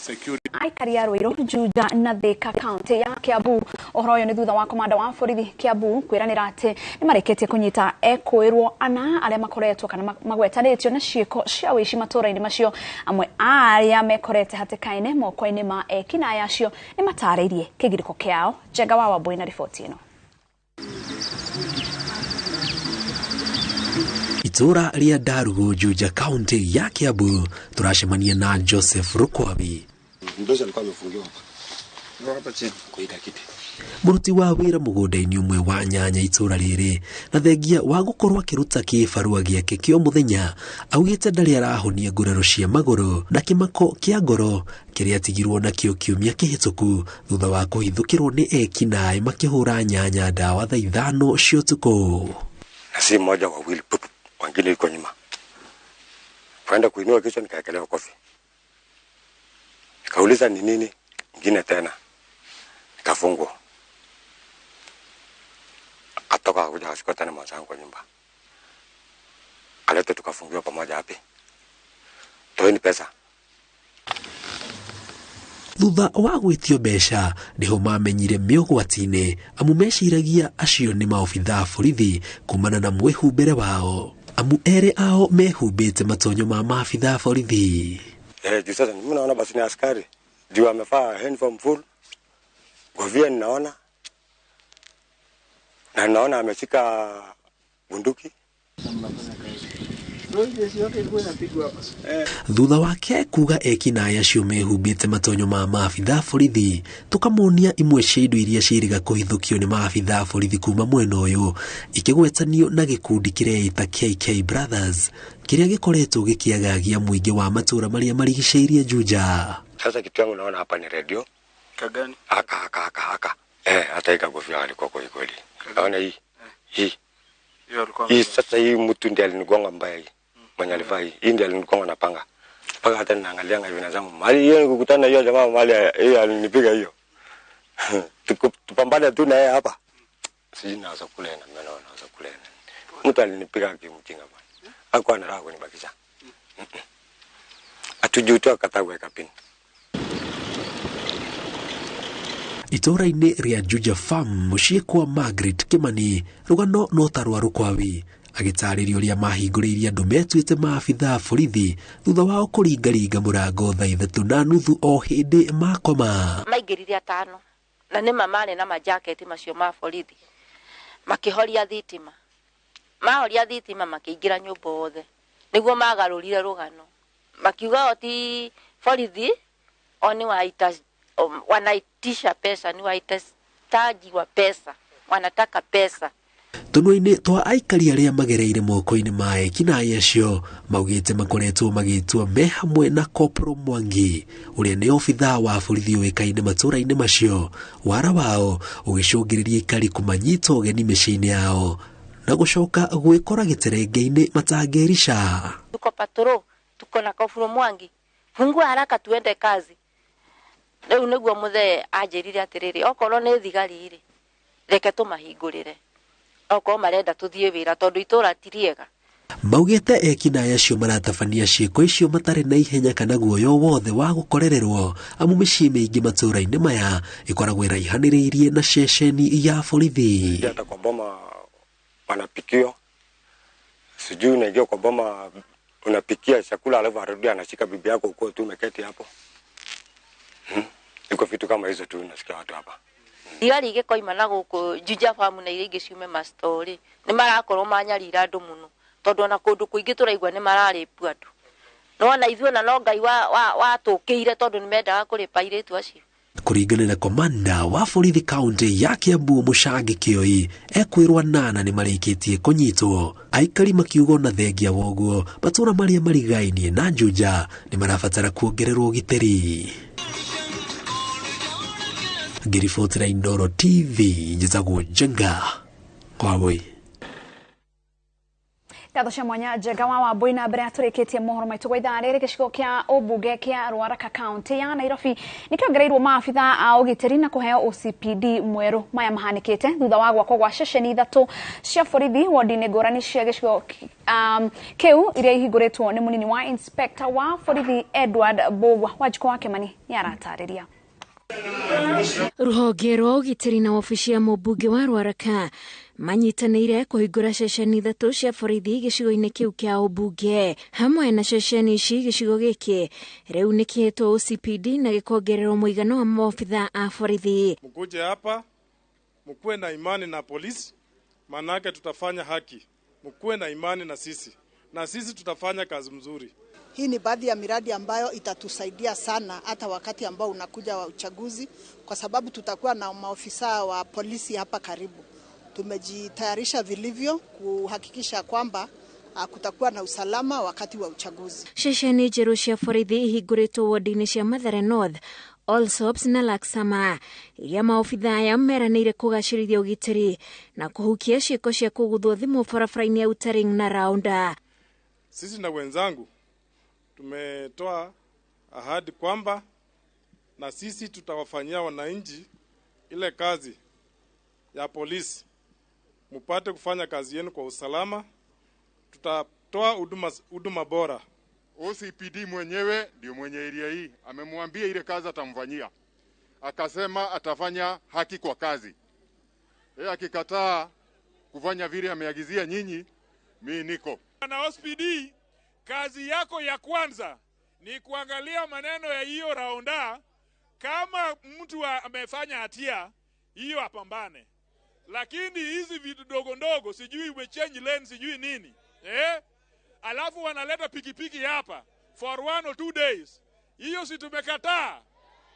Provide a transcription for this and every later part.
security. Aikari ya Ruiru Juja na Thika County ya Kiambu ohoro ni thutha wa komanda wa borithi Kiambu kwiranira ati ni mareketie kunyita ekwirwo ana aria makoretwo kana magwetanitio na ciiko cia wici matũra-inĩ macio amwe aria mekorete hatikaine moko-inĩ ma ekina yacio ni matareirie kigiriko kiao. Jenga wa Wambui na riboti ino. Itura ria Darugu Juja County ya Kiambu turashemania na Joseph Rukwabi. Ndoza alikuwa amefungiwa hapa chini kuita kiti. Muruti wa wira mugunda-ini umwe wa nyanya itura riri na thengia wa gukorwa kiruta kibarua giake kio muthenya augite ndari arahonia nguraro cia maguru na kimako kia ngoro kiria atigirwo na kio kiumia kihituku thutha wa kuhithukirwo ni ekinae makihura nyanya dawa thaa 5 cia utuku. Na si mmoja wawili wengine iko nyuma. Kwenda kuinua kichwa nikaekelewa kofi. Nikauliza ni nini? Ngine tena. Nikafungwa. Atoka kuja asikota na mwenzangu kwa nyumba. Alete tukafungiwa pamoja hapi. Toeni pesa. Thutha wa gwitio besha niho mamenyire miogwatine amu meciragia acio ni maobitha borithi kumana na mwihumbire wao amu ere ao mehumbite matonyo ma maabitha borithi. Juu sasa mimi naona basi ni askari. Juu amevaa uniform full. Govia ninaona. Na naona ameshika bunduki. Thutha wake kuga ekinae acio mehumbite matonyo ma maabitha borithi tukamonia imwe cia indo iria ciiriga kuhithukio ni maabitha borithi kuma mwena uyu ikigwetanio na gikundi kireita KK Brothers kiria gikoretwo gikiagagia muingi wa matura maria marigiceirie Juja. Sasa kitu yangu naona hapa ni radio. Kagani? Aka. Hata ikagofia alikuwa kwa kweli. Naona hii. Hii sasa hii mtu ndiye alinigonga mbaya hii. Mwenye alifaa hii. Hii ndiye alinigonga na panga. Paka hata ninaangalia hivi na zangu. Mali yeye kukutana hiyo jamaa mali yeye alinipiga hiyo. Tupambane tu na yeye hapa. Siji naweza kulena, mimi naweza kulena. Mtu alinipiga kimjinga bwana. Hakuwa na raha kunibakisha. Atujutoa katagwe kapini. Itura-ini ria Juja Farm mucii kwa Margaret Kimani rugano no tarwa Rukwabi agitaririo uria mahinguririe andu metuite maabitha borithi thutha wao kuringaringa murango thaa 3:30 o hindi makoma. Maingiririe 5 na nima mane na majaketi macio ma borithi makihoria thitima mahoria thitima makiingira nyumba othe niguo magarurire rugano makiuga oti borithi oni wanaitisha pesa ni waitaji wa pesa wanataka pesa. Tunua-ini twa aikari aria magereire moko-ini ma ekinae acio maugite makoretwo magitua me hamwe na Kopro Mwangi uria ni obitha wa borithi uikaine matura-ini macio wara wao ugicungiriria ikari kumanyita ugeni micii-ini yao na gucoka gwikora giterenge-ini matangerisha. Tuko patoro tuko na Kopro Mwangi fungua haraka tuende kazi. Leo niguo muthe anjirire atiriri okorwo ni thigari iri reke tumahingurire okorwo marenda tuthie wira tondu itura tiriega. Maugite ekinae acio maratabania ciiko icio matari na ihenya kana guoyo wothe wa gukorererwo amu micii mingi matura-ini maya ikoragwo iraihaniriirie na ceceni ya borithi. Hata kwa boma wanapikio sijui unaingia kwa boma unapikia chakula alafu arudi anashika bibi yako uko tu umeketi hapo. Iko vitu kama hizo tu nasikia watu hapa. Thigari igikoima na guku Juja Farm na iringi ciume ma story ni marakorwo manyarira andu muno tondu na kundu kuingi turaigwa ni mararipu andu no na ithuĩ na no Ngai wa tukire tondu ni mendaga kuripa iretu acio. Kuringana na komanda wa borithi kaunti ya Kiambu Mushangi Kioi ekwirwa 8 ni marikitie kunyitwo aikari makiugo na thengia woguo matura maria marigainie na Juja ni marabatara kuongererwo ugitiri. Ngiribotera Indoro TV njitagwo Jenga Wambui. Gatho cia mwanya Njenga wa Wambui na mbere aturikitie mohoro maitu gwa ithaa riri gicigo kia Obunge kia Ruaraka County ya Nairobi nikiongereirwo maabitha a ugitiri na kuheo OCPD mweru maya mahanikite thutha wa gwakwo gwa ceceni ithatu cia borithi wodi-ini ngurani cia gicigo kiu iria ihinguritwo ni munini wa inspector wa borithi Edward Bogwa. Wanjiko wa Kimani niaratariria. Ruhonge rwa ugitiri na ofici ya mũmbunge wa Ruaraka manyitanĩire kũhingũra ceceni ithatu cia borithi gĩcigo-inĩ kĩu kĩa ũmbunge. Hamwe na ceceni ici gĩcigo gĩkĩ rĩu nĩkĩhetwo OCPD na gĩkongererwo mũigana wa maobitha a borithi. Mkuje hapa mkuwe na imani na polisi, manake tutafanya haki. Mkuwe na imani na sisi tutafanya kazi mzuri. Hii ni baadhi ya miradi ambayo itatusaidia sana hata wakati ambao unakuja wa uchaguzi, kwa sababu tutakuwa na maofisa wa polisi hapa karibu. Tumejitayarisha vilivyo kuhakikisha kwamba kutakuwa na usalama wakati wa uchaguzi. Ceceni njerũ cia borithi ihingũrĩtwo wodi-inĩ cia Mathare North, Allsops na Laksama, iria maobitha aya meranĩire kũgacĩrithia ũgitĩri na kũhukia ciĩko cia kũguthwo thimũ barabara-inĩ ya Uttering na Raunda. Sisi na wenzangu tumetoa ahadi kwamba na sisi tutawafanyia wananchi ile kazi ya polisi, mupate kufanya kazi yenu kwa usalama. Tutatoa huduma bora. OCPD mwenyewe ndio mwenye area hii amemwambia ile kazi atamfanyia, akasema atafanya haki kwa kazi. Yeye akikataa kufanya vile ameagizia nyinyi, mimi niko na OCPD. Kazi yako ya kwanza ni kuangalia maneno ya hiyo Raunda. Kama mtu amefanya hatia hiyo apambane, lakini hizi vitu dogo ndogo, sijui umechange lane sijui nini, alafu wanaleta pikipiki hapa for 1 or 2 days, hiyo si tumekataa.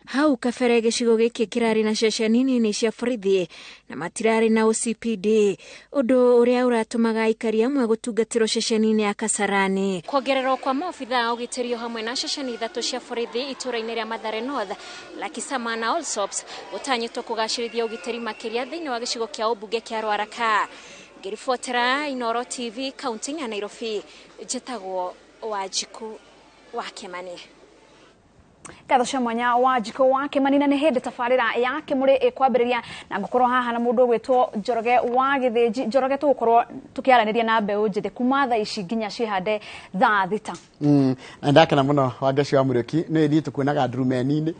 Hau kabere gĩcigo gĩkĩ kĩrarĩ na ceceni nini cia borithi na matirarĩ na OCPD, ũndũ ũrĩa ũratũmaga aikari amwe gũtungatĩrwo ceceni-inĩ ya Kasarani. Kuongererwo kwa maobitha a ũgitĩri hamwe na ceceni ithatu cia borithi itũra-inĩ rĩa Mathare North, Lakisama na Allsops gũtanyĩtwo kũgacĩrithia ũgitĩri makĩria thĩinĩ wa gĩcigo kĩa ũmbunge kĩa Ruaraka. Ngĩribotera Inooro TV kaunti ya Nairobi, njĩtagwo Wanjiko wa Kimani. Gatho cia mwanya Wanjiko wa Kimani na nĩ hĩndĩ tabarĩra ya Kĩmũrĩ ĩkwambĩrĩria na ngũkorwo haha na mũndũ ũgwĩtwo Njoroge wa Gĩthĩnji. Njoroge, tũgũkorwo tũkĩaranĩria na mbeũ njĩthĩ kuma thaa ici nginya cihande thaa thita. Ndakena mũno Wangeci wa Mũrĩki, nĩ ithuĩ tũkuonaga ndurumeni-inĩ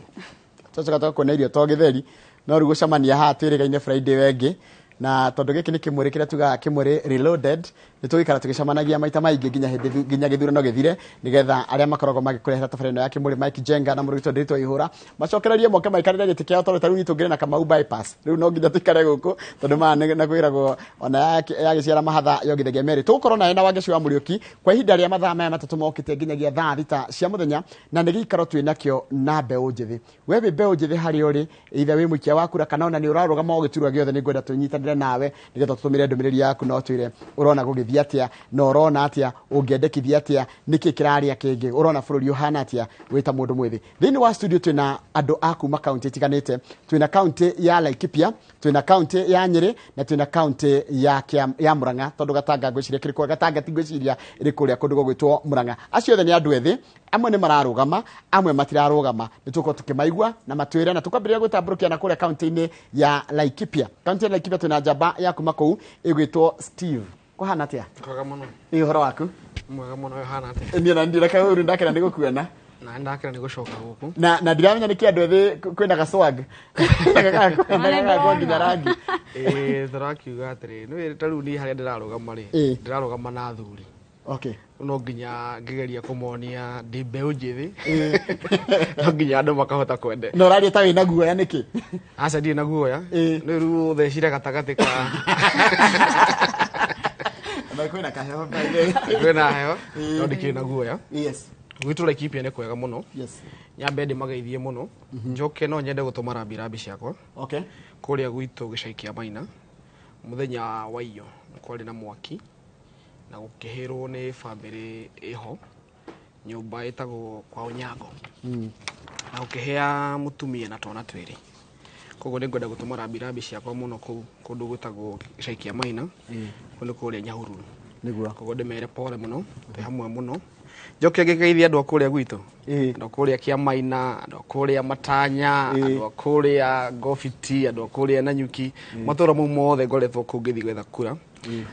tũcoka tũkona irio to gĩtheri, no rĩu gũcemania haha twĩrĩgaine Friday wengĩ, na tondũ gĩkĩ nĩ Kĩmũrĩ kĩrĩa tugaga Kĩmũrĩ Reloaded, nĩ tũgĩikara tũgĩcemanagia maita maingĩ nginya gĩthurano gĩthire, nĩgetha arĩa makoragwo magĩkũrehera tabarĩra ya Kĩmũrĩ Mike Njenga na mũrũgĩtwo Ndĩtwa Ihũra macokererie moke maikarĩre gĩtĩ kĩao, tondũ tarĩu nitũngĩrĩ na Kamau bypass, rĩu no nginya tũikare gũkũ tondũ maya na kwĩragwo ona ya gĩciara mahatha yogithagia merĩ. Tũgũkorwo nawe na Wangeci wa Mũrĩki kwa ihinda rĩa mathaa maya matatũ mokĩte nginyagia thaa thita cia mũthenya, na nĩ gĩikaro twĩnakĩo na mbeũ njĩthĩ. We wĩ mbeũ njĩthĩ harĩa ũrĩ, either wĩ mũikia wa kura kana ona nĩ ũrarũgama o gĩturwa gĩothe, nĩ ngwenda tũnyitanĩre nawe nĩgetha tũtũmĩre ndũmĩrĩri yaku no twĩre ũrona gũgĩthiĩ atĩa na ũrona atĩa ũngĩendekithia atĩa, nĩkĩ kĩrarĩa kĩngĩ, ũrona bũrũri ũhana atĩa wĩta mũndũ mwĩthĩ. Thĩinĩ wa studio twĩna andũ a kuma kaunti itiganĩte. Twĩna kaunti ya Laikipia, twĩna kaunti ya Nyĩrĩ na twĩna kaunti ya Murang'a, tondũ Gatanga ngwĩciria kĩrĩ kũrĩa, Gatanga ti ngwĩciria ĩrĩ kũrĩa kũndũ gwĩtwo Murang'a. Acio othe nĩ andũ ethĩ, amwe nĩ mararũgama, amwe matirarũgama. Nĩ tũkorwo tũkĩmaigua na matwĩre, na tũkwambĩrĩria gwĩtambũrũkia na kũrĩa kaunti-inĩ ya Laikipia. Kaunti ya Laikipia twĩna njamba ya kuma kũu ĩgwĩtwo Steve. Kuhana atĩa? Kwega mũno. Ĩ ũhoro waku? Mwega mũno, ũhana atĩa? Niĩ na ndireka ũru ndakena nĩ gũkuona. Na ndakena nĩ gũcoka gũkũ. Na ndiramenya nĩ kĩ andũ ethĩ kwĩna gaswag. Gagakwa nginya rangi. Tũrakiuga atĩrĩ, nĩ ta rĩu niĩ harĩa ndĩrarũgama rĩ, ndĩrarũgama na athuri. Okay. No nginya ngĩgeria kũmonia ndĩ mbeũ njĩthĩ, no nginya andũ makahota kwende. No ũraria ta wĩna guoya nĩkĩ? Aca ndirĩ na guoya, nĩ rĩu thecire gatagatĩ ka kwĩna kaheho, kwĩna heho, no ndikĩrĩ na guoya. Yes. Gwitũ Laikipia nĩ kwega mũno. Yes. Nyambe ndĩmageithie mũno, njoke no nyende gũtũma rambirambi ciakwa. Okay. Kũrĩa gwitũ gĩcagi kĩa Maina, mũthenya wa iyo kwarĩ na mwaki na gũkĩhĩrwo nĩ bamĩrĩ ĩho, nyũmba ĩtagwo kwa Onyango, na gũkĩhĩa mũtumia na twana twĩrĩ. Koguo nĩ ngwenda gũtũma rambirambi ciakwa mũno kũu kũndũ gwĩtagwo gĩcagi kĩa Maina, kũndũ kũrĩa Nyahururu. koguo ndimere pole muno te hamwe muno njoke ngigeithia andu akuria gwitu andu akuria Kiamaina andu akuria Matanya andu akuria Ngofiti andu akuria Nanyuki matura mau mothe ngoretwo kungithi gwetha kura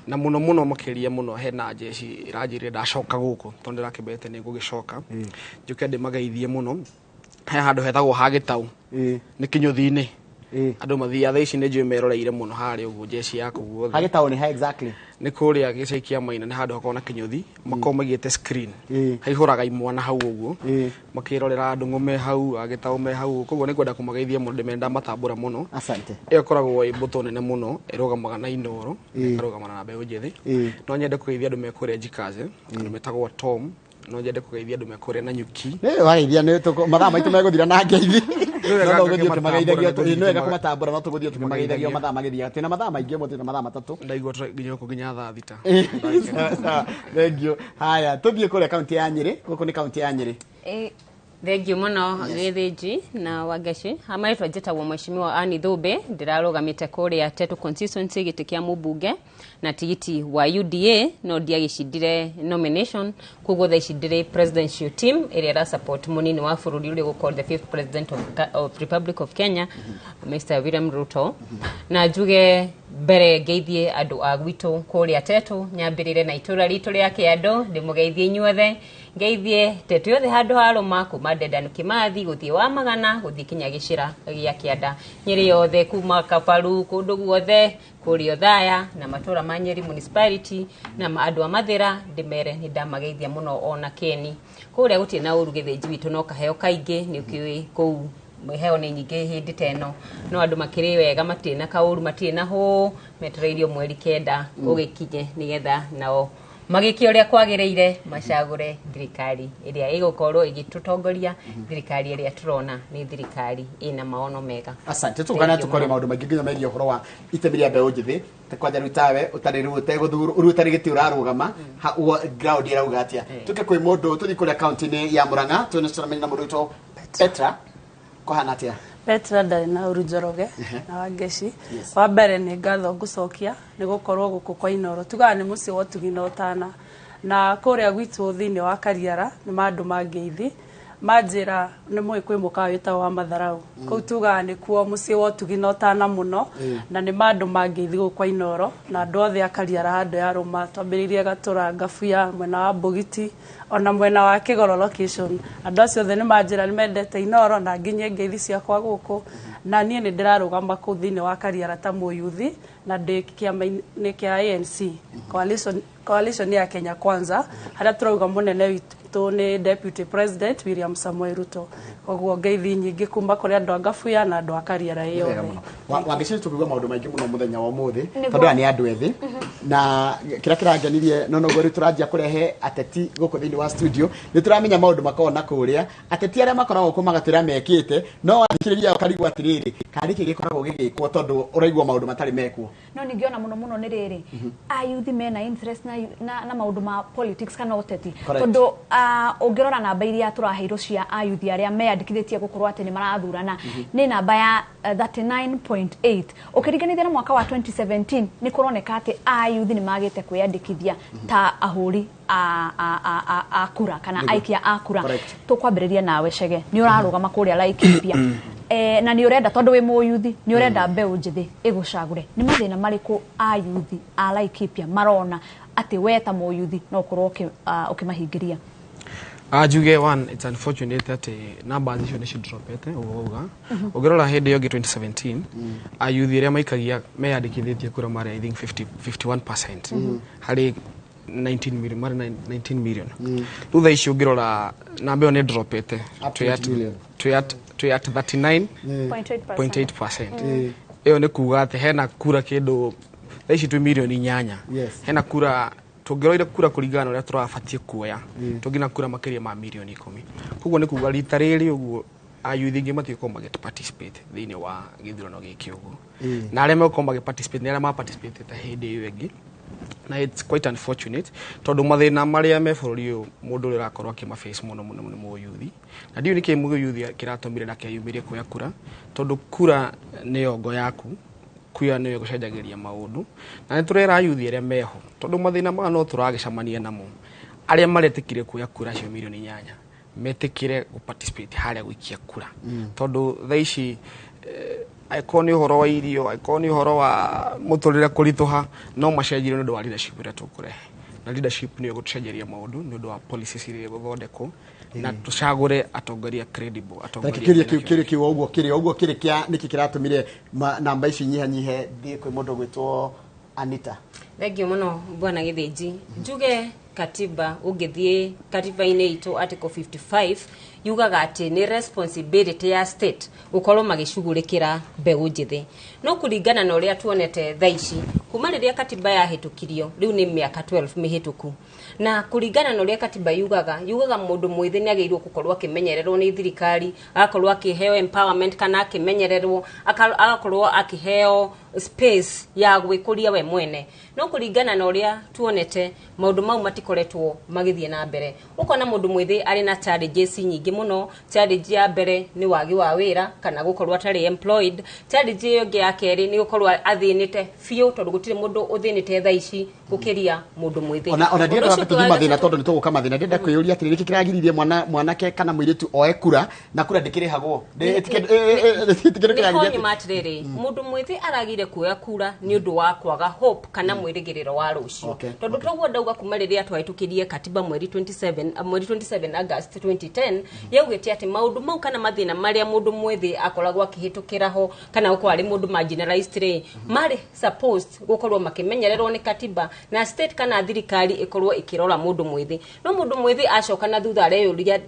na muno muno makiria muno hena jeshi irajire ndacoka guku tondu ndakibete ni ngugicoka njuke ndimageithie muno he handu hetagwo Hagitau ni Kinyuthi-ini andu mathia thaa ici ni njui meroreire muno hari uguo jeshi yaku guothe Hagitau ni ha exactly ni kuria gicai Kiamaina ni handu hakona Kinyuthi makoma magite screen haihuraga imwana hau uguo makirorera andu ngume hau Hagitau me hau koguo ni kwenda kumageithia muno ndimenda matambura muno asante iyo koragwo imbuto nene muno irugamaga na Inoro ikarugama na mbeu njithi no nyende kugeithia andu mekuria Njikaze andu metagwo Tom no nyende kugeithia andu mekuria Nanyuki wageithia ni mathaa maitu meguthira na ngeithi no guthio tumageithagia no ega kumatambura no tuguthio tumageithagia mathaa magithia tina mathaa maingi mo tina mathaa matatu ndaigua nginya kuginya thaa thita thank you haya tuthie kule county ya Nyeri guku ni county ya Nyeri Thank you muno Githinji na Wagashi. Hamaitwa njitagwo Mheshimiwa Anne Thumbi ndirarugamite kuria Tetu constituency giti kia mubunge na tigiti wa UDA no ndiagicindire nomination kuguo tha icindire presidential team iria ra support munini wa bururi uri gukora the 5th president of Republic of Kenya Mr. William Ruto na njuge mbere ngeithie andu a gwitu kuria Tetu nyambirire na itura ritu ria Kiando ndimugeithie inyuothe ngeithie Tetu yothe handu haruma kuma Dedan Kimathi guthie wa Magana guthie kinya Gicira gia Kianda Nyeri yothe kuma Kabaru kundu guothe kurio Thaya na matura ma Nyeri municipality na andu a Mathira ndimere ni ndamageithia muno ona Keni kuria gutie na uru Githinji witu no kaheo kaingi ni ukiwi kuu heo ni nyingi hindi teno no andu makiri wega matina kauru matina ho metereirio mweri kenda ugikinye nigetha nao magiki uria kwagireire macagure thirikari iria igukorwo igitutongoria thirikari iria turona ni thirikari ina maono mega asante tukana tukore maundu maingi nginya meria horo wa itemi ria mbeu njithi kwanja rutawe utarirute guthuru urutari giti urarugama ground irauga atia tuke kwi mundu tuthi kuria county ni ya Murang'a tunacemania na mundu witwo Petra kohana atia Petra ndari na urujoroge na Wagashi wa mbere ni ngatho ngucokia ni gukorwo guku kwa Inoro tugaga ni muci wa tugina utana na kuria gwitu thini wa Kariara ni mandu mangeithi manjira ni mwe kwi muka wita wa Matharau ku tugaga ni kuo muci wa tugina utana muno na ni mandu mangeithi guku kwa Inoro na andu othe akariara handu ya Ruma twambiririe Gatura Ngabuya mwena wa Bogiti ona mwena wa Kigoro location andu acio othe ni manjira ni mendete Inoro na nginye ngeithi ciakwa guku na nie ni ndirarugama ku thini wa Kariara ta muyuthi na ndikiama-ini kia ANC coalition ya Kenya Kwanza haria turauga munene witu ni Deputy President William Samoei Ruto koguo ngeithi nyingi kuma kuri andu a Ngabuya na andu a Kariara iyo Wagashi tukuga maundu maingi muno muthenya wa muthi tondu ni andu ethi na kira kirangenirie no gori turanjia kurehe ateti guku thini wa studio ni turamenya maundu makona kuria ateti aria makoragwo kumagatira mekite no wathikiriria ukarigwa atiriri kari kigikoragwo gigikwo tondu uraigwa maundu matari mekwo no ningiona muno ni riri ayuthi mena interest na maundu ma politics kana uteti tondu ungirora namba iria turaheirwo cia ayuthi aria meyandikithitie gukorwo ati ni marathurana ni namba ya 39.8 ukiringanithia na mwaka wa 2017 ni kuroneka ati ayuthi ni magite kwiyandikithia ta ahuri a kura kana aikia a kura tukwambiriria nawe Chege ni urarugama kuria Laikipia na ni urenda tondu wi muyuthi ni urenda mbeu njithi igucagure ni mathina mariku ayuthi a Laikipia marona ati weta muyuthi no kurwo ukimahingiria Ajuge one it's unfortunate that number icio ni cidropete uguga ugirora hindi yo 2017 ayuthi aria maikagia meyandikithitie kura mari I think 51% hari 19 million mari 19 million thutha icio ungirora namba yo ni dropete to at 39.8% iyo ni kuga ati hena kura kindu ici 2 million 8 hena kura tungiroire kura kuringana uria turabatie kuoya tungina kura makiria ma milioni 10 koguo ni kuga rita riri uguo ayuthi ingi matiko magete participate thini wa githurano giki uguo na aria meko magete participate aria ma participate ta hindi iyo ingi na it's quite unfortunate tondu mathina maria me bururi uyu mundu uri rakorwo akima face muno mu yuthi na ndiu niki mu yuthi kiratomire na kiyumirie kuya kura tondu kura ni ongo yaku kuya niwe gucenjagiria maundu na ni turera yuthi aria meho tondu mathina ma no turagicamania namo aria maretikire kuya kura cio milioni 8 metikire gu participate haria gwikia kura tondu thaici aikoni horo wa irio aikoni horo wa muturire kurituha no macenjire ndu wa leadership ira tukurehe na leadership niyo gutucenjeria maundu ndu wa policies ire guthondekwo na tucagure atongoria credible atongoria kiri uguo kiri kia niki kiratumire namba ici nyihe thie kwi mundu gwitwo Anita. Thengio muno bwana Githinji. Njuge katiba ungithie katiba-ini itu article 55 yugaga ati ni responsibility ya state ukorwo magicugurikira mbegu njithi no kuringana na uria tuonete thaici kuma riria katiba yahitukirio riu ni miaka 12 mihituku na kuringana na uria katiba yugaga mundu mwithi ni ageirwo gukorwo akimenyererwo ni thirikari agakorwo akiheo empowerment kana akimenyererwo agakorwo akiheo space ya gwikuria we mwene no kuringana na uria tuonete maundu mau matikoretwo magithie na mbere ukona mundu mwithi ari na challenges nyingi muno challenge ya mbere ni wagi wa wira kana gukorwo atari employed challenge yonge ya keri ni gukorwo athinite fiu tondu gutire mundu uthinite thaici gukiria mundu mwithi ona ndiye twabatithia mathina tondu ni tuguka mathina ndenda kwiyuria atiri riki kiragiririe mwanake kana mwiritu oe kura na kura ndikirihagwo ni matiriri mundu mwithi aragire kuya kura ni undu wa kwaga hope kana mwirigiriro wa rucio tondu toguo ndauga kuma riria twahitukirie katiba mweri 27 August 2010 yaugite ati maundu mau kana mathina maria mundu mwithi akoragwo akihitukiraho kana uko ari mundu marginalized mari supposed gukorwo makimenyererwo ni katiba na state kana thirikari ikorwo ikirora mundu mwithi no mundu mwithi acoka na thutha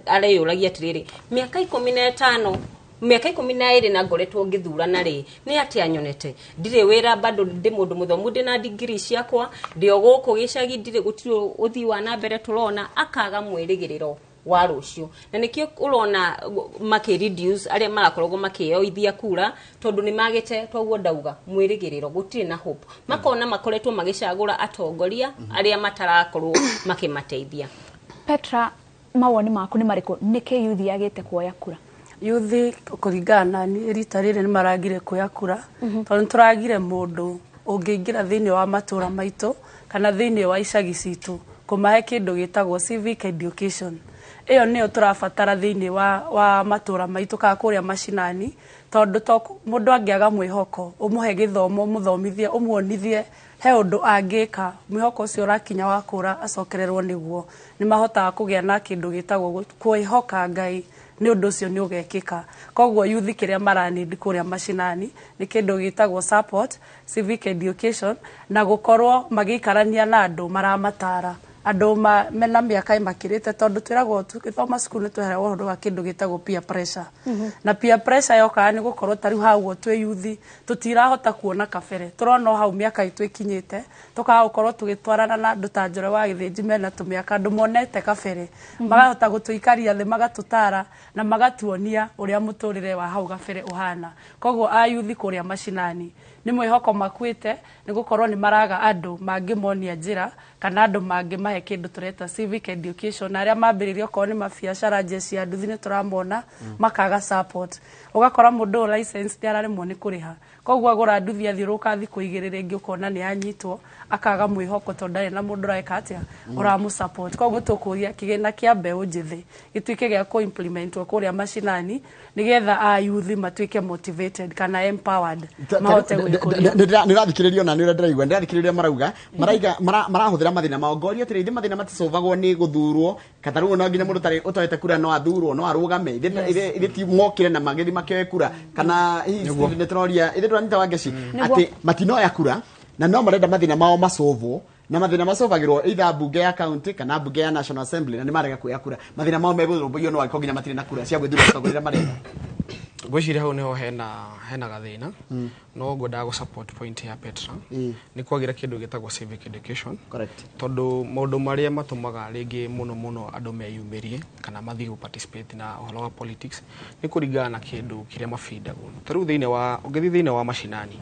areyuragia atiriri miaka 15 miaka 12 na ngoretwo ngithurana ri ni ati anyonete ndire wira bado ndi mundu muthomu ndina degree ciakwa ndio guku gicagi ndire gutiro uthi wa na mbere turona akaga mwirigiriro wa rucio na nikio urona make reduce aria marakorwo makioithia kura tondu ni magite twaguo ndauga mwirigiriro gutire na hope makona makoretwo magicagura atongoria aria matarakorwo makimateithia. Petra, mawoni maku ni mariko nike yuthi agite kuoya kura? Yuthi kuringana ni rita riri ni maragire kuoya kura tondu turagire mundu ungiingira thiini wa matura maitu kana thiini wa icagi citu kumahe kindu gitagwo civic education. Iyo niyo turabatara thiini wa matura maitu ka kuria mashinani tondu mundu angiaga mwihoko umuhe githomo muthomithie umuonithie he undu angika mwihoko ucio rakinya wa kura acokererwo niguo ni mahotaga kugia na kindu gitagwo kwihoka Ngai ni undu ucio ni ugekika koguo yuthi kiria maranidi kuria mashinani ni kindu gitagwo support civic education na gukorwo magikarania na andu maramatara andu mena miaka makirite tondu twiragwo tukithoma cukuru tweheragwo undu wa kindu gitagwo peer pressure na peer pressure yoka ni gukorwo tari hauo twe yuthi tutirahota kuona kabere turona hau miaka itu ikinyite tukaga gukorwo tugitwarana na andu ta Njore wa Githinji mena tumiaka andu monete kabere magahota gutuikaria thi magatutara na magatuonia uria muturire wa hau kabere uhana koguo a yuthi kuria mashinani ni mwihoko makwite ni gukorwo ni maraga andu mangimonia njira kana andu mangimahe kindu tureta civic education aria mambiririo ko ni mabiacara jesi andu thini turamona makaga support ugakora mundu license ndiararemwo ni kuriha koguo agura nduthi athiruka thiku igirire ingi ukona ni anyitwo akaga mwihoko tondari na mundu raika atia uramu support koguo tukuria kigina kia mbeu njithi gituike gia ko implementwo kuria mashinani nigetha a youth matuike motivated kana empowered mahote nirathikiririo na niraigua ndirathikiriria marauga marahuthira mathina maongoria tiri mathina matisovagwo ni guthurwo kataruo no nginya mundu tari utoete kura no athurwo no arugame ire ti mokire na magethi makioe kura kana hizi netroria ire twanita wangeci ati matino ya kura na no marenda mathina mao masovwo na mathina masovagirwo either bunge ya county kana bunge ya national assembly na ni marega kuya kura mathina mao meguthurwo no akoginya matire na kura cia gwithura togorera marenda gwiciria hau niho hena gathina no ngwendaga support point ya Petra ni kwagira kindu gitagwo civic education correct tondu maundu maria matumaga ringi muno andu meyumirie kana mathi gu participate na uhoro wa politics ni kuringana na kindu kiria mafindagwo taru thiine wa mashinani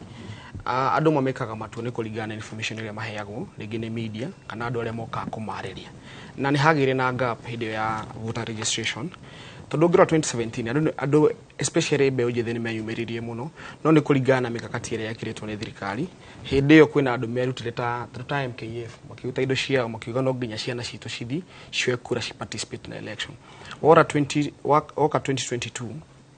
andu mamekaga matua ni kuringana na information iria maheagwo ringi ni media kana andu aria moka kumariria na ni hagire na gap hindi ya voter registration tondu ngira 2017 andu especially mbeũ njĩthĩ nĩ meyumĩririe mũno no nĩ kũringana na mikakati ĩrĩa yakiritwo nĩ thirikari hĩndĩ ĩyo kwĩna andũ merutire ta MKF makiuta indo ciao makiuga no nginya ciana citũ cithi cioe kura ci participate na election oka 2022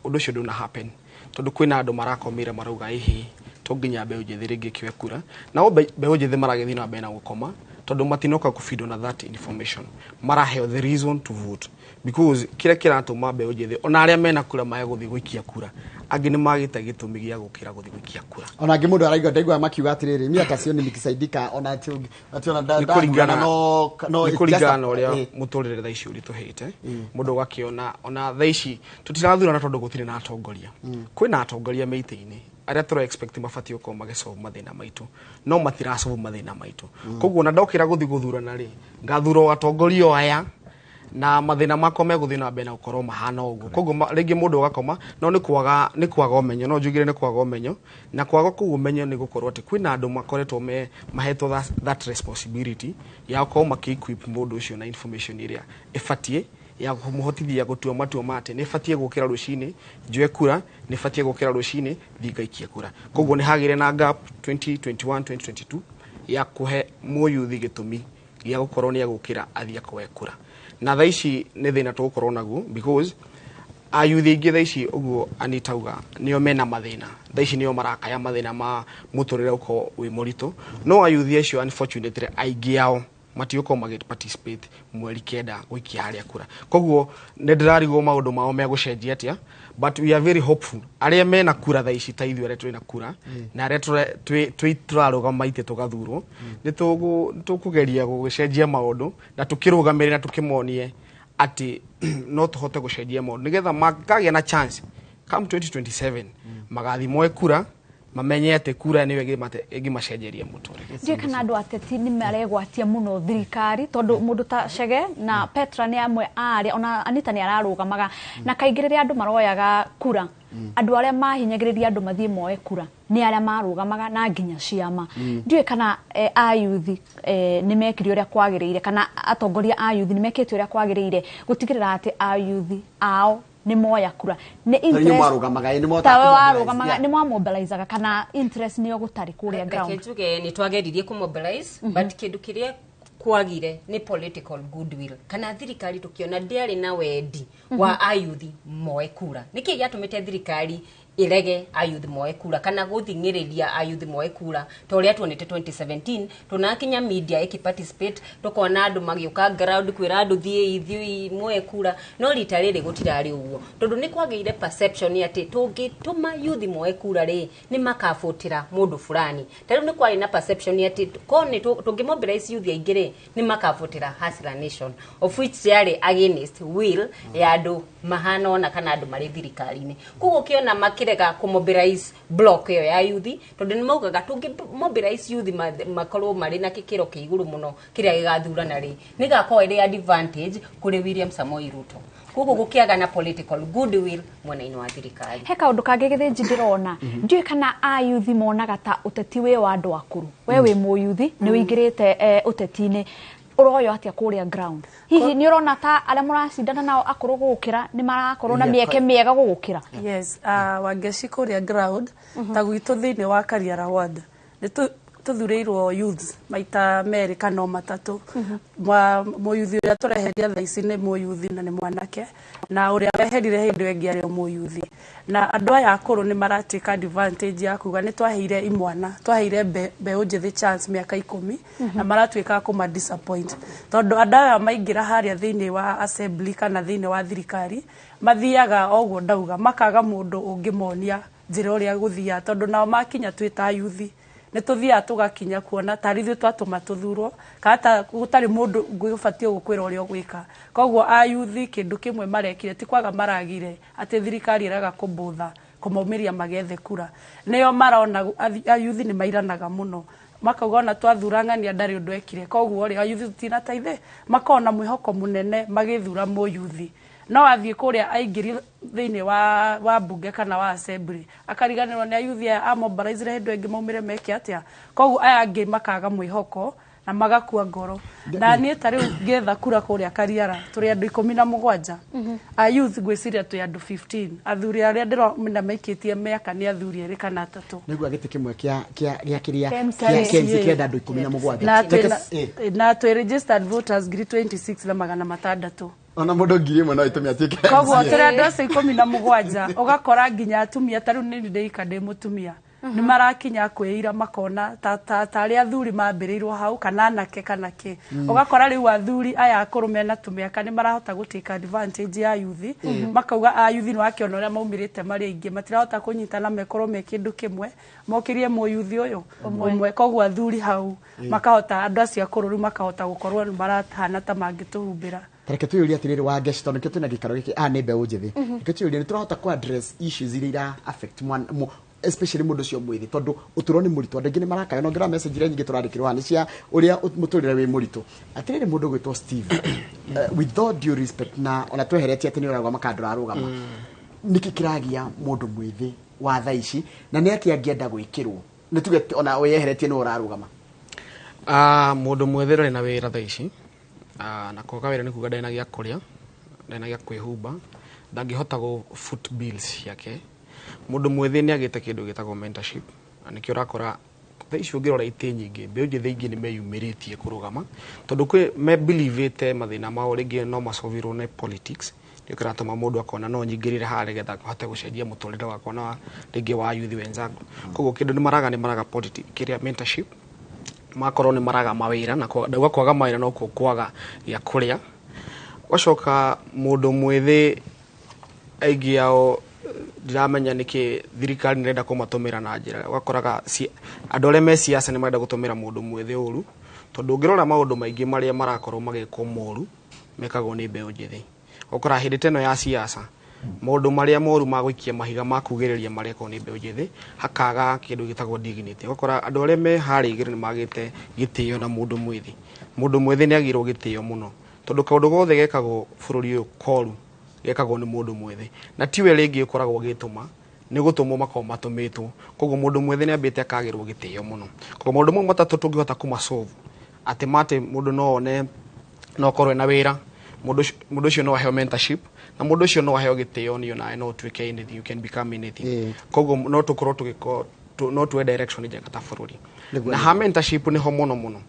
ũndũ ũcio ndũna happen tondu kwĩna andũ marakomire marauga ihi to nginya mbeũ njĩthĩ rĩngĩ kĩoe kura na mbeũ njĩthĩ maragĩthiĩ na mbere na gũkoma tondu matinoka kufeed on that information maraheo the reason to vote because kira kiratuma mbeũ njĩthĩ ona arĩa mena kura maye gũthiĩ gũikia kura angĩ nĩ magĩte gĩtũmi gĩa gũkira gũthiĩ gũikia kura ona angĩ mũndũ araigua ndaigua makiuga atirĩrĩ miaka cio nĩ mikisaidika ona ationa no kũringana na ũrĩa mũtũrĩre thaa ici ũritũhĩte mũndũ ũgakĩona ona thaa ici tutirathurana tondu gũtirĩ na atongoria kwĩna atongoria mĩitĩ-inĩ arĩa tũra expect mabatio ko magesolve mathĩna maitũ no matirasolve mathĩna maitũ koguo na ndokĩra gũthiĩ gũthurana rĩ ngathurwo atongoria aya na mathĩna makwa megũthiĩ na mbere na gũkorwo mahana ũguo koguo rĩngĩ mũndũ ũgakoma no nĩ kwaga ũmenyo no njugire nĩ kwaga ũmenyo na kwaga kũu ũmenyo nĩ gũkorwo atĩ kwĩna andũ makoretwo mahetwo that responsibility ya gũkorwo makĩ-equip mũndũ ũcio na information ĩrĩa ĩbatiĩ ya kumuhotithia gũtua matua mate nĩ batie gũkira rucinĩ njoe kura nĩ batie gũkira rucinĩ thingaikia kura koguo nĩ hagire na gap 2021 2022 ya kuhe mũyuthi gĩtũmi gĩa gũkorwo nĩ agũkira athia kũhe kura na thaa ici nĩ thĩna tũgũkorwo naguo because ayuthi aingĩ thaa ici ũguo anitauga nĩo mena mathĩna thaa ici nĩo marakaya mathĩna ma mũtũrĩre ũkorwo wĩ mũritũ no ayuthi acio unfortunately aingĩ ao matiuko participate mweri kenda gũikia harĩa kura koguo nĩ ndĩrarigwo maũndũ mao megũcenjia atia but we are very hopeful arĩa mena kura thaa ici ta ithuĩ arĩa twĩna kura na arĩa tũrarũgama itĩ tũgathurwo nĩ tũkũgeria gũcenjia maũndũ na tũkĩrũgamĩrĩra na tũkĩmonie atĩ no tũhote gũcenjia maũndũ nĩgetha makagĩa na chance come 2027 magathi moe kura mamenye atĩ kura nĩyo ĩngĩmacenjeria mũtũrĩre. Ndiũĩ kana andũ ateti nĩ maregwatia mũno thirikari tondũ mũndũ ta Chege na Petra nĩ amwe arĩa ona Anita nĩ ararũgamaga na kaingĩ rĩrĩa andũ maroyaga kura andũ arĩa mahinyagĩrĩria andũ mathiĩ moe kura nĩ arĩa marũgamaga na nginya ciama. Ndiũĩ kana ayuthi nĩ mekire ũrĩa kwagĩrĩire kana atongoria ayuthi nĩ mekĩte ũrĩa kwagĩrĩire gũtigĩrĩra atĩ ayuthi ao nĩ moya kura nĩ interest nĩ mobilizaga kana interest nĩyo gũtarĩ kũrĩa ground. Njuge nĩ twageririe kũmobilize but kĩndũ kĩrĩa kwagire nĩ political goodwill kana thirikari tukiona ndĩarĩ na wendi wa ayuthi moe kura nĩkĩ gĩatũmĩte thirikari irege ayuthi moe kura kana gũthingĩrĩria ayuthi moe kura ta ũrĩa tuonete 2017 tunakinya media ikiparticipate tukona andũ magĩũka ground kwĩra andũ thiĩ ithuĩ moe kura no rita rĩrĩ gũtirarĩ ũguo tondũ nĩ kwagĩire perception atĩ tũngĩtũma yuthi moe kura rĩ nĩ makabũtĩra mũndũ fulani tondũ nĩ kwarĩ na perception atĩ kone tũngĩmobilize yuthi aingĩ rĩ nĩ makabũtĩra Hustler Nation of which yarĩ against will ya andũ mahana ona kana andũ marĩ thirikari-inĩ koguo kĩona makirega kũmobilize block ĩyo ya yuthi tondũ nĩ maugaga tũngĩmobilize yuthi makorwo marĩ na gĩkĩro kĩa igũrũ mũno kĩrĩa gĩgathurana rĩ nĩ gakorwo ĩrĩ advantage kũrĩ William Samoei Ruto koguo gũkĩaga na political goodwill mwena-inĩ wa thirikari. He kaũndũ kangĩ gĩthĩnji ndĩrona ndiũĩ kana ayuthi monaga ta ũteti wĩ wa andũ akũrũ we wĩ mũyuthi nĩ wĩingĩrĩte ũteti-inĩ uroyo atia kũrĩa ground hihi nĩ ũrona ta arĩa mũracindana nao akũrũ gũgũkĩra nĩ marakorwo na mĩeke mĩega gũgũkĩra? Yes, Wangeci kũrĩa ground ta gwitũ thĩinĩ wa Kariara ward nĩ tũthurĩirwo youths maita merĩ kana matatũ mũyuthi ũrĩa tũreheria thaa ici nĩ mũyuthi na nĩ mwanake na ũrĩa weherire hĩndĩ ĩngĩ arĩ mũyuthi na andũ aya akũrũ nĩ maratĩka advantage ya kuga nĩ twaheire imwana twaheire mbeũ njĩthĩ chance mĩaka 10 na maratuĩka kũma disappoint tondũ andũ aya maingĩra harĩa thĩinĩ wa assembly kana thĩinĩ wa thirikari mathiaga oguo ndauga makaga mũndũ ũngĩmonia njĩra ũrĩa gũthia tondũ nao makinya twĩta yuthi nĩ tũthiaga tũgakinya kuona tarĩ ithuĩ twatũma tũthurwo kana gũtarĩ mũndũ ngũbatio gũkwĩra ũrĩa ũgwĩka koguo ayuthi kĩndũ kĩmwe marekire ti kwaga maragire atĩ thirikari ĩraga kũmbũtha kũmaumĩria magethe kura nĩo marona ayuthi nĩ mairanaga mũno makauga ona twathurang'ania ndarĩ ũndũ ekire koguo rĩ ayuthi tũtinateithĩ makona mwĩhoko mũnene magĩthura mũyuthi no athiĩ kũrĩa aingĩri thĩinĩ wa bunge kana wa assembly akariganĩrwo nĩ ayuthi a mobilize hĩndĩ ĩngĩ maumĩre meke atĩa koguo aya angĩ makaga mwĩhoko na magakua ngoro na niĩ tarĩ ngetha kura kũrĩa Kariara tũrĩ andũ 17 a youth gwĩciria tũrĩ andũ 15 athuri arĩa ndĩrona maikĩtie mĩaka nĩ athuri erĩ kana 3 nĩguo gĩtĩ kĩmwe kĩa kĩrĩa kĩa andũ 17 na twĩ registered voters 26 na 600 ona mũndũ ngiri ĩmwe no ĩtũmia atuĩke koguo tũrĩ andũ acio 17 ũgakora nginya atumia tarũ nĩ ndĩika ndĩ mũtumia nĩ marakinya kwĩira makona ta arĩa athuri mambĩrĩirwo hau kana anake kana kĩ ũgakora rĩu athuri aya akũrũ mena tũmĩaka nĩ marahota gũtake advantage ya youth makauga a youth nĩ wakĩona ũrĩa maumĩrĩte marĩ aingĩ matirahota kũnyitana mekorwo me kĩndũ kĩmwe mokĩrie mo youth ũyũ ũmwe koguo athuri hau makahota andũ acio akũrũ rĩu makahota gũkorwo nĩ marahana ta mangĩtũhumbĩra. Tareke tuyuria atiriri wa Geshi tondũ nĩkĩo twĩna gĩikaro gĩkĩ nĩ mbeũ njĩthĩ nĩkĩo tuyuria nĩ tũrahota ku address issues iria ira affect especially mũndũ ũcio mwĩthĩ tondũ ũtũro nĩ mũritũ andũ aingĩ nĩ marakaya no ngira message iria nyingĩ tũrandĩkĩrwo nĩ cia ũrĩa mũtũrĩre wĩ mũritũ atiriri mũndũ gwĩtwo Steve with all due respect na ona tweheretie atĩ nĩ ũragwa makandũ arũgama nĩkĩ kĩragia mũndũ mwĩthĩ wa thaa ici na nĩ akĩ angĩenda gwĩkĩrwo nĩ tuge ona weheretie nĩ ũrarũgama mũndũ mwĩthĩ rĩ na wĩra thaa ici na koga wĩra nĩ kuga ndena gĩa kũrĩa ndena gĩa kwĩhumba ndangĩhota go foot bills yake mũndũ mwĩthĩ nĩ agĩte kĩndũ gĩtagwo mentorship na nĩkĩo ũrakora thaa ici ũngĩrora itĩ nyingĩ mbeũ njĩthĩ ingĩ nĩ meyumĩrĩtie kũrũgama tondũ kwĩ me believe mathĩna mao rĩngĩ no macovirwo nĩ politics nĩ kĩratũma mũndũ akona no nyingĩrĩre harĩa nĩgetha ahote gũcenjia mũtũrĩre wakwa na rĩngĩ wa youth wenzangu koguo kĩndũ nĩ maraga politics kĩrĩa mentorship makorwo nĩ maraga mawĩra na kwaga mawĩra no kwaga gĩa kũrĩa gũcoka mũndũ mwĩthĩ aingĩ ao ndiramenya nĩkĩ thirikari nĩrenda kũmatũmĩra na njĩra ũgakoraga andũ arĩa me siasa nĩ marenda gũtũmĩra mũndũ mwĩthĩ ũru tondũ ũngĩrora maũndũ maingĩ marĩa marakorwo magĩkwo moru mekagwo nĩ mbeũ njĩthĩ ũgakora hĩndĩ teno ya siasa maũndũ marĩa moru ma gũikia mahiga ma kugĩrĩria marekwo nĩ mbeũ njĩthĩ hakaga kĩndũ gĩtagwo dignity ũgakora andũ arĩa me harĩa igĩrĩ nĩ magĩte gĩtĩo na mũndũ mwĩthĩ nĩ agĩrwo gĩtĩo mũno tondũ kaũndũ gothe gekagwo bũrũri ũyũ koru gekagwo nĩ mũndũ mwĩthĩ na tiwe rĩngĩ ũkoragwo gĩtũma nĩ gũtũmwo makao matũmĩtwo koguo mũndũ mwĩthĩ nĩ ambĩte akagĩrwo gĩtĩo mũno koguo maũndũ mau matatũ tũngĩhota kũmasolve atĩ mate mũndũ no one no korwe na wĩra mũndũ ũcio no aheo mentorship na mũndũ ũcio no aheo gĩtĩo nĩ ona no tuĩke anything you can become anything koguo no tũkorwo tũgĩko no tuwe direction njega ta bũrũri na ha mentorship nĩ ho mũno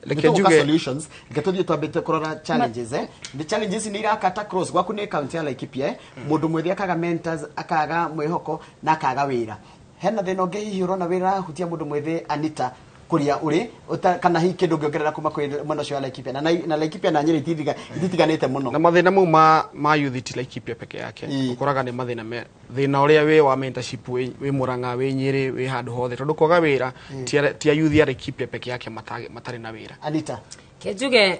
Leke juge solutions gatothie twambite kurora challenges the challenges ni irakata cross gwaku ni county ya Laikipia mundu mwithia akaga mentors akaga mwihoko na akaga wira hena thina ungi hihi urona wira hutia mundu mwithi Anita kuria uri kana hi kindu ngiongerera kuma kwi mwena cio Laikipia na Laikipia na Nyeri ititiganite muno na mathina mau ma youth ti Laikipia peke yake ukoraga ni mathina thina uria we wa mentorship we Murang'a we Nyeri we handu hothe tondu kwaga wira ti youth ya Laikipia peke yake matari na wira Anita Kejuge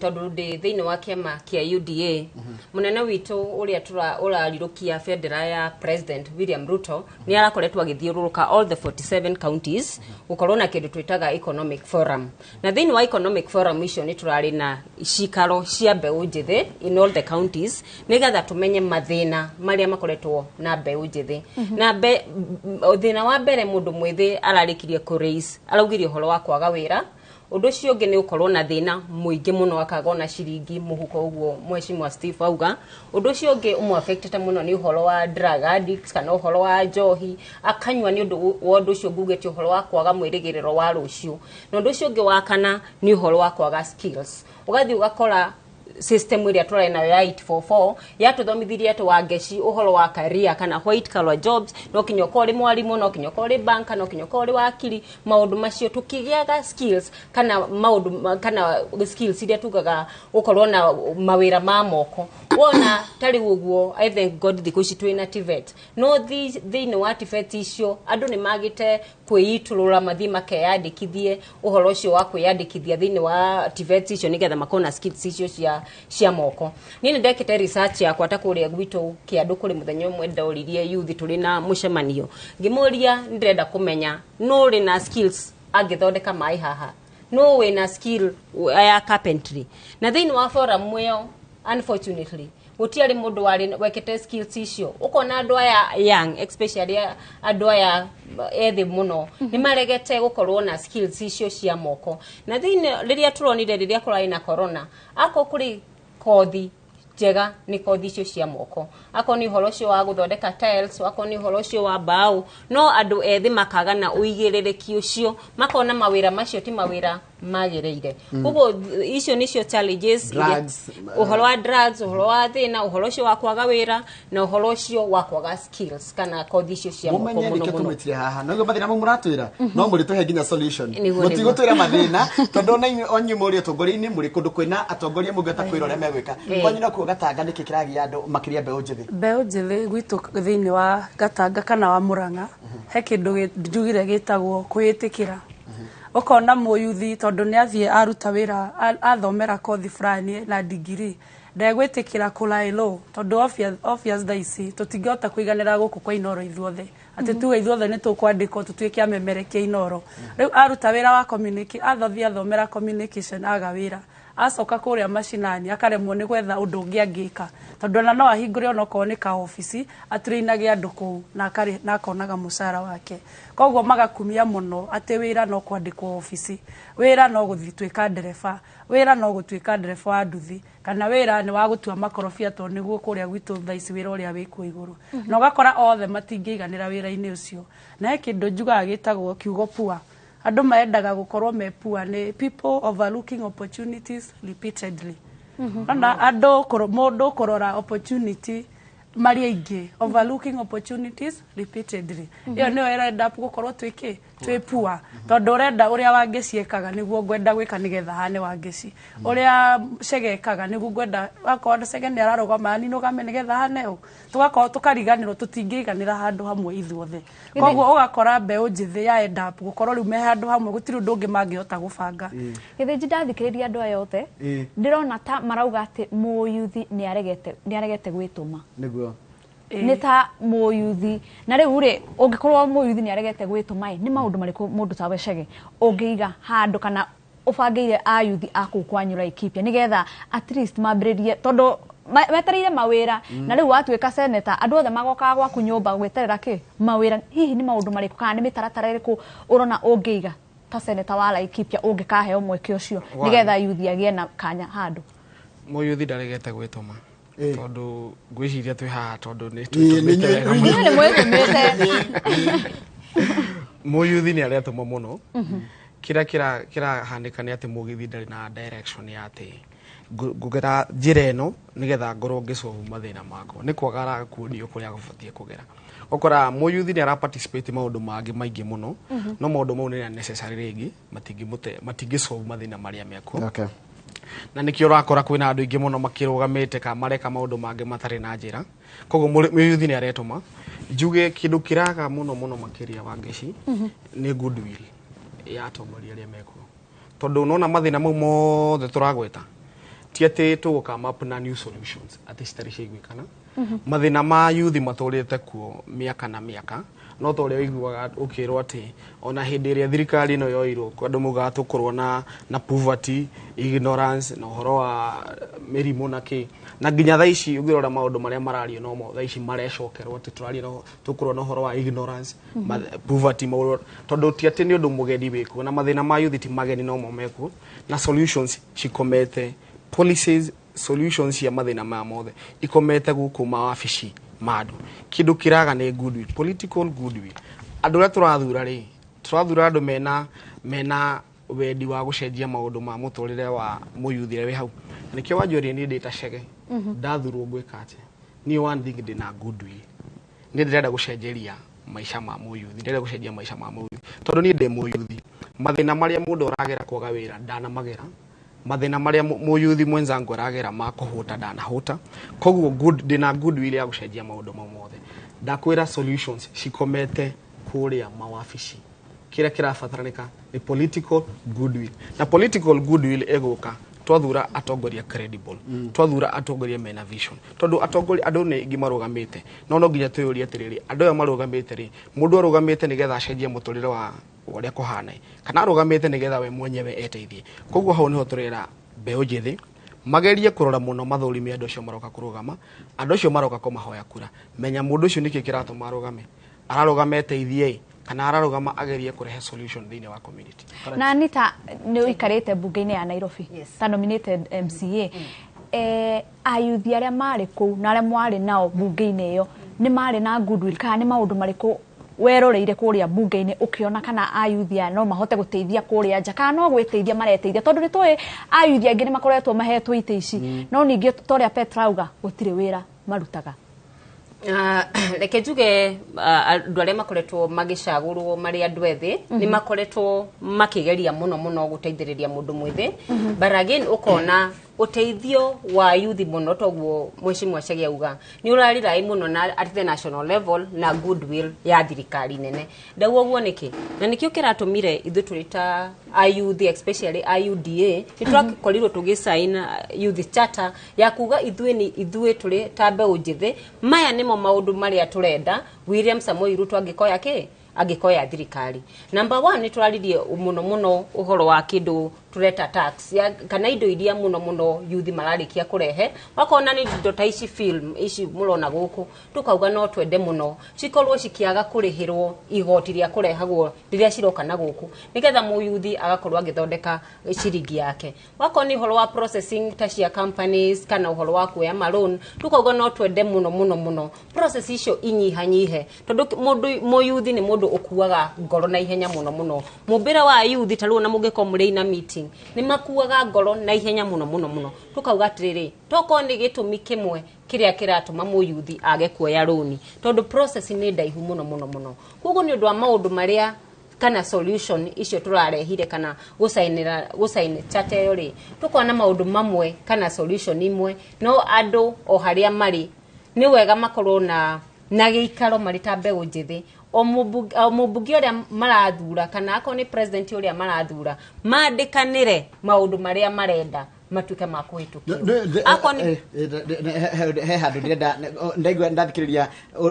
tondu ndi thiini wa kiama kia UDA munene witu uria urarirukia federal ya President William Ruto ni arakoretwa agithiururuka all the 47 counties gukorwo na kindu twitaga economic forum na thiini wa economic forum icio ni turari na ishikaro cia mbeu njithi in all the counties nigetha tumenye mathina maria makoretwo na mbeu njithi na thina wa mbere mundu mwithi ararikirie ku raise araugirie horo wa kwaga wira undu cio ngi ni ukorwo na thina muingi muno akaga na ciringi muhuko uguo mheshimiwa Steve auga undu cio ngi umwe affected muno ni uhoro wa drug addicts kana uhoro wa njohi akanywa ni undu cio ngugete uhoro wa kwaga mwirigiriro wa rucio na undu cio ngi wa kana ni uhoro wa kwaga skills ugathi ugakora system iria tũrĩ nayo ya 844 yatũthomithirie atĩ wa Geshi uhoro wa career kana white collar jobs no kinyoko ri mwarimu no kinyoko ri banka no kinyoko ri wakiri maundu macio tukigiaga skills kana maundu kana skills iria tugaga ukorwo na mawira ma moko wona tari uguo I thank God thikũ ici twina TVET no thĩinĩ wa TVET icio andũ nĩ magite kwĩitũrũra mathi makeyandĩkithie uhoro ũcio wa kwĩyandĩkithia thĩinĩ wa TVET icio nĩgetha makona skills icio cia moko nini ndekete research yakwa ta kuria gwitũ kiandu kuri muthenya umwe ndauririe youth turi na mucemanio ngimuria ndĩrenda kumenya no ri na skills angithondeka mai haha no we na skill ya carpentry na thĩinĩ wa forum mweyo unfortunately gutiari mundu wari wekete skills icio ukona andu aya young especially andu aya ethi muno ni maregete gukorwo na skills icio cia moko na thini riria turonire riria kurai na corona ako kuri kothi njega ni kothi icio cia moko ako ni horo cio wa guthondeka tiles ako ni horo cio wa mbao no andu ethi makaga na uigirereki ucio makona mawira macio ti mawira magereire kugo icio nicio challenges uhoro wa drugs uhoro wa thina uhoro cio wa kwaga wira na uhoro cio wa kwaga skills kana kothi icio cia moko muno muno tumetire haha no mathina mu muratwira no muri tuhe ginya solution mutigutwira mathina tondu na onyu muri atongori-ini muri kundu kwina atongoria mugeta kwira uria megwika kwanyu no kugatanga niki kiragia andu makiria mbeu njithi gwitu thiini wa Gatanga kana wa Murang'a he kindu njugire gitagwo kwitikira ukona muyuthi tondu ni athie aruta wira athomera kothi fulani na degree ndegwitikira kulailo tondu obvious daisi tutingihota kuiganira guku kwa Inoro ithuothe ati tuwe ithuothe ni tukwandikwo tutuike amemerekia Inoro riu aruta wira wa athomera communication aga wira acoka kuria mashinani akaremwo ni gwetha undu ungi angika tondu na no ahingure ono konika ofisi atirinagia andu ku na akonaga mucara wake koguo magakumia muno ati wira no kwandikwo ofisi wira no guthitwika ndereba wira no gutwika ndereba wa nduthi kana wira ni wa gutua makorofia to niguo kuria gwitu thaici wira uria wikwo iguru no gakora othe matingiiganira wira-ini ucio na kindu njuga gitagwo kiugo pua andu maendaga gukorwo mepua ni people overlooking opportunities repeatedly na andu mundu kurora opportunity mari aingi overlooking opportunities repeatedly iyo ni erenda gukorwo twipua tondu urenda uria wangeciekaga niguo ngwenda gwika nigetha hane wangeci uria cegekaga niguo ngwenda akorwo cege ni ararugama ni nugame nigetha hane tugakorwo tukariganirwo tutingiiganira handu hamwe ithuothe koguo ugakora mbeu njithi ya enda gukorwo riu me handu hamwe gutiri undu ungi mangihota gubanga githiji ndathikiriria andu aya othe ndirona ta marauga ati muyuthi ni aregete gwituma niguo nita muyuthi na riu ri ungikorwo muyuthi ni aregete gwituma ni maundu mariku mundu tawe Chege ungiiga handu kana ubangeire ayuthi aku kwanyura ikipia nigetha at least mambiririe tondu metereire mawira na riu watuika seneta andu othe magoka gwaku nyumba gweterera ki mawira hihi ni maundu mariku kana ni mitaratara iriku urona ungiiga ta seneta wa Laikipia ungikaheo mweke ucio nigetha yuthi agie na kanya handu muyuthi ndaregete gwituma tondu ngwiciria twi haha tondu ni muyuthi ni aretuma muno kira handika ni ati mugithi ndari na direction ya ati ngugera njira eno nigetha ngorwo ngisolve mathina makwa ni kwagara kuonio kuria gubatie kugera okora muyuthi ni ara participate maundu mangi maingi muno no maundu mau ni necessary ringi matingi solve mathina maria mekuo na nikio rakora kwina andu ingi muno makirugamite ka mareka maundu mangi matari na njira koguo muyuthi ni aretuma njuge kindu kiraga muno makiria wangeci ni goodwill ya atongoria aria mekuo tondu nona mathina mau mothe turagweta ti ati tuguka map na new solutions ati citari ciigwikana mathina ma yuthi maturite kuo miaka na miaka no to ria wiguaga ukirwo ati ona hindi ria thirikari no yoirwo andu muga tukorwo na poverty ignorance na horo wa mirimu na ki na nginya thaici ungirora maundu maria marario no mo thaici marecokerwo ati turaria no tukorwo na horo wa ignorance poverty mauro tondu ti ati ni undu mugeni wiko na mathina ma yuthi ti mageni no mo meko na solutions cikomete policies solutions ya mathina ma mothe ikomete guku mawabici madu kindu kiraga ni goodwill political goodwill andu ria turathura andu mena wendi wa gucenjia maundu ma muturire wa muyuthi we hau nikio wanjuri ni ndita Chege ndathurwo gwika ati ni one thing ndina goodwill ni ndirenda gucenjeria maisha ma muyuthi ndirenda gucenjia maisha ma muyuthi tondu ni ndi muyuthi mathina maria mundu aragera kwaga wira ndana magera mathina maria muyuthi mwenzangu aragera makuhuta ndanahuta koguo ndina goodwill ya gucenjia maundu mothe ndakwira solutions cikomete kuria mawabici kira kirabataranika ni political goodwill na political goodwill eguka twathura atongoria credible twathura atongoria mena vision tondu atongoria andu ni ngimarugamite no nginya tuyuri atiriri andu aya marugamite ri mundu arugamite nigetha acenjie muturire wa uria kuhana kana arugamite nigetha we mwenyewe eteithie koguo hau niho turera mbeu njithi magerie kurora muno mathurimi andu acio maroka kurugama andu acio maroka kumahoya kura menya mundu ucio niki kiratuma arugame ararugamete ithie kana ararugama agerie kurehe solution thini wa community. Na Anita ni uikarite bunge-ini ya Nairobi ta nominated MCA ayuthi aria mari ku na aria mwari nao bunge-ini iyo ni mari na goodwill kana ni maundu mariku weroreire kuria bunge-ini ukiona kana ayuthi no mahote guteithia kuria nja kana no gwiteithia mareteithia tondu ni tui ayuthi angi ni makoretwo mahetwo ite ici no ningi toria Petrauga gutire wira marutaga. Reke njuge andu aria makoretwo magicagurwo mari andu ethi ni makoretwo makigeria muno guteithiriria mundu mwithi but again ukona uteithio wa youth muno toguo mheshimiwa Chege auga ni urarirai muno na at the national level na goodwill ya thirikari nene ndaguo guo niki na nikio kiratumire ithu turita youth especially IUDA nitwakorirwo tugisign youth charter ya kuga ithuĩ turi tambe unjithi maya nimo maundu maria turenda William Samoei Ruto agikoya thirikari. Number 1 ni turaririe muno uhoro wa kindu tureta tax ya kana indo iria muno youth mararikia kurehe wakona ni indo ta ici film ici murona guku tukauga no twende muno cikorwo cikiaga kurihirwo igoti ria kurehagwo riria ciroka na guku nigetha mu youth agakorwo agithondeka ciringi yake wakona uhoro wa processing ta cia companies kana uhoro wa kuya loan tukauga no twende muno process icio inyihanyihe tondu mu youth ni mundu ukuaga ngoro na ihenya muno mumbira wa youth taruo na mugiko muri na meeting ni makuaga ngoro na ihenya muno tukauga atiriri toko ni gitumi kimwe kiria kiratuma mu youth age kuoya loan tondu process ni ndaihu muno kugo ni undu wa maundu maria kana solution icio turarehire kana gusainira charter yo ri tukona maundu mamwe kana solution imwe no andu o haria mari ni wega makorwo na giikaro mari ta mbegu njithi o mubungi uria marathura kana ako ni president uria marathura mandikanire maundu maria marenda matuke makuhitukio ako ni he handu ndirenda ndaigua ndathikiriria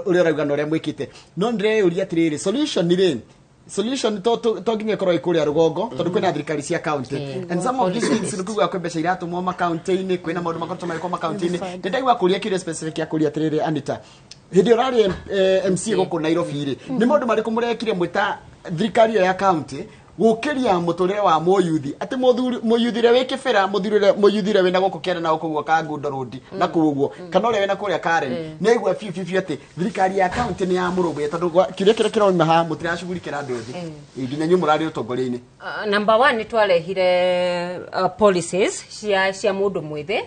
uria urauga no uria mwikite no ndireuria atiriri solution to nginya korwo ikuria rugongo tondu kwina thirikari cia county and some of these things nikuga kwe mbeca iratumwo ma county-ini kwina maundu makoretwo mariko ma county-ini ndaigua kuria kiria specific ya kuria atiriri Anita hindi urari MC guku Nairobi ri ni maundu mariko murekire mwita thirikari ya county gukiria muturire wa moyuthi ati moyuthire wikibera moyuthire wina guku kera na guku ka Gundo Road na kuguo kana ule wina kuria Karen neigua fiu ati thirikari ya county ni ya murumbu tondu kiria kiroma ha mutirashugurikira andu ethi nginya nyu murari utongoria-ini. Number 1 ni twareehire policies cia mundu mwithi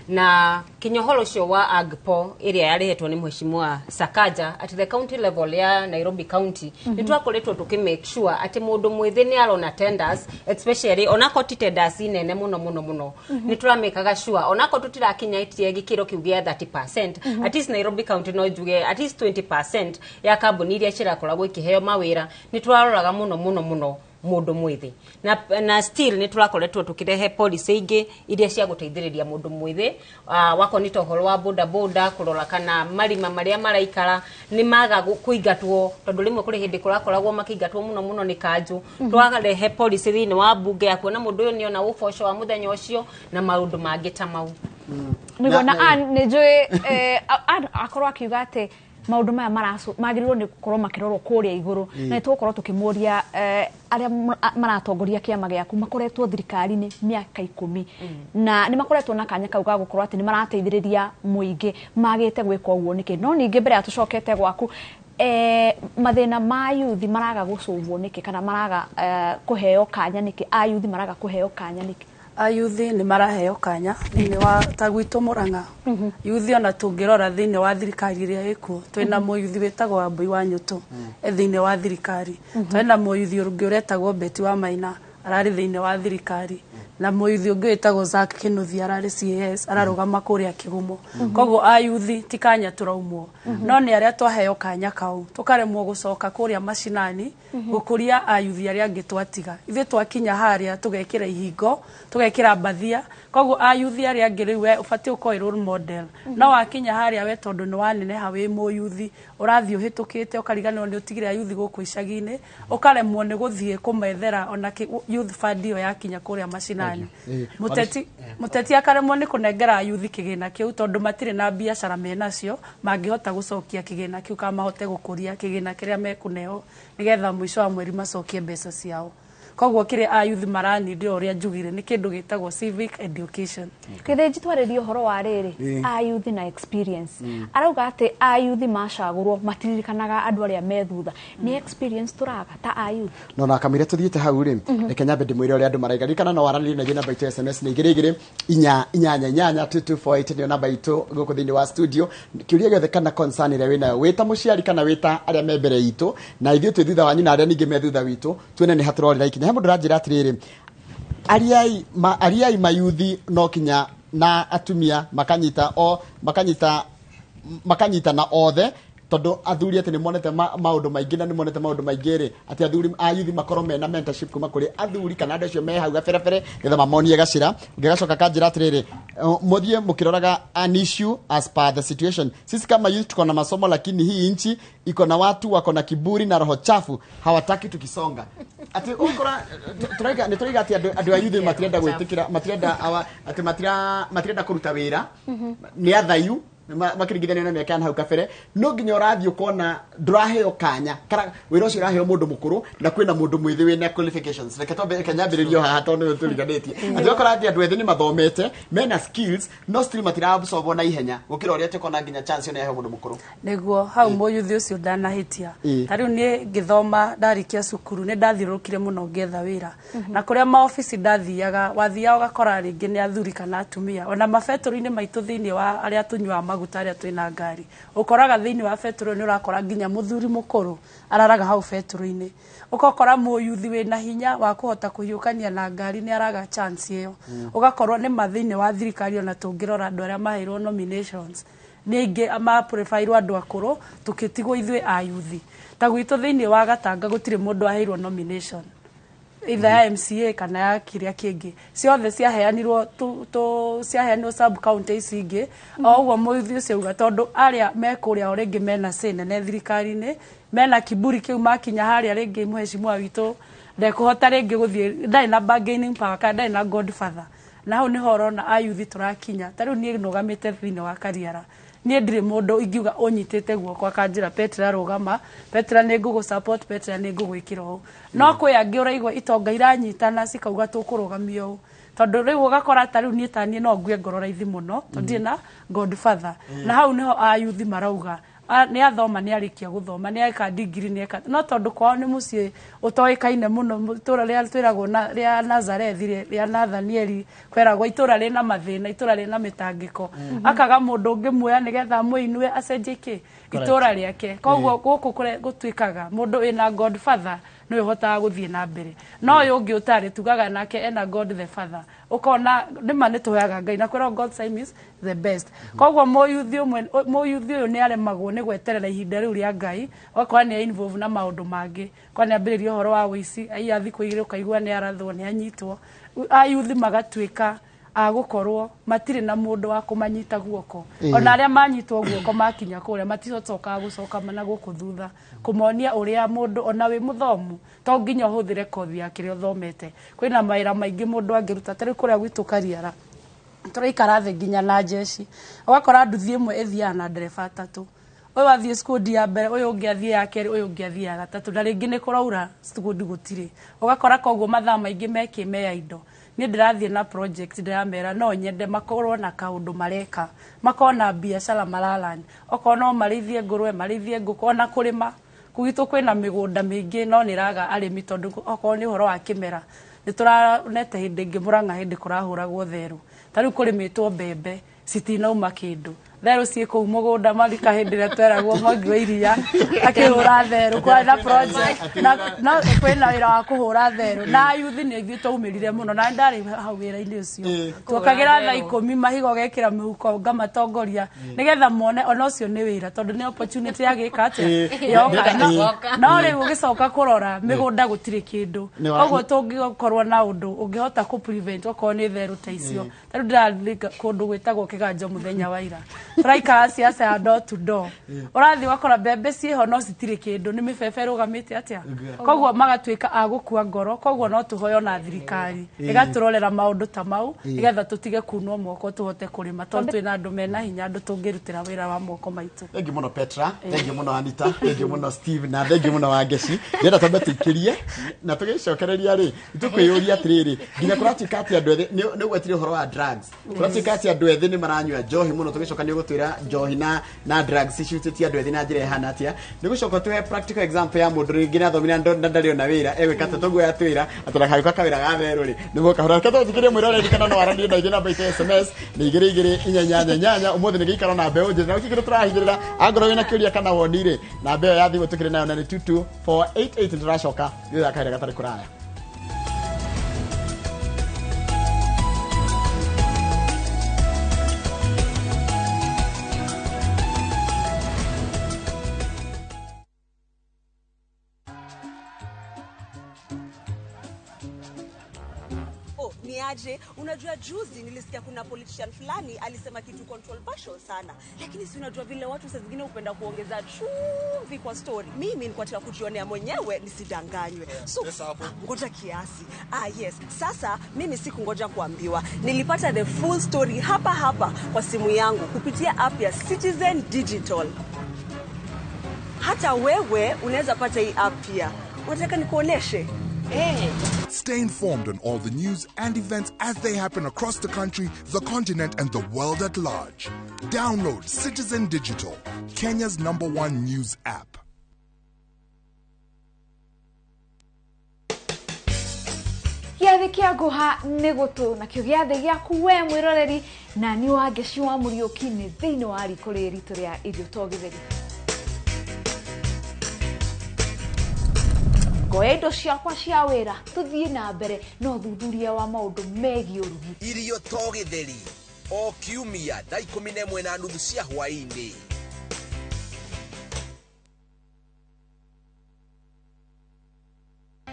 na kinyohoro cio wa Agpo area yarehetwo ni mheshimiwa Sakaja at the county level ya Nairobi County ni twakoretwo tukimake sure ati mundu mwithi ni arona tenders especially onako tenders inene muno ni turamekaga sure onako tutirakinya itie gikiro kiu gia 30% at least Nairobi County no juge at least 20% ya kambuni iria cirakoragwo ikiheo mawira ni twaroraga muno mundu mwithi na still ni turakoretwo tukirehe policy ingi iria cia guteithiriria mundu mwithi wako ni tohoro wa boda kurora kana marima maria maraikara ni maga kuingatwo tondu rimwe kuri hindi kurakoragwo makiingatwo muno ni kanju twarehe policy thini wa bunge ya kuona mundu uyu ni ona uboco wa muthenya ucio na maundu mangi ta mau nigona ni njui akorwo akiuga ati maundu maya magirirwo ni gukorwo makirorwo kuria iguru na tukorwo tukimuria aria maratongoria kiama giaku makoretwo thirikari-ini miaka 10 na ni makoretwo na kanya kau ga gukorwo ati ni marateithiriria muingi magite gwika uguo niki no ningi mbere atucokete gwaku mathina ma youth maraga gucuvwo niki kana maraga kuheo kanya niki youth maraga kuheo kanya niki ayuthi ni maraheo kanya thini wa tagwito Murang'a yuthi ona tungirora thini wa thirikari iria ikuo twina muyuthi wetagwo Wambui wa Nyutu thini wa thirikari twina muyuthi ungi uretagwo Beti wa Maina arari thini wa thirikari na muyuthi ungi wetagwo Zack Kinuthia arari CS ararugama kuria Kigumo koguo ayuthi tikanya turaumwo no ni aria twaheo kanya kau tukaremwo gucoka kuria mashinani gukuria ayuthi aria angi twatiga ithe twakinya haria tugekira ihingo tugekira bathia koguo ayuthi aria angi riu ubati ukoi role model no wakinya haria we tondu ni wanene hawe muyuthi urathi uhitukite ukariganwo ni utigire ayuthi guku icagi-ini ukaremwo ni guthie kumethera ona youth fund iyo yakinya kuria mashinani nani muteti akaremwo ni kunengera yuthi kigina kiu tondu matire na biashara menacio mangihota gucokia kigina kiu kama mahote gukuria kigina kiria mekuneo nigetha mwisho wa mweri macokie mbeca ciao koguo kire ayuthi marani ndio uria njugire ni kindu gitagwo civic education kithenji twarerio horo wa riri ayuthi na experience arauga ati ayuthi macagurwo matiririkanaga andu aria methutha ni experience turaga ta ayuthi no na kamire tuthiete hau ri reke nyambe ndimwire uria andu maraigarikana no waranire na namba itu SMS ni igire inyanya 2248 ni namba itu guku thini wa studio kiuria gothe kana concern ire wina wita muciari kana wita aria membere itu na ithuĩ twĩ thutha wanyu na aria ningi me thutha witu twene ni haturorira ikinya he mundu ranjira atiriri ariai mayuthi no kinya na atumia makanyita na othe tondu athuri ati ni monete maundu maingi na ni monete maundu maingi ri ati athuri ayuthi makoro mena mentorship kuma kuri athuri kana andu acio me hau gaferefere getha mamonie gacira ngegacoka kanjira atiriri muthie mukiroraga an issue as per the situation. Sisi kama youth tuko na masomo lakini hii nchi iko na watu wako na kiburi na roho chafu hawataki tukisonga ati ukora turiga ati andu ayuthi matirenda gwitikira matirenda kuruta wira ni athayu makiringithania na miaka hau kabere no nginya urathio kona nduraheo kanya kana wira ucio uraheo mundu mukuru na kwina mundu mwithi wina qualifications reke tombe kanyambiririo haha tondu turiganetie ati okora ati andu ethi ni mathomete mena skills no still matirabucobo na ihenya gukira uria tikona nginya chance ne heo mundu mukuru niguo hau muyuthi ucio ndanahitia tariu ni ngithoma ndarikia cukuru ni ndathirukire muno ngetha wira na kuria maofisi ndathiaga wathia ugakora ringi ni athuri kana atumia ona mafetoro-ini maitu thiini wa aria tunywa maguta aria twina ngari ukoraga thiini wa fetoro ni urakora nginya muthuri mukuru araraga hau fetoro-ini ukokora muyuthi wina hinya wa kuhota kuhiukania na ngari ni araga chance iyo ugakorwo ni mathini wa thirikari ona tungirora andu aria mahirwo nominations ningi ama profile andu akuru tukitigwo ithwe ayuthi ta gwitu thiini wa Gatanga gutire mundu ahirwo nomination either ya MCA kana ya kiria kingi ciothe ciaheanirwo ciaheanirwo sub county icingi o uguo muyuthi ucio uga tondu aria mekuria oringi mena sene ne thirikari-ini mena kiburi kiu makinya haria ringi muheshimiwa witu ndekuhota ringi guthie ndai na bargaining power kana ndai na godfather na hau ni horona ayuthi turakinya tariu nie nugamite thini wa Kariara nie ndire mundu ingiuga unyitite guoko akanjira Petra rugama Petra ni ngugu support Petra ni ngugwikira ho no kwi angi uraigwa itonga iranyitana cikauga tukurugamio tondu riu ugakora tariu nie tani no ngwe ngoro raithi muno tondu na godfather na hau niho ayuthi marauga ni athoma ni arikia guthoma ni eka degree ni eka no tondu kwao ni mucie utoikaine muno itura ria twiragwo na ria Nazareth ria Nathanieli kweragwo itura rina mathina itura rina mitangiko akaga mundu ungi muoya nigetha muinue acenjike itura riake koguo guku kure gutwikaga mundu ina godfather no ihota guthie na mbere no uyu ungi utari tugaga nake ena God the Father ukona nima ni tuhoyaga Ngai na kwera God time is the best koguo muyuthi uyu ni aremagwo ni gweterera ihinda riu ria Ngai wakwa ni involve na maundu mangi kwa ni ambiririo horo wa wici ai athi kuigire ukaigua ni arathwo ni anyitwo ayuthi magatwika agukorwo matire na mundu wa kumanyita guoko ona aria manyitwo guoko makinya kuria maticoka gucoka mana guku thutha kumonia uria mundu ona wi muthomu to nginya uhuthire kothi ya kirio thomete kwina maira maingi mundu angiruta tari kuria gwitu Kariara turaikara the nginya na jeshi ugakora nduthi imwe ithia na ndereba atatu uyu athie skudi ya mbere uyu ungi athie ya keri uyu ungi athie ya gatatu na ringi ni kuraura skudi gutire ugakora koguo mathaa maingi mekimeya indo ni ndirathie na project ndiramera no nyende makorwo na kaundu mareka makona biashara malalani okona marithie ngurwe marithie ngukona kurima kugitu kwina migunda mingi no niraga arimi tondu okona ni horo wa kimera nituranete hindi ingi Murang'a hindi kurahuragwo theru tariu kurimitwo mbembe citinauma kindu theru ciiko mugunda marika hindire tweragwo mwangi wa iria akihura theru kwa na project na kwina wira wa kuhura theru na yuthi ni ithuĩ taumirire muno na ndari hau wira-ini ucio tukagira thaa 10 mahigo gekira mihuko ngamatongoria nigetha mone ona ucio ni wira tondu ni opportunity ya gika atia yoka no riu ugicoka kurora migunda gutire kindu koguo tungikorwo na undu ungihota ku prevent okorwo ni theru ta icio tariu ndirathika kundu gwitagwo Kiganja muthenya wa ira Turaikara siasa ya door to door. Urathi wakora mbembe ciho no citire kindu ni mibebe rugamite atia. Koguo magatuika agukua ngoro, koguo no tuhoyo na thirikari. Igaturorera maundu ta mau, igetha tutige kunwo moko tuhote kurima tondu twina andu mena hinya andu tungirutira wira wa moko maitu. Thank you muno Petra, thank you muno Anita, thank you muno Steve na thank you muno Wangeci. Ndenda tombe tukirie na tugicokereria ri tukwiyuria atiriri nginya kuratuika ati andu ethi ni gwetire uhoro wa drugs. Kuratuika ati andu ethi ni maranywa njohi muno tugicokania gutwira njohi na drugs icutitie andu ethi na njira ihana atia. Ni gucoka tuhe practical example ya mundu ringi na thomina ndari ona wira egwikata tugu ya twira atira kaika kawira gatherũ ri ni guka hora kato thikirie mwirore ndikana no arani na igina baita SMS ni igire inyanya umuthi ni gikaro na mbeu njira na ukikiro turahithirira angoro wina kiuria kana woni ri na mbeu ya thimu tukire nayo na ni 22488 turacoka thutha kaira gatari kuraya. Niaje, unajua juzi nilisikia kuna politician fulani alisema kitu controversial sana, lakini si unajua vile watu saa zingine upenda kuongeza chumvi kwa story. Mimi nilikuwa nataka kujionea mwenyewe nisidanganywe. So ngoja kiasi. Yes, sasa mimi sikungoja kuambiwa. Nilipata the full story hapa kwa simu yangu kupitia app ya Citizen Digital. Hata wewe unaweza pata hii app pia. Unataka nikuoneshe? Stay informed on all the news and events as they happen across the country, the continent, and the world at large. Download Citizen Digital, Kenya's #1 news app. Giathi kia guha ni gutu na kio giathi giaku we mwiroreri na ni Wangeci wa Muriuki ni thiini wa riko ritu ria irio to githeri. Goedo ciakwa cia wira tuthie na mbere no thuthuria wa maundu megi urugi irio to githeri o kiumia thaa 11:30 cia hwaini.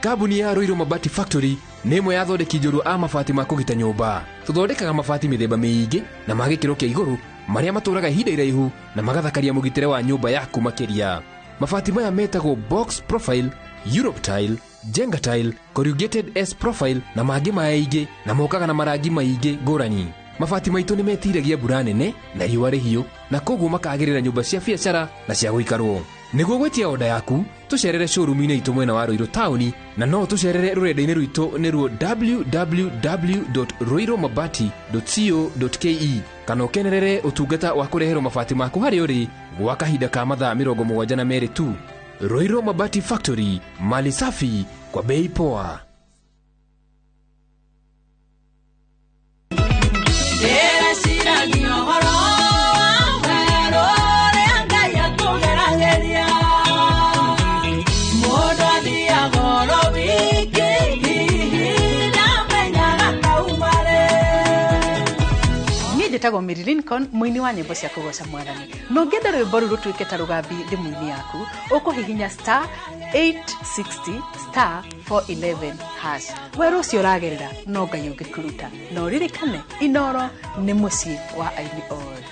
Kambuni ya Roiro Mabati Factory nĩ ĩmwe ya thondeki njũru a mabati ma kũgita nyũmba. Tũthondekaga mabati mĩthemba mĩingĩ na ma gĩkĩro kĩa igũrũ marĩa matũraga ihinda iraihu na magathakaria mũgitĩre wa nyũmba yaku makĩria. Mabati maya metagwo box profile, Europe tile, Jenga tile, corrugated S profile na mangĩ maingĩ na mokaga na marangi maingĩ ngũrani. Mabati maitũ nĩ metiragia mbura nene na riũa rĩhiũ na koguo makagĩrĩra nyũmba cia biacara na cia gũikarwo. Nĩguo gwetia oda yaku tucerere showroom-inĩ itũ mwena wa Roiro Town na no tucerere rũrenda-inĩ rwitũ nĩruo www.roiromabati.co.ke kana ũkenerere ũtungata wa kũreherwo mabati maku harĩa ũrĩ gwa kahinda ka mathaa 72 tu. Roiro Mabati Factory, mali safi kwa bei poa. Njĩtagwo Mary Lincoln, mũini wa nyĩmbo cia kũgoca Mwathani. No ngĩenda rwĩmbo rũrũ rũtuĩke ta rũgambi thimũ-inĩ yaku, ũkũhihinya *860*411#. Werũ ũcio ũragerera no Ngai ũngĩkũruta. Na ũririkane, Inooro nĩ mũciĩ wa aini othe.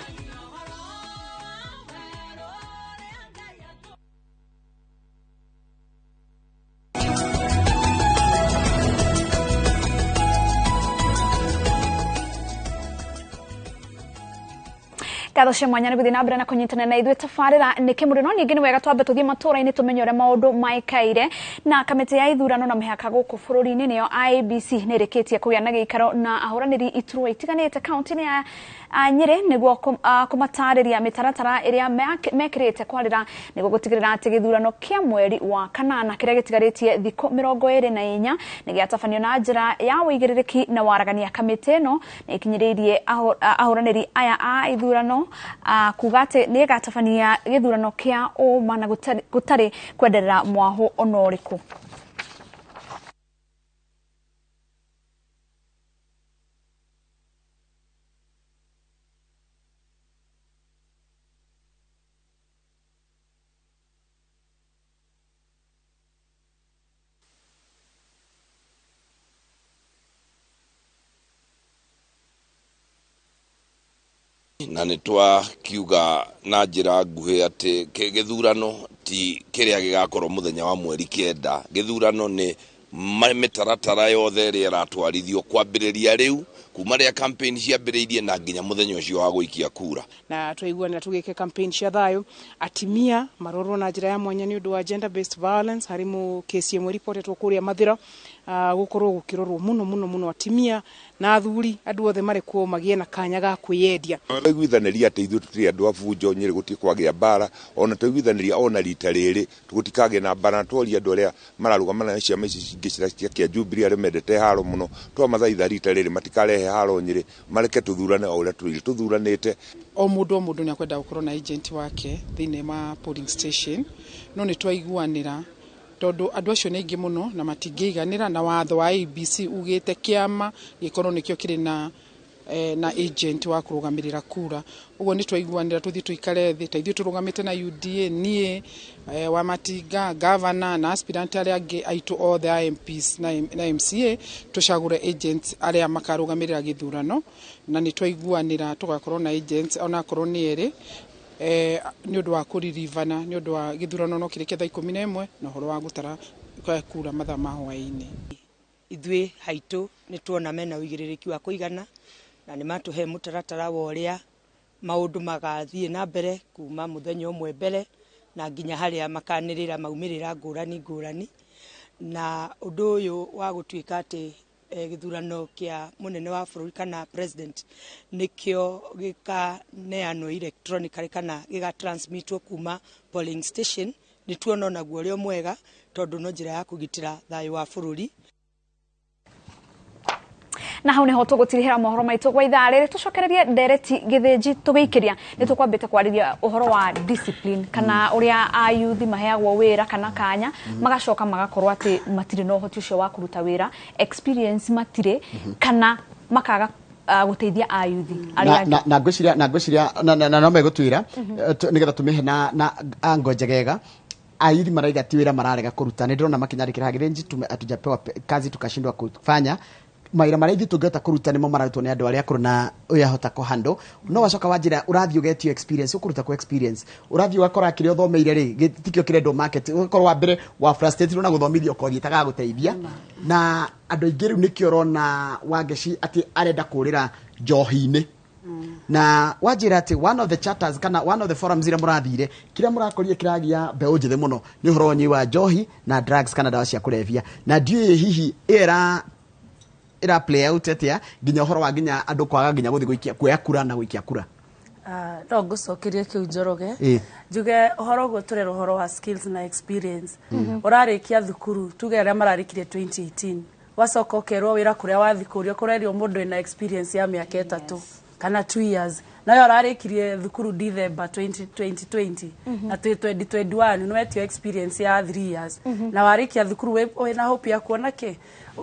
Gatho cia mwanya nĩ gũthiĩ na mbere na kũnyitana na ithuĩ tabarĩra nĩ kĩmũrĩ no ningĩ nĩ wega twambe tũthiĩ matũũra-inĩ tũmenye ũrĩa maũndũ maikaire na kamĩtĩ ya ithurano na mĩhaka gũkũ bũrũri-inĩ nĩyo IEBC nĩ ĩrĩkĩtie kũgĩa na gĩikaro na ahũranĩri iturwa itiganĩte kaunti-inĩ ya Nyeri nĩguo kũmatarĩria mĩtaratara ĩrĩa mekĩrĩte kwarĩra nĩguo gũtigĩrĩra atĩ gĩthurano kĩa mweri wa kanana kĩrĩa gĩtigarĩtie thikũ 24 nĩ gĩatabanio na njĩra ya wĩigĩrĩrĩki na waragania. Kamĩtĩ ĩno nĩ ĩkinyĩrĩirie ahũranĩri aya a ithurano kuga atĩ nĩ ĩgatabania gĩthurano kĩa ũma na gũtarĩ kwenderera mwahũ ona ũrĩkũ. na nitwa kiuga na njira nguhi ati githurano ti kiria gigakorwo muthenya wa mweri 9. Githurano ni mitaratara yothe ria ratwarithio kwambiriria riu kuma ria campaign ciambiriirie na nginya muthenya ucio wa guikia kura. Na twaiguana tugike campaign cia thayo atimia marorwo na njira ya mwanya ni undu wa gender based violence hari mu kesi imwe reportetwo kuria Mathira gukorwo gukirorwo muno atimia na athuri andu othe mari kuo magie na kanya ga kwiyendia. Twiguithaniria ati ithu tutiri andu afunjo Nyeri guti kwagia bara ona twiguithaniria ona rita riri tugutikage na bara twori andu aria mararugama na ciama ici cingicira cia Jubilee aria mendete haro muno twamathaitha rita riri matikarehe haro Nyeri mareke tuthurane o uria tuthuranite. O mundu ni akwenda gukorwo na agent wake thine ma polling station no ni twaiguanira tondu andu acio ni aingi muno na matingeiganira na watho wa ABC ugite kiama gikorwo nikio kiri na agent wa kurugamirira kura. Uguo ni twaiguanira tuthi tuikare thi taithio turugamite na UDA nie wa Matinga governor na aspirant aria angi aitu othe MPs na MCA tucagure agents aria makarugamirira githurano na ni twaiguanira tugakorwo na agents ona korwo ni eri ni undu wa kuririvana ni undu wa githurano no kireke thaa 11 na horo wa gutara kura mathaa ma hwaini. Ithui haitu ni tuona mena uigiririki wa kuigana na ni matuhe mutaratara wa uria maundu magathie na mbere kuma muthenya umwe mbere na nginya haria makanirira maumirira ngurani na undu uyu wa gutuika ati githurano kia munene wa bururi kana president nikio gikaneanwo electronically kana gigatransmitwo kuma polling station ni tuona naguo rio mwega tondu no njira ya kugitira thayo wa bururi. Na hau neho tugutirihira mohoro maitu gwa ithaa riri tucokererie ndereti githinji tugikiria ni tukwambite kwariria uhoro wa discipline kana uria ayuthi maheagwo wira kana kanya magacoka magakorwo ati matire no hoti ucio wa kuruta wira experience matire kana makaga guteithia ayuthi na ngwiciria na no megutwira nigetha tumihe na angojegega ayuthi maraiga ti wira mararega kuruta ni ndona makinyarikira githinji atujapewa kazi tukashindwa kufanya maira maraithi tungeta kuruta nimo maratwo ni andu aria kuruna uyahota ko hando no wacoka wanjira urathio get you experience ukuruta ko experience urathio wakora kire uthomeire ri gitikio kirendo market ukorwo wa mbere wa frustrated na guthomithio ko gitaga guteithia na andu aingi riu nikio rona wangeci ati arenda kurira njohi-ini na wajira ati one of the charters kana one of the forums ira murathire kira murakorie kiragia mbeu njithe muno ni horo nyi wa njohi na drugs kana dawa cia kulevya na ndiye hihi ira play out atia ginya horo wa ginya andu kwaga ginya guthi guikia kuya kura na guikia kura. No gucokerie kiu Njoroge njuge horo guturera horo wa skills na experience urarikia thukuru tuge aria mararikire 2018 wacoka ukerwo wira kuria wathikurio kurerio mundu ina experience ya miaka 3 kana 2 years nayo ararikirie thukuru December 2020 na 2021 no etio experience ya 3 years na warikia thukuru we na hope ya kuona ke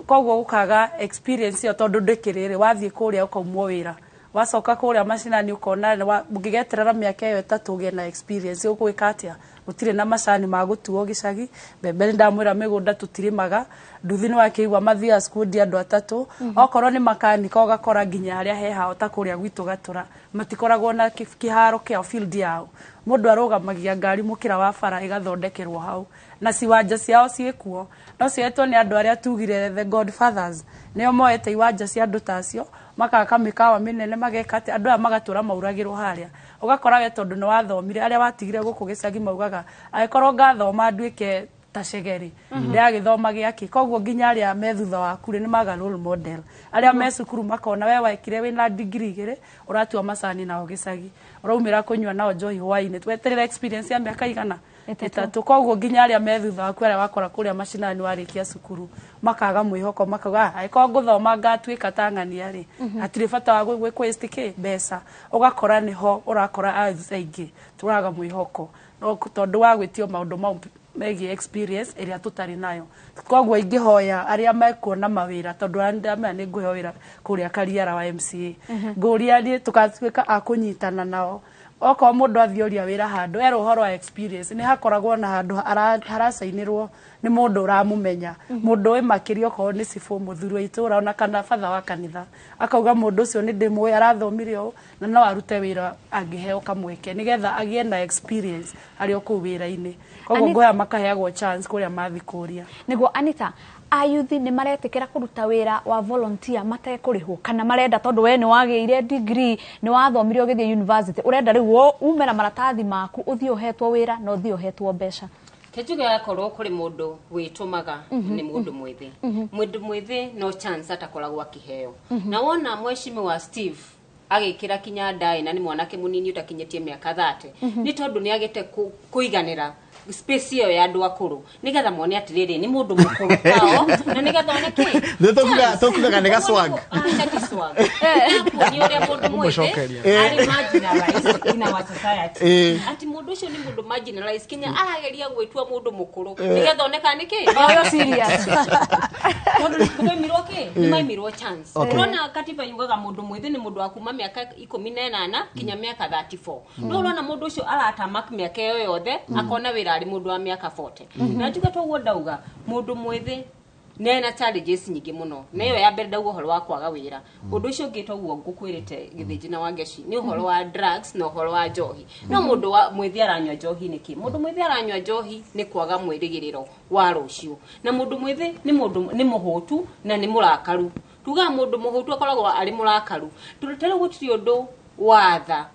koguo ukaga experience yo tondu ndikirire wathie kuria ukaumwo wira wacoka kuria macinani ukona mugigeterera miaka iyo 3 ugie na experience ukwika atia gutire na macani ma gutuo gicagi mbembe ndamwira migunda tutirimaga nduthi ni wakiigwa mathia skundi andu atatu okorwo ni makanika ugakora nginya haria heha utakuria gwitu gatura matikoragwo na kiharo kia field yao mundu arugamagia ngari mukira wa bara igathondekerwo hau na siwanja ciao ciekuo no cietwo ni andu aria tugire the godfathers nio moete iwanja cia andu tacio makaka mikawa minene mageka ati andu aya magatura mauragirwo haria ugakora we tondu ni wathomire aria watigire guku gicagi maugaga agikorwo ngathoma nduike ta Cegeri ndia githoma giaki koguo nginya aria me thutha waku ni maga role model aria me cukuru makona we waikire wina degree gire uratua macani nao gicagi uraumira kunywa nao njohi hwaini tweterera experience ya miaka igana etatu koguo nginya aria me thutha waku aria wakora kuria macinani warikia cukuru makaga mwihoko makaga aiko nguthoma ngatuika tang'ani ari atire bata wa gwikwistikĩ mbeca ugakora niho urakora aingi turaga mwihoko no tondu wa gwitio maundu mau megi experience iria tutari nayo koguo ingihoya aria mekuona mawira tondu andamya ni nguhoya kuria kariara wa MCA nguria ni tukatuika akunyitana nao oko mundu athioria wira handu era uhoro wa experience ni hakoragwo na handu haracainirwo ni mundu uramumenya mundu we makirio ko ni sifu muthuru itura ona kana fatha wa kanitha akauga mundu ucio ni ndimwe arathomire o na no arute wira angiheo kamweke nigetha agie na experience ari oku wira-ini koguo ngoya makaheagwo chance kuria mathikuria niguo Anita ayuthi ni maretekera kuruta wira wa volunteer matekurihwo kana marenda tondu we ni wageire degree ni wathomire ugithie university urenda riu umera maratathi maku uthie uhetwo wira no uthie uhetwo mbeca Kejuga yakorwo kuri mundu witumaga ni mundu mwithi mundu mwithi no chance atakoragwo akiheo na wona mweshimi wa Steve agikira kinya ndai na ni mwanake munini utakinyetie miaka 30 ni tondu ni agete kuiganira space yo ya andu akuru nigetha muone atiriri ni mundu mukuru kao na nigetha oneke tokuga nega swag swag ni ore mundu mwithi ari marginalized in our society ati mundu ucio ni mundu marginalized kinya arageria gwitua mundu mukuru nigetha oneka niki yo serious mundu ni miroke ni mai miro chance urona katiba yugaga mundu mwithi ni mundu akuma miaka 18 kinya miaka 34 no urona mundu ucio aratamak miaka yo yothe akona wira ari mundu wa miaka 40 na njuga to ndauga mundu mwithi nena challenges nyingi muno neyo ya mbere ndauga horo wa kwaga wira undu ucio ngitogwo ngukwirite githinji na Wangeci ni horo wa drugs na horo wa njohi no mundu wa mwithi aranywa njohi niki mundu mwithi aranywa njohi ni kwaga mwirigiriro wa rucio na mundu mwithi ni muhutu na ni murakaru tuga mundu muhutu akoragwo ari murakaru turutere gutiri undu watha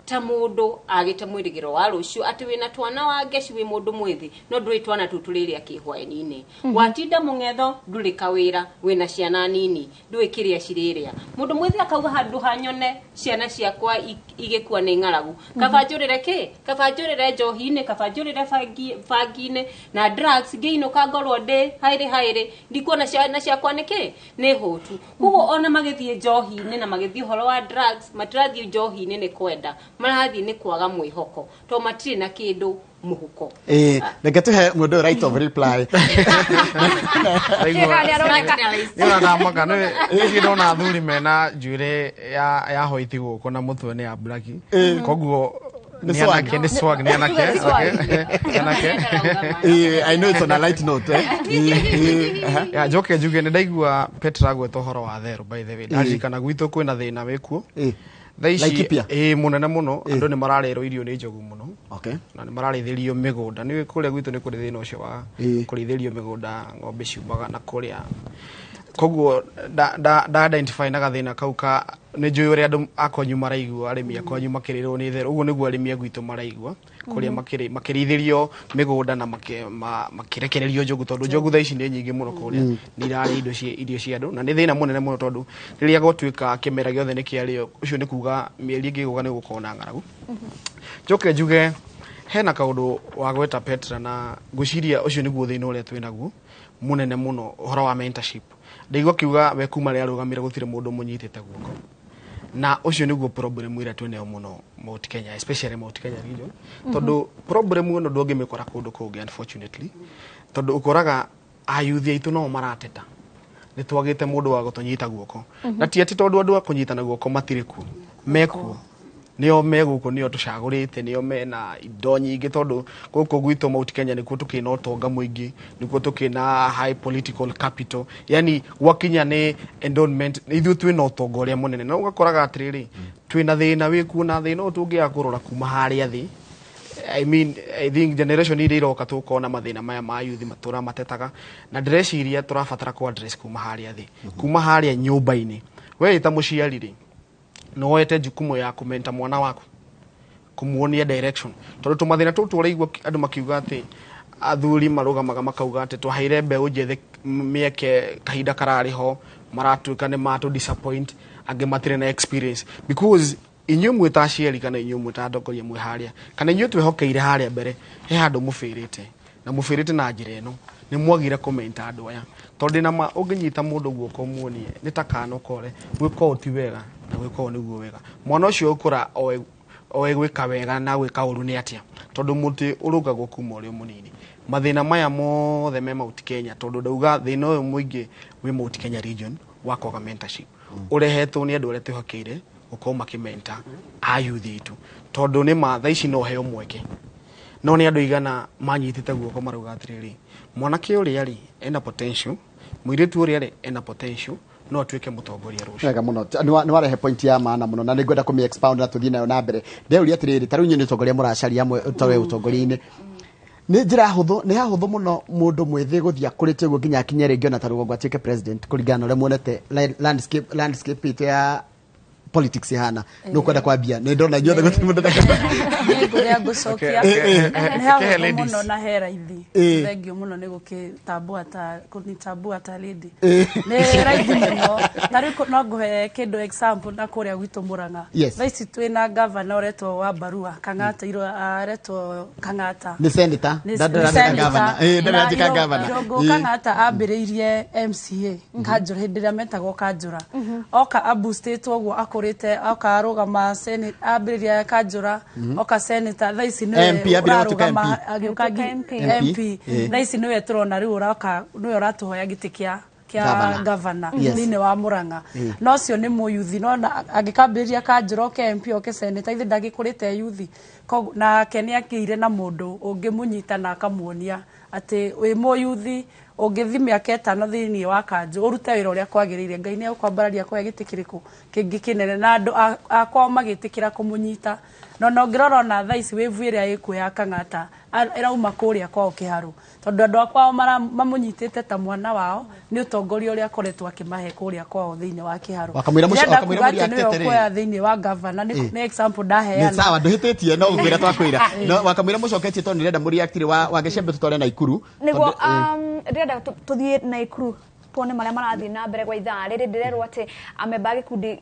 ta mundu agite mwirigiro wa rucio ati wina twana wa Ngeci wi mundu mwithi no nduri twana tuturiria kihwaini watinda mungetho nduri kawira wina ciana nini ndui kiria ciriria mundu mwithi akauga handu hanyone ciana ciakwa igikua ni ngaragu kabanjurire ki kabanjurire njohi-ini kabanjurire fangine na drugs ngiino kangorwo ndi haire ndikuona ciana ciakwa niki ni hutu kugo ona magithie njohi-ini na magithie horo wa drugs matirathie njohi-ini ni kwenda marathi ni kwaga mwihoko to matiri na kindu muhuko reke tuhe mundu right of reply Ina na maka no ndona thuri mena njure ya hoithi guko na mutwe ni ya black koguo ni anake ni swag ni anake I know it's on a light note ya joke juge ni ndaigua Petra gweto horo wa theru by the way ndajikana gwitu kwina thina wikuo thaici munene muno andu ni mararero irio ni njogu muno na ni marareithirio migunda ni kuria gwitu ni kuri thina ucio wa kureithirio migunda ng'ombe ciumbaga na kuria koguo da identify na gathina kauka ni njui uria andu akonyu maraigua arimi akonyu makirirwo ni theru uguo niguo arimi agwitu maraigua kuria makireithirio migunda na makirekererio njogu tondu njogu thaici ni nyingi muno kuria ni irari irio cia andu na ni thina munene muno tondu riria gotwika kimera giothe ni kiario ucio ni kuga mieri ingi guga ni gukona ngaragu njoke njuge hena kaundu wa gweta Petra na nguciria ucio niguo thina uria twinaguo munene muno horo wa mentorship ndaigua kiuga we kuma ria rugamire gutire mundu munyitite guoko na ucio niguo problem ira twene muno Mount Kenya especially Mount Kenya region tondu problem uno ndungimikora kundu kungi unfortunately tondu ukoraga ayuthi aitu no marateta ni twagite mundu wa gutunyita guoko na ti ati tondu andu akunyitana guoko matiriku meku nio meguko nio tucagurite nio mena indo nyingi tondu guku gwitu Mount Kenya nikuo tukina utonga muingi nikuo tukina high political capital yani wakinya ni endowment ithu twina utonga uria munene na ugakoraga atiriri twina thina wiku na thina utungia kurora kuma haria thi I think generation iri iroka tukona mathina maya ma youth matura matetaga na ndreciria turabatara ku address kuma haria thi kuma haria nyumba-ini we ita muciari ri no wete jukumu ya kumenta mwana waku kumuonia direction tondu tumathina tutu uraigua andu makiuga ati athuri marugamaga makauga ati twaheire mbeu njethe mieke kahinda karariho maratuika ni matu disappoint ange matire na experience because inyu mwita aciari kana inyu mwita atongoria mwe haria kana inyu twehokeire haria mbere he handu mufirite na mufirite na njira eno ni mwagire komenta andu aya tondu na ma unginyita mundu guoko muonie ni takano kore gwiko uti wega na gwiko niguo wega mwana ucio ukura oe gwika wega na gwika uru ni atia tondu muti urugagwo kuma uri munini mathina maya mothe me Mount Kenya tondu ndauga thina uyu muingi wi Mount Kenya region wa kwaga mentorship urehetwo ni andu aria twihokeire gukorwo makimenta a youth itu tondu ni ma tha ici no heo mweke no ni andu igana manyitite guoko marauga atiriri mwanake uria ri ena potential muiritu uria ri ena potential no atuike mutongoria rucio wega muno ni warehe point ya maana muno na ni ngwenda kumi expound na tuthie nayo na mbere ndeuria atiriri taru nyi ni utongoria muracaria amwe tawe utongoria-ini ni njira huthu ni hahuthu muno mundu mwithi guthia kurite guo nginya kinye ringi ona tarugo gwatuike president kuringana ule muonete landscape itu ya politics hana no kwenda kwambia ni ndona nyothe gutiri mundu nguria ngucokia ni hahuthu muno na hera ithi thengio muno ni gukitambua ta lady ni raithi muno tariku no nguhe kindu example na kuria gwitu Murang'a thaici twina governor oretwo wa Barua Kang'ata aretwo Kang'ata ni senator ndaratika governor Rongo Kang'ata ambiriirie MCA Kanjura hindi ria metagwo Kanjura oka abustete ogwo akurite oka arugama senate ambiriria Kanjura oka senator thaici ni MP arugama agiuka MP thaici niwe turona riu uraka niwe uratuhoya giti kia governor thini wa Murang'a no cio ni muyuthi no agikambiriria Kanjura oke MP oke senator ithi ndagikurite yuthi na keni akire na mundu ungimunyita na akamuonia ati wi muyuthi ungithi miaka 5 thini wa Kanju urute wira uria kwagirire Ngai ni ukwambararia kwa gitikiriku kingi kinene na andu akwa magitikira kumunyita no ngirora na thaici wivu iria ikuya Kang'ata irauma kuria kwao Kiharu tondu andu akwa mamunyitite ta mwana wao ni utongoria uria akoretwo akimahe kuria kwao thini wa Kiharu wakamwira muri ateteri kwa thini wa governor ni example ndaheana ni sawa nduhititie no ukwira twakwira no wakamwira mucoketie tondu nirenda muri actire wa gecembe tutore na Ikuru niguo ndirenda tuthie na Ikuru tuone maria marathii na mbere gwa ithaa riri ndirerwo ati amemba gikundi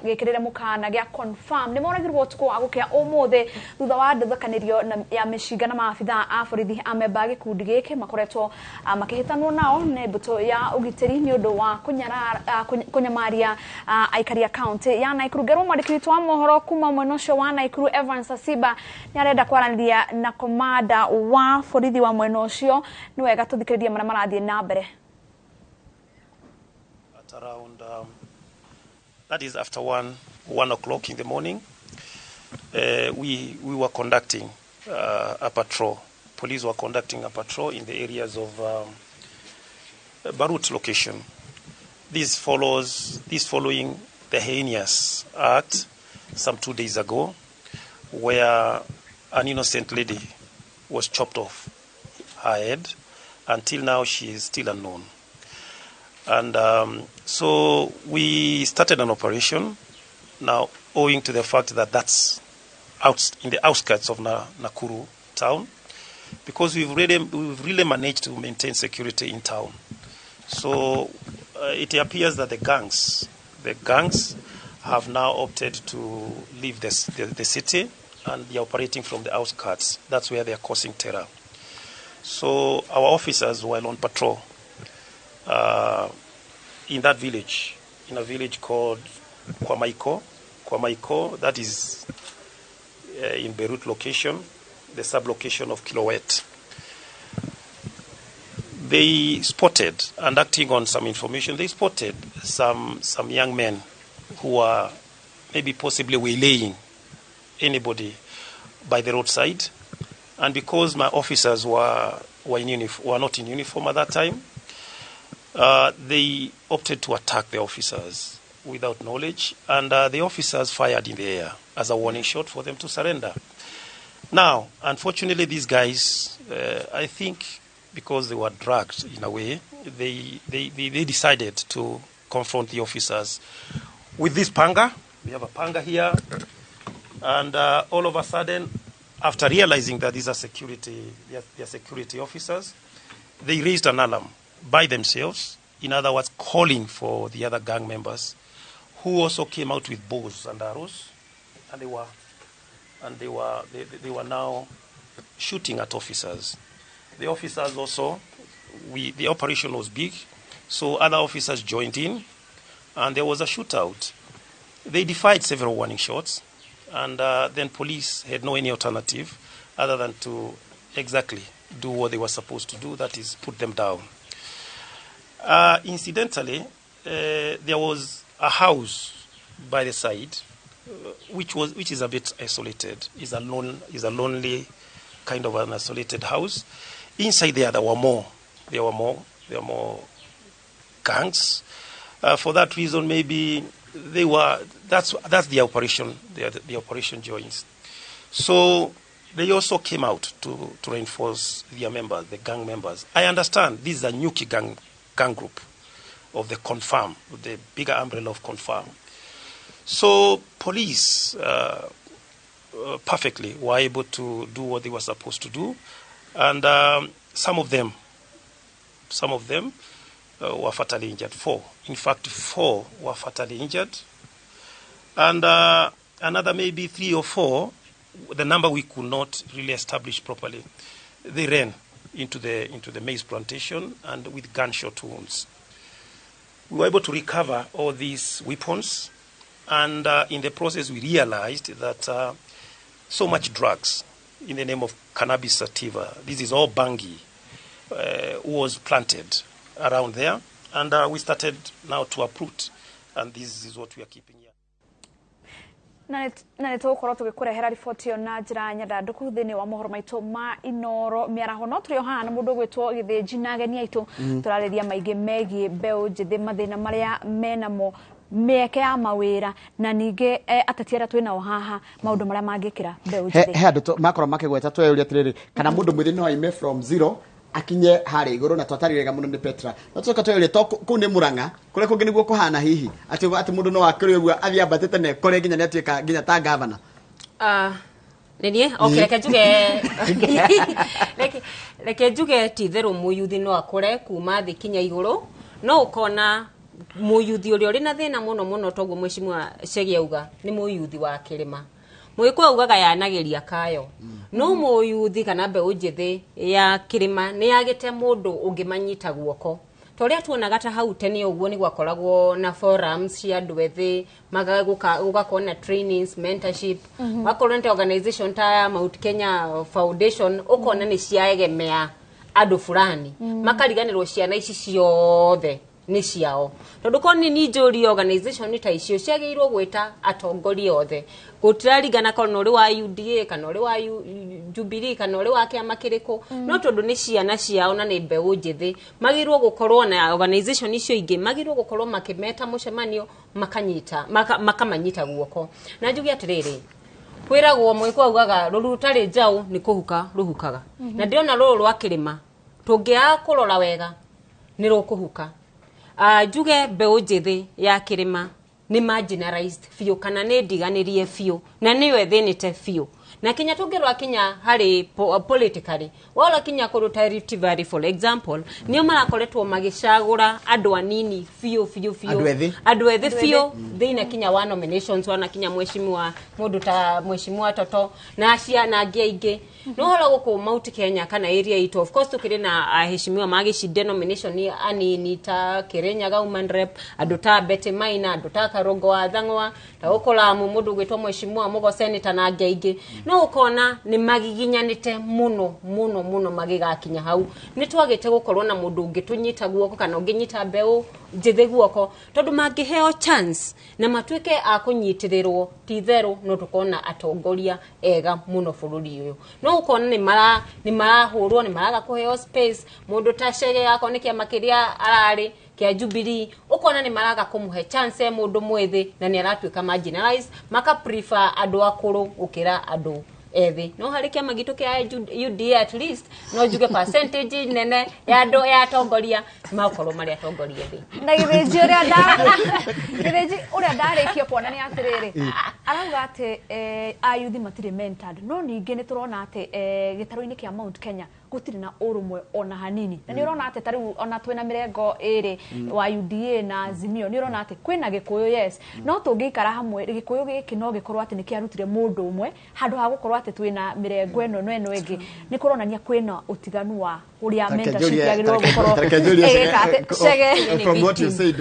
gikirire mukana gia confirm ni moragirwo utuku agukia umuthi thutha wa ndathakanirio ya mishinga na maabitha a borithi amemba gikundi giki makoretwo makihitanwo nao ni mbuto ya ugitiri ni undu wa kunyamaria aikari county ya Naikuru gerwo mwandikiri wa mohoro kuma mwena ucio wa Naikuru Evans Asiba ni arenda kwaraniria na komanda wa borithi wa mwena ucio ni wega tuthikiririe maria marathii na mbere. Around that is after 1 o'clock in the morning, we were conducting a patrol. Police were conducting a patrol in the areas of Barut location. This following the heinous act some 2 days ago, where an innocent lady was chopped off her head. Until now, she is still unknown. And so we started an operation now, owing to the fact that that's out in the outskirts of Nakuru town, because we've really managed to maintain security in town. So it appears that the gangs have now opted to leave the city, and they are operating from the outskirts. That's where they are causing terror. So our officers were on patrol in that village, in a village called Kwamaiko, that is in Beirut location, the sub-location of Kilowet. They spotted, and acting on some information, they spotted some young men who are maybe possibly waylaying anybody by the roadside. And because my officers were not in uniform at that time, they opted to attack the officers without knowledge, and the officers fired in the air as a warning shot for them to surrender. Now, unfortunately, these guys, I think, because they were dragged in a way, they decided to confront the officers with this panga. We have a panga here, and all of a sudden, after realizing that these are security officers, they raised an alarm by themselves. In other words, calling for the other gang members, who also came out with bows and arrows, and they were now shooting at officers. The officers also, the operation was big, so other officers joined in, and there was a shootout. They defied several warning shots, and then police had no any alternative other than to exactly do what they were supposed to do, that is, put them down. Incidentally, there was a house by the side, which is a bit isolated, is a lonely kind of an isolated house. Inside there were more gangs. For that reason, maybe that's the operation. The operation joins. So they also came out to reinforce their members, the gang members. I understand this is a Nyuki gang group of the Confirm, the bigger umbrella of Confirm. So police perfectly were able to do what they were supposed to do, and some of them were fatally injured. 4. In fact, 4 were fatally injured, and another maybe 3 or 4. The number we could not really establish properly. They ran into the maize plantation and with gunshot wounds. We were able to recover all these weapons, and in the process we realized that so much drugs in the name of cannabis sativa, this is all bangi, was planted around there, and we started now to uproot, and this is what we are keeping here. na nitugukorwo tugikurehera riboti yo na njira nyandanduku thini wa mohoro maitu ma Inoro miaraho no turi ohana mundu gwitwo githinji na ageni aitu turariria maingi megi mbeu njithi mathina maria menamo mieke ya mawira na ninge atatiera twina ohaha maundu maria mangikira mbeu njithi he andu makoro makigweta tweuri atiriri kana mundu mwithi no ime from 0 akinye hari iguru na twatarire muno ni Petra no tuka tweuri to ku ni Muranga kure kungi niguo kuhana hihi ati mundu no wakire uguo athi ambatete ne kore ginya netuika ginya ta governor Ninie okay reke njuge ti theru muyuthi no akore kuma thi kinya iguru no ukona muyuthi uri uri na thina muno toguo mweshimwa Chege auga ni muyuthi wa Kirima mwiko augaga yanageria kayo no muyuthi kana mbeu njithi ya Kirima ni yagite mundu ungimanyita guoko toria tuonaga ta hau tene uguo ni gwakoragwo na forums cia andu ethi gugakona trainings mentorship wakorente organization ta Mount Kenya Foundation ukona ni ciaegemea andu fulani makariganirwo ciana ici ciothe ni ciao tondu koni ni njuri organization ni ta icio ciagirwo gwita atongoria othe gutirarigana kana uri wa UDA kana uri wa Jubilee kana uri wa kiama kiriko no tondu ni ciana ciao na ni mbeu njithi magirwo gukorwo na organization icio ingi magirwo gukorwo makimeta mucemanio makamanyita guoko na njugi atiriri kwiragwo mwiko augaga ruru rutari njau ni kuhuka ruhukaga na ndiona ruru rwa Kirima tungia kurora wega ni rukuhuka njuge mbeu njithi ya Kirima ni marginalized fiyo kana ne diganirie fiyo na niwe thinite fiyo na kinya tungirwa kinya hari politically wala kinya kuruta Rift Valley for example niyo marakoretwo magicagura andu anini fiyo andu ethi fiyo thina kinya wa nominations wana kinya mweshimiwa mundu ta mweshimiwa Toto na acia na ngiingi no hora guku Mount Kenya kana area itu of course tukiri na aheshimiwa magicinde nomination ni anini ta Kirinyaga Women Rep andu ta Betty Maina andu ta Karongo wa Thang'wa ta ukolamu mundu gwitwo mweshimiwa Mugo Senator na ngiingi no ukona ni magiginyanite muno magigakinya hau ni twagite gukorwo na mundu ungitunyita guoko kana unginyita mbeu njithi guoko tondu mangiheo chance na matwike akunyitirirwo ti theru no tukona atongoria ega muno bururi uyu no ukona ni marahurwo ni maraga kuheo space mundu ta Chege yako ni kiama kiria arari kia Jubilee ukona ni maraga kumuhe chance mundu mwethi na ni aratwika marginalized maka prefer andu akuru ukira andu ethi no hari kiama gitu kia UDA at least no juge percentage nene ya andu ya atongoria makorwo mari atongoria ethi na githinji uria ndarikio kuona ni atiriri arauga ati ayuthi matire mentored no ningi ni turona ati gitaro-ini kia Mount Kenya gutiri na urumwe ona hanini na ni urona ati tariu ona twina mirengo iri wa UDA na Azimio ni urona ati kwina Gikuyu yes no tungikara hamwe Gikuyu giki no gikorwo ati nikiarutire mundu umwe handu ha gukorwo ati twina mirengo eno ingi ni kuronania kwina utiganu wa uria mentorship yagirwo gukorwo Chege from what you said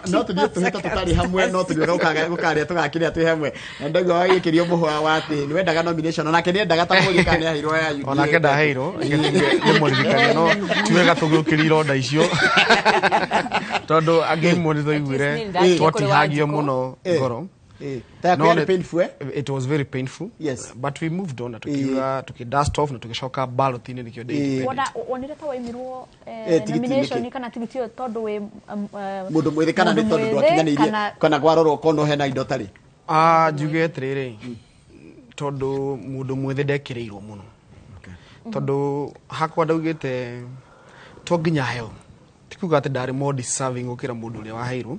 no tuthie tuhita tutari hamwe no tuthie gukaria tugakiria twi hamwe ndaga wagikirio muhwa wati ni wendaga nomination ona kene ndaga ta mulika ni ahirwo ya UDA ona kenda heiro ni mulika no tuwega tugukiriro nda icio tondu angi mu ni thaiguire twatihagio muno ngoro painful it was very painful. Yes, but we moved on tukidust off na tukishoka ballot ni nikio day. Wonire ta waimirwo nomination kana tigitio tondu we mundu mwithe kana ni tondu ndwakinyanĩirie kana gwarorwo kono hena indo tari njuge atiriri tondu mundu mwithe ndekireirwo muno tondu hakwa ndaugite to nginya heo tikuga ati ndari more deserving gukira mundu uria waheirwo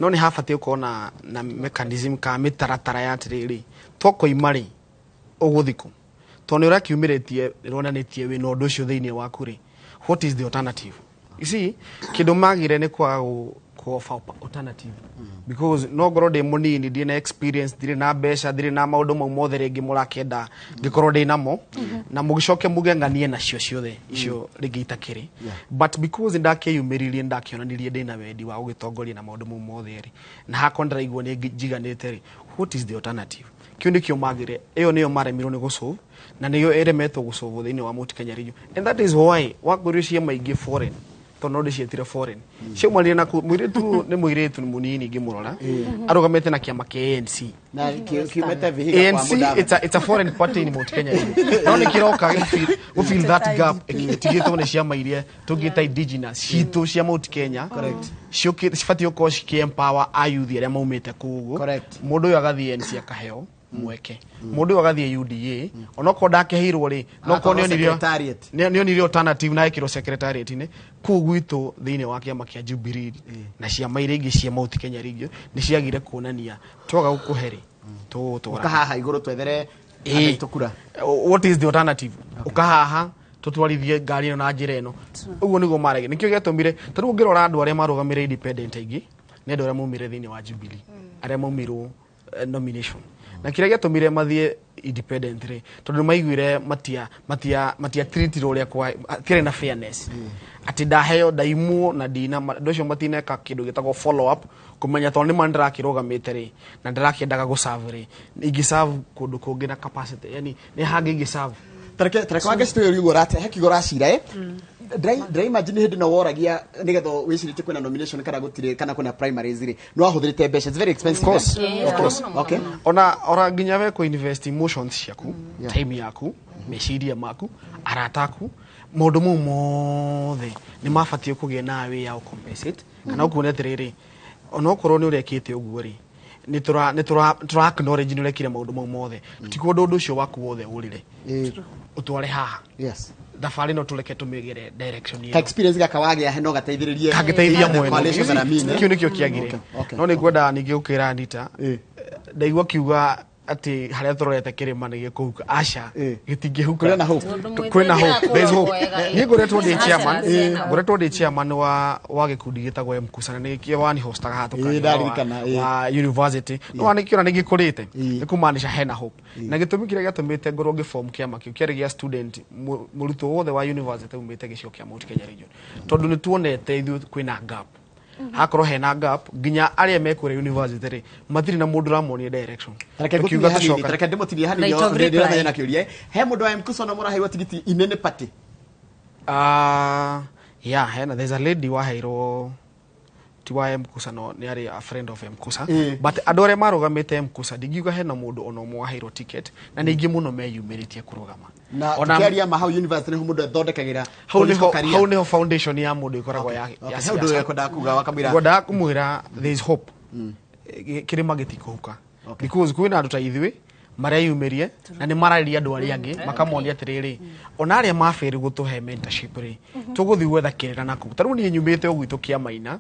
no ni habatie ukona na mechanism ka mitaratara ya atiriri toko imari uguthiku to ni urakiumiritie ronanitie we no ndu cio thiini waku ri what is the alternative? You see kindu magire ni kwa offer alternative because no ngoro ndi munini ndi na experience ndi na mbeca ndi na maundu mau mothe ringi murakenda ngikoro ndi namo na mugicoke mugenganie na cio ciothe icio ringi itakiri but because ndakeyumiririe ndakionanirie ndi na wendi wa ugitongoria na maundu mau mothe ri na hakwa ndiraigua ni njiganite ri what is the alternative? Kiu ndikio magire iyo niyo maremirwo ni gusolve na niyo eremetwo gusolve thiini wa Mount Kenya region and that is why wagurio cia maingi foreign tono ndi cietire foreign cio mwari na muiretu ni muiretu ni munini ngimurora arugamete na kiama kia ANC na kiumete vihiga kwa muda it's a foreign party in Mount Kenya no ni kiroka we feel that gap tigito ni cia mairie tugita indigenous citu cia Mount Kenya correct cio cifatio ko ci empower ayuthi aria maumite kugu correct mundu uyu agathie ANC akaheo mweke mundu agathie UDA onoko ndakehirwo ri noko nionire alternative na ekiro secretariat ni kugwitu thiini wa kiama kia Jubilee na ciama iria ingi cia Mount Kenya region ni ciagire kuonania twaga gukuheri ukahaha iguru twethere tukura what is the alternative ukahaha tutwarithie ngari na njira eno uguo niguo marege nikio getumire tariu ngirora andu aria marugamire independent aingi ni andu aria maumire thiini wa Jubilee aria maumirwo nomination na kire getumire mathie independent ri tondu maiguire matia treat ro kwa kire na fairness ati ndaheo ndaimu na dina ndocio matineka kindu gitagwo follow up kumenya tondu ni mandra kirugamite ri na ndirakiendaga guserve ri ingiserve kundu kungi na capacity yani ni hangi ingiserve tareke wage story uri gorate hakigora cira dry imagine hindi no woragia nigetho wicirite kwena nomination kana gutire kana kuna primaries ri no ahuthirite mbeca it's very expensive of course okay ora nginya we ko invest emotions ciaku time yaku meciria maku arataku maundu mau mothe ni mabatie kugia nawe ya compensate kana ukuone atiriri ona okorwo ni urekite uguo ri ni tura acknowledge ni urekire maundu mau mothe tiko undu ucio waku wothe urire utware haha yes thabari no tuleke tumigire direction iyo experience gakawagia he no gateithiririe kageteithia mwene kiu nikio kiagire no ni gwenda ningi ukira Anita ndaigua kiuga ati haria turorete kirima ni gikuhuka aca gitingihuka kwina hope there is hope ni ngoretwo ndi chairman wa gikundi gitagwo mkusana ni kio wani hostaga hatuka wa university no wani kiona ni gikurite ni kumanisha hena hope na gitumi kire gatumite ngorwo ngiform kiama kiu kiari gia student murutwo wothe wa university umite gicio kia Mount Kenya region tondu ni tuonete ithu kwina gap hakoro hena gap ginya aria mekure university ri matiri na mundu ramonie direction tareke ndimutirie hani yo ndira na kiurie he mundu wa mkuso na muraheirwo tigiti inene party yeah hena there's a lady waheirwo tiwa mkusa no ni ari a friend of mkusa but adore marugamite mkusa ndigiuga hena mundu ono mwaheirwo ticket na ningi muno meyumiritie kurugama na tukiaria ma how university ni mundu athondekagira how ni foundation ya mundu ikoragwo ya mundu yekwenda kuga wakamira ngoda kumwira there is hope kirima gitikuhuka because kwina andu ta ithui maria yumirie na ni mararia andu aria angi makamonia atiriri ona aria maferi gutuhe mentorship ri tuguthi gwetha kirira naku taru ni nyumite ugwitu kia maina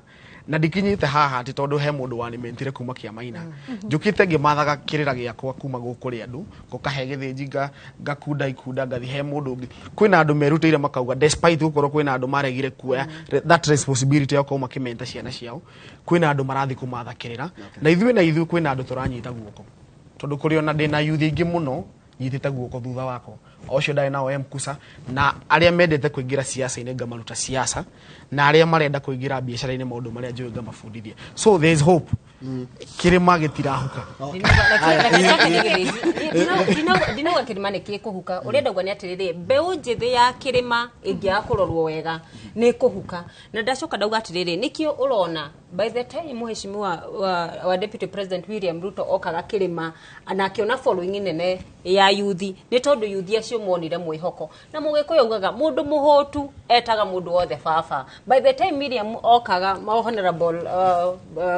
na ndikinyite haha ati tondu he mundu wani mentire kuma kia maina njukite ngimathaga kirira giakwa kuma gukuri andu ngokahe githinjinga ngakunda ikunda ngathi he mundu ungi kwina andu merutire makauga despite ukorwo kwina andu maregire kuoya that responsibility ya kuma kimenta ciana ciao kwina andu marathi kumatha kirira na ithui kwina andu turanyita guoko tondu kuri ona ndina youth ingi muno nyitite guoko thutha wako ocio ndari nao emkusa na aria mendete kuingira siasa ine ngamaruta siasa na aria marenda kuingira biashara ine maundu maria njui ngamafundithia so there is hope kirima gitirahuka dino kirima ne kikuhuka urenda gwani atiriri mbeu njithi ya kirima ingia kurorwo wega ni kuhuka na ndacoka ndauga atiriri nikio urona by the time muheshimiwa wa deputy president William Ruto okaga kirima anakiona following nene ya yuthi ni tondu yuthi acio monire mwihoko na mugikuyu ugaga mundu muhotu etaga mundu wothe fafa by the time William okaga honorable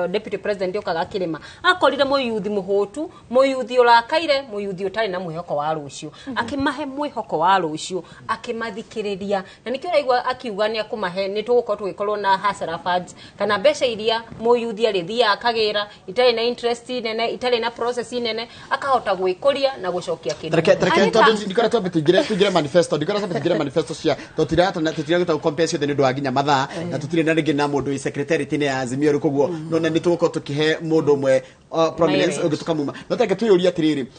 deputy president okaga kirima akorire muyuthi muhotu muyuthi urakaire muyuthi utari na mwihoko wa rucio akimahe mwihoko wa rucio akimathikiriria na nikio raigwa akiuga ni akumahe ni tugukorwo tugikorwo na hasara funds kana besha iria muyuthi arithia akagira itari na interest nene itari na process nene akahota gwikuria na gucokia kindu ndikoretwo tugire manifesto cia tutira guta compensation thini ndwa ginya mathaa na tutire na ringi na mundu secretary ne azimio rukoguo nona ni tuguko tukihe mundu mwe prominence ugituka muma notake tuyuria atiriri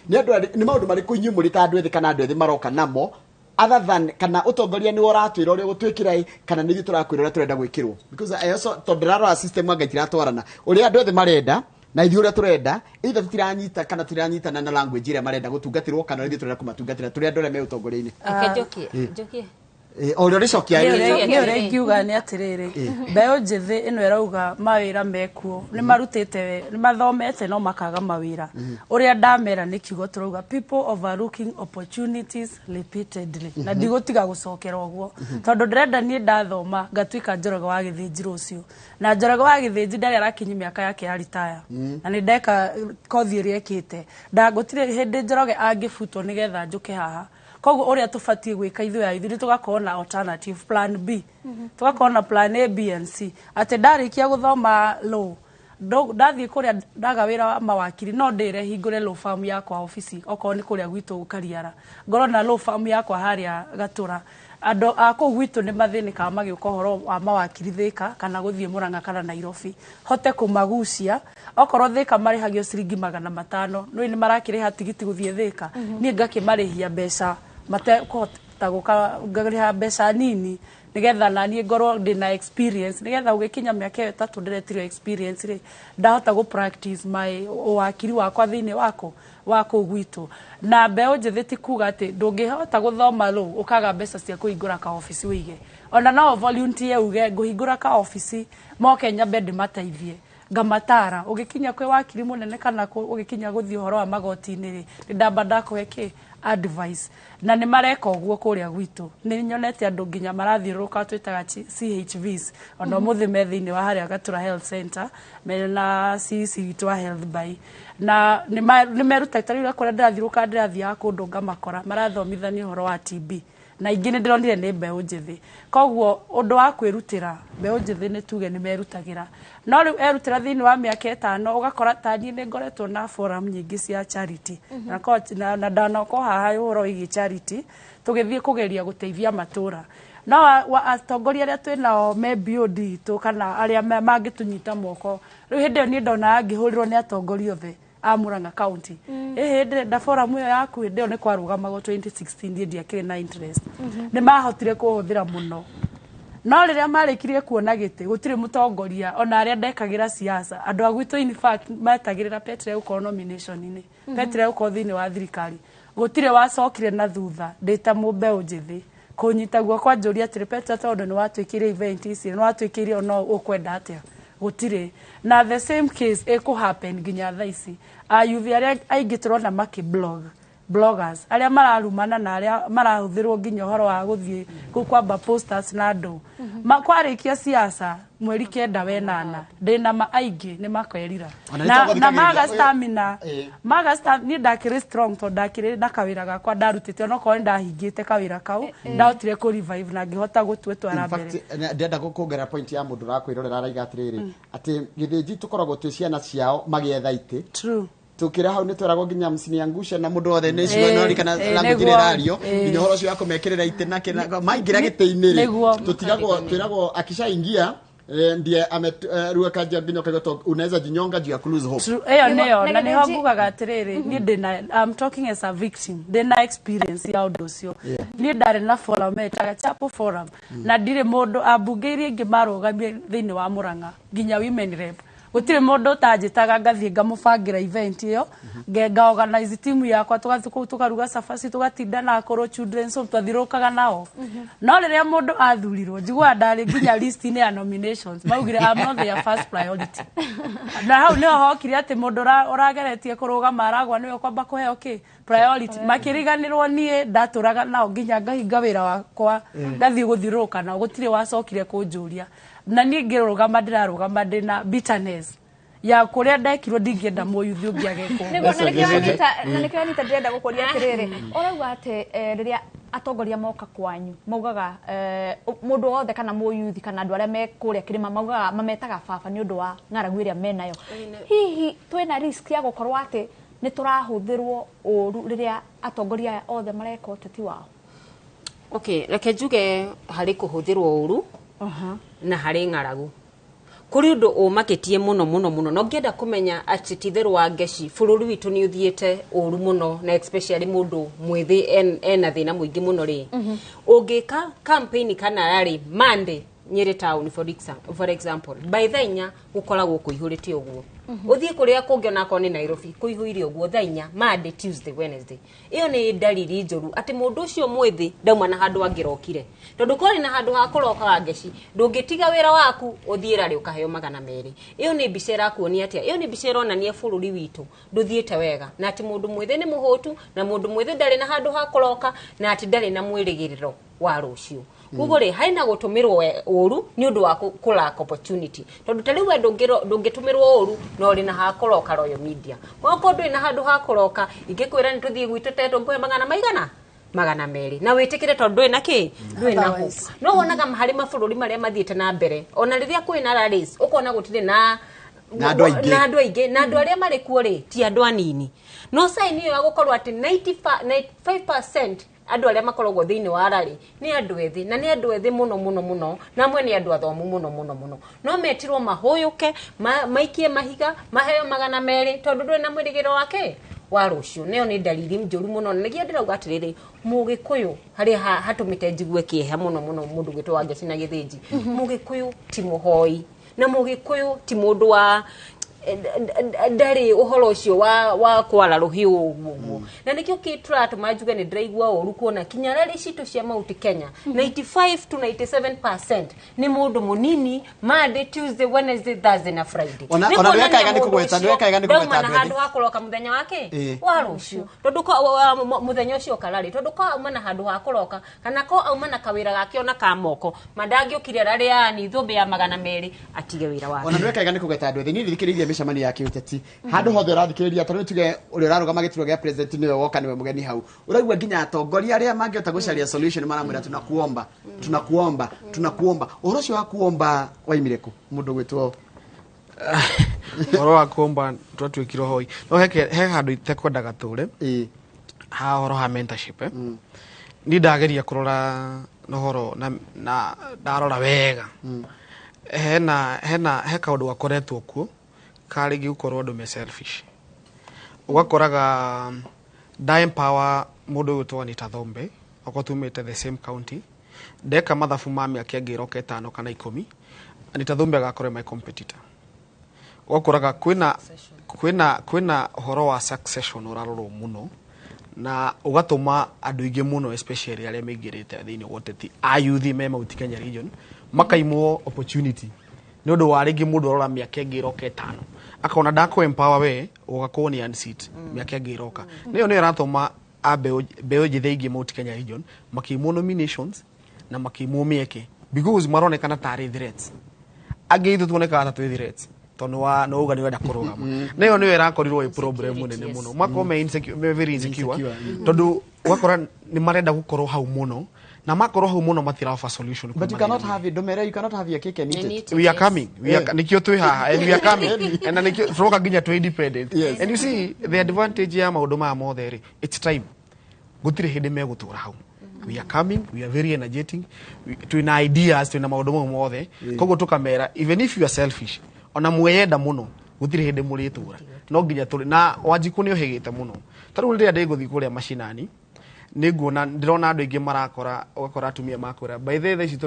ni maundu mari kunyu muri ta andu ethi kana andu ethi maroka namo other than kana utongoria ni uratwira uri gutwikira kana ni turakwira uri turenda gwikirwo because I also todraro system agaitira twarana uri andu ethi marenda na ithu uri turenda either tutiranyita kana turanyita na language ire marenda gutungatirwo kana ri turenda kumatungatira turi andu ere me utongoria-ini jokie ori cokia ni ore ngiuga ni atiriri mbeu njithi ino irauga mawira mekuo ni marutite ni mathomete no makaga mawira uria ndamera ni kiugo turauga people overlooking opportunities repeatedly na ndigutiga gucokera uguo tondu ndirenda ni ndathoma ngatuika Njoroge wa Githinji rucio na Njoroge wa Githinji ndari arakinyi miaka yake ya retire na ni ndeka kothi iria ekite ndagutire hindi Njoroge angifutwo nigetha njuke haha koguo uria tufatie gwika ithu ya ithu tugakona alternative plan B tugakona plan A B and C ate ndarikia guthoma law ndathie kuria ndaga wira wa mawakiri no ndire hingure law firm yakwa office oko ni kuria gwitu Kariara ngorona law firm yakwa haria Gatura ando ako gwitu ni mathinika magiuka horo wa mawakiri Thika kana guthie Murang'a kana Nairobi hote kumagucia okorwo Thika marihagio ciringi 500 no ni marakiriha tigiti guthie Thika ni ngakimarihia mbeca mate kota guka ngariha mbeca nini nigetha nani ngorwo ndina experience nigetha ugikinya miaka 3 ndiretire experience ri ndahota go practice my wakiri wakwa thini wako gwitu na mbeu njithi kuga ati ndungihota guthoma ru ukaga mbeca cia kuhingura ka office wige ona no volunteer uge nguhingura ka office mo Kenya bed mateithie ngamatara ugikinya kwe wakiri munene kana ugikinya guthie horo wa magoti-ini ri ndamba ndakweke advice na ni mareka uguo kuria gwitu ni nyonete andu nginya marathiuruka twitaga CHVs ona muthi methiini wa haria Gatura Health Center mena CC twa health by na ni meruta tarira kuria ndathiuruka ndathia kundu ngamakora marathomithania horo wa TB na ingine ndironire ni mbeu njithi koguo undu wa kwirutira mbeu njithi ni tuge ni merutagira no riu erutira thini wa miaka 5 ugakora tani ni ngoretwo na forum nyingi cia charity na ndana ko haha horo igi charity tugithie kugeria guteithia matura no atongoria aria twinao me BOD tu kana aria mangitunyita moko riu hindi ni ndona angihurirwo ni atongoria othe a Murang'a County hindi nda forum iyo yaku hindi ni kwarugamago 2016 ndiakire na interest ni mahotire kuhuthira muno no riria marikirie kuona giti gutire mutongoria ona aria ndekagira siasa andu agwitu in fact matagirira Petre uko nomination ini Petre uko thini wa thirikari gutire wacokire na thutha ndita mumbeu njithi kunyita guo kwa njuria atire Petre tondu ni watwikire event ici ni watwikire ono ukwenda atia gutire na the same case eko happen ginya thaici ayuthi aria aingitirona maki bloggers aria mararumana na aria marahuthirwo ginya horo wa guthie kwamba posters na ndo makwarikia siasa mweri 9 wenana ndina maingi ni makerira na maga stamina ni ndakire strong to ndakire na kawira gakwa ndarutite no ko ndahingite kawira kau ndahotire ku revive na ngihota gutwetwara mbere ndenda gukongera point ya mundu rakwirorera araiga atiriri ati Githinji tukoragwo twi ciana ciao magietha ite true tukira hau ni twarago ginya msini angusha na mundu othe ni ciwana kana langugire radio nginya horo cio akomekerera ite na maingira gite-ini ri tutiragwo akishaingia ndiye ameruka jambinyo kagoto unaweza jinyonga juu ya lose hope. Eyo neo na niho ngugaga atiriri ni ndina I'm talking as a victim. Ndina experience ya undu ucio. Ni ndare na forum etaga Chapo forum na ndire mundu ambungeiri ingi marugamie thiini wa Murang'a nginya women rep. Gutire mundu utanjitaga ngathie ngamubangira event iyo nga organize team yakwa tugathuka tukaruga safari tugatinda na akoro children so twathirukaga nao no riria mundu athurirwo njigua ndari nginya list ni ya nominations maugire I'm not their first priority na hau niho hokire ati mundu urageretie kurugama aragwa niwe kwamba kuhe okay priority makiriganirwo nie ndaturaga nao nginya ngahinga wira wakwa ngathie guthiruka nao gutire wacokire kunjuria na nie ngirugama ndirarugama ndina bitterness ya kuria ndekirwo ndingienda moyuthi ungiagekwo na nikio nita ndenda gukoria atiriri urauga ati riria atongoria moka kwanyu maugaga mundu wothe kana moyuthi kana andu aria me kuria kirima maugaga mametaga baba ni undu wa ng'aragu iria menayo hihi twina risk ya gukorwo ati ni turahuthirwo uru riria atongoria othe mareka uteti wao. Okay, reke njuge hari kuhuthirwo uru na hari ng'aragu kuri undu umaketie muno no ngienda kumenya ati tithiru wa Ngeci bururi witu ni uthiete uru muno na especially mundu mwithi ena thina muingi muno ri ungika campaign kana rari Monday Nyeri town for example by thainya gukoragwo kuihurite uguo uthie kuria kungiona ko ni Nairobi kuihuire uguo thainya Monday Tuesday Wednesday iyo ni dalili njoru ati mundu ucio mwithi ndauma na handu angirokire tondu kori na handu ha kuroka Ngeci ndungitiga wira waku uthie rari ukaheo 200 iyo ni bicera kuonia atia iyo ni bicera onania bururi witu nduthiete wega na ati mundu mwithi ni muhutu na mundu mwithi ndari na handu ha kuroka na ati ndari na mwirigiriro wa rucio Kugore haina gutumirwo uru ni undu wa kula opportunity tondu tari we ndungitumirwo uru no ri na hakoroka Royal Media mwako ndu ina handu hakoroka ingikwira ni tuthie gwitu teto ngwe magana meri na witikire tondu ina ki ndui na hope no wonaga mahari mabururi maria mathiete na mbere ona riria kwina rallies ukona gutire na andu aingi na andu aria mari kuo ri ti andu anini no sign iyo ya gukorwo ati 95% andu aria makoragwo thiini wa rari ni andu ethi na ni andu ethi muno na mwe ni andu athomu muno no metirwo mahuyuke maikie mahiga maheo 200 tondu ndwe na mwirigiro wake wa rucio neo ni dalili njoru muno nigia ndirauga atiriri mugikuyu hari hatumite njigue kieha muno mundu gitwa Ngeci na Githinji mugikuyu ti muhoi na mugikuyu ti mundu wa ndari uhoro ucio wa kwara ruhiu uguo na nikio kitra tumajuga ni draigwa oru kuona kinyarari citu cia Mount Kenya 95 to 97% ni mundu munini Monday Tuesday Wednesday Thursday na Friday ona weka igani kugweta na handu hakoroka muthenya wake wa rucio tondu ko muthenya ucio karari tondu ko auma na handu hakoroka kana ko auma na kawira gake ona ka moko madangi ukire rari yani thumbe ya 200 atige wira wake ona weka igani kugweta andu ethi ni thikiririe micamani ya kiuteti handu hothe rathikiriria tondu tuge uri raruga gituro gia president niwe woka niwe mugeni hau uraigua nginya atongoria aria mangiota gucaria solution maramwira tunakuomba uhoro cio wa kuomba waimireku mundu gwitwo uhoro wa kuomba twatwikiro hoi no he handu itekwendaga ture ha uhoro ha mentorship ni ndageria kurora nohoro na ndarora wega he kaundu gakoretwo kuo karigi gukorwo andu me selfish ugakoraga empower mundu witwa Anita Thombe okotumite the same county ndeka mathabu ma miaka ngiroka 5 kana 10 Anita Thombe agakorwo my competitor ugakoraga kwina horo wa succession urarorwo muno na ugatuma andu ingi muno especially aria meingirite thiini woteti ayuthi me Mount Kenya region makaimwo opportunity ni undu wa ringi mundu arora miaka ngiroka 5 akona ndako empower we ugakorwo ni unseat miaka ngiroka niyo ni ratoma abeo jitheingi Mount Kenya region makimo nominations na makimo mieke because maronekana tari threats ageitu tuoneka ta threats tondu wa no uga ni wenda kurugama niyo ni irakorirwo problem munene muno mako me insecure very insecure tondu wakora ni marenda gukorwo hau muno na makoro hau muno matira offer solution but you cannot have it domere you cannot have your cake and eat it we are coming nikio twi haha and we are coming and nikio troka ginya to independent and you see the advantage ya maundu ma motheri it's time gutire hindi me gutura hau we are coming, we are very energetic, tuna ideas, tuna maundu mothe koguo tukamera even if you are selfish ona mweyenda muno gutire hinde muritura no nginya turi na Wanjiku ni ohegete muno taru rĩrĩa ndĩgũthiĩ kũrĩa mashinani nĩnguona ndĩrona andũ aingĩ marakora ugakora atumia makora by the way ici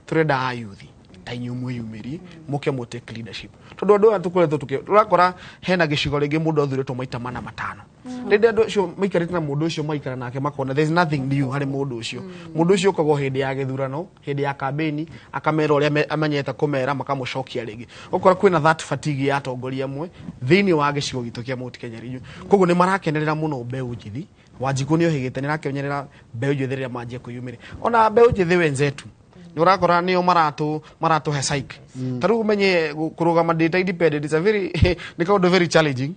turenda ayuthi ainyu mwiyumiri muke mo take leadership tondu andu atukoretwo turakora hena gicigo ringi mundu athuretwo maita mana matano rĩrĩa andu cio maikarĩte na mundu ucio maikara nake makona there is nothing new harĩ mundu ucio kagwo hindi ya githurano hindi ya campaign akamera ũrĩa amenyete kumera makamucokia ringi ukora kwina that fatigue ya atongoria amwe thiini wa gicigo gitu kia Mount Kenya Region koguo ni marakenerera muno mbeu njithi Wanjiku ni ohegete ni rakenyerera mbeu njithi rĩrĩa manjia kuyumire ona mbeu njithi wenzetu nurakora niyo maratu he psych taru menye kurugama data independent is a very ni kaundu very challenging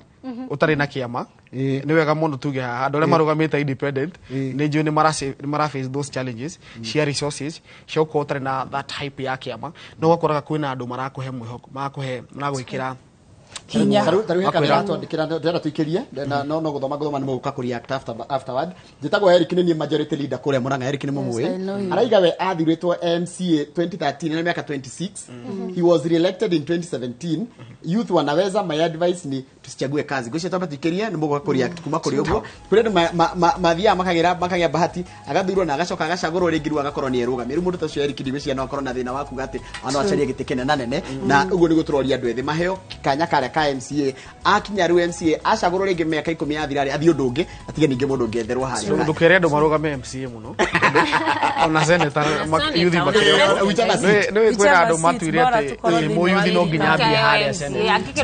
utari na kiama ni wega muno tuge andu aria marugamite independent ni njui ni mara face those challenges share resources shoko utari na that hype ya kiama no wakora kwina andu marakuhe mwihoko maragwikira kinya taru heka twandikira ndera tuikirie no guthoma ni muguka kuri act afterward njitagwo Eric ni majority leader kure Murang'a Eric ni mumwe araiga we athiritwo MCA 2013 na miaka 26 he was re-elected in 2017 youth wanaweza my advice ni tusichague kazi gushe tamba tuikirie ni muguka kuri act kuma kuri uguo kure mathia makagira bahati agathurwo na agacoka agacagurwo ringi agakorwo ni erugamiru mundu ta cio Eric ndigwiciria no akorwo na thina waku gati ano acarie giti kinene nene na uguo ni guturoria andu ethi maheo kanya kare ka MCA akinya ru MCA acagurwo ringi miaka 10 yathirari athi undu ungi atige ningi mundu ngetherwo hayo ndu kere andu marugame MCA muno ona senator yuthi makireo no kwena andu matuire ati mu yuthi no nginya thie haria senate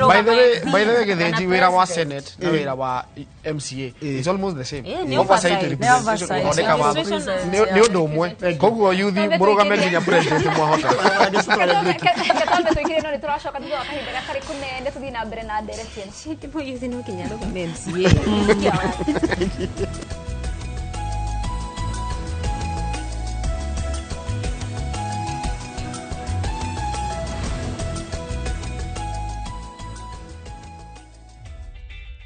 by the way githenji wira wa senate na wira wa MCA it's almost the same oversight representation ni undu umwe koguo yuthi murugame nginya president mwahota Ketambe tuikire no niturashoka thutha wa kahinda ga kari kunene tuthii na mbere na direction shiti mo yuthi no kinya rugame MCA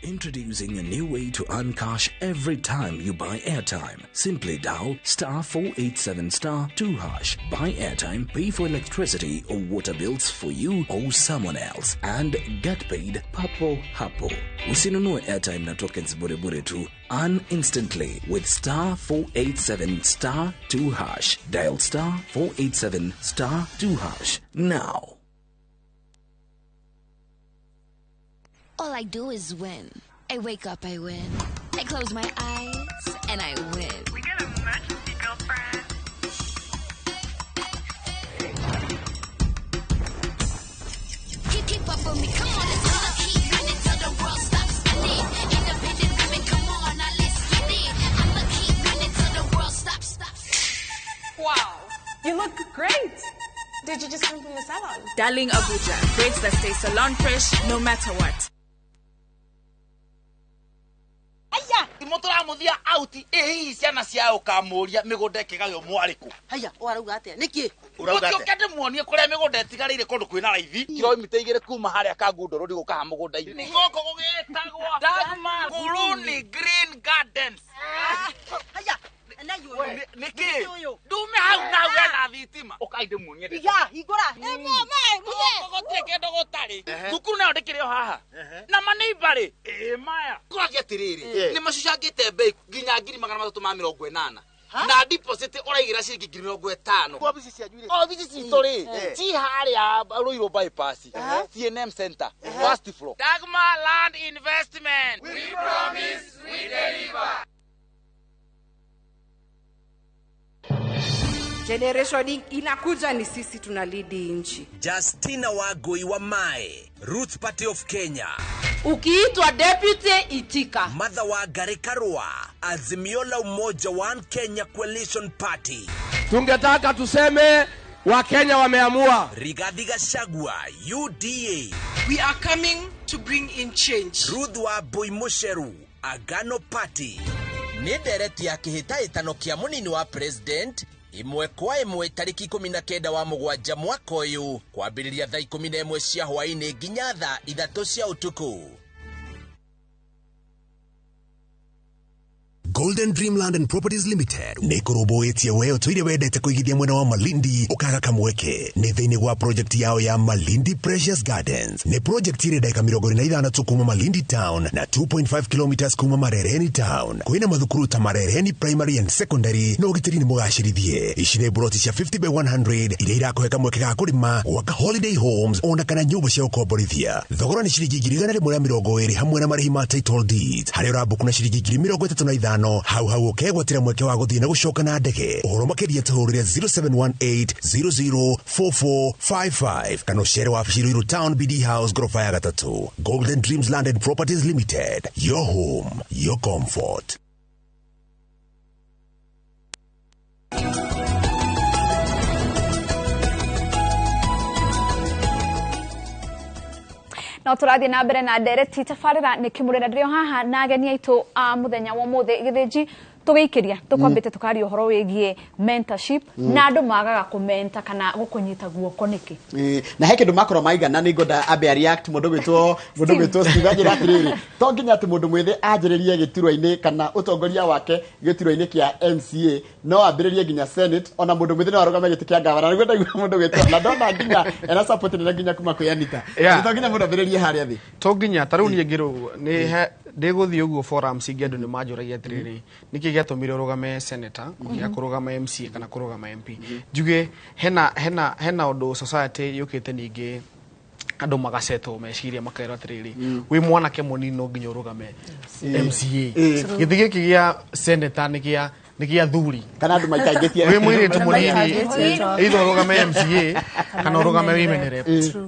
Introducing a new way to earn cash every time you buy airtime. Simply dial *487*2#. Buy airtime, pay for electricity or water bills for you or someone else, and get paid papo hapo. Usinunue airtime na tokens bure bure tu. Earn instantly with *487*2#. Dial *487*2# now. All I do is win. I wake up, I win. I close my eyes, and I win. We got a emergency, girlfriend. Keep up with me, come on, let's all keep running till the world stops spinning. Independent women, come on, now let's get it. I'ma keep running till the world stops. Wow, you look great. Did you just come from the salon? Darling Abuja, braids that stay salon fresh no matter what. Aya, imotora muthia out ehi ciana ciao kamuria migunda ikigayo mwariku. Haya, warauga atia? Niki? Urauga atia? Ukende muonie kuria migunda itigarire kundu kwina raithi. Kilomita igire kuma haria kangundoro ndi gukaha mugunda ini. Ni goko gugitagwa Dagmar Kuruni Green Gardens. Haya. Niki? Dume hau na wena thitima. Ukaide muonie. Iga, igora. Mama, gotire kendo gotari. Thukuru nayo ndikire haha. Na maneighbor maya. Kwagia atiriri. Ni macucangite bei nginya 380 na deposit uraigira ciringi 50. Kwa bici cia juire. Oh, bici citori. Ti haria Ruiru bypass. CNM Center. First floor. Dagmar Land Investment. We promise, we deliver. Generation inakuja ni sisi tunalidi nchi. Justina Wagoi wa Mae, Roots Party of Kenya. Ukiitwa deputy itika. Martha Wangari Karua, Azimio la Umoja One Kenya Coalition Party. Tungetaka tuseme Wakenya wameamua. Rigathi Gachagua, UDA. We are coming to bring in change. Ruth Wambui Musheru, Agano Party. Ni dereti ya kihitaitano kia munini wa president imwe kwa imwe tariki 19 wa mugwanja mwaka uyu kwambiriria thaa 11 cia hwaini nginya thaa 3 cia utuku. Golden Dreamland and Properties Limited nä kå rå mbå ä tie we å tå ire wendete kå igithia mwena wa Malindi å kaga kamweke nä thä-inä gwa project yao ya Malindi Precious Gardens. Nä project irä ndagika 26 kuma Malindi Town na 2.5 kilometers kuma Marereni Town. Kwina mathukuru ta Marereni Primary and Secondary no gitiri ni mugacirithie. Ici nä broti cia 50 by 100 iria irakohe kamweke ga kå rĩma gwaka holiday homes ona kana nyũmba cia gũkomborithia. Thogora nĩ ciringi 120 hamwe na marĩhi ma title deeds. Harĩa ũrambũku na ciringi 35 hau ũkegwatĩra mweke wa gũthiĩ na gũcoka na ndege. Ũhoro makĩria tũhũrĩre 0718004455 kana ũcere wabici Ruiru Town BD House gorofa ya 3. Golden Dreams Land and Properties Limited, your home, your comfort. na turathie na mbere na ndereti tabarĩra nĩ kĩmũrĩra ndĩrĩ haha na ageni aitũ a mũthenya wa mũthĩ gĩthĩnji tũgĩikĩria tũkwambĩte tũkaria ũhoro wĩgiĩ mentorship na andũ magaga kũmenta kana gũkũnyita guoko nĩkĩ na he kĩndũ makorwo maigana nĩ ngoda ambe react mũndũ gwĩtwo Steve njĩra atĩrĩrĩ to nginya atĩ mũndũ mwĩthĩ anjĩrĩrie gĩturwa-inĩ kana ũtongoria wake gĩturwa-inĩ kĩa MCA no ambĩrĩrie nginya Senate ona mũndũ mwĩthĩ no arũgame gĩtĩ kĩa gavana nĩguo ndaigua mũndũ gwĩtwo na ndona nginya ena support nĩ nginya kuma kwĩ Anita to nginya mũndũ ambĩrĩrie harĩa thĩ to nginya tarĩu niĩ ngĩrũgwo nĩ ndĩgũthiĩ ũguo forums ingĩ andũ nĩ manjũragia atĩrĩrĩ nĩkĩ gĩatũmire ũrũgame senator gĩa kũrũgama MCA kana kũrũgama MP njuge hena ũndũ society yũkĩte ningĩ andũ magasetwo meciria makaĩrwo atĩrĩrĩ wĩ mwanake mũnini no nginya ũrũgame MCA gĩthĩ gĩkĩ gĩa senator nĩ gĩa thuri kana andũ maikaingĩtie wĩ mũirĩtu mũnini either ũrũgame MCA kana ũrũgame women rep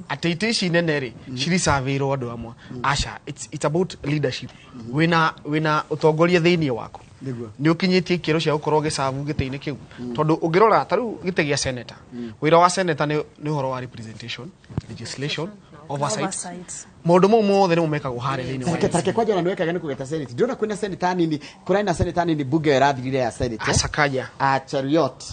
atĩ itĩ ici nene rĩ ciricavĩirwo andũ amwe aca it's about leadership wĩna ũtongoria thĩinĩ waku nĩ ũkinyĩtie ikĩro cia gũkorwo gĩcabu gĩtĩ-inĩ kĩu tondũ ũngĩrora tarĩu gĩtĩ gĩa senator wĩra wa senator nĩ ũhoro wa representation legislation oversight maũndũ mau mothe nĩmo mekagwo harĩa thĩinĩ wa tareke kwanja ona nĩwekaga nĩ kũgeta senate ndĩrona kwĩna senator nini kũrĩ na senator nini bunge ĩrathirire ya senate Sakaja Chariot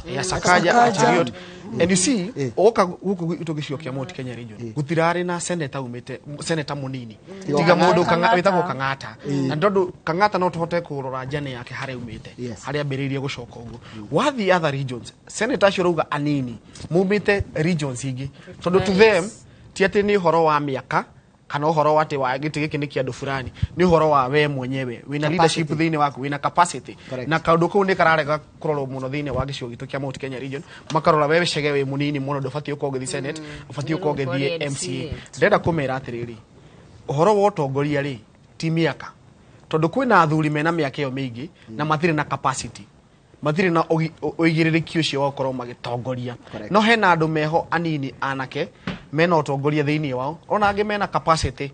Chariot and you see oka gũkũ gĩtũ gĩcigo kĩa Mount Kenya region gũtirarĩ na senator umĩte senator mũnini tiga mũndũ wĩtagwo Kang'ata na tondũ Kang'ata no tũhote kũrora njane yake harĩa umĩte harĩa ambĩrĩirie gũcoka ũguo wathiĩ other regions senator acio rauga anini mumĩte regions ingĩ tondũ to them ti atĩ nĩ ũhoro wa mĩaka kana ũhoro wa atĩ wa gĩtĩ gĩkĩ nĩ kĩa andũ fulani nĩ ũhoro wa we mwenyewe wĩna leadership thĩinĩ waku wĩna capacity na kaũndũ kũu nĩ kararega kũrorwo mũno thĩinĩ wa gĩcigo gitũ kĩa Mount Kenya region makarora we cege wĩ mũnini mũno ndũbatiĩ gũkorwo ũgĩthiĩ Senate ũbatiĩ gũkorwo ũgĩthiĩ MCA ndĩrenda kũmera atĩrĩrĩ ũhoro wa ũtongoria rĩ ti mĩaka tondũ kwĩna athuri mena mĩaka ĩyo mĩingĩ na matirĩ na capacity matirĩ na ũigĩrĩrĩki ũcio wa gũkorwo magĩtongoria no hena andũ meho anini anake mena ũtongoria thĩinĩ wao ona angĩ mena capacity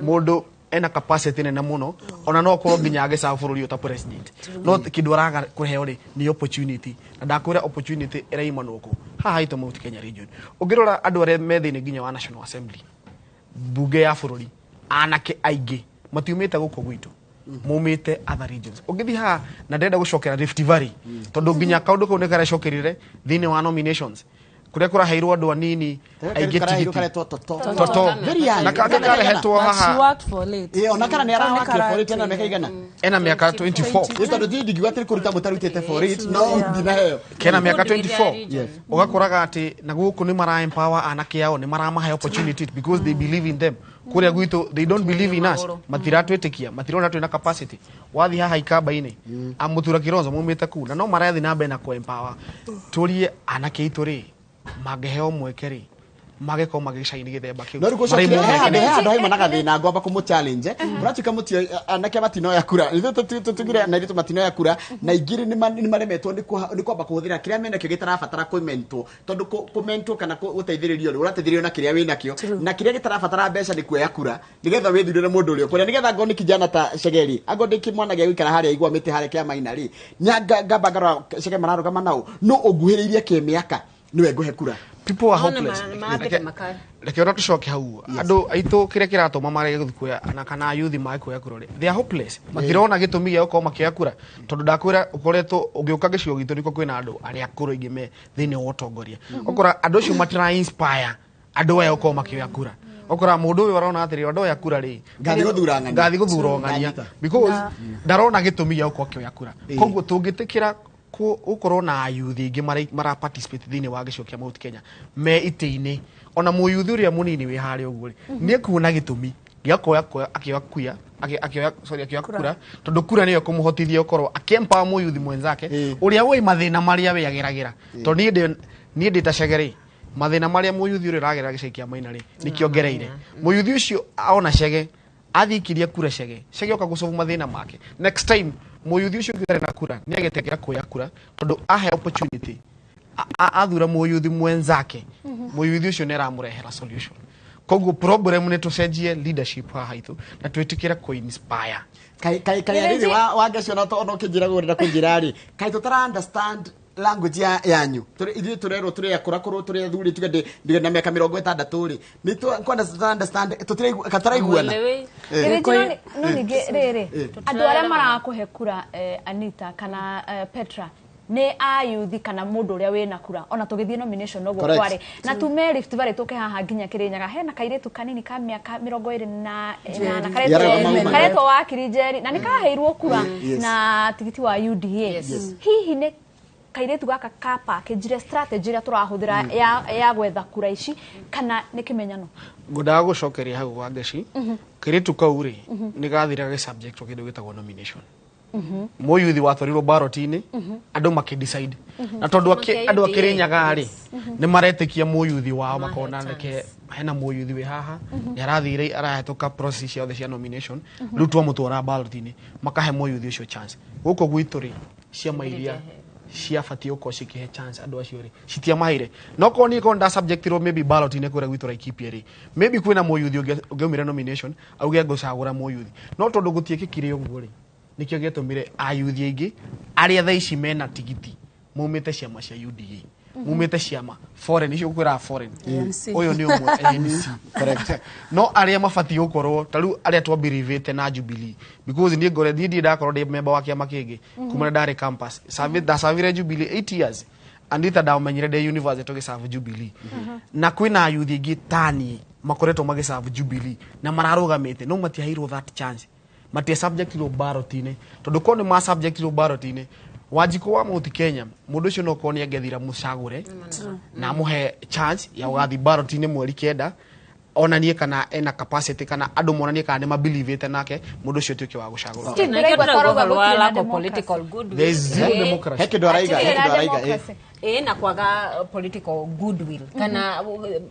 mũndũ ena capacity nene mũno ona no akorwo nginya agĩcaba bũrũri ta president no kĩndũ araga kũheo rĩ nĩ opportunity na ndakwĩra opportunity ĩraima nũkũ haha haitũ Mount Kenya region ũngĩrora andũ arĩa me thĩinĩ nginya wa National Assembly mbunge ya bũrũri anake aingĩ matiumĩte gũkũ gwitũ mumĩte other regions ũngĩthiĩ haha na ndenda gũcokera Rift Valley tondũ nginya kaũndũ kau nĩ karecokerire thĩinĩ wa nominations kũrĩa kũraheirwo andũ anini aingĩ tigiti toto na kangĩ karehetwo haha ona kana nĩ arawak for it na mĩaka igana ena mĩaka 24 tondũ ndingiuga atĩ kũruta mũtarutĩte for it no ndinaheo kena mĩaka 24 ũgakoraga atĩ na gũkũ nĩ mara empower anake ao nĩ maramahe opportunity because they believe in them kũrĩa gwitũ they don't believe in us matiratwĩtĩkia matirona twĩna capacity wathiĩ haha ikamba-inĩ amũtura Kilonzo mumĩte kuu na no marathiĩ na mbere na kũ empower tũrie anake aitũ rĩ mangĩheo mweke rĩ magĩkorwo magĩcaini gĩthemba kĩu no rĩgũcokia haima na gathĩna ngwamba kũmũ challenge mũratuĩka mũtio anake matinoya kura tũtugire na ithuĩ matinoya kura na ingĩ nĩ maremetwo nĩ kwamba kũhũthĩra kĩrĩa menakĩo gĩtarabatara kũmentwo tondũ kũmentwo kana gũteithĩrĩrio rĩ ũrateithĩrĩrio na kĩrĩa wĩnakĩo na kĩrĩa gĩtarabatara mbeca nĩ kuoya kura nĩgetha wĩthurĩre mũndũ ũrĩa kũrĩa nĩgetha ngoni kijana ta Shegeri angũ ndĩ kĩmwana gĩa gũikara harĩa igwa mĩtĩ harĩa kĩa maina rĩ ngamba ngarora Shege mararũgama nao no ũguhĩrĩirie kĩmĩaka niwe ngũhe kura people are hopeless reke ora tũcoke hau andũ aitũ kĩrĩa kĩratũma marege gũthiĩ kuoya ana kana youth maĩ kuoya kura rĩ they are hopeless matirona gĩtũmi gĩa gũkorwo makĩoya kura tondũ ndakwĩra ũkoretwo ũngĩũka gĩcigo gitũ nĩko kwĩna andũ arĩa akũrũ aingĩ me thĩinĩ wa ũtongoria ũkora andũ acio matira inspire andũ aya gũkorwo makĩoya kura okora mundu uyu arona atiri ndo ya kura ri ngathi guthura ngania because ndarona gitumi ya uko kyo kura koguo tungitikira ukorwo na ayuthi ingi mara participate thini wa gicio kia Mount Kenya me ite-ini ona muyuthi uria munini wi hari uguo ri nie kuona gitumi gia koya akioya kura tondu kura niyo kumuhotithia ukorwo akempa muyuthi mwenzake uria we mathina maria we ageragira to nie nditacegeri mathina maria muyuthi uri ragera gicia Maina ri nikiongereire muyuthi ucio aona cege athikiria kura cege oka gucovu mathina make next time muyuthi ucio ngire na kura ni agetekera kuya kura tondu ahe opportunity athura muyuthi mwenzake muyuthi ucio ni aramurehera solution koguo problem ni tucenjie leadership ha haitu na twitikira ku inspire kai riri wa gacio na to no kinjira gurira kunjira ri kai tutara understand language yanyu ithuĩ tũrerwo tũrĩ akũra kũrwo tũrĩ athuri tuge na mĩaka 60 ri nĩ kwenda understand kataraiguana no ningĩ rĩrĩ andũ arĩa marakũhe kura Anita kana Petra nĩ ayuthi kana mũndũ ũrĩa wĩna kura ona tũgĩthiĩ nomination noguo kware na tume Rift Valley tũke haha nginya Kĩrĩnyaga hena kairĩtu kanini ka mĩaka 28 karetwo wa Kirinjeri na nĩkaheirwo kura na tigiti wa UDA hihi nĩ kairetu gaka ka package strategy ria turahuthira ya gwetha kura ici kana ni kimenyano ngodaga gucokeria hau wa Ngeci kairetu kau ri ni gathira ge subject to kindu gitagwo nomination muyuthi wathorirwo ballot-ini andu makidecide na tondu andu Kirinyaga ri ni maretikia muyuthi wao makona neke hena muyuthi we haha ni arathire arahetoka process ya the nomination riu twamutwara ballot-ini makahe muyuthi ucio chance guko gwitu ri ciama iria ciabatie uko cikihe chance andu acio ri citiamaire no ko ni ko nda subject ro maybe ballot ine kura gwitu Laikipia ri maybe kwina muyuthi ungeumira nomination auge ngucagura muyuthi no tondu gutiekikire uguo ri nikio getumire ayuthi aingi aria thaici mena tigiti mumite ciama cia UDA mumite ciama foreign icio kwira foreign uyu ni umwe ANC correct no aria mabati gukorwo taru aria twambirivite na Jubilee because ni ngore thidi ndakorwo ndi member wa kiama kingi kuma ndari campus savire Jubilee 8 years andita ndamenyire de university tugiserve Jubilee na kwina ayuthi aingi tani makoretwo magiserve Jubilee na mararugamite no matiaheirwo that chance matia subject ro ballot-ini tondu ko ni ma subject ro ballot-ini Wanjiku wa Mount Kenya mundu ucio no koni agethira mucagure na muhe chance ya gathi ballot-ini mweri kenda onanie kana ena capacity kana andu monanie kana ma believe ite nake mundu ucio tuke wa gucagura political goodwill there is zero democracy hekindo araiga na kwaga political goodwill kana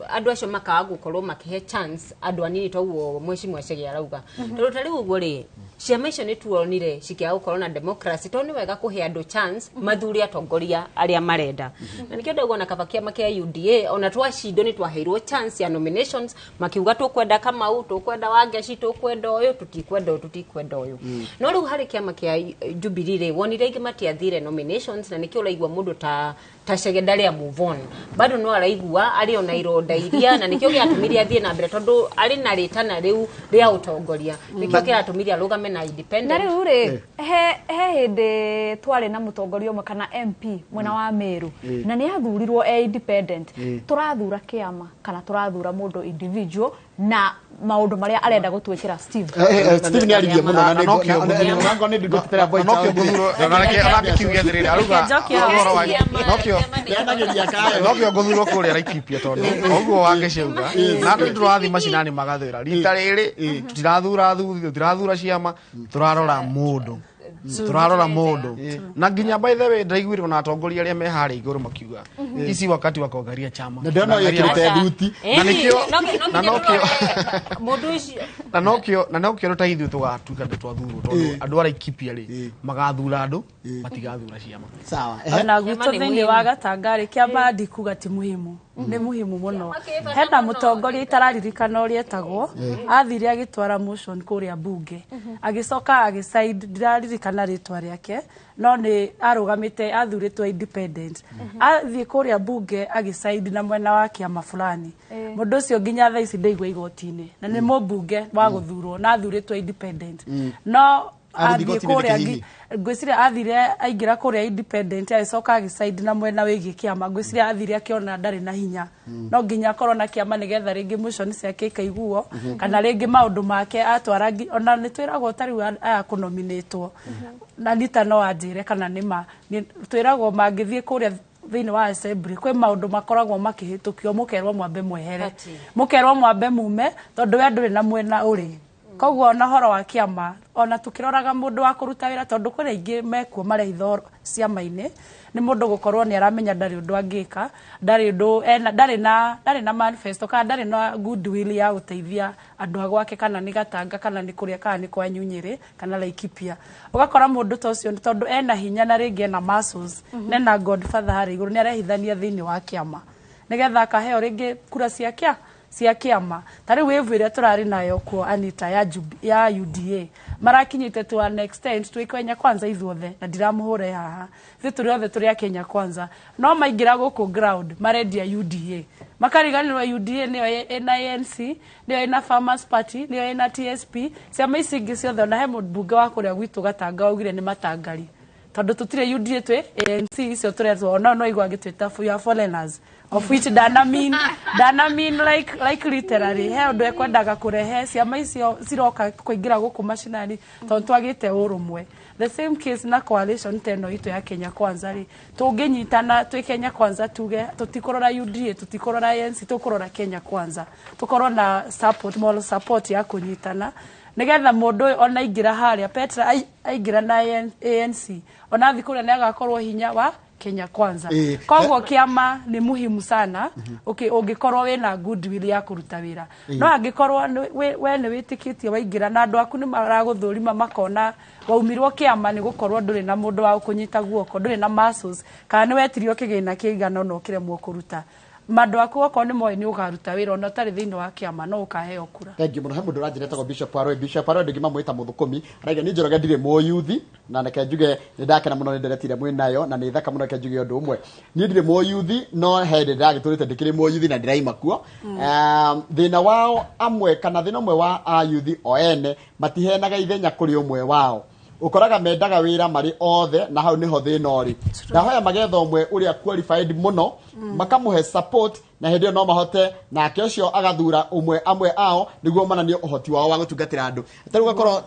andu acio makaga gukorwo makihe chance andu anini toguo mwecimu Chege arauga tondu tari uguo ri ciama icio ni tuonire cikia gukorwo na democracy to ni wega kuhe andu chance mathuri atongoria aria marenda na nikio ndauga na kaba kiama kia UDA ona twacindo ni twaheirwo chance ya nominations makiuga tukwenda Kamau tukwenda wa Ngeci tukwenda uyu tutikwenda uyu no riu hari kiama kia Jubilee ri wonire ingi matiathire nominations na nikio uraigua mundu ta Chege ndari ya move on bado no araigua ari ona ironda iria na nikio giatumiri athie na mbere tondu ari na ritana riu ria utongoria nikio giatumiri arugame na independent na riu ri he hindi twari na mutongoria umwe kana MP mwena wa Meru na ni athurirwo independent turathura kiama kana turathura mundu individual na maundu maria arenda gutwikira Steve ni arigie muno na ngo ni ndugutira boy na kiuge thiriri aruga nokio nguthurwo kuria Laikipia tondu oguo wangeciuga na turathi macinani magathira rita riri tutirathura ciama turarora mundu na nginya by the way ndaiguire na atongoria aria me hari iguru makiuga ici wakati wa kuongaria chama na ndio yekirite duty na nikio mundu ucio na nokio rutaithio tugatuka twathurwo tondu andu ara Laikipia ri magathura andu matigathura ciama sawa na gwitũ thĩinĩ wa Gatanga kiama ndikuga ti muhimu ni muhimu muno hena mutongoria itararirikana uria etagwo athire agitwara motion kuria bunge agicoka agiside ndiraririkana ritwa riake no ni arugamite athuritwo independent athie kuria bunge agiside na mwena wa kiama fulani mundu ucio nginya thaa ici ndeigwa igoti-ini na ni mubunge wa guthurwo na athuritwo independent no athie kuria ngwiciria athire aingira kuria independent aicoka agicaidi na mwena wigi kiama ngwiciria athire akiona ndari na hinya no nginya korwo na kiama nigetha ringi mwisho ni ciake ikaiguo kana ringi maundu make atwara ona nitwiragwo tari aya kunominatwo na nita no anjire kana nima twiragwo mangithie kuria thini wa assembly kwe maundu makoragwo makihitukio mukerwo mwambe mwehere mukerwo mwambe mume tondu we nduri na mwena uri koguo na horo wa kiama ona tukiroraga mundu wa kuruta wira tondu kuri ingi mekuo mare ithoro ciama-ini ni mundu gukorwo ni aramenya ndari undu angika ndari na manifesto kana ndari na goodwill ya uteithia andu agwake kana ni Gatanga kana ni kuria kana ni kwa Nyunyiri kana Laikipia ugakora mundu ta ucio tondu ena hinya na ringi na muscles na Godfather hari iguru ni arehithania thini wa kiama nigetha akaheo ringi kura cia kiama tari wevu ire turari nayo kwa Anita ya UDA marakinyite to an extent twikenya kwanza ithuothe na ndiramuhure haha thitu riothe turi Kenya kwanza no maingira guku ground marendia UDA makariganirwa UDA niyo ena ANC niyo ena Farmers Party niyo ena TSP ciama ici ingi ciothe na he mbunge wa kuria gwitu Gatanga augire ni matangari tondu tutire UDA twe ANC icio turetwo no igwa gitwita for foreigners of which dana mean like literally he undu ekwendaga kurehe ciama icio ciroka kuingira guku macinani tondu twagite urumwe the same case na coalition teno itu ya Kenya kwanza ri tunginyitana twi Kenya kwanza tuge tutikorora UDA tutikorora ANC tukorora Kenya kwanza tukorora na moral support ya kunyitana nigetha mundu ona ingira haria Petra aingira na ANC ona thikura ni agakorwo hinya wa Kenya kwanza koguo kiama ni muhimu sana ungikorwo wina goodwill ya kuruta wira no angikorwo we ni witikitie waingira na andu aku ni maraguthurima makona waumirwo kiama ni gukorwo nduri na mundu wa kunyita guoko nduri na muscles kana ni wetirio kigina kiigana no kiremwo kuruta mandu aku oko ni moyo ni ugaruta wira ona tari thini wa kiama no ukaheo kura thank you muno he mundu ranjireta go Bishop Arroyo ndigi mamwita muthukumi araiga ni njoroga ndire mo youth na nake njuge ni ndakena muno ni nderetire mwe nayo na ni thaka muno ke njuge undu umwe ni ndire mo youth no hede ndagiturite ndikire mo youth na ndiraima kuo thina wao amwe kana thina umwe wa youth o ene matihenaga ithenya kuri umwe wao ukoraga mendaga wira mari othe na hau niho thina ori na hoya magetha umwe uria qualified muno makamuhe support na hindi no mahote na acio agathura amwe ao niguo mananie uhoti wao wa gutungatira andu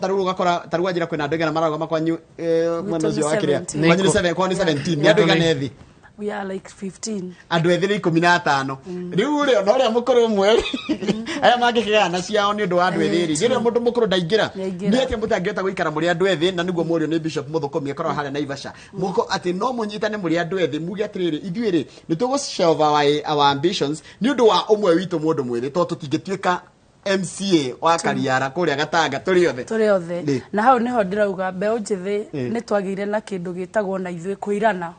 taru gakora njira kwina andu ngena marago makwanyu mwena ucio wakiria kwanyu 17 ni andu nganethi we are like 15 andu ethire 15 riu ri ona ria mukuru mweri aya magikiga na ciao ni ndu andu ethiri ngiria mundu mukuru ndaingira ni ati mutangiota guikara muri andu ethi na niguo murio ni Bishop Muthukumi akora haria Naivasha muko ati no munyitane muri andu ethi mugi atiriri ithuiri ni tugushove our ambitions ni ndu wa umwe witu mundu mwiri to tutingituika MCA wa Kariara kuria Gatanga turi othe na hau niho ndirauga mbeu njithi ni twagire na kindu gitagwo na ithui kuirana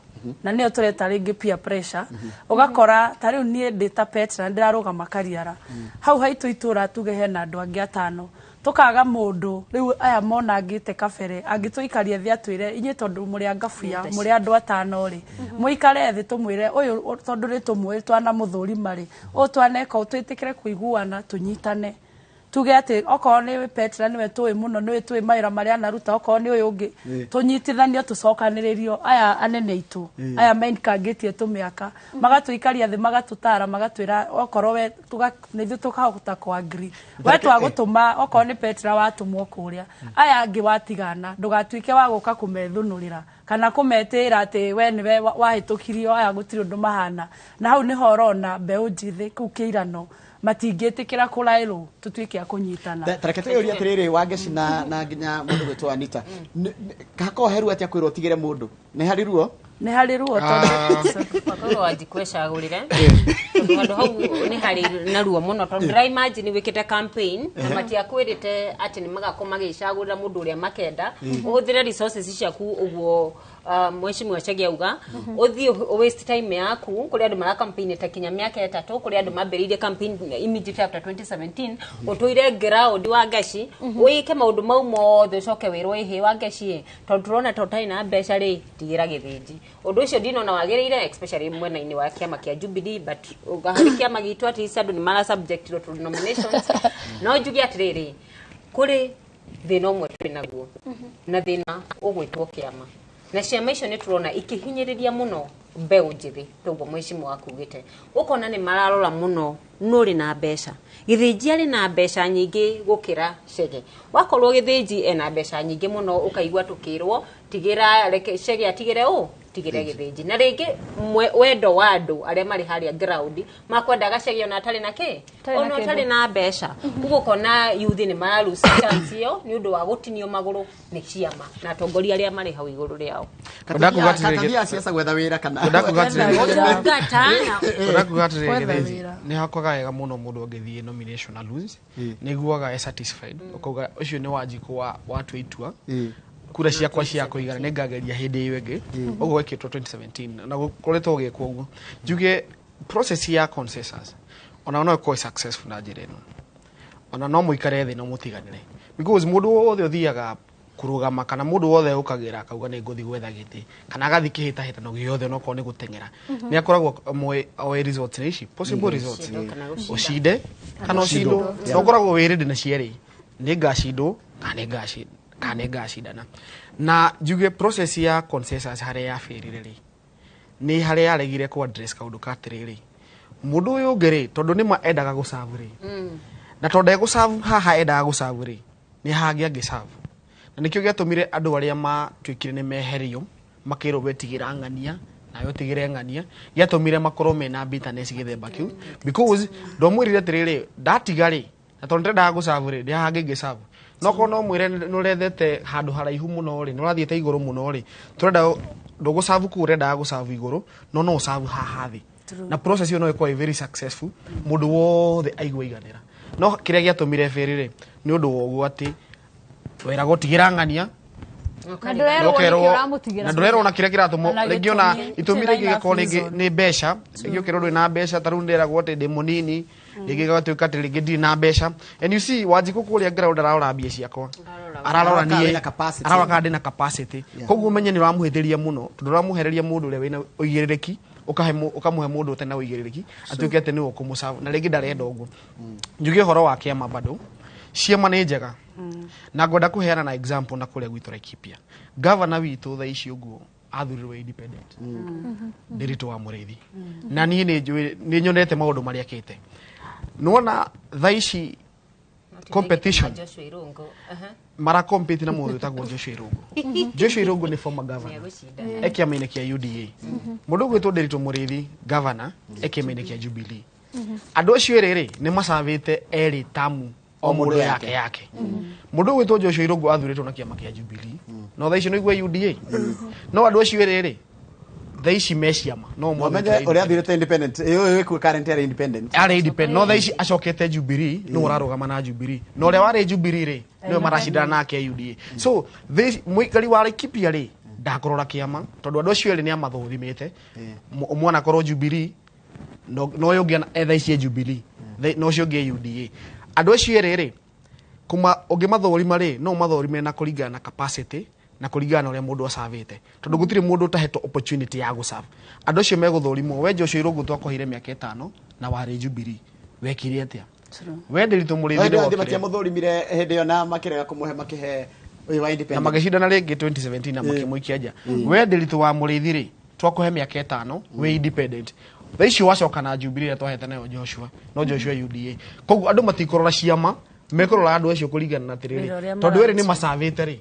na niyo tureta ringi peer pressure ugakora tariu nie ndita Petra ndirarugama Kariara hau haitu itura tuge hena andu angi atano tukaga mundu riu aya monangite kabere angituikaria thi atwire inyi tondu muri angabuya muri andu atano ri muikare thi tumwire uyu tondu ri tumwe twana muthurima ri o twaneka utwitikire kuiguana tunyitane tuge ati okorwo ni Petra niwe tuwi muno niwe tuwi maira maria naruta okorwo ni uyu ungi tunyitithanio tucokaniririo aya anene itu aya main kangitie tumiaka magatuikaria thi magatutara magatwira okorwo we nithu tukahota ku agree we twagutuma okorwo ni Petra watumwo kuria aya angi watigana ndugatuike wa guka kumethunurira kana kumetira ati we niwe wahitukirio aya gutiri undu mahana na hau niho urona mbeu njithi ku kiirano matingitikira kulailo tutuike akunyitana tarekete yori atiriri wageci na nginya mundu gwitwa Anita kako heru ati akwirwo tigire mundu ni hari ruo tondu pakoro ajikweshagurire tondu hau ni hari na ruo muno tondu ndira imagine wikite campaign na matia kwirite ati ni magakoma gicagurira mundu uria makenda uhuthire resources ciaku uguo mheshimiwa Chege auga uthi waste time yaku kuri andu mara campaign ta kinya miaka 3 kuri andu mambiririe campaign immediately after 2017 utuire ground wa gaci uike maundu mau mothe coke wirwo ihi wa gaci tondu turona totai na mbeca ri tigira githiji undu ucio ndino na wagiriire especially mwena-ini wa kiama kia Jubilee but ugahari kiama gitu ati andu ni mara subject to nominations no njugi atiriri kuri thina umwe twinaguo na thina ugwitwo kiama na ciama icio ni turona ikihinyiriria muno mbeu njithi toguo mheshimiwa akugite ukona ni mararora muno nuri na mbeca githiji ari na mbeca nyingi gukira Chege wakorwo githiji ena mbeca nyingi muno ukaigwa tukirwo tigira reke Chege atigire tigire githiji na ringi wendo wa andu aria mari haria ground makwendaga Chege ona atari na ki ona atari na mbeca uguo kona youth ni mararusa chance iyo ni undu wa gutinio maguru ni ciama na atongoria aria mari hau iguru riao katathia siasa gwetha wira kana ni hakwaga wega muno mundu angithie nomination na lose niguaga satisfied ukauga ucio ni wanjiko wa watu itua kura ciakwa cia kuigana ni ngageria hindi iyo ingi uguo ikitwo 2017 na gukoretwo gikwo uguo njuge process ya consensus ona no iko successful na njira ino ona no muikare thi no mutiganire because mundu wothe uthiaga kurugama kana mundu wothe ukagira akauga ni nguthi gwetha giti kana agathi kihita hita no giothe no ko ni gutengera ni akoragwo oe result ici possible results ucinde kana ucindo no koragwo wirinde na cieri ni ngacindo kana ngacindana na njuge process ya consensus hare ya firire ri ni hare ya regire ku address kaundu katiriri mundu uyu ngere tondu ni maendaga gusavu ri na tondu egusavu haha endaga gusavu ri ni hangi angisavu na nikio giatumire andu aria matwikire ni meherio makiro betigira ngania na yo tigire ngania giatumire makorwo mena bitterness githemba kiu because ndomwirire tiriri ndatigari na tondu ndendaga gusavu ri ndi hangi ngisavu no kono mwire nurethete handu haraihu muno ri nurathiete iguru muno ri turenda ndugusavu ku urenda gusavu iguru no usavu haha thi na process yo no iko very successful mundu wothe aigwa iganira no kiria giatumire ferire ni undu woguo ati wera gotigira ngania na ndurero na kiria kiratumo rĩngĩ ona itumire gĩgĩkorwo rĩngĩ nĩ mbeca rĩngĩ ũkĩrwo na mbeca tarũ nderagwo atĩ ndĩ mũnini rĩngĩ gatuĩka atĩ rĩngĩ ndirĩ na mbeca and you see Wanjikũ kũrĩa ground ararora mbia ciakwa ararora niĩ ararora kana ndĩ na capacity koguo menye nĩ ũramũhĩtĩria mũno tondũ ũramũhereria mũndũ ũrĩa wĩna ũigĩrĩrĩki ukamuhe mũndũ ũtarĩ na ũigĩrĩrĩki atuĩke atĩ nĩ ũkũmũcava na rĩngĩ ndarenda ũguo njuge ũhoro wa kĩama bado ciama nĩ njega na ngwenda kuheana na example na kuria gwitu Laikipia governor witu tha ici uguo athurirwe independent Ndiritu wa Mũrĩithi na niĩ nĩ nyonete maũndũ marĩa akĩte nona tha ici competition mara compete na mũndũ ũtagwo Joshua Irungu Joshua Irungu nĩ former governor ekiama-inĩ kia UDA mũndũ gwĩtwo Ndiritu Mũrĩithi governor ekiama-inĩ kia Jubilee andũ acio erĩ nĩ macavĩte erĩ tamu o mundu yake mundu gwitwo Joshua Irungu athuritwo na kiama kia Jubilee no tha ici no igwe UDA no andu acio erĩ tha ici meciama no mwamenye uri athurite independent yo ku current era independent no tha ici acokete Jubilee no urarugama na Jubilee no uri wari Jubilee ri no marashindana nake UDA so muikari wa Laikipia ri ndakorora kiama tondu andu acio erĩ ni amathũthimĩte mwana korwo Jubilee no yongia tha ici Jubilee no cio ngia UDA andu acio erĩ kuma ungimathorima ri no mathorime na kuringana na capacity na kuringana na uria mundu acavite tondu gutire mundu utahetwo opportunity ya gucava andu acio meguthorimwo we Joshua Irungu twakohire miaka 5 na wari Jubilee wekire atia we Ndiritu Mũrĩithi ndio matia muthorimire hindi yo na makirega kumuhe makihe uyu wa independent na magicindana ringi 2017 na makimuikia nja we Ndiritu wa Mũrĩithi ri twakohe miaka 5 we independent tha icio wacoka na Jubilee twahete nayo Joshua no Joshua UDA koguo andu matikorora ciama mekorora andu acio kuringana na tiriri tondu eri ni macavite ri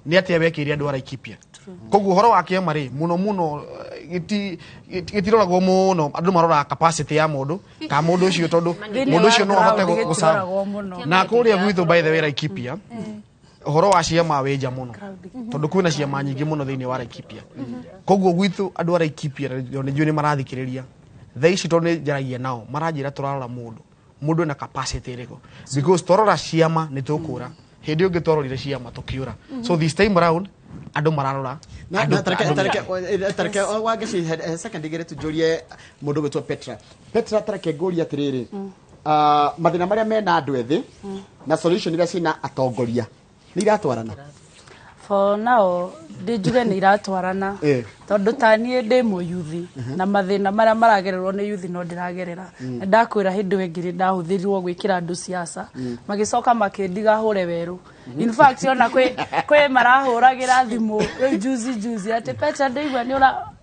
ni atia bekire andu Laikipia koguo horo wa kiama ri muno gitiroragwo muno andu marora capacity ya mundu ka mundu ucio tondu mundu ucio no ahote gucava na kuria gwitu by the way Laikipia horo wa ciama wenja muno tondu kwina ciama nyingi muno thiini wa Laikipia koguo gwitu andu a Laikipia ni njui ni marathikiriria tha ici tondu ni njaragia nao maranjira turarora mundu na capacity iriko because torora ciama ni tukura hindi ungi tororire ciama tukiura so this time around andu mararora na tareke wageci second igere tujurie mundu gwitwo Petra tareke nguri atiriri mathina maria mena andu ethi na solution iria cina atongoria ni iratwarana for now ndijuge ni iratwarana tondu tanie ndi muyuthi na mathina maria maragererwo ni yuthi no ndiragerera ndakwira hindi wengire ndahuthirirwo gwikira andu siasa magicoka makindiga hure weru in fact ona kwe marahuragira thimu juzi ati Peter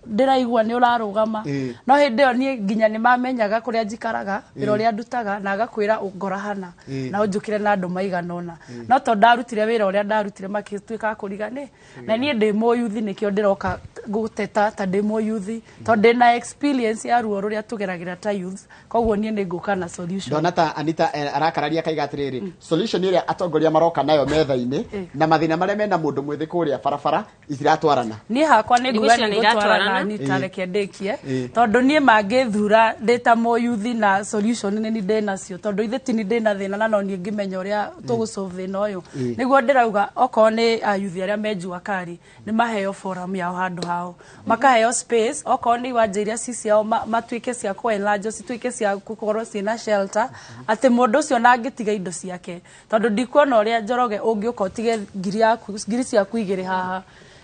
ndiraigua ni urarugama no hindi yo ni nginya ni mamenyaga kuria njikaraga wira uria ndutaga na agakwira ngorahana na unjukire na andu maiganona no to ndarutire wira uria ndarutire makituika kurigane na ni ndi mo youth nikio ndiroka guteta ta ndi mo youth to ndi na experience ya ruo ruria tugeragira ta youth koguo ni nguka na solution Donata Anita arakararia kaiga atiriri solution iria atongoria maroka nayo metha-ini na mathina maria mena mundu mwithi kuria barabara itiratwarana ni hakwa ni nguga ni gutwarana ni tareke ndekie tondu nie mangithura data mo youth na solution ni ndenacio tondu itheti ni ndena thina na no ni ngimenya uria tugusolve thina uyu niguo ndirauga oko ni youth aria menjua kari ni maheo forum yao handu hao makaheo space oko ni wanjiria sisi yao matuike cia kwenlajo situike cia kukorwo cina shelter ati mundu ucio na ngitiga indo ciake tondu ndikuona uria Njoroge ungiuka utige ngiri ciaku igiri haha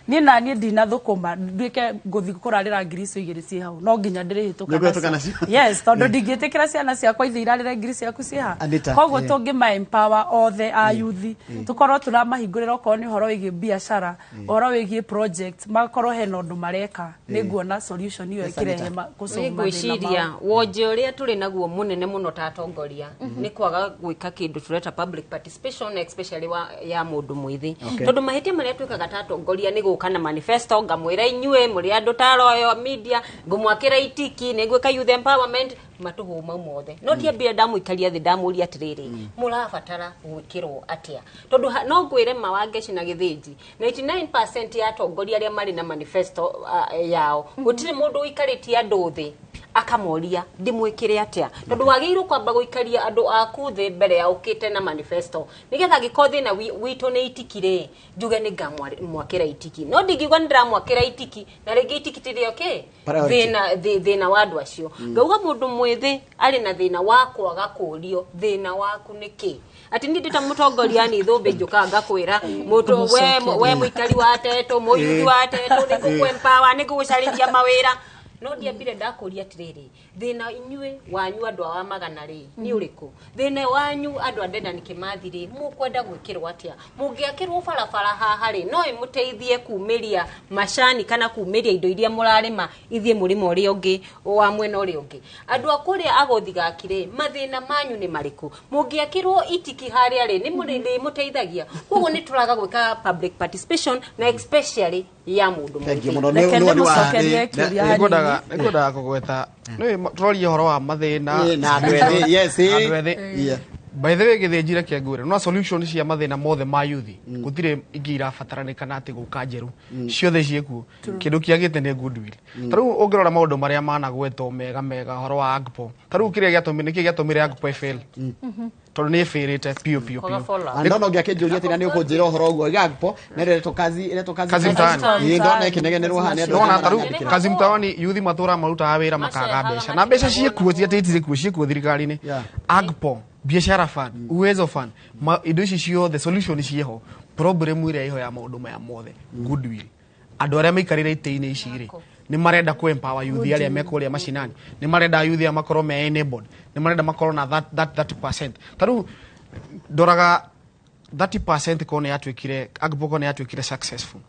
ni nani ndina thukuma nduike nguthi kurarira ngiri icio igiri ci hau no nginya ndirihituka yes tondu ndingitikira ciana ciakwa ithe irarira ngiri ciaku ci ha koguo tungima empower othe a youth tukorwo turamahingurira okorwo ni horo wigi biashara horo wigi project makorwo hena undu mareka niguona solution iyo ikirehe ngwiciria wonje uria turi naguo munene muno ta atongoria ni kwaga gwika kindu tureta public participation especially ya mundu mwithi tondu mahitia maria twikaga ta atongoria ni kana manifesto ngamwira inyue muri andu taroyo media ngumwakira itiki nigwika youth empowerment matuhuma mothe no tie bia ndamuikaria thi ndamuria atiriri murabatara gwikirwo atia tondu no ngwire Mawangeci na Githinji 99% ya atongoria aria mari na manifesto yao gutire mundu uikaritie andu thi akamoria ndimwikire atia tondu wagiirwo kwamba guikaria andu aku thi mbere ya ukite na manifesto nigetha gikothi na witu ni itikire njuge ni ngamwakira itiki no ndingigwa ndiramwakira itiki na ringi itiki tiri okay thina wa andu acio ngauga mundu mwithi ari na thina wa kwaga kurio thina waku niki ati ndi ta mutongoria ni thumbe njuka ngakwira mundu we muikari wa teto muyuthi wa teto ni kuempower ni kugucariria mawira no ndiambire ndakuria atiriri thina inyue wanyu andu awa magana ri ni uriku thina wanyu andu andenda ni Kimathi ri mukwenda gwikirwo atia mungiakirwo barabara haha ri no imuteithie kumiria mashani kana kumiria indo iria murarima ithie murimo uri ungi wa mwena uri ungi andu akuria agothigakire mathina manyu ni mariku mungiakirwo itiki haria ri ni murindi muteithagia koguo ni turaga gwika public participation na especially ya mundu nikuendaga kugweta turoria horo wa mathina na andu ethi yes by the way githinjire kiangure no solution cia mathina mothe ma youth gutire ingira fataranikana ati guka njeru ciothe ciekuo kindu kiagite ni goodwill taru ungirora maundu maria managwetwo mega horo wa Agpo taru kiria giatumire Agpo FL tondu ni firite pio andono ngiakinjuria ati ni ukunjira horo uguo Agpo na ireto kazi mtani ndona ikinegenerwo hane ndona taru kazi mtani youth matura maruta wira makaga mbeca na mbeca ciekuo ciekuo thirikari-ini Agpo biashara fund uwezo fund indo ici ciothe solution cieho problem iria iho ya maundu maya mothe goodwill andu aria maikarire ite-ini ici ri ni marenda ku empower youth aria mekuria macinani ni marenda youth ya makorwo me enabled ni marenda makorwo na that 30% taru doraga 30% kone yatwikire Agpo kone yatwikire successful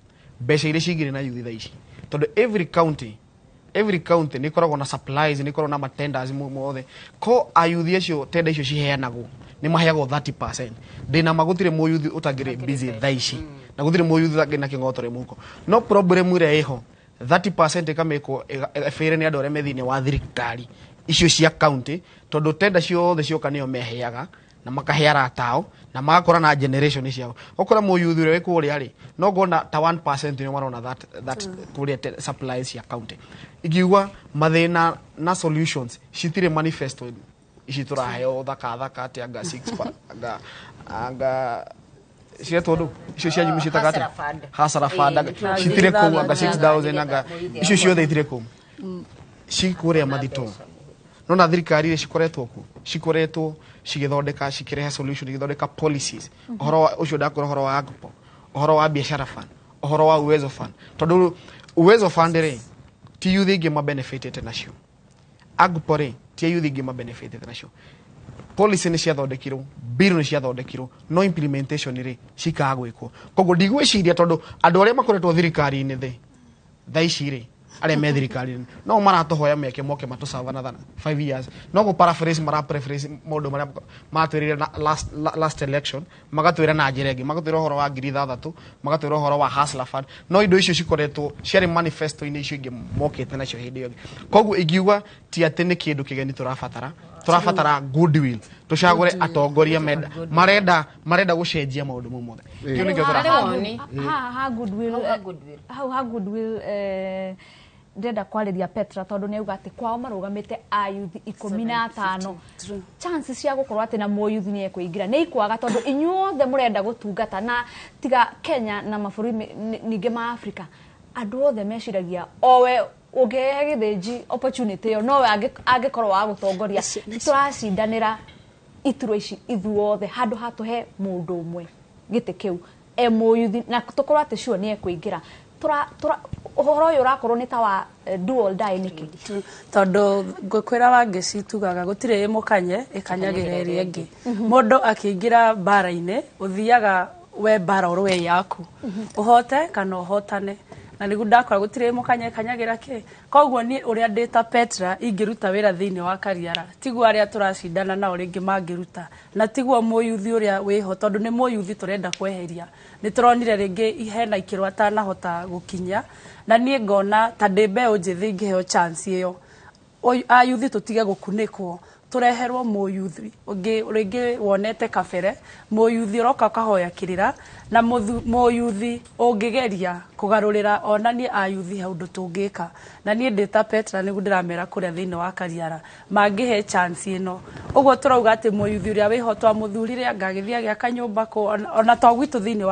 mbeca iria cingire na youth ici tondu every county ni koragwo na supplies ni koragwo na matenders mothe ko ayuthi acio tenda icio ciheanagwo ni maheagwo 30% ndina magutire mo youth utagire busy thaici na gutire mo youth agina kingotore muko no problem ire iho 30% kameko efere ni andu aria methine wa thirikari icio cia county tondu tenda ciothe cioka nio meheaga na makaheara tao na magakora na generation ciao okora mo youth ire kuria ri no gona ta 1% ni marona that kuria supplies ya county igiwa mathina na solutions citire manifesto ici turaheo thaka ati anga 6 anga cia tondu icio cia nyumi citagate hasara fund citire ku anga 6000 anga icio ciothe itire ku cikuria mathito no na thirikari cikoretwo cigithondeka cikirehe solution igithondeka policies ohoro ucio ndakora ohoro wa Agpo ohoro wa biashara fund ohoro wa uwezo fund tondu uwezo fund ri ti youth ingi ma benefited nacio Agpo ri ti youth ingi ma benefited nacio policy ni ciathondekirwo bill nĩ ciathondekirwo no implementation rĩ cikaga gwĩkwo koguo ndigwĩciria tondũ andũ arĩa makoretwo thirikari-inĩ thĩ thaa ici rĩ arĩa me thirikari-inĩ no maratohoya meke moke matũcava na 5 years no gũ paraphrase maũndũ marĩa matwĩrire last election magatwĩra na njĩra ĩngĩ magatwĩra ũhoro wa 3,000 magatwĩra ũhoro wa hustler fund no indo icio cikoretwo ciarĩ manifesto-inĩ icio ingĩ mokĩte nacio hĩndĩ ĩyo koguo ingiuga ti atĩ nĩ kĩndũ kĩgeni tũrabatara goodwill tucagũre atongoria marenda gũcenjia maũndũ mau mothe kĩu nĩkĩo ha goodwill ndenda kwarĩria Petra tondũ nĩ auga atĩ kwao marũgamĩte ayuthi 15 chances cia gũkorwo atĩ na mũyuthi nĩ ekũingĩra nĩ ikwaga tondũ inyuothe mũrenda gũtungata na tiga Kenya na mabũrũri ningĩ ma Afrika andũ othe meciragia owe ũngĩhe gĩthĩnji opportunity ĩyo nowe angĩkorwo wa gũtongoria tũracindanĩra iturwa ici ithuothe handũ hatũhe mũndũ ũmwe gĩtĩ kĩu mũyuthi na tũkorwo atĩ cio nĩ ekũingĩra ũhoro ũyũ ũrakorwo nĩ ta wa dual die nĩkĩ tondũ ngũkwĩra Wangeci tugaga gũtirĩ mũkanye ĩkanyagĩra ĩrĩa ĩngĩ mũndũ akĩingĩra mbara-inĩ ũthiaga we mbara ũrwe yaku ũhote kana ũhotane na nĩguo ndakora gũtirĩ mũkanye ĩkanyagĩra kĩ koguo niĩ ũrĩa ndĩta Petra ingĩruta wĩra thĩinĩ wa Kariara tiguo arĩa tũracindana nao rĩngĩ mangĩruta na tiguo mũyuthi ũrĩa wĩho tondũ nĩ mũyuthi tũrenda kweheria nĩ tũronire rĩngĩ hena ikĩro atanahota gũkinya na niĩ ngona ta ndĩ mbeũ njĩthĩ ingĩheo chance ĩyo ayuthi tũtige gũkunĩkwo tureherwo mũyuthi ũngĩ rĩngĩ wonete kabere mũyuthi ũroka kahoya kĩrĩra na mũyuthi ũngĩgeria kũgarũrĩra onanie ayuthi hau ũndũ tũngĩka na niĩ ndĩta Petra nĩguo ndĩramera kũrĩa thĩinĩ wa Kariara mangĩhe chance ĩno ũguo tũrauga atĩ mũyuthi ũrĩa wĩho twamũthurire angagĩthiĩ agĩaka nyũmba ona to gwitũ thĩinĩ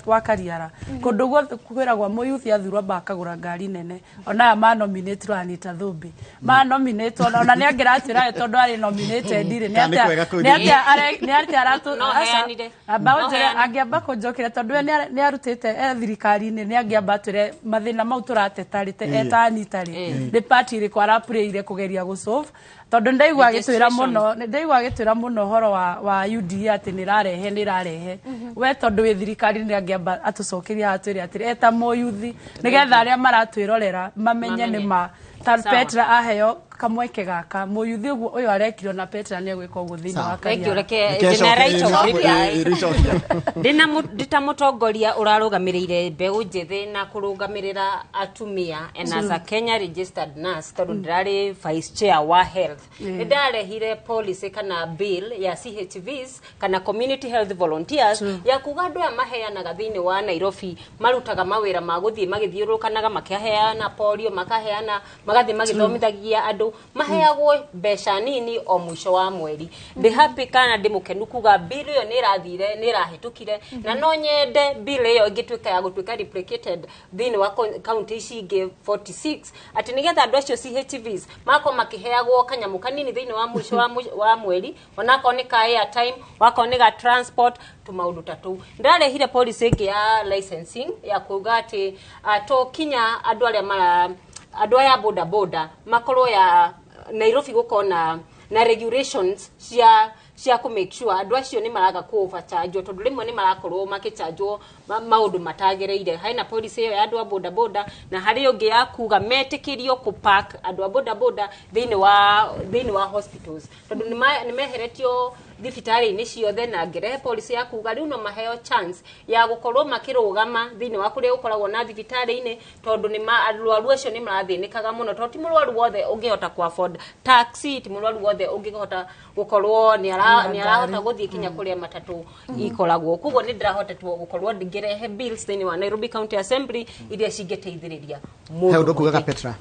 wa Kariara kũndũ guothe kwĩragwo mũyuthi athurwo bakagũra ngari nene ona manominate Anita Thũmbĩ manominate ona nĩ angĩratwĩra tondũ arĩ nominated nĩ angĩamba kũnjokera tondũ nĩ arutĩte thirikari-inĩ nĩ angĩamba twĩre mathĩna mau tũratetarĩte eta Anita nĩ party ĩrĩkũ arapureire kũgeria gũsolve tondũ ndaigua agĩtwĩra mũno ũhoro wa UDA atĩ nĩ ĩrarehe we tondũ wĩ thirikari nĩ angĩamba atũcokeria atwĩre atĩrĩ eta mũyuthi nĩgetha arĩa maratwĩrorera mamenye nĩ ma Petra aheo kamweke gaka mũyuthi ũyũ arekirwo na Petra nĩ egwĩka ũguo thĩinĩ wa Kariara ndĩta mũtongoria ũrarũgamĩrĩire mbeũ njĩthĩ na kũrũgamĩrĩra atumia and as a Kenya registered nurse tondũ ndĩrarĩ vice chair wa health nĩ ndarehire policy kana bill ya CHVs kana community health volunteers ya kuga andũ aya maheanaga thĩinĩ wa Nairobi marutaga mawĩra ma gũthiĩ magĩthiũrũrũkanaga makĩheana polio makaheana magathiĩ magĩthomithagia andũ maheagwo mbeca nini o mwisho wa mweri ndĩ happy kana ndĩ mũkenu kuga bill ĩyo nĩ ĩrathire nĩ ĩrahĩtũkire na no nyende bill ĩyo ĩngĩtuĩka ya gũtuĩka replicated thĩinĩ wa county ici ingĩ 46 atĩ nĩgetha andũ acio CHVs makorwo makĩheagwo kanyamũ kanini thĩinĩ wa mwisho wa mweri onakorwo nĩ ka airtime wakorwo nĩ ga transport tũmaũndũ ta tũu ndarehire policy ĩngĩ ya licensing ya kuga atĩ to kinya andũ aya boda makorwo ya Nairobi gũkorwo na regulations cia ku make sure andũ acio nĩ maraga ku overcharge tondũ rĩmwe nĩ marakorwo makĩchanjwo maũndũ matagereire haina policy ĩyo ya andũ a boda na harĩ ũngĩ ya kuga metĩkĩrio ku park andũ a boda thĩinĩ wa hospitals tondũ nĩ meheretio thibitarĩ-inĩ ciothe na ngĩrehe policy ya kuga rĩu no maheo chance ya gũkorwo makĩrũgama thĩinĩ wa kũrĩa gũkoragwo na thibitarĩ-inĩ tondũ arwaru acio nĩ marathĩnĩkaga mũno tondũ ti mũrwaru wothe ũngĩhota ku afford taxi ti mũrwaru wothe ũngĩhota gũkorwo nĩ arahota gũthiĩ kinya kũrĩa matatũ ikoragwo koguo nĩ ndĩrahotetwo gũkorwo ngĩrehe bills thĩinĩ wa Nairobi County Assembly iria cingĩteithĩrĩria mũndũ kugaga Petra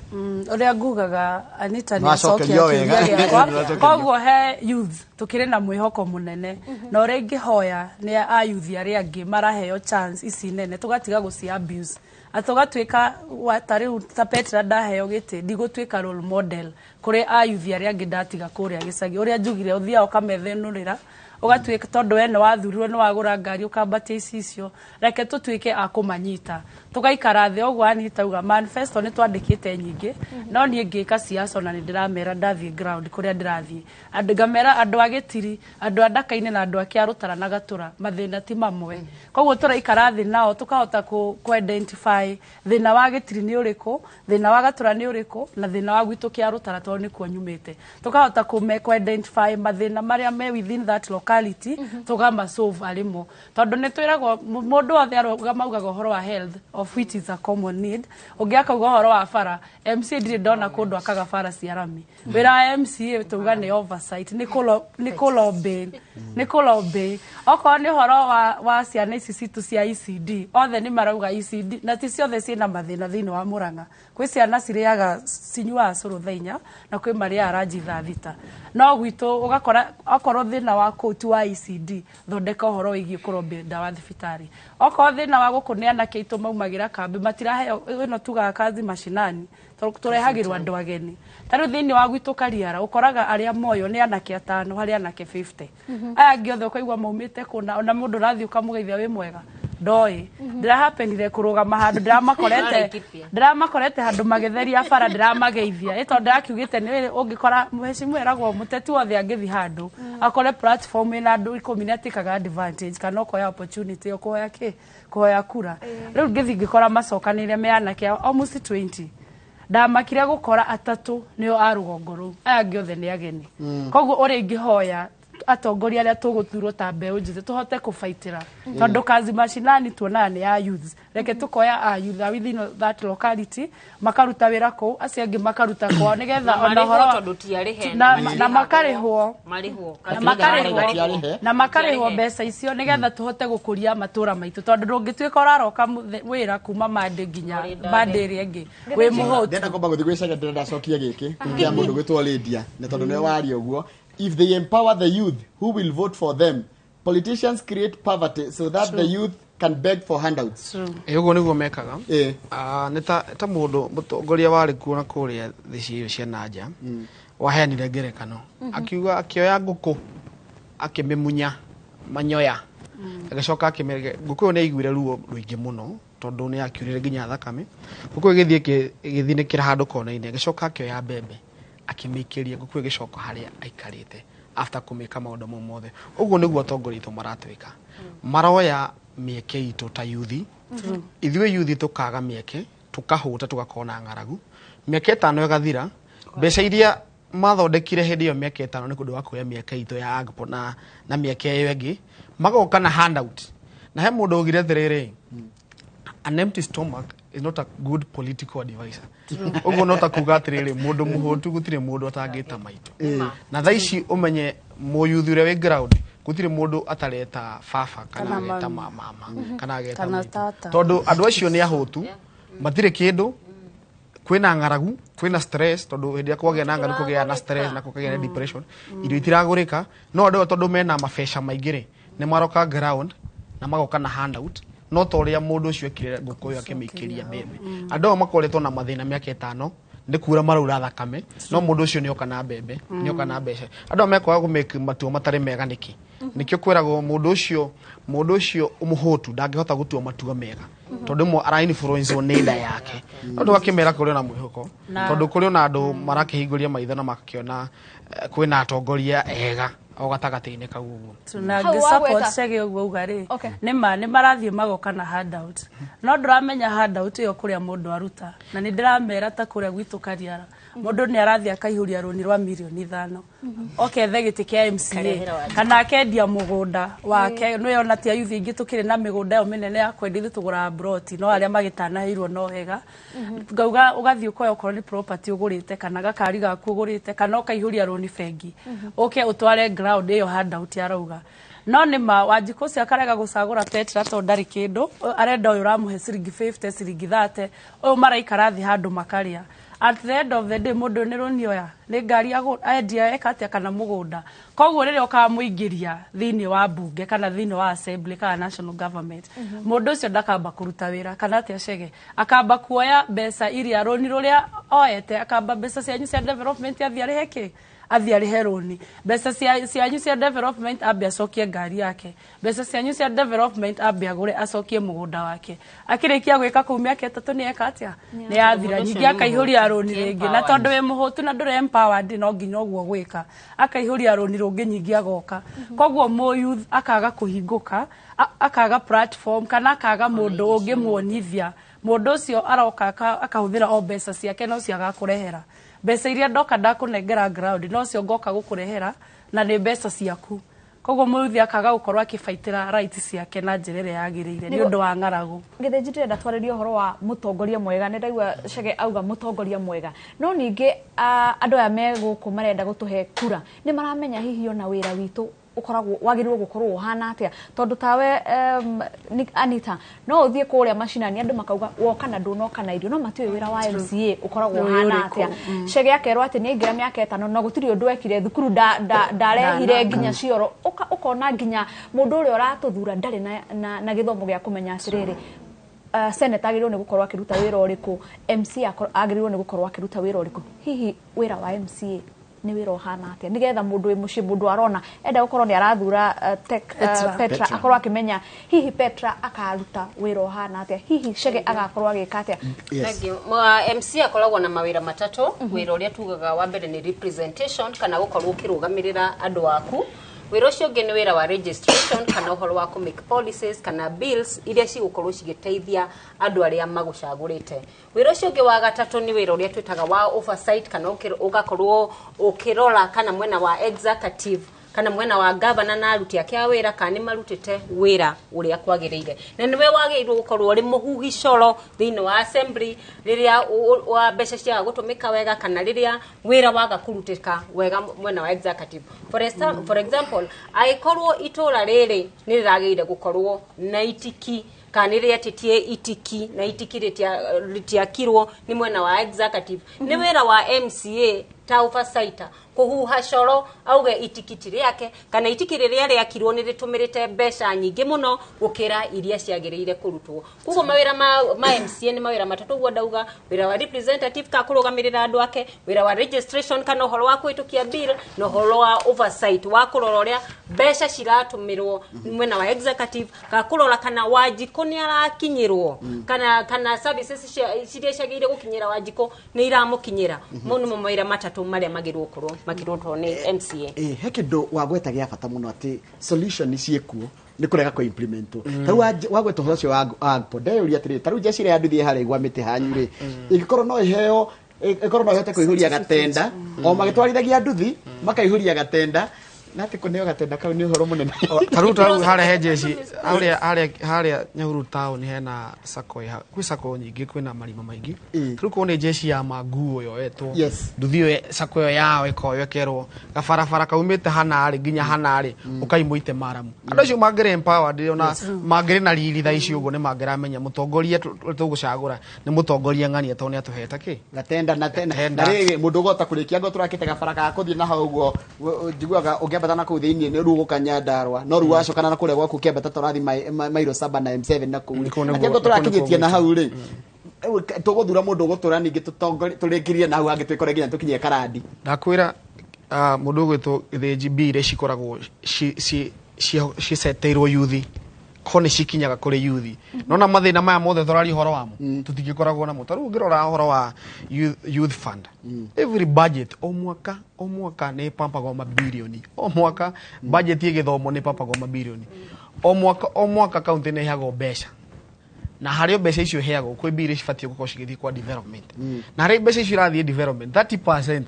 ũrĩa ngugaga Anita nĩ acokia kĩũria gĩakwa koguo he youth tukire na mwihoko munene na ore ngihoya ni ayuthi aria angi maraheo chance ici nene tugatiga guci abuse atugatuika watari ta Petra ndaheo giti ndigutwika role model kuri ayuthi aria angi ndatiga kuria gicagi uria njugire uthia ukamethenurira ugatwika tondu we ni wathurirwo ni wagura ngari ukambatia icio reke tutwike akumanyita tugaikara thi ogwo Anita uga manifesto ni twandikite nyingi no nie ngika siasa na ni ndiramera ndathie ground kuria ndirathie andu ngamera andu agitiri andu andaka-ini na andu akia rutara na gatura mathina ti mamwe koguo turaikara thi nao tukahota ku identify thina wa gitiri ni uriku thina wa gatura ni uriku na thina wa gwitu kia rutara to ni kuo nyumite tukahota ku identify mathina maria me within that locality tugama solve alimo tondu ni twiragwo mundu othe arugamaga uhoro wa health of which is a common need ungiaka uhoro wa bara MC ndiri ndona kundu akaga bara cia rami wira MC tuga ni oversight ni kulobe oko ni horo wa ciana ici citu cia ECD othe ni marauga ECD na ti ciothe ciina mathina thini wa Murang'a kwi ciana ciriaga cinyua curu thainya na kwi maria ranji thita no gwitu ugakora akorwo thina wa koti wa ECD thondeka horo wigi kurobe ndawa thibitari oko thina wa gukuneana kitu maumagira kambi matiraheo ino tuga kazi mashinani turehagirwa andu ageni taru thini wa gwitu Kariara ukoraga aria moyo ni anake 5 hari anake 50 aya giothe ukaigwa maumite kuna ona mundu rathi ukamugeithia wi mwega ndoi ndira happenire kurugama handu ndiramakorete handu magetheria bara ndiramageithia ito ndirakiugite ni ungikora muheshimu eragwo muteti wothe angithi handu akore platform ina andu 10 atikaga advantage kana koya opportunity okoya koya kura riu ngithi ngikora macokanire me anake almost 20 ndamakire gukora atatu nio arugongo ru aya giothe ni ageni koguo uri ngihoya atongoria aria tuguthurwo ta mbeu njithe tuhote kufaitira tondu kazi mashinani tuonana ni ya youth reke tukoya a youth within that locality makaruta wira ku acio angi makaruta kwao nigetha ona horo na makarihwo mbeca icio nigetha tuhote gukuria matura maitu tondu ndungituika uraroka wira kuma mande nginya mande iri ingi wi muhotu ndenda komba guthi gwicaria ndenda cokia giki kia mundu gwitwo Lydia ne tondu ne wari uguo. If they empower the youth, who will vote for them? Politicians create poverty so that the youth can beg for handouts. Uguo niguo mekaga. Neta mundu mutongoria wari kuona kuria thici cia nanja. Waheanire ngerekano. Akiuga akioya nguku akimimunya manyoya. Agacoka akimege nguku ne igwire ruo ruingi muno tondu ne akiurire ginya thakame. Nguku igithinikira handu kona-ini agacoka akioya mbembe akimikiria nguku igicoka haria aikarite after kumeka maundu mothe uguo niguo atongoria itu maratwika maroya mieke itu ta yuthi ithuĩ yuthi tukaga mieke tukahuta tugakona ng'aragu mieke 5 igathira mbeca iria mathondekire hindi iyo mieke 5 ni kundu wa kuya mieke itu ya agpo na mieke iyo ingi magoka na handout na he mundu ugire thiriri an empty stomach is not a good political advisor. Ugo not akuga atiriri mundu muhotu gutire mundu atangita maitu. Na thaici umenye muyuthure we ground gutire mundu atareta fafa kana ageta mama kana ageta maitu. Tondu andu acio ni ahotu matire kindu kwina ng'aragu kwina stress tondu hindi akwagia na ng'aragu kugia na stress na kugia na depression irio itiragurika no andu tondu mena mabesha maingire ni maroka ground na magoka na handout no toria mundu ucio ekire nguku yo akimikiria mbembe andu makoretwo na mathina miaka 5 ndikura marura thakame no mundu ucio nioka na mbembe nioka na mbeca andu mekwaga kumake matuo matari mega niki nikio kwiragwo mundu ucio umuhotu ndangihota gutua matua mega tondu mo ara influence on nenda yake andu akimera kuri na mwihuko tondu kuri na andu marakihinguria maitho na makiona kwina atongoria ega o gatagati-ini kau uguo tuna support cege uguo ugari ni marathie magoka na handout no nduramenya handout iyo kuria mundu aruta na ni ndiramera ta kuria gwitu Kariara mundu ni arathie akaihuria runi rwa milioni 5 okethe giti kia MCA kana akendia mugunda wake no yona tia yuthi ingi tukire na migunda yo minene ya kwendia tugura broti no aria magitanaheirwo no hega ngauga ugathie ukoya ukorwo ni property ugurite kana gakari gaku ugurite kana ukaihuria runi bengi utware ground iyo handout arauga no nima Wanjiku cia karega gucagura Petra to ndari kindu arenda uyu ramuhe ciringi 50 ciringi 30 uyu maraikara thi handu makaria at the end of the day mundu ni runioya ni ngari endia ekatia kana mugunda koguo rire ukamuingiria thini wa bunge kana thini wa assembly kana national government mundu ucio ndakamba kuruta wira kana atia cege akamba kuoya mbeca iria roni ruria oete akamba mbeca cia development athia riheke athie arihe roni mbeca cianyu cia development ambe acokie ngari yake mbeca cianyu cia development ambe agure acokie mugunda wake akirikia gwika kuu miaka 3 ni eka atia ni yathira nyingi akaihuria roni ringi na tondu we muhutu na ndure empowered no nginya ogwo gwika akaihuria roni rungi nyingi agoka koguo mo youth akaga kuhinguka akaga platform kana akaga mundu ungimuonithia mundu ucio aroka akahuthira o mbeca ciake no ciaga kurehera mbeca iria ndoka ndakunengera ground no cio ngoka gukurehera na ni mbeca ciaku koguo muthi akaga gukorwa akifaitira rights ciake na njirere yagirire ni undu wa ngaragu Githinji ndenda twaririe horo wa mutongoria mwega ni ndaigua Chege auga mutongoria mwega no ningi andu aya meguku marenda gutuhe kura ni maramenya hihi ona wira witu ukoragwo wagirirwo gukorwo hana atia tondu tawe Anita no uthie kuria macinani andu makauga woka na ndunoka na irio no matiwe wira wa MCA ukoragwo hana atia Chege akerwo ati ni ngira miaka 5 no gutiri undu ekire thukuru ndarehire nginya cioro ukona nginya mundu uri uratuthura ndari na githomo gya kumenya atiriri Senator agirwo ni gukorwo akiruta wira uriku MC agirwo ni gukorwo akiruta wira uriku hihi wira wa MCA ni wira hana atia nigetha mundu wi muci mundu arona enda gukorwo ni arathura Petra akorwo akimenya hihi Petra akaruta wira hana atia hihi Chege agakorwo agika atia MC akoragwo na mawira matatu wira uria tugaga wa mbere ni representation kana gukorwo kirugamirira andu aku wira ucio ungi ni wira wa registration kana uhoro wa make policies kana bills iria cigukorwo cigiteithia andu aria magucagurite wira ucio ungi wa gatatu ni wira uria twitaga wa oversight kana ugakorwo ukirora kana mwena wa executive kana mwena wa governor na aruti ake a wira kana ni marutite wira uria kwagiriire na niwe wagirwo gukorwo uri muhuhi coro thiini wa assembly riria wa mbeca cia gutumika wega kana riria wira waga kurutika wega mwena wa executive for example aikorwo itura riri ni riragirire gukorwo na itiki kana riria titie itiki na itiki ritiakirwo ni mwena wa executive ni wira wa MCA ta oversight kuhuha coro auge itikiti riake kana itikiri riria riakirwo ni ritumirite mbeca nyingi muno gukira iria ciagiriire kurutwo kugo mawira ma MCA ni mawira matatu gwo ndauga wira wa representative ka kurugamirira andu ake wira wa registration kana uhoro wa kuitukia bill no uhoro wa oversight wa kurora uria mbeca ciratumirwo mwena wa executive ka kurora kana wajiko ni arakinyirwo kana services ciria ciagiriire gukinyira wajiko ni iramukinyira muno mawira matatu maria magirwo kurwo makirotwo ni MCA he kindu wagweta gya bata muno ati solution ciekuo ni kurega ko implement tau wagweta ho cio agpo ndeyuria atiri taru je cire anduthie hare gwa miti hanyu ri igikorwo no iheo ikorwo no ihote kuihuria gatenda o magitwarithagia nduthi makaihuria gatenda nati kuneo gatenda kau ni uhoro munene taru hare hejeci hare Nyahururu town hena sako ya kwi sako nyingi kwina marima maingi taru ko ni jeshi ya maguo yo eto nduthio sako yo yao ikoyekerwo gabarabara kaumite hanari nginya hanari ukaimuite maramu andu acio mangere empowered ona mangere na riri tha icio ugo ni mangera menya mutongoria tugucagura ni mutongoria ng'ania to ni atuheta ki gatenda na tena na rigi mundu gota kurikia ngo turakite gabara ka kuthie na hau ugo njiguaga batana ku thiini ni rugo kanyandarwa no ruwa cokana na kure gwaku kiambata torathi mairo 7 na M7 na ku akengo turakinyitie na hau ri tuguthura mundu gutura ningi turikirie na hau angitwikore nginya tukinye karandi ndakwira mundu gwitwo Githinji bire cikoragwo ci seteirwo yuthi kone cikinyaga kuri yuthi nona mathina maya mothe thorari horo wamo tutigikoragwo na mutaru ngirora horo wa youth fund every budget o mwaka ne pampago mabilioni o mwaka budget igithomo ne pampago mabilioni o mwaka county ne hago besha na hario besha icio heago kwi bire cifatie gukorwo cigithii kwa development na hario besha icio irathie development 30%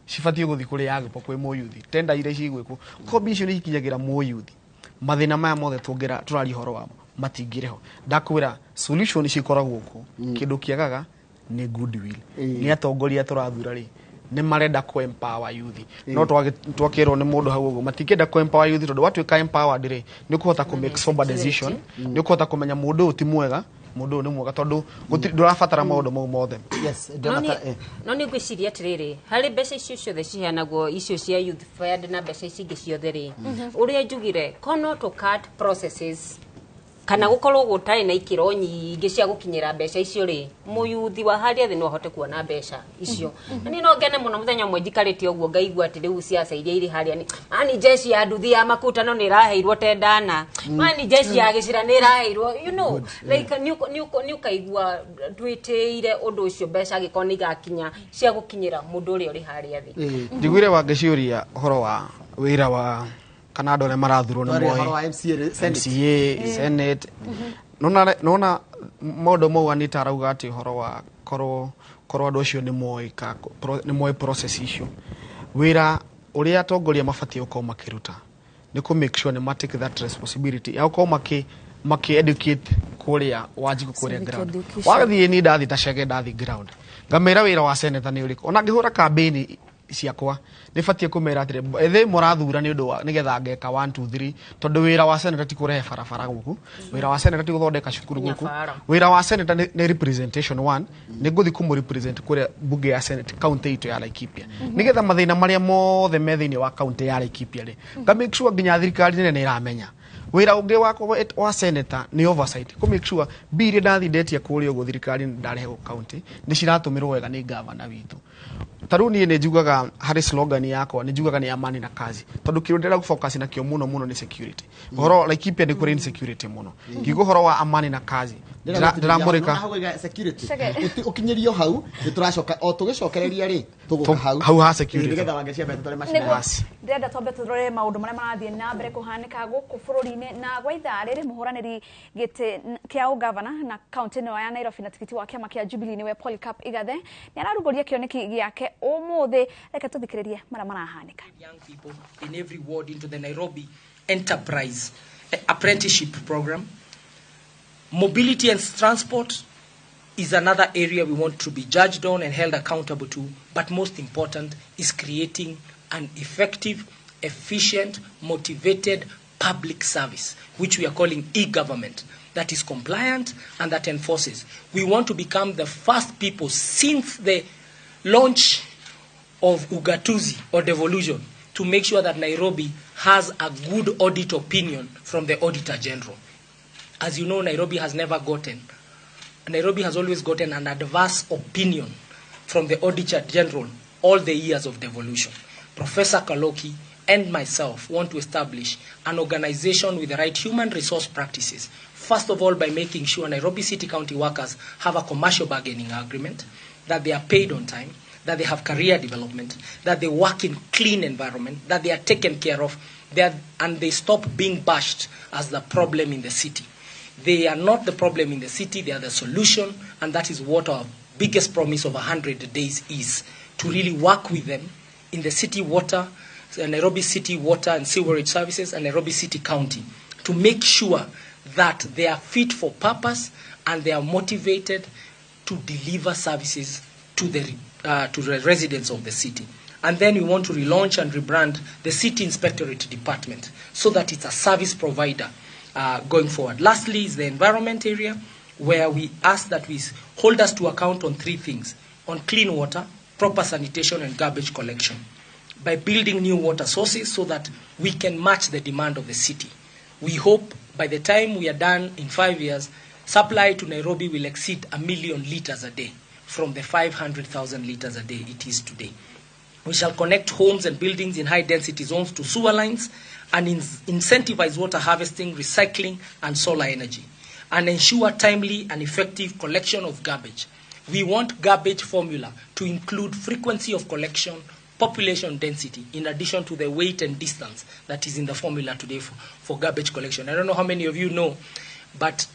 cifatie guthii kuri yagipo kwi mo youth tenda ire cigwikwo ko bicio ni ikinyagira mo youth mathina maya mothe tungira turari horo wamo matingireho ndakwira solution cikoragwo ku kindu kiagaga ni goodwill ni atongoria turathura ri ni marenda ko empower youth no twakirwo ni mundu hau ugo matikenda ko empower youth tondu watuika empowered ri ni kuhota ku make sober decision ni kuhota kumenya mundu uti mwega mundu ni mwega tondu ndurabatara maundu mau mothe no ni gwiciria atiriri hari mbeca icio ciothe ciheanagwo icio cia youth fund na mbeca icio ingĩ ciothe ri uria njugire kono to cut processes kana gukorwo gutari na ikiro nyingi cia gukinyira mbeca icio ri muyuthi wa haria thi no hote kuona mbeca icio ni no ngene muno muthenya mwe njikarite uguo ngaigua ati riu siasa iria iri haria ni ani jeshi ya nduthi ya makuta no ni raheirwo tendana mani jeshi ya gicira ni raheirwo you know like ni ukaigua twiteire undu ucio mbeca gikoni gakinya cia gukinyira mundu uri uri haria thi njiguire wangeciuria horo wa wira wa kana andå arä a marathurwo nä MCA Senate nona maå mau Anita arauga atä horo wa korwo andå acio nä moä process icio wä ra å rä a atongoria mabatiä gå korwo makä ruta nä kå make sure nä matake that responsibility ya gå korwo makä educate kå rä a wanjikå kå rä a ground wagathiä ni ndathi tacege ndathi ground ngamä ra wä ra wa seneta nä å rä kå ona ngä hå ra kambäni ciakwa nä batiä kå mera atä ethä må rathura nä å ndå nä getha ngeka 1 2 3 tondå wä ra wa seneta ti kå rehe barabara gå kå wä ra wa seneta ti gå thondeka cukuru gå kå wä ra wa seneta nä representation 1 nä ngå thiä kå må represent kå rä a mbunge ya senate county itå ya Laikipia nä getha mathä na marä a mothe me thä inä wa county ya Laikipia rä nga make sure nginya thirikari nene nä ĩramenya wira ungi wa senator ni oversight ko make sure biri ndathi ndetia kuri ugo thirikari ndarehe go county ni ciratumirwo wega ni governor witu taruni ni njugaga hari slogan yakwa ni njugaga ni amani na kazi tondu kirundira ku focus na kio muno ni security horo Laikipia ni kuri insecurity muno kigo horo wa amani na kazi ndiramurika security ukinyirio hau nituracoka o tugicokereria ri tuguka hau ha security nigetha wangecia mbete tole machine ndenda tombe turore maundu maria marathie na mbere kuhanika guku bururi-ini na gwa ithaa riri muhuraniri gite kia governor na county no ya Nairobi na tikiti wa kiama kia Jubilee niwe Polycarp Igathe ni ararugoria kioneki giake umuthi reke tuthikiririe mara marahanika young people in every ward into the Nairobi enterprise apprenticeship program. Mobility and transport is another area we want to be judged on and held accountable to, but most important is creating an effective, efficient, motivated public service, which we are calling e-government, that is compliant and that enforces. We want to become the first people since the launch of Ugatuzi or devolution to make sure that Nairobi has a good audit opinion from the Auditor General. As you know, Nairobi has always gotten an adverse opinion from the Auditor General all the years of devolution. Professor Kaloki and myself want to establish an organization with the right human resource practices. First of all, by making sure Nairobi City County workers have a commercial bargaining agreement, that they are paid on time, that they have career development, that they work in clean environment, that they are taken care of, and they stop being bashed as the problem in the city. They are not the problem in the city, they are the solution, and that is what our biggest promise of 100 days is, to really work with them in the city water, Nairobi City Water and Sewerage Services, and Nairobi City County, to make sure that they are fit for purpose and they are motivated to deliver services to the residents of the city. And then we want to relaunch and rebrand the City Inspectorate Department so that it's a service provider going forward. Lastly is the environment area, where we ask that we hold us to account on 3 things: on clean water, proper sanitation, and garbage collection, by building new water sources so that we can match the demand of the city. We hope by the time we are done in 5 years, supply to Nairobi will exceed 1 million liters a day from the 500,000 liters a day it is today. We shall connect homes and buildings in high-density zones to sewer lines and incentivize water harvesting, recycling, and solar energy, and ensure timely and effective collection of garbage. We want garbage formula to include frequency of collection, population density, in addition to the weight and distance that is in the formula today for garbage collection. I don't know how many of you know, but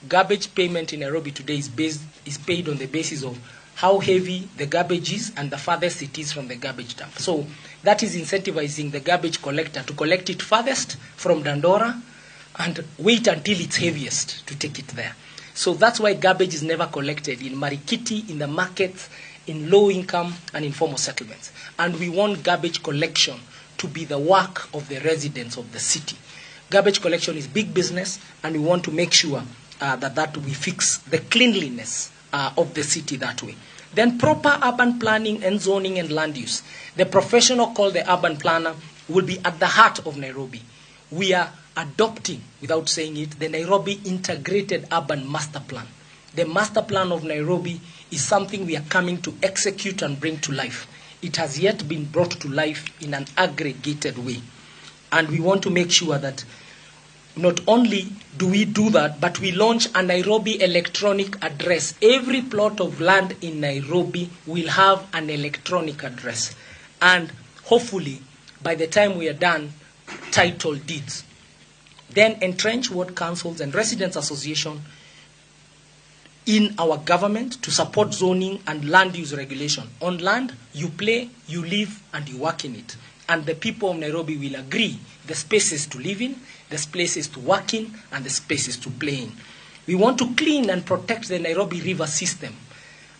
garbage payment in Nairobi today is paid on the basis of how heavy the garbage is and the farthest it is from the garbage dump. So that is incentivizing the garbage collector to collect it farthest from Dandora and wait until it's heaviest to take it there. So that's why garbage is never collected in Marikiti, in the markets, in low income and informal settlements. And we want garbage collection to be the work of the residents of the city. Garbage collection is big business, and we want to make sure that we fix the cleanliness of the city that way. Then proper urban planning and zoning and land use. The professional called the urban planner will be at the heart of Nairobi. We are adopting, without saying it, the Nairobi Integrated Urban Master Plan. The Master Plan of Nairobi is something we are coming to execute and bring to life. It has yet been brought to life in an aggregated way. And we want to make sure that not only do we do that, but we launch a Nairobi electronic address. Every plot of land in Nairobi will have an electronic address. And hopefully, by the time we are done, title deeds. Then entrench ward councils and residents association in our government to support zoning and land use regulation. On land, you play, you live, and you work in it. And the people of Nairobi will agree the spaces to live in, the spaces to work in, and the spaces to play in. We want to clean and protect the Nairobi river system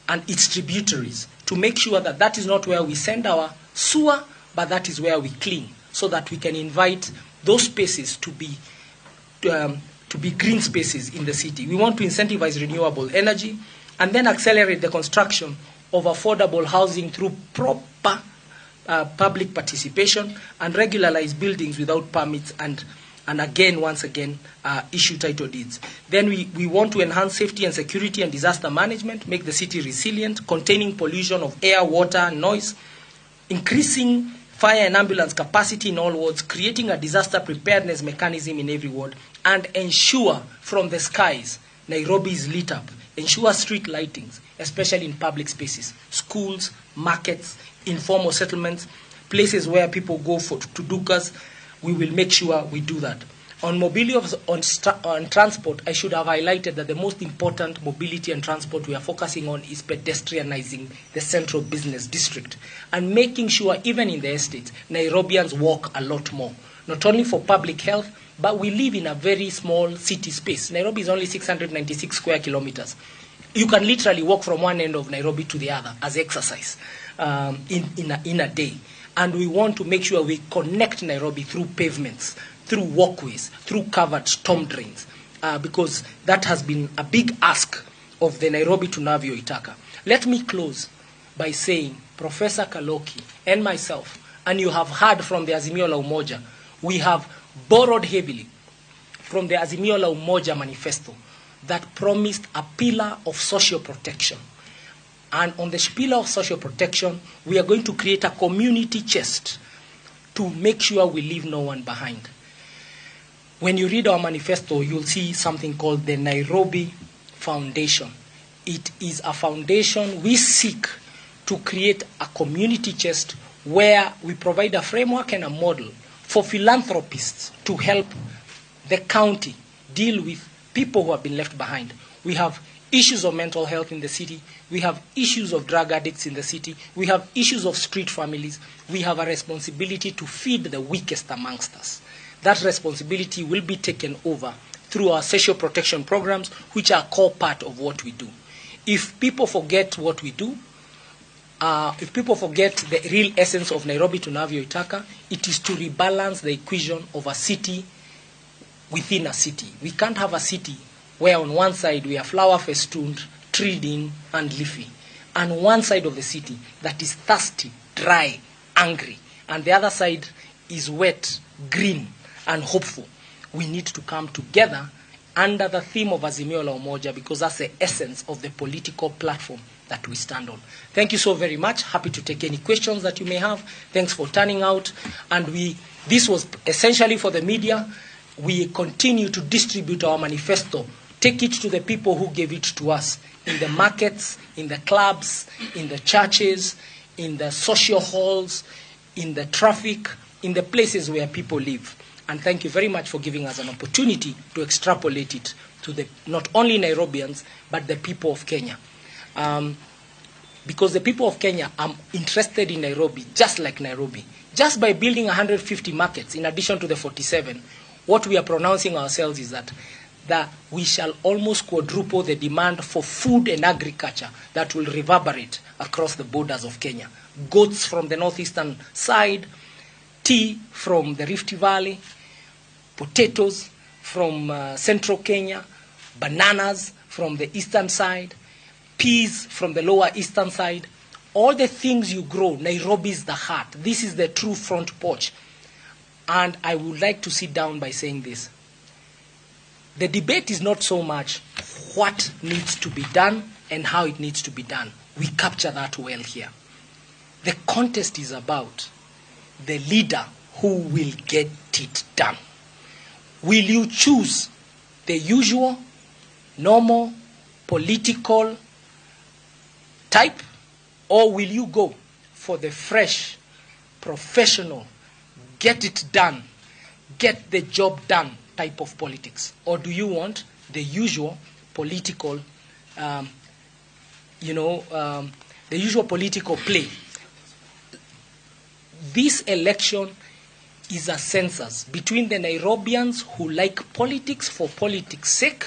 and its tributaries to make sure that that is not where we send our sewer, but that is where we clean, so that we can invite those spaces to be green spaces in the city. We want to incentivize renewable energy and then accelerate the construction of affordable housing through proper public participation and regularize buildings without permits and again, once again, issue title deeds. Then we want to enhance safety and security and disaster management, make the city resilient, containing pollution of air, water, and noise, increasing fire and ambulance capacity in all wards, creating a disaster preparedness mechanism in every ward, and ensure from the skies Nairobi is lit up. Ensure street lightings, especially in public spaces, schools, markets, informal settlements, places where people go to dukas. We will make sure we do that. On mobility on transport, I should have highlighted that the most important mobility and transport we are focusing on is pedestrianizing the central business district and making sure even in the estates, Nairobians walk a lot more, not only for public health, but we live in a very small city space. Nairobi is only 696 square kilometers. You can literally walk from one end of Nairobi to the other as exercise in a day. And we want to make sure we connect Nairobi through pavements, through walkways, through covered storm drains, because that has been a big ask of the Nairobi to Navio Itaka. Let me close by saying Professor Kaloki and myself, and you have heard from the Azimio la Umoja, we have borrowed heavily from the Azimio la Umoja manifesto that promised a pillar of social protection. And on the pillar of social protection, we are going to create a community chest to make sure we leave no one behind. When you read our manifesto, you'll see something called the Nairobi Foundation. It is a foundation we seek to create a community chest where we provide a framework and a model for philanthropists to help the county deal with people who have been left behind. We have issues of mental health in the city. We have issues of drug addicts in the city. We have issues of street families. We have a responsibility to feed the weakest amongst us. That responsibility will be taken over through our social protection programs, which are a core part of what we do. If people forget what we do, if people forget the real essence of Nairobi to Navio Itaka, it is to rebalance the equation of a city within a city. We can't have a city where on one side we are flower festooned, treed in, and leafy, and one side of the city that is thirsty, dry, angry, and the other side is wet, green, and hopeful. We need to come together under the theme of Azimio la Umoja, because that's the essence of the political platform that we stand on. Thank you so very much. Happy to take any questions that you may have. Thanks for turning out. And this was essentially for the media. We continue to distribute our manifesto. Take it to the people who gave it to us, in the markets, in the clubs, in the churches, in the social halls, in the traffic, in the places where people live. And thank you very much for giving us an opportunity to extrapolate it to not only Nairobians, but the people of Kenya. Because the people of Kenya are interested in Nairobi, just like Nairobi. Just by building 150 markets, in addition to the 47, what we are pronouncing ourselves is that we shall almost quadruple the demand for food and agriculture that will reverberate across the borders of Kenya. Goats from the northeastern side, tea from the Rift Valley, potatoes from central Kenya, bananas from the eastern side, peas from the lower eastern side. All the things you grow, Nairobi is the heart. This is the true front porch. And I would like to sit down by saying this. The debate is not so much what needs to be done and how it needs to be done. We capture that well here. The contest is about the leader who will get it done. Will you choose the usual, normal, political type, or will you go for the fresh, professional, get it done, get the job done type of politics? Or do you want the usual political, the usual political play? This election is a census between the Nairobians who like politics for politics' sake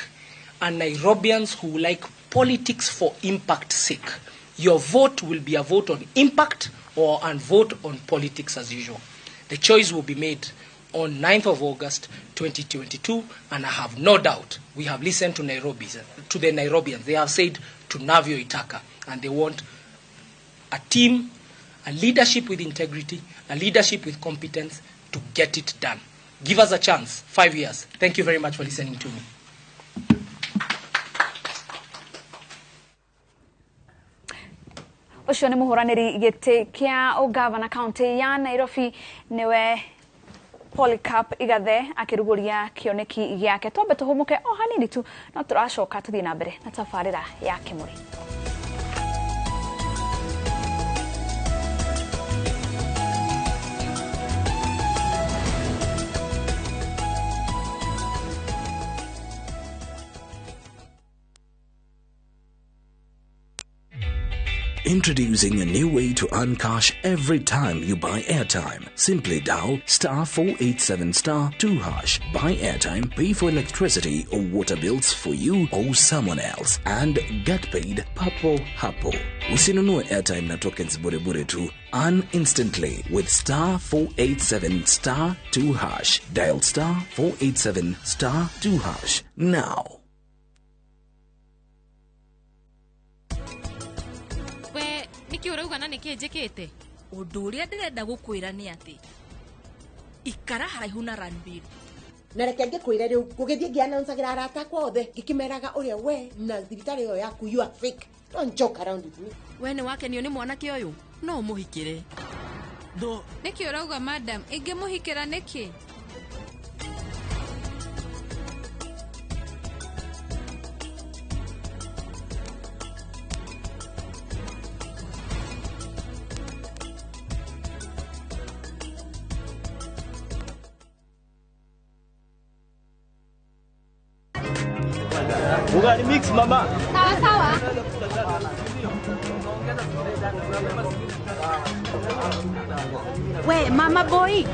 and Nairobians who like politics for impact's sake. Your vote will be a vote on impact or a vote on politics as usual. The choice will be made on 9th of August 2022, and I have no doubt we have listened to the Nairobians. They have said to Navio Itaka, and they want a team, a leadership with integrity, a leadership with competence to get it done. Give us a chance. 5 years. Thank you very much for listening to me. Ucio nĩ mũhũranĩri gĩtĩ kĩa ũgavana kaunti ya Nairobi nĩwe Polycarp Igathe akĩrugũria kĩoneki gĩake. Twambe tũhũmũke o hanini tu no tũracoka tũthiĩ na mbere na tabarĩra ya Kĩmũrĩ. Introducing a new way to earn cash every time you buy airtime. Simply dial *487*2#. Buy airtime, pay for electricity or water bills for you or someone else, and get paid papo hapo. Usinunue airtime na tokens bure bure tu. Earn instantly with *487*2#. Dial *487*2# now. Urauga na niki njikite undu uria ndirenda gukwira ni ati ikara haraihu na Ranbir na reke ngikwire riu gugithie ngi announceagira arata kwa othe ngikimeraga uria we na thibitari yo yaku you are fake. Don't joke around with me. We ni wake nio ni mwanake uyu no muhikire do niki urauga madam ingimuhikira niki Ugali mix mama. Sawa sawa. We mama boy,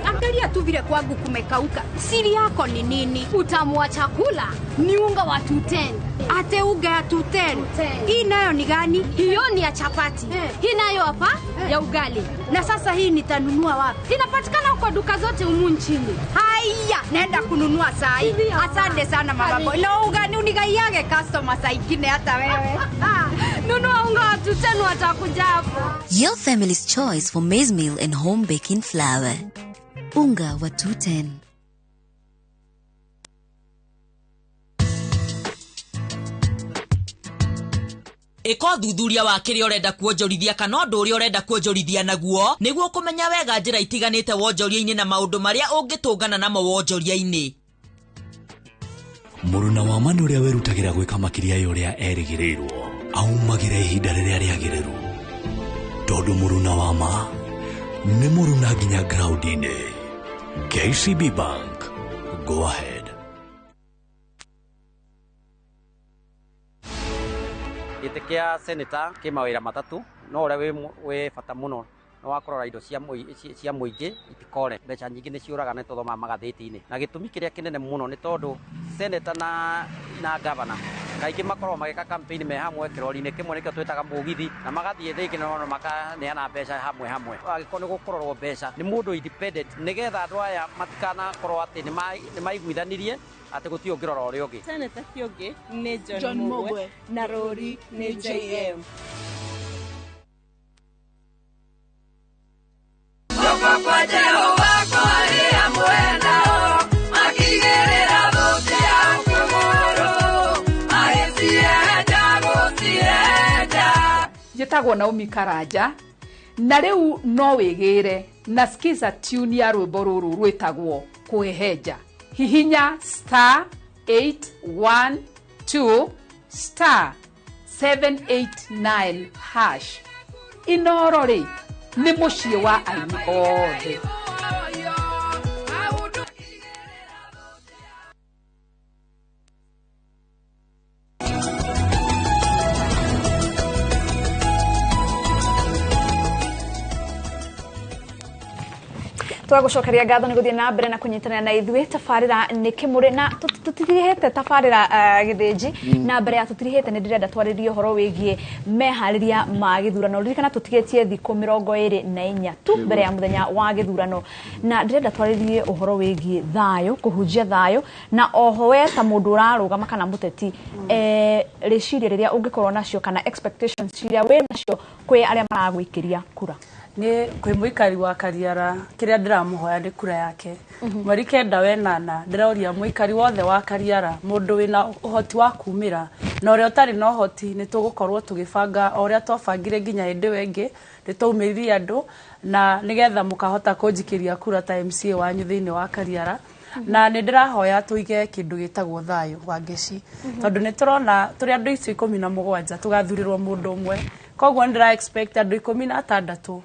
angalia tu vile kwangu kumekauka. Siri yako ni nini? Utamu wa chakula ni unga wa 210. Ate unga ya 210. Hii nayo ni gani? Hiyo ni ya chapati. Hii nayo hapa ya ugali. Na sasa hii nitanunua wapi? Inapatikana kwa duka zote humu nchini. Haya, nenda kununua saa hii. Asante sana mama boy. No ugani unigaiage customer saa ingine hata wewe. Nunua unga wa 210 watakuja hapo. Your family's choice for maize meal and home baking flour. Unga wa 210. Iko thuthuria wa kĩrĩa ũrenda kuonjorithia kana ũndũ ũrĩa ũrenda kuonjorithia naguo nĩguo kũmenya wega njĩra itiganĩte wonjoria-inĩ na maũndũ marĩa ũngĩtũngana namo wonjoria-inĩ. Mũruna wa manu ũrĩa werutagĩra gwĩka makĩria ya ũrĩa erĩgĩrĩirwo aumagĩra ihinda rĩrĩa rĩagĩrĩru, tondũ mũruna wa ma nĩ mũruna nginya ground-inĩ. KCB Bank, go ahead. Gĩtĩ kĩa senator kĩ mawĩra matatu, no ũrĩa wĩ bata mũno no wakorora indo cia mũingĩ itikore. Mbeca nyingĩ nĩ ciũraga nĩ tondũ magathĩti-inĩ, na gĩtũmi kĩrĩa kĩnene mũno nĩ tondũ senator na governor kaingĩ makorwo magĩka campaign me hamwe kĩrori-inĩ kĩmwe nĩkĩo twĩtaga mũgithi, na magathiĩ thĩinĩ no makaneana mbeca hamwe. Agĩkorwo nĩ gũkororwo mbeca nĩ mũndũ independent, nĩgetha andũ aya matikanakorwo atĩ nĩ maiguithanirie atĩ gũtirĩ ũngĩrora ũrĩa ũngĩ. Senator Kĩũngĩ nĩ John Mogwe na Rori nĩ JM. Kwa Jehova njĩtagwo Naomi Karanja na rĩu no wĩgĩre na skiza tune ya rwĩmbo rũrũ rwĩtagwo Kwĩhenja. Hihinya *812*789#. Inoro rĩ nĩ mũciĩ wa aini othe. Twagucokeria ngatho nĩ gũthiĩ na mbere na kũnyitanĩra na ithuĩ. Tabarĩra nĩ kĩmũrĩ na tũtirihĩte tabarĩra gĩthĩnji na mbere ya tũtirihĩte nĩ ndĩrenda twarĩrie ũhoro wĩgiĩ meharĩria ma gĩthurano. Ririkana tũtigĩtie thikũ 24 tu mbere ya mũthenya wa gĩthurano, na ndĩrenda twarĩrie ũhoro wĩgiĩ thayũ, kũhunjia thayũ, na oho we ta mũndũ ũrarũgama kana mũteti rĩciria rĩrĩa ũngĩkorwo nacio kana expectations ciria wĩ nacio kwĩ arĩa maragwĩkĩria kura. Ni kwĩ mũikari wa Kariara kĩrĩa ndĩramũhoya nĩ kura yake. Mweri 9 ndĩroria mũikari wothe wa Kariara, mũndũ wĩna ũhoti wa kumĩra na ũrĩa ũtarĩ na ũhoti nĩ tũgũkorwo tũgĩbanga o ũrĩa twabangire nginya hĩndĩ ĩyo ĩngĩ nĩ twaumĩririe andũ na nĩgetha mũkahota kũnjikĩria kura ta MCA wanyu thĩinĩ wa Kariara. Na nĩ ndĩrahoya tũige kĩndũ gĩtagwo thayũ wa Ngeci, tondũ nĩ tũrona tũrĩ andũ icio 17 tũgathurirwo mũndũ ũmwe, koguo nĩ ndĩra expect andũ 16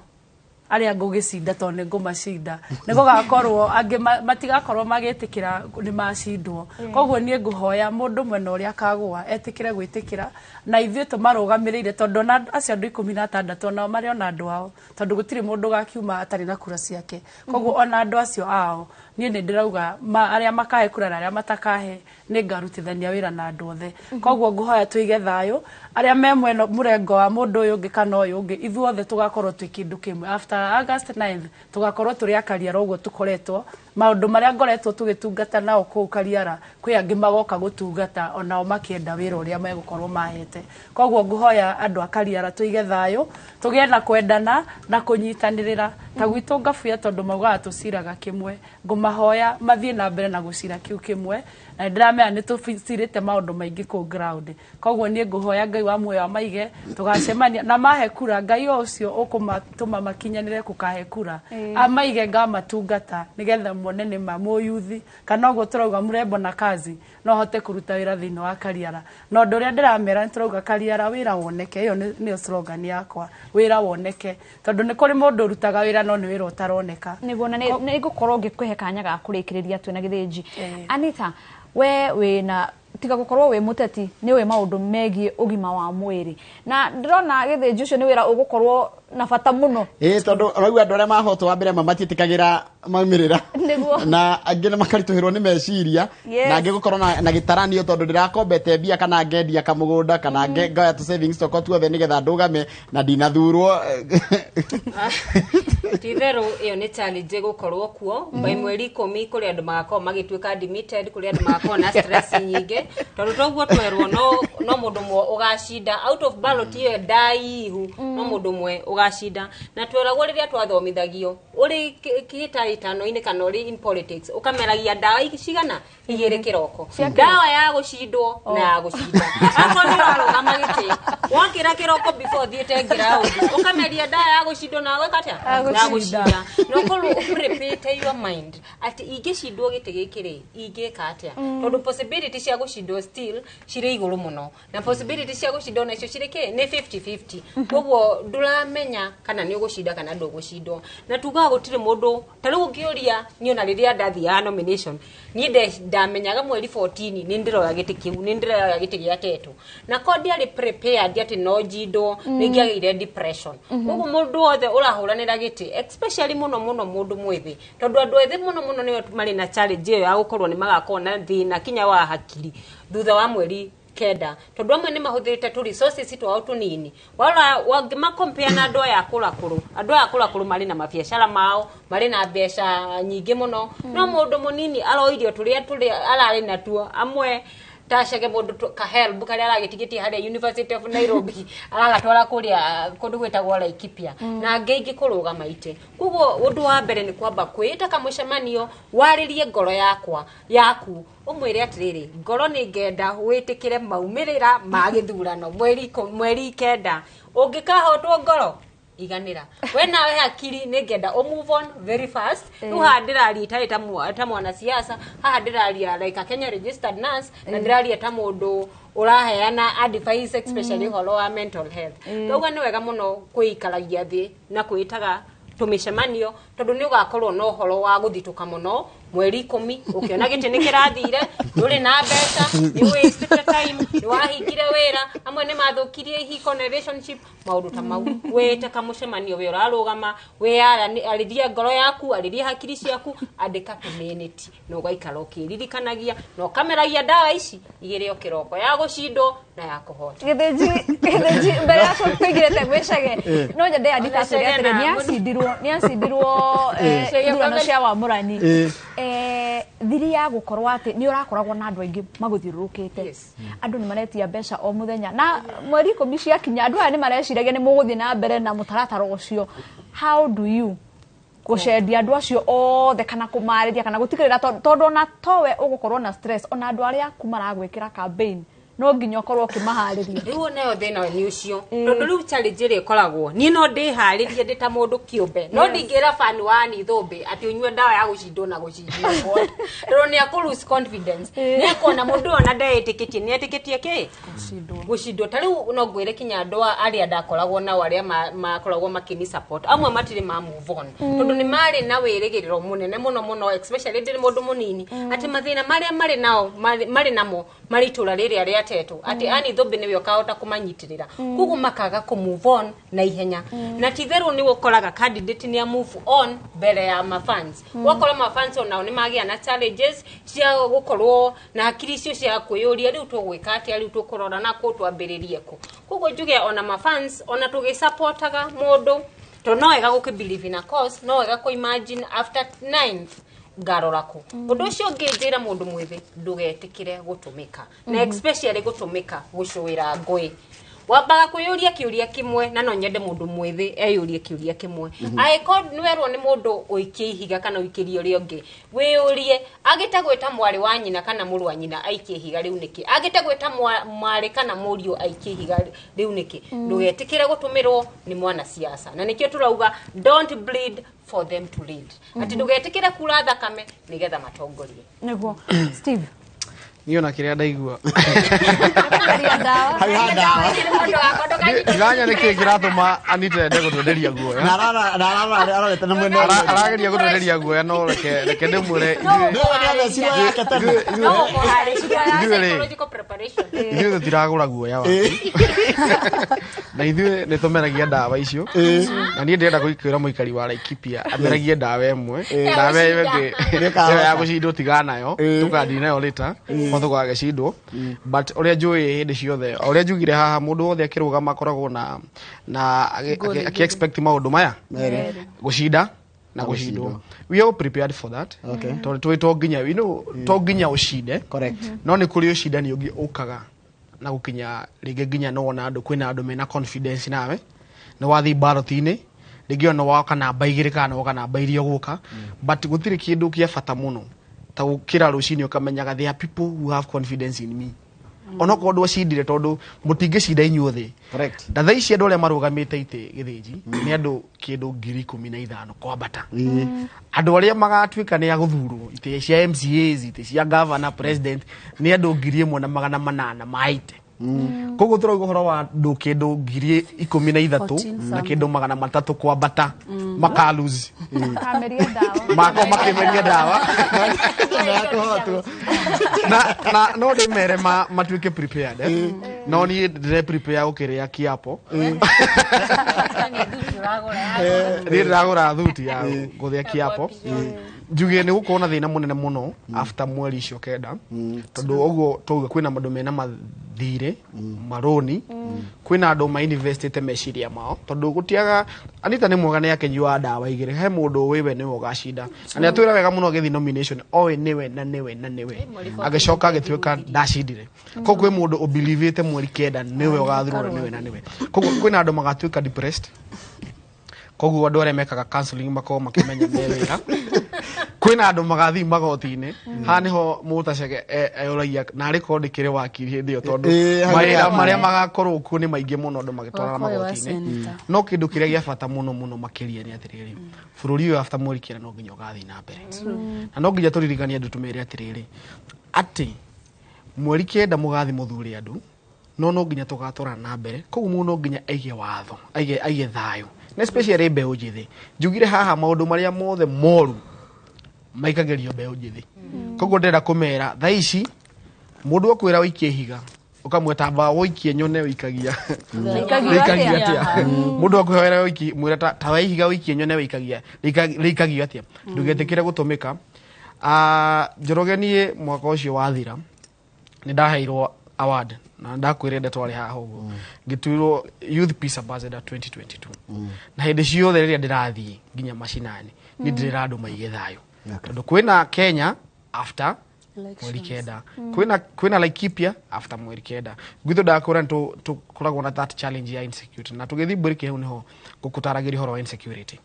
arĩa ngũgĩcinda to nĩ ngũmacinda nĩ gũgakorwo angĩ matigakorwo magĩtĩkĩra nĩ macindwo. Koguo niĩ ngũhoya mũndũ mwena ũrĩa akagũa etĩkĩre gwĩtĩkĩra na ithuĩ tũmarũgamĩrĩire, tondũ na acio andũ 16 nao marĩ ona andũ ao, tondũ gũtirĩ mũndũ gakiuma atarĩ na kura ciake. Koguo ona andũ acio ao niĩ nĩ ndĩrauga arĩa makahe kura na arĩa matakahe nĩ ngarutithania wĩra na andũ othe. Koguo ngũhoya tũige thayũ, arĩa me mwena mũrengo wa mũndũ ũyũ ũngĩ kana ũyũ ũngĩ, ithuothe tũgakorwo twĩ kĩndũ kĩmwe. After August 9 tũgakorwo tũrĩ Kariara ũguo tũkoretwo maũndũ marĩa ngoretwo tũgĩtungata nao kũu Kariara, kwĩ angĩ magoka gũtungata onao makĩenda wĩra ũrĩa megũkorwo mahete. Koguo ngũhoya andũ a Kariara tũige thayũ, tũgĩe na kwendana na kũnyitanĩrĩra ta gwitũ Ngabuya, tondũ maugaga tũciraga kĩmwe. Ngũmahoya mathiĩ na mbere na gũcira kiu kĩmwe, na ndĩramenya nĩ tũcirĩte maũndũ maingĩ kũu ground. Koguo niĩ ngũhoya Ngai wa muoyo amaige tũgacemania na mahe kura, Ngai ũcio ũkũmatũma makinyanĩre kũkahe kura amaige ngamatungata nĩgetha muone nĩ ma mũyuthi kana ũguo tũrauga mũrembo na kazi no hote kũruta wĩra thĩinĩ wa Kariara. Na ũndũ ũrĩa ndĩramera nĩ tũrauga Kariara wĩra woneke, ĩyo nĩyo slogan yakwa, wĩra woneke, tondũ nĩ kũrĩ mũndũ ũrutaga wĩra no nĩ wĩra ũtaroneka. Nĩguo na nĩ ngũkorwo ngĩkũhe kanya ga kũrĩkĩrĩria twĩna gĩthĩnji. Anita, we wĩna tiga gũkorwo wĩ mũteti nĩ wĩ maũndũ megiĩ ũgima wa mwĩrĩ, na ndĩrona gĩthĩnji ũcio nĩ wĩra ũgũkorwo na bata mũno. Tondũ ũrauga andũ arĩa mahotwo wa mbere matiĩtĩkagĩra maumĩrĩra na angĩ nĩ makaritũhĩrwo nĩ meciria, na angĩ gũkorwo na gĩtaranio tondũ ndĩrakombete mbia kana ngendia kamũgũnda kana ngoya tũ savings toko tuothe nĩgetha ndũgame na ndinathurwo. Titherũ ĩyo nĩ challenge gũkorwo kuo by mweri 10 kũrĩ andũ magakorwo magĩtuĩka admitted, kũrĩ andũ magakorwo na stress nyingĩ, tondũ toguo twerwo no mũndũ mwe ũgacinda out of ballot ĩyo ndaihu, no mũndũ mwe ũgacinda. Na tweragwo rĩrĩa twathomithagio ũrĩ kĩhĩtahĩtano-inĩ kana ũrĩ in politics ũkameragia ndawa cigana 2 kĩroko, ndawa ya gũcindwo na ya gũcinda. Akorwo nĩ ũrarũgama gĩtĩ wakĩra kĩroko before thiĩte ground ũkameria ndawa ya gũcindwo na gwĩkatĩa na gũcinda, no ũkorwo prepare your mind atĩ ingĩcindwo gĩtĩ gĩkĩ ingĩka atĩa, tondũ possibility cia gũcindwo still cirĩ igũrũ mũno na possibility cia gũcindwo nacio cirĩ nĩ 50-50. Koguo ndũramenya kana nĩ ũgũcinda kana ndũgũcindwo. Na tugaga gũtirĩ mũndũ ta rĩu ũngĩũria niĩ ona rĩrĩa ndathiaga nomination niĩ ndamenyaga mweri 14 nĩ ndĩroya gĩtĩ kĩu, nĩ ndĩroya gĩtĩ gĩa teto, na ko ndiarĩ prepared atĩ no njindwo nĩ ngĩagĩire depression. Koguo mũndũ wothe ũrahũranĩra gĩtĩ especially mũno mũndũ mwĩthĩ, tondũ andũ ethĩ mũno nĩo marĩ na challenge ĩyo ya gũkorwo nĩ magakorwo na thĩna kinya wa hakiri thutha wa mweri 9, tondũ amwe nĩ mahũthĩrĩte tu resources twao tũnini. Wala compare na andũ aya akũrakũrũ, andũ aya akũrakũrũ marĩ na mabiacara mao, marĩ na mbeca nyingĩ mũno, no mũndũ mũnini aroirio tũrĩa ararĩ natuo, amwe tacage mundu ka help kari aragitigiti hari University of Nairobi aragatwara kuria kundu gwitagwo Laikipia na ngeigi kuruga maite kugo undu wa mbere ni kwamba kwita kamucemanio waririe ngoro yaku umwire atiriri ngoro ni ngenda witikire maumirira ma githurano mweri kenda ungikahotwo ngoro iganira we nawe hakiri ni ngenda move on very fast tu handiraria ta mwana siasa handiraria like a Kenya registered nurse na ndiraria ta mundu uraheana advice especially holo wa mental health toga ni wega muno kuikaragia thi na kwitaga tumicemanio tondu ni ugakorwo no horo wa guthituka muno mweri 10 ukiona giti ni kirathire nduri na mbeca ni waste time ni wahingire wira amwe ni mathukirie hiko relationship maundu ta mau wete kamucemanio we urarugama we arithia ngoro yaku arithia hakiri ciaku andika community no gaikara ukiririkanagia no kameragia dawa ici igire okiroko ya gucindo na ya kuhota githiji mbere ya kwigirete gwicage no nyende andika atere ni acindirwo thurano cia wamurani thiri ya gukorwo ati ni urakoragwo na andu aingi maguthirurukite andu ni maretia mbeca o muthenya na mweri 10 cia kinya andu aya ni mareciragia ni muguthi na mbere na mutaratara ucio how do you gushendia andu acio othe kana kumariria kana gutikirira tondu na towe ugukorwo na stress ona andu aria kumaragwikira campaign no nginya korwo kimahariria riu nayo thina ni ucio tondu riu challenge ri koragwo ni no ndiharirie ndita mundu kiumbe no ndingira fan wani thumbi ati unywe dawa ya gucindo na gucindio ro ni aku lose confidence ni akona mundu ona ndaetikitie ni etikitie ki gucindo tariu no ngwire kinya ndoa aria ndakoragwo na aria makoragwo makini support amwe matire ma move on tondu ni mari na wirigiriro munene muno especially ndi mundu munini ati mathina maria mari namo maritura riri aria tetu ati ani thumbi niwe ukahota kumanyitirira kugu makaga ku move on na ihenya na titheru ni gukoraga candidate ni move on mbere ya mafans wakora mafans onao ni magia na challenges cia gukorwo na hakiri cio cia kwiyuria riu tugwika ati riu tukurora na ko twambiririe ko kugu njuge ona mafans ona tugisupportaga mundu to no ega gukibelieve in a cause no ega ku imagine after 9th garorako undu ucio ngijira mundu mwithi ndugetikire gutumika na especially gutumika gucuira ngui wambaga kuyuria kiuria kimwe na no nyende mundu mwithi eyurie kiuria kimwe I called nwerwo ni mundu uikie ihiga kana uikirio riongi wiyurie agitagwita mwari wa nyina kana muru wa nyina aikie ihiga riu niki agitagwita mwari kana murio aikie ihiga riu niki ndugetikire gutumirwo ni mwana siasa na nikio turauga don't bleed for them to lead ati ndugetikire kura thakame nigetha matongorie niguo Steve niona kiria ndaigua Ganya niki kiratuma anite ndego twenderia guoya na ararete na mwene arageria gutwenderia guoya no reke ndimure ithuĩ tũtiragũra guoya wa na ithuĩ nĩ tũmeragia ndawa icio na niĩ ndĩrenda gũikĩra mũikari wa Laikipia ameragie ndawa ĩmwe ndawa ĩyo ĩngĩ ya gũcindwo tigana nayo tũkandi nayo rĩta mothuga gĩcindwo but ũrĩa njũĩ hĩndĩ ciothe ũrĩa njugire haha mũndũ wothe akĩrũgama akoragwo na expect maũndũ maya gũcinda na gũcindwo we are prepared for that tondũ to nginya to nginya ũcinde no nĩ kũrĩ ũcindani ũngĩ ũkaga na gũkinya rĩngĩ nginya no ona andũ kwĩna andũ mena confidence nawe nĩ wathi ballot-inĩ rĩngĩ ona waka namba 2 kana waka namba 3 ũgũka but gũtirĩ kĩndũ kĩa bata mũno ta gũkĩra rũcinĩ ũkamenyaga there are people who have confidence in me ono ko ndo cindire tondu mutingĩcinda inyuothe ndatha ici andũ arĩa marũgamĩte itĩ gĩthĩnji nĩ andũ kĩndũ 15,000 kwambata andũ arĩa magatuĩka nĩ agũthurwo itĩ cia MCAs itĩ cia governor president nĩ andũ 1,800 maite koguo tũrauga ũhoro wa ndũ kĩndũ 13,000 na kĩndũ 300 kwambata makaluzi makemeria ndawa na no ndĩmere matuĩke prepared no niĩ ndĩre prepare gũkĩrĩa kiapo niĩ ndĩragũra thuti ya gũthĩa kiapo njuge nä gå korwo na thä na må nene må no after mweri icio kenda tondå å guo twauga kwä na mandå mena mathirä maroni kwä na andå mainvestite meciria mao tondå gå tiaga Anita nä mwega nä akenyua ndawa igä rä he må ndå wä we nä we gacinda na nä atwä ra wega må no agä thi nomination oä nä we na nä we na nä we agä coka agä tuä ka ndacindire koguo kwä må ndå å believite mweri kenda nä we å gathurwo nä we na nä we koguo kwä na andå magatuä ka depressed koguo andå arä mekaga counseling makorwo makimenya me wira kwina andå magathi magoti-inĩ haha nĩho Mũtacege eyũragia narĩ korwo ndĩkĩrĩ wakiri hĩndĩ ĩyo tondũ mawĩra marĩa magakorwo kuo nĩ maingĩ mũno andũ magĩtwarana magoti-inĩ no kĩndũ kĩrĩa gĩa bata mũno mũno makĩria nĩ atĩrĩrĩ bũrũri ũyũ after mweri kenda no nginya ũgathiĩ na mbere na no nginya tũririkanie andũ tũmere atĩrĩrĩ atĩ mweri kenda mũgathi mũthure andũ no nginya tũgatwarana na mbere koguo mũndũ no nginya aige watho aige thayũ na especially mbeũ njĩthĩ njugire haha maũndũ marĩa mothe moru maikagerio mbeũ njĩthĩ koguo ndĩrenda kũmera thaa ici mũndũ akwĩra ũikie ihiga ũkamwĩta mba ũikie nyone ũikagia atĩa mũndũ akwĩra mwĩra ta wa ihiga ũikie nyone rĩikagio atĩa ndũgetĩkĩre gũtũmĩka Njoroge niĩ mwaka ũcio wathira nĩ ndaheirwo award na ndakwĩra ndeto arĩ haha ũguo ngĩtuirwo Youth Peace Ambassador 2022 na hĩndĩ ciothe rĩrĩa ndĩrathiĩ nginya macinani nĩ ndĩrera andũ maige thayũ tondũ kwĩna Kenya after mweri kenda kwĩna Laikipia after mweri kenda gwitũ ndakwĩra tũkoragwo na that challenge ya insecurity na tũgĩthiĩ break hau nĩho ngũkũtaragĩria ũhoro wa insecurity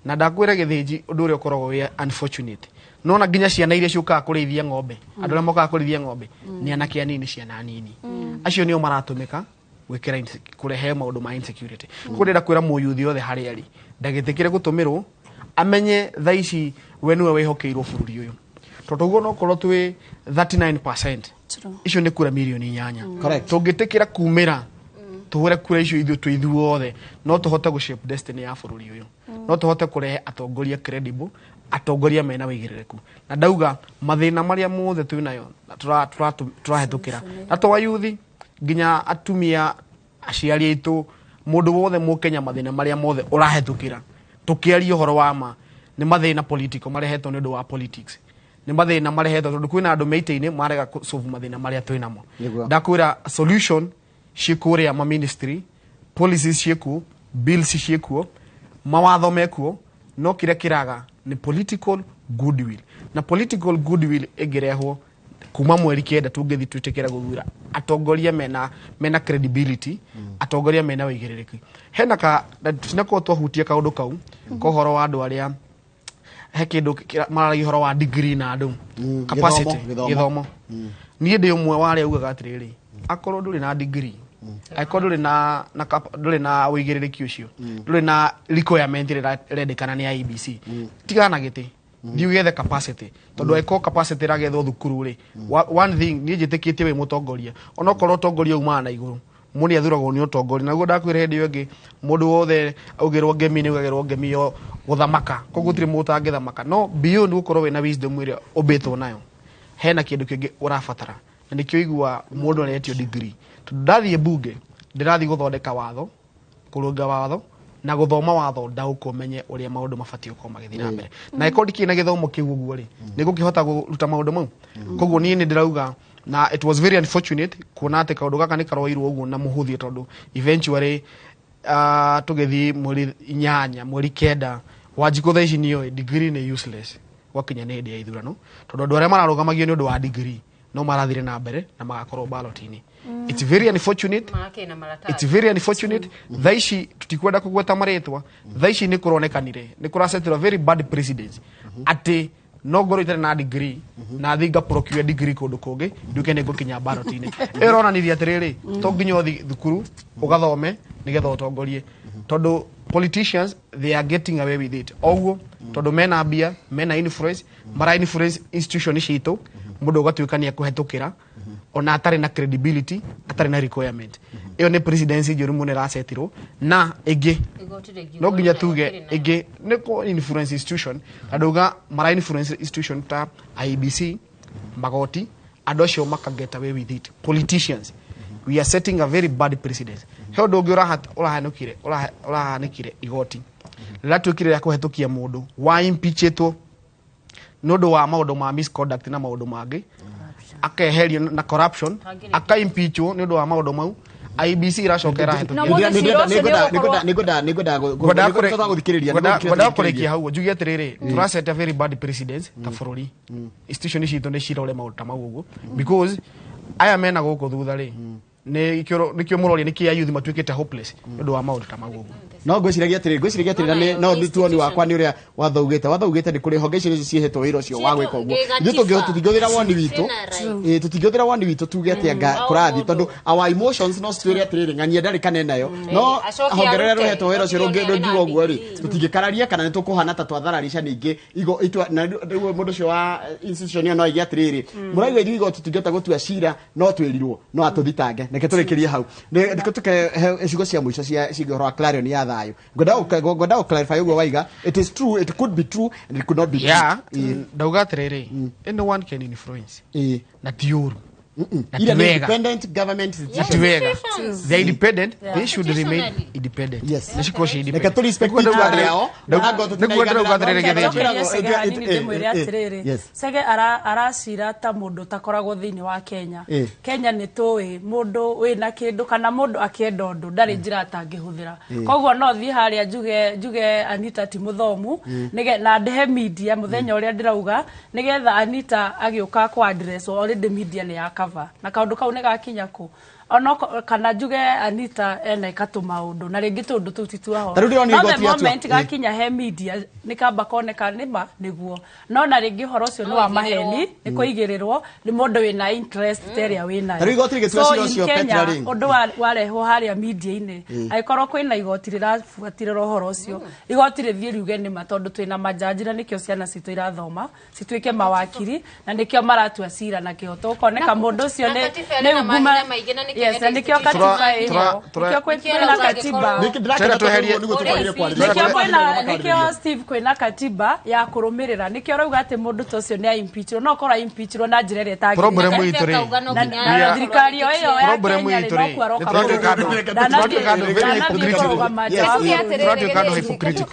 na ndakwĩra Gĩthĩnji ũndũ ũrĩa ũkoragwo wĩ unfortunate nona nginya ciana iria ciũkaga kũrĩithia ng'ombe andũ arĩa mokaga kũrĩithia ng'ombe nĩ anake anini ciana nini acio nĩo maratũmĩka gwĩkĩra kũrehe maũndũ ma insecurity koguo ndĩrenda kwĩra mũyuthi othe harĩa arĩ ndagĩtĩkĩre gũtũmĩrwo amenye thaa ici we nĩwe wĩhokeirwo bũrũri ũyũ tondũ ũguo no korwo twĩ 39% icio nĩ kura mirioni 8 tũngĩtĩkĩra kumĩra tũhũre kura icio ithuothe no tũhote gũshape destiny ya bũrũri ũyũ no tũhote kũrehe atongoria credible atongoria mena wĩigĩrĩrĩku na ndauga mathĩna marĩa mothe twĩnayo tũrahetũkĩra na twa yuthi nginya atumia aciari aitũ mũndũ wothe mũkenya mathĩna marĩa mothe ũrahetũkĩra tũkĩaria ũhoro wa ma nĩ mathĩna political marehetwo nĩ ũndũ wa politics nĩ mathĩna marehetwo tondũ kwĩna andũ mĩitĩ-inĩ marega solve mathĩna marĩa twĩnamo ndakwĩra solution ciĩkũrĩa ma ministry policies ciĩkuo bills ciĩkuo mawatho mekuo no kĩrĩa kĩraga nĩ political goodwill na political goodwill ĩngĩrehwo kuma mweri kenda tũngĩthi twĩtĩkĩra gũthura atongoria mena credibility atongoria mena wĩigĩrĩrĩki hena sinakorwo twahutia kaũndũ kau kohoro wa andũ arĩa he kĩndũ mararagia ũhoro wa degree na andũ capacity gĩthomo niĩ ndĩ ũmwe wa arĩa ugaga atĩrĩrĩ akorwo ndũrĩ na degree akorwo ndũrĩ na wĩigĩrĩrĩki ũcio ndũrĩ na requirement ĩrĩa ĩrendekana nĩ IEBC tigana gĩtĩ thiĩ ũgethe capacity tondũ akorwo capacity ĩragethwo thukuru rĩ one thing niĩ njĩtĩkĩtie wĩ mũtongoria onokorwo ũtongoria umaga na igũrũ mũndũ athuragwo nĩ ũtongoria naguo ndakwĩra hĩndĩ ĩyo ĩngĩ mũndũ wothe augĩrwo ngemi nĩ ũgagĩrwo ngemi yo gũthamaka koguo gũtirĩ mũndũ angĩthamaka no beyond gũkorwo wĩna wisdom ĩrĩa ũmbĩtwo nayo hena kĩndũ kĩngĩ ũrabatara na nĩkĩo igua mũndũ aretio degree tondũ ndathiĩ bunge ndĩrathiĩ gũthondeka watho kũrũnga watho na gũthoma watho ndaũkũmenye ũrĩa maũndũ mabatiĩ gũkorwo magĩthiĩ na mbere na ĩkorwo ndikĩrĩ na gĩthomo kĩu ũguo rĩ nĩngũkĩhota kũruta maũndũ mau koguo niĩ nĩ ndĩrauga na it was very unfortunate kuona atĩ kaũndũ gaka nĩ karoirwo ũguo na mũhũthie tondũ eventually tũgĩthiĩ mweri 8 mweri kenda Wanjikũ thaa ici nĩoĩ degree nĩ useless gwakinya nĩ hĩndĩ ya ithurano tondũ andũ arĩa mararũgamagio nĩ ũndũ wa degree no marathire na mbere na magakorwo ballot-inĩ it's very unfortunate thaa ici tutikwenda kũgweta marĩtwa thaa ici nĩ kũronekanire nĩ kũrasetĩrwo very bad precedents atĩ no ngorwo itarĩ na degree na thiĩ ngaprocure degree kũndũ kũngĩ nduĩke nĩ ngũkinya ballot-inĩ ĩyo ĩronanirie atĩrĩrĩ to nginya ũthiĩ thukuru ũgathome nĩgetha ũtongorie tondũ politicians they are getting away with it oguo tondũ mena mbia mena influence mara influence institution citũ mũndũ ũgatuĩka nĩ ekũhetũkĩra ona atarĩ na credibility atarĩ na requirement ĩyo nĩ presidency njũru mũno ĩracetirwo na ĩngĩ no nginya tuge ĩngĩ nĩ influence institution andũga mara influence institution ta IEBC magoti andũ acio makageta away with it politicians we are setting a very bad precedent he ũndũ ũngĩ ũrahanĩkire igoti rĩrĩa tuĩkire rĩa kũhetũkia mũndũ wa impeachĩtwo no do wa maundu ma misconduct na maundu mangi akeherio na corruption aka impeachwo ni do wa maundu mau IBC iracokera ngoda kurekia hau njugi atiriri turaset a very bad precedence ta bururi institution citu ni cirore maundu mau uguo because aya mena guku thutha ri nikio murori nikia youth matuikite hopeless ndu wa maundu ta mau uguo no ngwiciragia atiriri no nituoni wakwa ni uria wathaugite ni kuri honge icio ciehetwo wira ucio wa gwika uguo ithu tutingihũthĩra woni witu tuge ati anga kurathi tondu our emotions no citure atiriri ng'ania ndari kanenayo no hongerera ruhetwo wira ucio rungiuga uguo ri tutingikararia kana ni tukuhana ta twathararisha ningi igo itwa na mundu ucio wa institution no igi atiriri muraiga igo tutingihota gutua cira no twirirwo no atuthitange neke turikirie hau ndiko tuke icigo cia muico cia cigoro clarion ya thayo ngoda clarify ugo waiga it is true, it could be true and it could not be true. Dauga terere anyone can influence na tiuru independent government they independent they should remain independent yes nishikoshi independent neka to respect wale yao sege aracira ta mundu takoragwo thiini wa Kenya Kenya ni toy mundu wina kindu kana mundu akienda undu ndari njira atangihuthira koguo no thi haria njuge Anita ti muthomu nige na ndehe media muthenya uria ndirauga nigetha Anita agiuka kwa address already media ni ya na kaundu kau ne gakinya ku ono kana njuge Anita ena ikatu maundu na ringi tundu tutituaho no the moment gakinya he media nikamba koneka nima niguo no na ringi horo cio no wa maheni ni kuigirirwo ni mundu wina interest teria wina so Kenya undu wareho haria media ine aikorwo kwina igoti rirafuatire horo cio igoti rithie riuge nima tondu twina majajira nikio ciana citu irathoma cituike mawakiri na nikio maratua cira na kihoto koneka mundu cio ne uguma yes and nikio katiba hiyo nikio kwena katiba nikio Steve kwena katiba ya kurumirira nikio rauga ati mundu tocio ni impeachment no kora impeachment na njira ita problem ituri na thirikari iyo ya problem ituri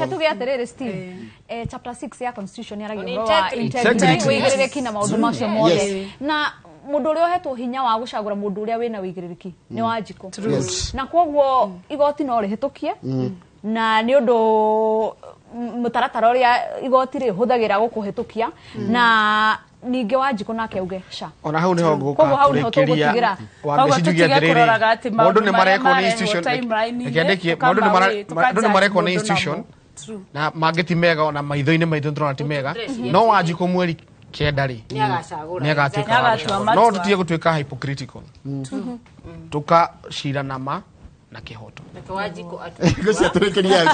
tuge atiriri Steve chapter 6 ya constitution ya ragio integrity wigiriki na maundu macio mothe na mundu uria hetwo hinya wa gucagura mundu uria wina wigiririki ni Wanjiku na koguo igoti no rihitukie na ni undu mutaratara uria igoti ri huthagira gukuhitukia na ninge Wanjiku nake uge sha ona hau niho nguka kurikiria wangecijugia ndiriri mundu ni mareko ni institution akiandikie mundu ni mareko ni institution na mageti mega ona maitho-ini maitho turona ti mega no Wanjiku mweri kiendari ni agatuika no tutie gutuika hypocritical tukacira nama na kihoto Wanjiku guciaturikiria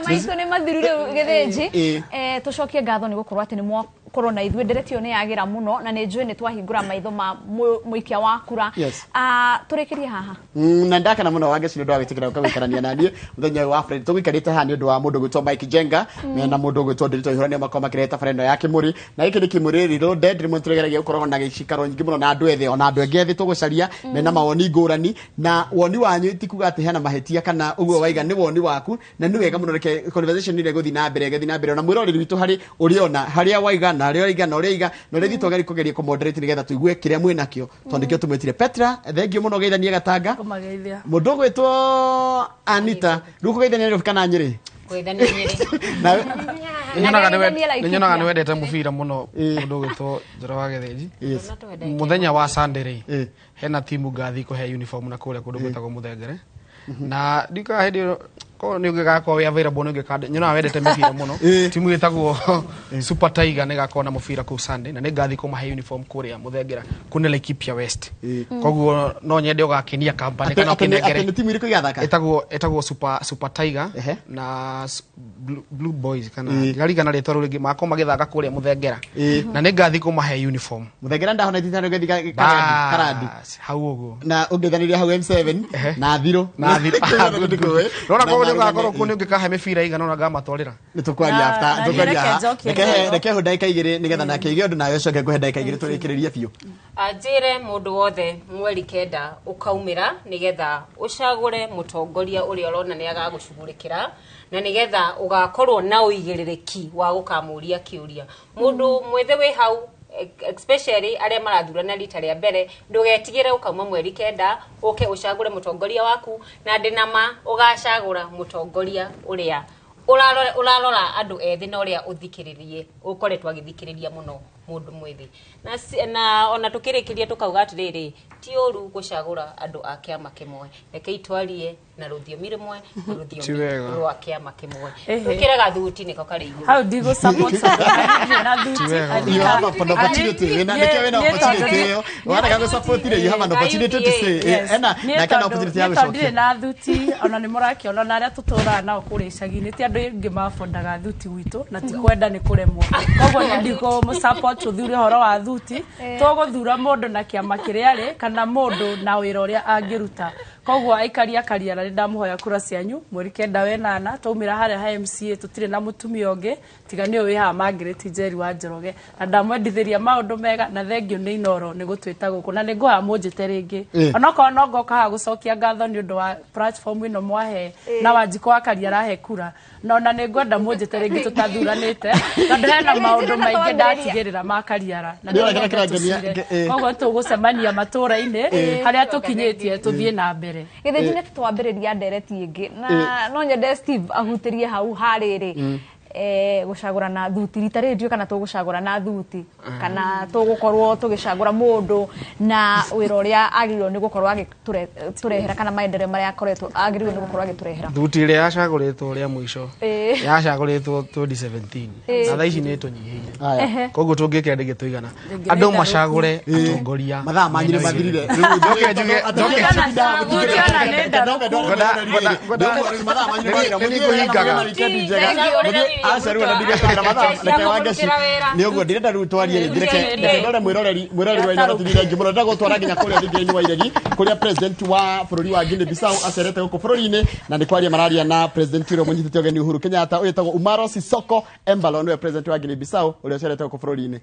maitu ni mathirire githinji tucokie ngatho ni gukorwo ati ni mwakorwo na ithuĩ ndiretio ni yagira muno na ni njui ni twahingura maitho ma muikia wa kura turikirie haha na ndakana muno wangeci ndu awitikira ukawikarania na niĩ muthenya wa Friday tugikarite haha ni undu wa mundu gwitwo Mike Jenga na mundu gwitwo Ndiritu Ihurania makoma kireta farendo ya Kimuri na iki ni Kimuri reloaded rimwe turegeragia gukorwo na gicikaro nyingi muno na andu ethe ona andu engi ethi tugucaria mena mawoni ngurani na woni wanyu itikuga ati hena mahetia kana uguo waiga ni woni waku na ni wega muno reke conversation ile guthi na mbere ona mwiroreri witu hari uriona haria waiga na haria waiga na uria iga no rethi twageri kugeria ku moderate nigetha tuigue kiria mwe nakio tondu kio tumwetire Petra thengio muno geithania gatanga mundu gwitwo Anita ruko geithania ro kana Nyeri gwithania Nyeri nyonaga ni wendete mubira muno mundu gwitwo Njoro wa Githinji muthenya wa Sunday ri hena timu ngathi kuhe uniform na kuria kundu gwitagwo Muthengere na ndika hindi ko ni ugigakwa we available ni ugikande nyona wendete mubira muno timu gitagwo Super Tiger ni gakwa na mubira ku Sunday na ni ngathi kumahe uniform kuria Muthengera kuna Laikipia West koguo no nyende ugakinia company kana kinegere ati timu iriko igathaka etagwo Super Tiger na Blue Boys kana gariga na retoro ringi mako magithaka kuria Muthengera na ni ngathi kumahe uniform Muthengera ndahona titano gethi karadi hau uguo na ungithaniria hau M7 na thiro rona ko nĩ ũgakorwo kuo nĩ ũngĩkahe mĩbira igana ona ngamatwarĩra nĩ tũkwaria after tũkwaria reke ho ndagĩka igĩrĩ nĩgetha nake igĩ ũndũ nawe ũcoke ngũhe ndagĩka igĩrĩ tũrĩkĩrĩrie biũ anjĩre mũndũ wothe mweri kenda ũkaumĩra nĩgetha ũcagũre mũtongoria ũrĩa ũrona nĩ agagũcugurĩkĩra na nĩgetha ũgakorwo na ũigĩrĩrĩki wa gũkamũria kĩũria mũndũ mwethe wĩ hau especially arĩa marathurana rita rĩa mbere ndũgetigĩre ũkauma mweri kenda ũke ũcagũre mũtongoria waku na ndĩnama ũgacagũra mũtongoria ũrĩa ũrarora andũ ethĩ na ũrĩa ũthikĩrĩrie ũkoretwo agĩthikĩrĩria mũno mũndũ mwĩthĩ na ona tũkĩrĩkĩria tũkauga atĩrĩrĩ ti ũru gũcagũra andũ a kĩama kĩmwe reke itwarie na rũthiomi rĩmwe rũthiomi rwa kĩama kĩmwe tũkĩraga thuti nĩko karĩ igũrũ hau ndigũ support na thuti you have an opportunity na nĩkĩo wĩna opportunity ĩyo wanataka gũsupport ile you have an opportunity to say na kana opportunity ya gũcokia ndire na thuti ona nĩ mũrakĩona na arĩa tũtũraga nao kũrĩa icagi-inĩ ti andũ aingĩ mafondaga thuti gwitũ na ti kwenda nĩ kũremwo koguo nĩ ndiko mũsupport tuthure horo wa thuti tũgũthura mũndũ na kĩama kĩrĩa arĩ kana mũndũ na wĩra ũrĩa angĩruta koguo aikaria kariara nĩ ndamũhoya kura cianyu mweri kenda wenana taumĩra harĩa ha MCA tũtirĩ na mũtumia ũngĩ tiga nĩ ũyũ haha Margaret Njeri wa Njoroge na ndamwendithĩria maũndũ mega na thengio nĩ inoro nĩ gũtwĩta gũkũ na nĩ ngũha mũnjĩte rĩngĩ onokorwo no ngoka ha gũcokia ngatho nĩ ũndũ wa platform ĩno mwahe na Wanjikũ wa Kariara he kura no na nĩ ngwenda mũnjĩte rĩngĩ tũtathuranĩte tondũ hena maũndũ maingĩ ndatigĩrĩra ma Kariara na koguo tũgũcemania matũra-inĩ harĩa tũkinyĩtie tũthiĩ na mbere githĩnĩ twambĩrĩria ndereti ĩngĩ na no nyende Steve ahutĩrie hau harĩrĩ gũcagũra na thuti rita rĩrĩ kana tũgũcagũra na thuti kana tũgũkorwo tũgĩcagũra mũndũ na wĩra ũrĩa agĩrĩirwo nĩ gũkorwo agĩtũrehera kana maendeleo marĩa akoretwo agĩrĩirwo nĩ gũkorwo agĩtũrehera thuti ĩrĩa yacagũrĩtwo rĩa mũico yacagũrĩtwo 2017 na thaa ici nĩ tũnyihĩire koguo tũngĩkĩra ndĩgĩtũigana andũ macagũre atongoria mathaa manyu nĩ mathirire acaru na ndigacagira mathaa reke Wangeci nĩ ũguo ndirenda rĩu twarie rĩngĩ reke ndore mwĩroreri wa Inoro TV rĩngĩ mũno ndagũtwara nginya kũrĩa thĩinĩ wa iregi kũrĩa president wa bũrũri wa Guinea Bissau acerete gũkũ bũrũri-inĩ na nĩ kwaria mararia na president ũrĩa mũnyitĩte ũgeni Uhuru Kenyatta ũyĩtagwo Umaro Sissoco Embalo nĩwe president wa Guinea Bissau ũrĩa acerete gũkũ bũrũri-inĩ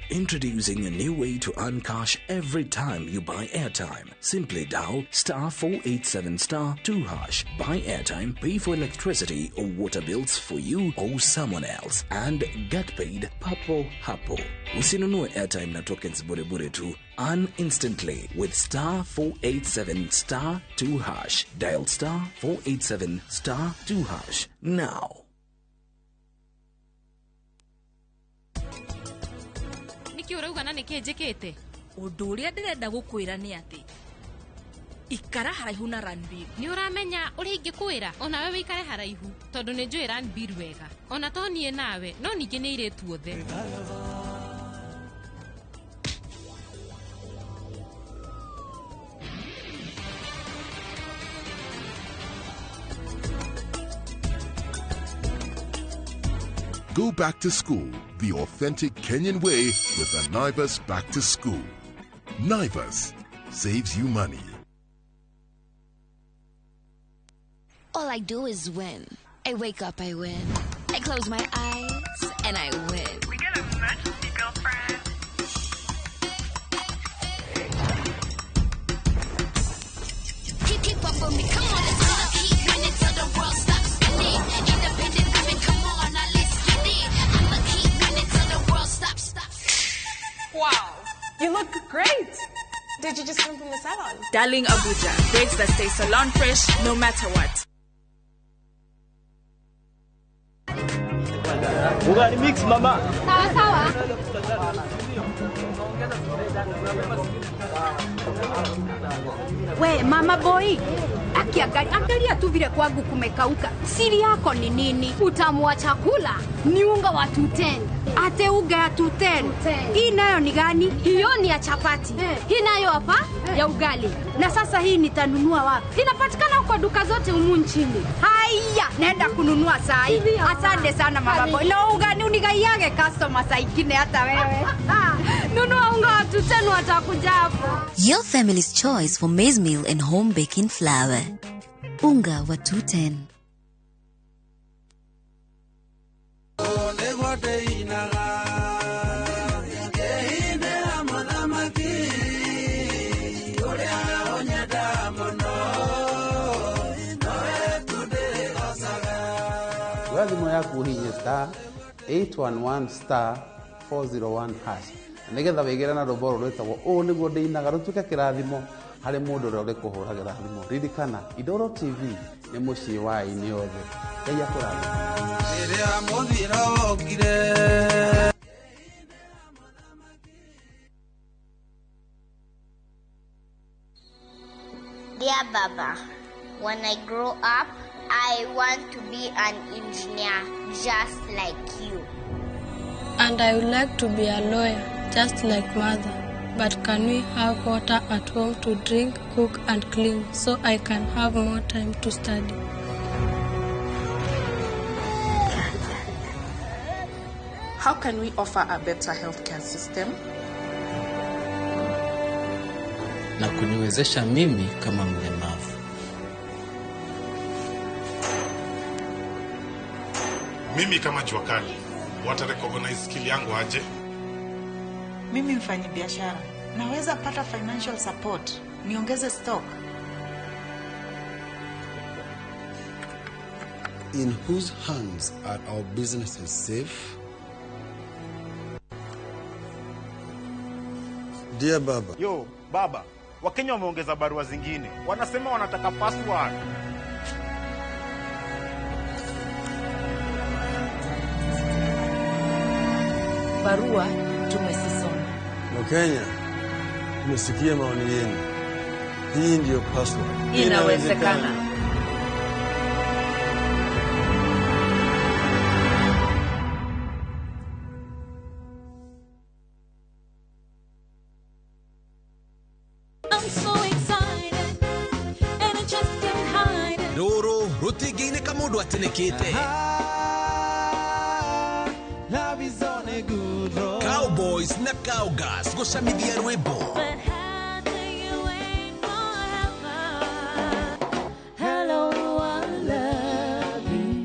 Introducing a new way to earn cash every time you buy airtime. Simply dial *487*2#. Buy airtime, pay for electricity or water bills for you or someone else, and get paid papo hapo. Usinunue airtime na tokens bure tu. Earn instantly with *487*2#. Dial *487*2# now. Urauga na niki njikite undu uria ndirenda gukwira ni ati ikara haraihu na Ranbir. Ni uramenya uri ingikwira ona wewe ikare haraihu tondu ni njui Ranbir wega ona to nie nawe no ningi ni iretu othe. Go back to school the authentic Kenyan way with the Naivas Back to School. Naivas saves you money. All I do is win. I wake up, I win. I close my eyes, and I win. We get emergency, girlfriend. Keep up on me, come on, let's go. Keep winning till the world stops spinning. Independent women, come on, now let's get it. I'ma keep winning till the world stops. Wow, you look great. Did you just come from the salon? Darling Abuja, babes that stay salon fresh no matter what. Ugali mix mama. Sawa sawa. We mama boy, angalia tu vile kwangu kumekauka. Siri yako ni nini? Utamu wa chakula ni unga wa tutenda. Ate unga ya tutenda. Hii nayo ni gani? Hiyo ni ya chapati. Hii nayo hapa ya ugali. Na sasa hii nitanunua wapi? Inapatikana huko duka zote humu nchini. Haya, nenda kununua saa hii. Asante sana mama boy. Na ugani unigaiage customer saa ingine hata wewe. Nunua unga wa tutenda watakuja hapo. Your family's choice for maize meal and home baking flour. Unga wa 210. Thimo yaku hinya star 811 401 hash nigetha wigire na ruboro rwetagwo o niguo ndeinaga rutuke kirathimo hari mundu uri kuhuragira thimo ririkana Idoro TV ni mucii wa ini othe ngai akurathime riria muthira wokire. Dear Baba, when I grow up, I want to be an engineer just like you. And I would like to be a lawyer just like mother. But can we have water at home to drink, cook and clean so I can have more time to study? How can we offer a better healthcare system? Na kuniwezesha mimi kama mlemavu. Mimi kama jua kali, wata recognize skill yangu aje? Mimi mfanyi biashara, naweza pata financial support, niongeze stock. In whose hands are our businesses safe? Dear Baba. Yo, Baba, Wakenya wameongeza barua zingine. Wanasema wanataka password. Barua tumesisoma. Wakenya, tumesikia maoni yenu. Hii ndiyo password. Inawezekana. Roro rutigine kamundu atinekete. Cowboys na Cowgirls gushamithia rwimbo.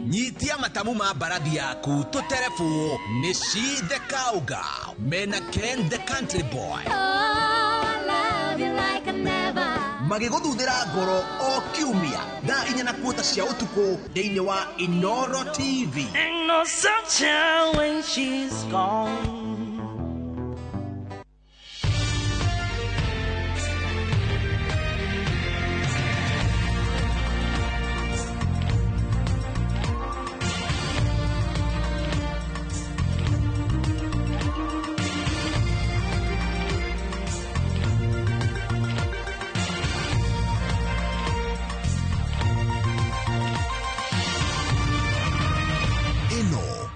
Nyitia matamu ma barathi yaku tuterefu ni she the cowgirl mena Ken the country boy. Magiguthuthira ngoro o kiumia thaa 4:15 cia utuku thĩinĩ wa Inoro TV. Ain't no sunshine when she's gone.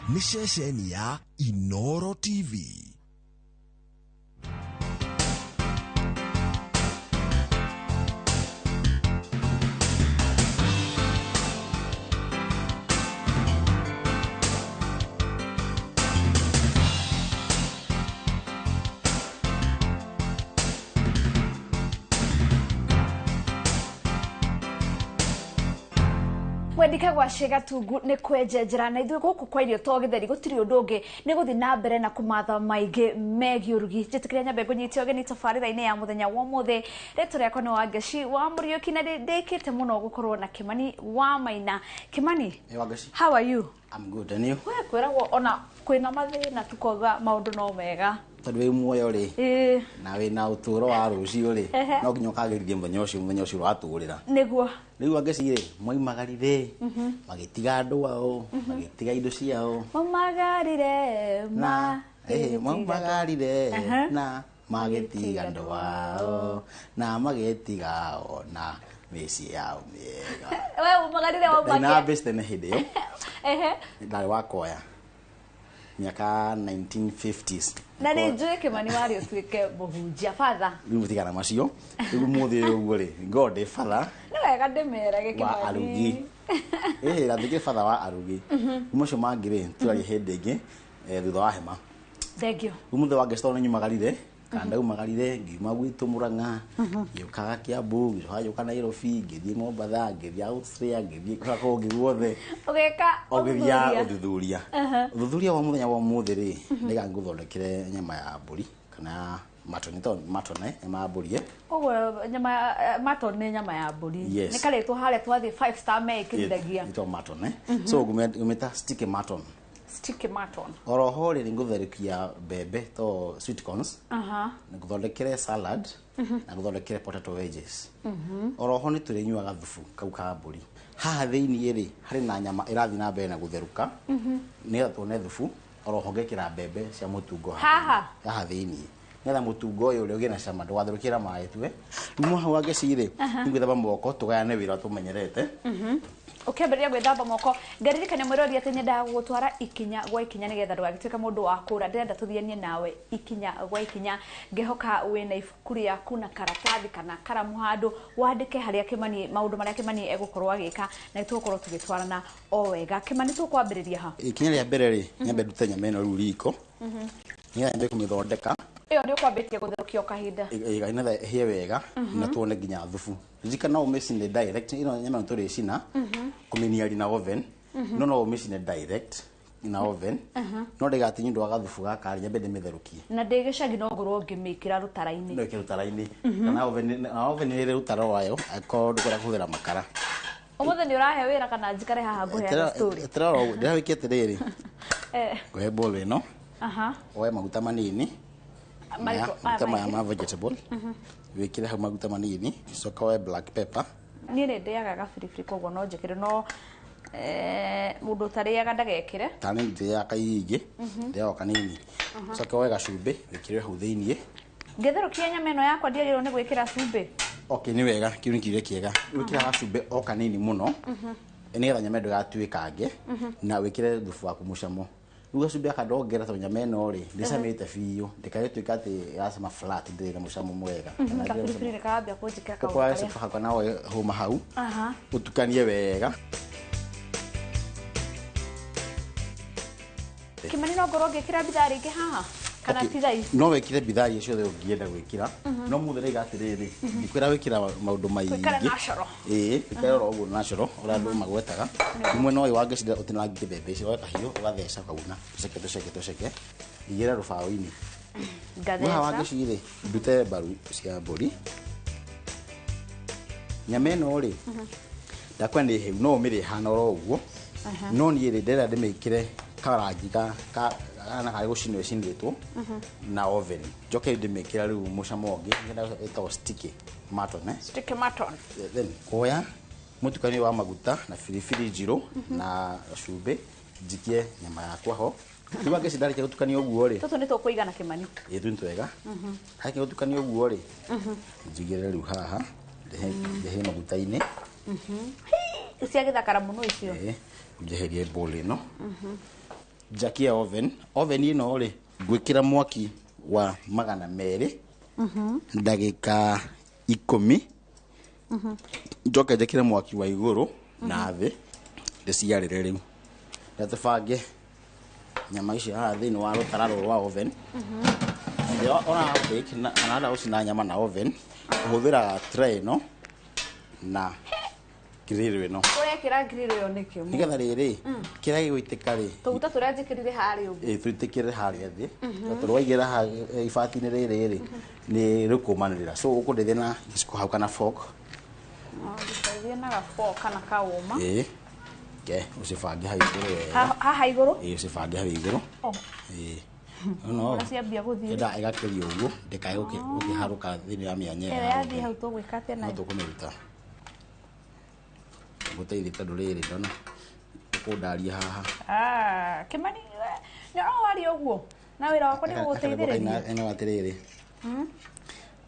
Ni shesheni ya Inoro TV. Wendika gwa shega tungu ni kwenjenjera na ithuĩ gũkũ kwa irio to gĩtheri gũtirĩ ũndũ ũngĩ nĩ gũthiĩ na mbere na kũmatha maingĩ megiĩ ũrugi. Njĩtĩkĩria nyambe ngũnyitie ũgeni tabarĩra-inĩ ya mũthenya wa ũmũthĩ. Rĩtwa rĩakwa nĩ Wangeci wa Mũriũki na ndĩkĩte mũno gũkorwo na Kimani wa Maina. Kimani, hey Wangeci, how are you? I'm good, and you? We kwĩragwo ona kwĩna mathĩna tukoga maũndũ no mega. Tondũ wĩ muoyo rĩ na wĩ na ũtũũro wa rũciũ rĩ no nginya ũkagĩrithia mũthenya ũcio watũũrĩra nĩguo rĩu Wangeci rĩ moimagarire magĩtiga andũ ao magĩtiga indo ciao moimagarire moimagarire na magĩtiga andũ ao na magĩtiga ona mĩciĩ yao mĩega we umagarire wa na best nĩ hĩndĩ ĩyo ndarĩ wakoya miaka 1950s na nĩ njũĩ Kimani warĩ ũtuĩke mũhunjia father rĩu mũtigana macio rĩu mũthĩ ũguo rĩ ngode father nĩ wega ndĩmerage Kimani wa arugi rathĩke father wa arugi mũcio mangĩ rĩ tũrarĩ hĩndĩ ĩngĩ thutha wa hema thengio mũthĩ wa Ngesto nĩ nyumagarire kanda umagarire ngiuma gwitũ Mũrang'a ngĩũkaga Kiambu ngĩcoka Nairobi ngĩthiĩ Mombatha ngĩthiĩ Australia ngĩthiĩ kũndũ guothe ũgĩka ũthuthuria wa mũthenya wa ũmũthĩ rĩ nĩga ngũthondekere nyama ya mbũri kana matone ma mbũri ũguo nyama matone nyama ya mbũri nĩ karĩtwo harĩa twathiĩ 5 star mekĩrithagia ito matone so ngumeta sticky maton sticky maton oroho rĩ ngũtherũkia mbembe to sweet corns ngũthondekere salad na ngũthondekere potato wedges oroho nĩ tũrĩnyuaga thubu kau ka mbũri haha thĩinĩ rĩ harĩ na nyama ĩrathiĩ na mbere na gũtherũka nĩgetha tuone thubu oroho ngekĩra mbembe cia mũtungo haha thĩinĩ nĩgetha mũtungo ũyũ ũrĩa ũgĩe na cama ndũgatherũkĩra maĩ tue rĩu hau Wangeci ngwĩthamba moko tũgayane wĩra tũmenyerete ũkĩambĩrĩria gwĩthamba moko ngaririkania mwĩrori atĩ nyendaga gũgũtwara ikinya gwa ikinya nĩgetha ndũgagĩtuĩke mũndũ wa kũũra ndĩrenda tũthianie nawe ikinya gwa ikinya ngĩhoka wĩna ibuku rĩaku na karatathi kana karamu handũ wandĩke harĩa Kimani maũndũ marĩa Kimani egũkorwo agĩka na nĩtũgũkorwo tũgĩtwarana o wega. Kimani tũkwambĩrĩria ha ikinya rĩa mbere rĩ nyambe ndute nyama ĩno rĩu riko nĩgetha nyambe kũmĩthondeka ĩyo nĩ ũkwambĩtie gũtherũkia kahinda nĩgetha ĩhĩe wega na tuone nginya thubu ririkana ũmĩcine direct ĩno nyama tũrĩcina kũmĩniari na oven no ũmĩcine direct na oven no ndĩgatinye ũndũ wa gathubu gaka nyambe ndĩmĩtherũkie na ndĩgĩcagi no ngorwo ngĩmĩkĩra rũtara-inĩ no ĩkĩra rũtara-inĩ kana oven nĩ rũtara wayo akorwo ndũkwenda kũhũthĩra makara ũmũthĩ nĩ ũrahe wĩra kana njikare haha ngũheana story ndĩrawĩkia atĩrĩrĩ ngũhe bowl ĩno oe maguta manini maguta maya ma vegetable wĩkĩre hau maguta manini coka woe black pepper niĩ nĩ ndĩaga gabiribiri koguo no njĩkĩre no mũndũ ũtarĩaga ndagekĩre tani ndĩaga kaingĩ ndĩaga kanini coka woe gacumbĩ wĩkĩre hau thĩinĩ ngĩtherũkia nyama ĩno yakwa ndiagĩrĩirwo nĩ gwĩkĩra cumbĩ nĩ wega kĩu nĩ kĩũria kĩega wĩkĩra gacumbĩ o kanini mũno nĩgetha nyama ndĩgatuĩkange na wĩkĩre thubu waku mũcamo rĩu gacumbĩ aka ndongera tondũ nyama ĩno rĩ ndĩcamĩte biũ ndĩkagĩtuĩka atĩ yacama flat ndĩrĩ na mũcamo mwega gabiribiri nĩkarambia kũnjĩkĩra kaũndũ karĩa ũkoya hakwa na woe hũma hau ũtukanie wega Kimani no ngorwo ngĩkĩra bitharĩ ingĩ haha Kana tidai. No wekire bidhari icio the ungienda gwikira. No muthere gatiriri. Ndikwira wikira maundu maingi. Wikara natural. Wikara oguo natural. Ora ndu magwetaga. Imwe no iwange cida utinangi bebe icio wakahiyo ugatheca kauna. Tuceke. Igira rubaũ-ini. Gatheca. Wa wange cire ndute baru cia mburi. Nyama ĩno ri. Ndakwenda ihe no mire hana ro uguo. No ni ri ndera ndimikire karangi ka ana kari gucinwo cinitwo na oven. Njoke ndimikira riu mucamo ongi ngenda ito sticky mutton Sticky mutton. Then koya mutukani wa maguta na filifili njiro na cumbi njikie nyama yakwa ho. Tiwa ngeci ndarike gutukania uguo ri. Toto nito kuigana Kimani. Tu twega. Hake gutukania uguo ri. Njigire riu haha. Ndehe maguta-ini. Cia githakara muno icio. Njeherie bowl ino. Jakia oven ino ri gwikira mwaki wa 200 ndagika 10. Njoke njakire mwaki wa iguru na thi ndiciarire riu ndatabange nyama ici haha thini wa rutararo rwa oven. Ndio ona bake na anada ucina nyama na oven uhuthira tray no na grill ino. Urekira grill yo niki? Nigetha riri kira gigwitika ri. Tuguta turia njikirire hari ugu. Tuitikire hari thi. Turwaigira ha ifati-ini riri ni rukumanirira. So ukundithia na giciko hau kana fork. Ndithia na fork kana kauma. Ucibange hau iguru. Haha iguru? Ucibange hau iguru. No. Urasiambia guthii. Enda igakiri uguo ndikae ukiharuka thini ya mianya. Yathi hau tugwika atia nayo. Tukumiruta. Guteithia tondu riri ndona ukundaria haha. Kimani no wari uguo na wira wakwa ni guteithiriria. Eno atiriri.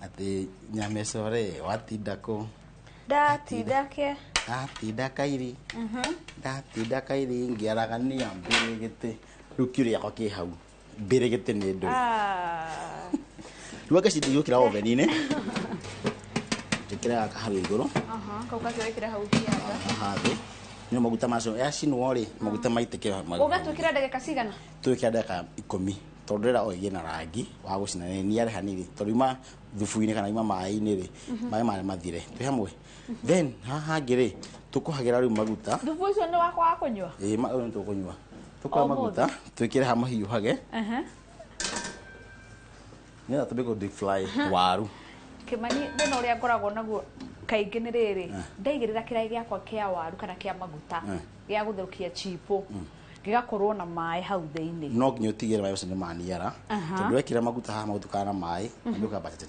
Ati nyama core watindako. Ndatindake. Atindakairi. Ndatindakairi ngiaragania mbirigite. Rukiri yakwa ki hau. Mbirigite ni ndu. Ruaka cindi yukira oven-ini. Njikira hau iguru. Kauka kiwekira hau kiaga. Hathi. Ni maguta macio yacinwo ri maguta maitike. Ugatwikira ndagika cigana? Twikira ndagika 10. Tondu rira oige na rangi wa gucina ni ari hanini. Tondu ima thubu-ini kana ima mai-ini ri. Mai mari mathire. Twi hamwe. Then haha ngiri tukuhagira riu maguta. Thubu ucio ni wakwa wa kunywa? Ni tukunywa. Tukwa maguta twikire ha mahiu hage. Ni atubigo deep fry waru. Kimani thina uria ngoragwo naguo kaingi ni riri ndaigirira kirai giakwa kia waru kana kia maguta gia gutherukia chipo gigakorwo na mai hau thiini. No nginya utigire mai ucio ni maniara tondu wekira maguta haha maguta kana mai nduka bacha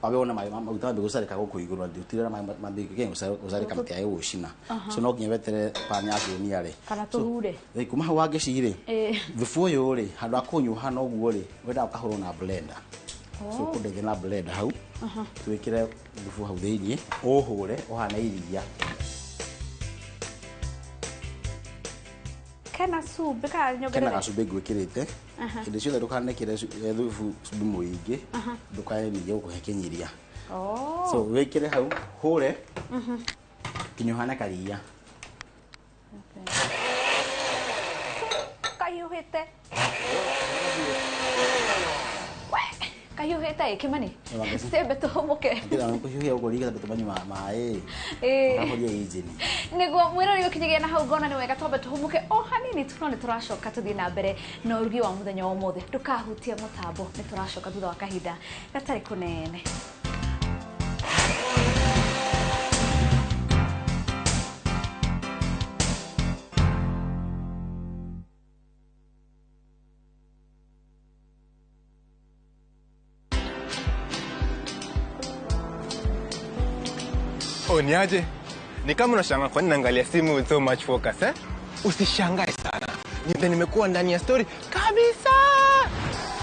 pawe ona mai maguta mbe gusarika guku iguru ndi utirira mai mambiki kengo usarika mti ayo ucina so no nginya wetere pani yake ni yare kana tuhure kuma hau wange cire thubu uyu ri handu akunyuha no guo ri wenda ukahurwo na blender. So kudege na blender hau twikire thubu hau thiini uhure uhana iria kana cumbi kana nyongerere kana cumbi gwikirite indi ciothe ndukanekire thubu cumbi muingi ndukae ningi gukuhekenyiria so wikire hau hure kinyuhana karia kayuhite kayuhite Kimani sembe tumuke ngira kuhiuhia ugo liga tumanywa mai ahoria injini niguo mwirori ukinyigia na hau ngona ni wega twambe tuhumuke o hanini tuno turashoka tuthie na mbere na urugi wa muthenya wa mothe ndukahutie mutambo ni turashoka thutha wa kahinda gatari kunene. Niaje? Ni kama unashangaa kwa nini naangalia simu with so much focus Usishangae sana. Nimekuwa ndani ya story kabisa.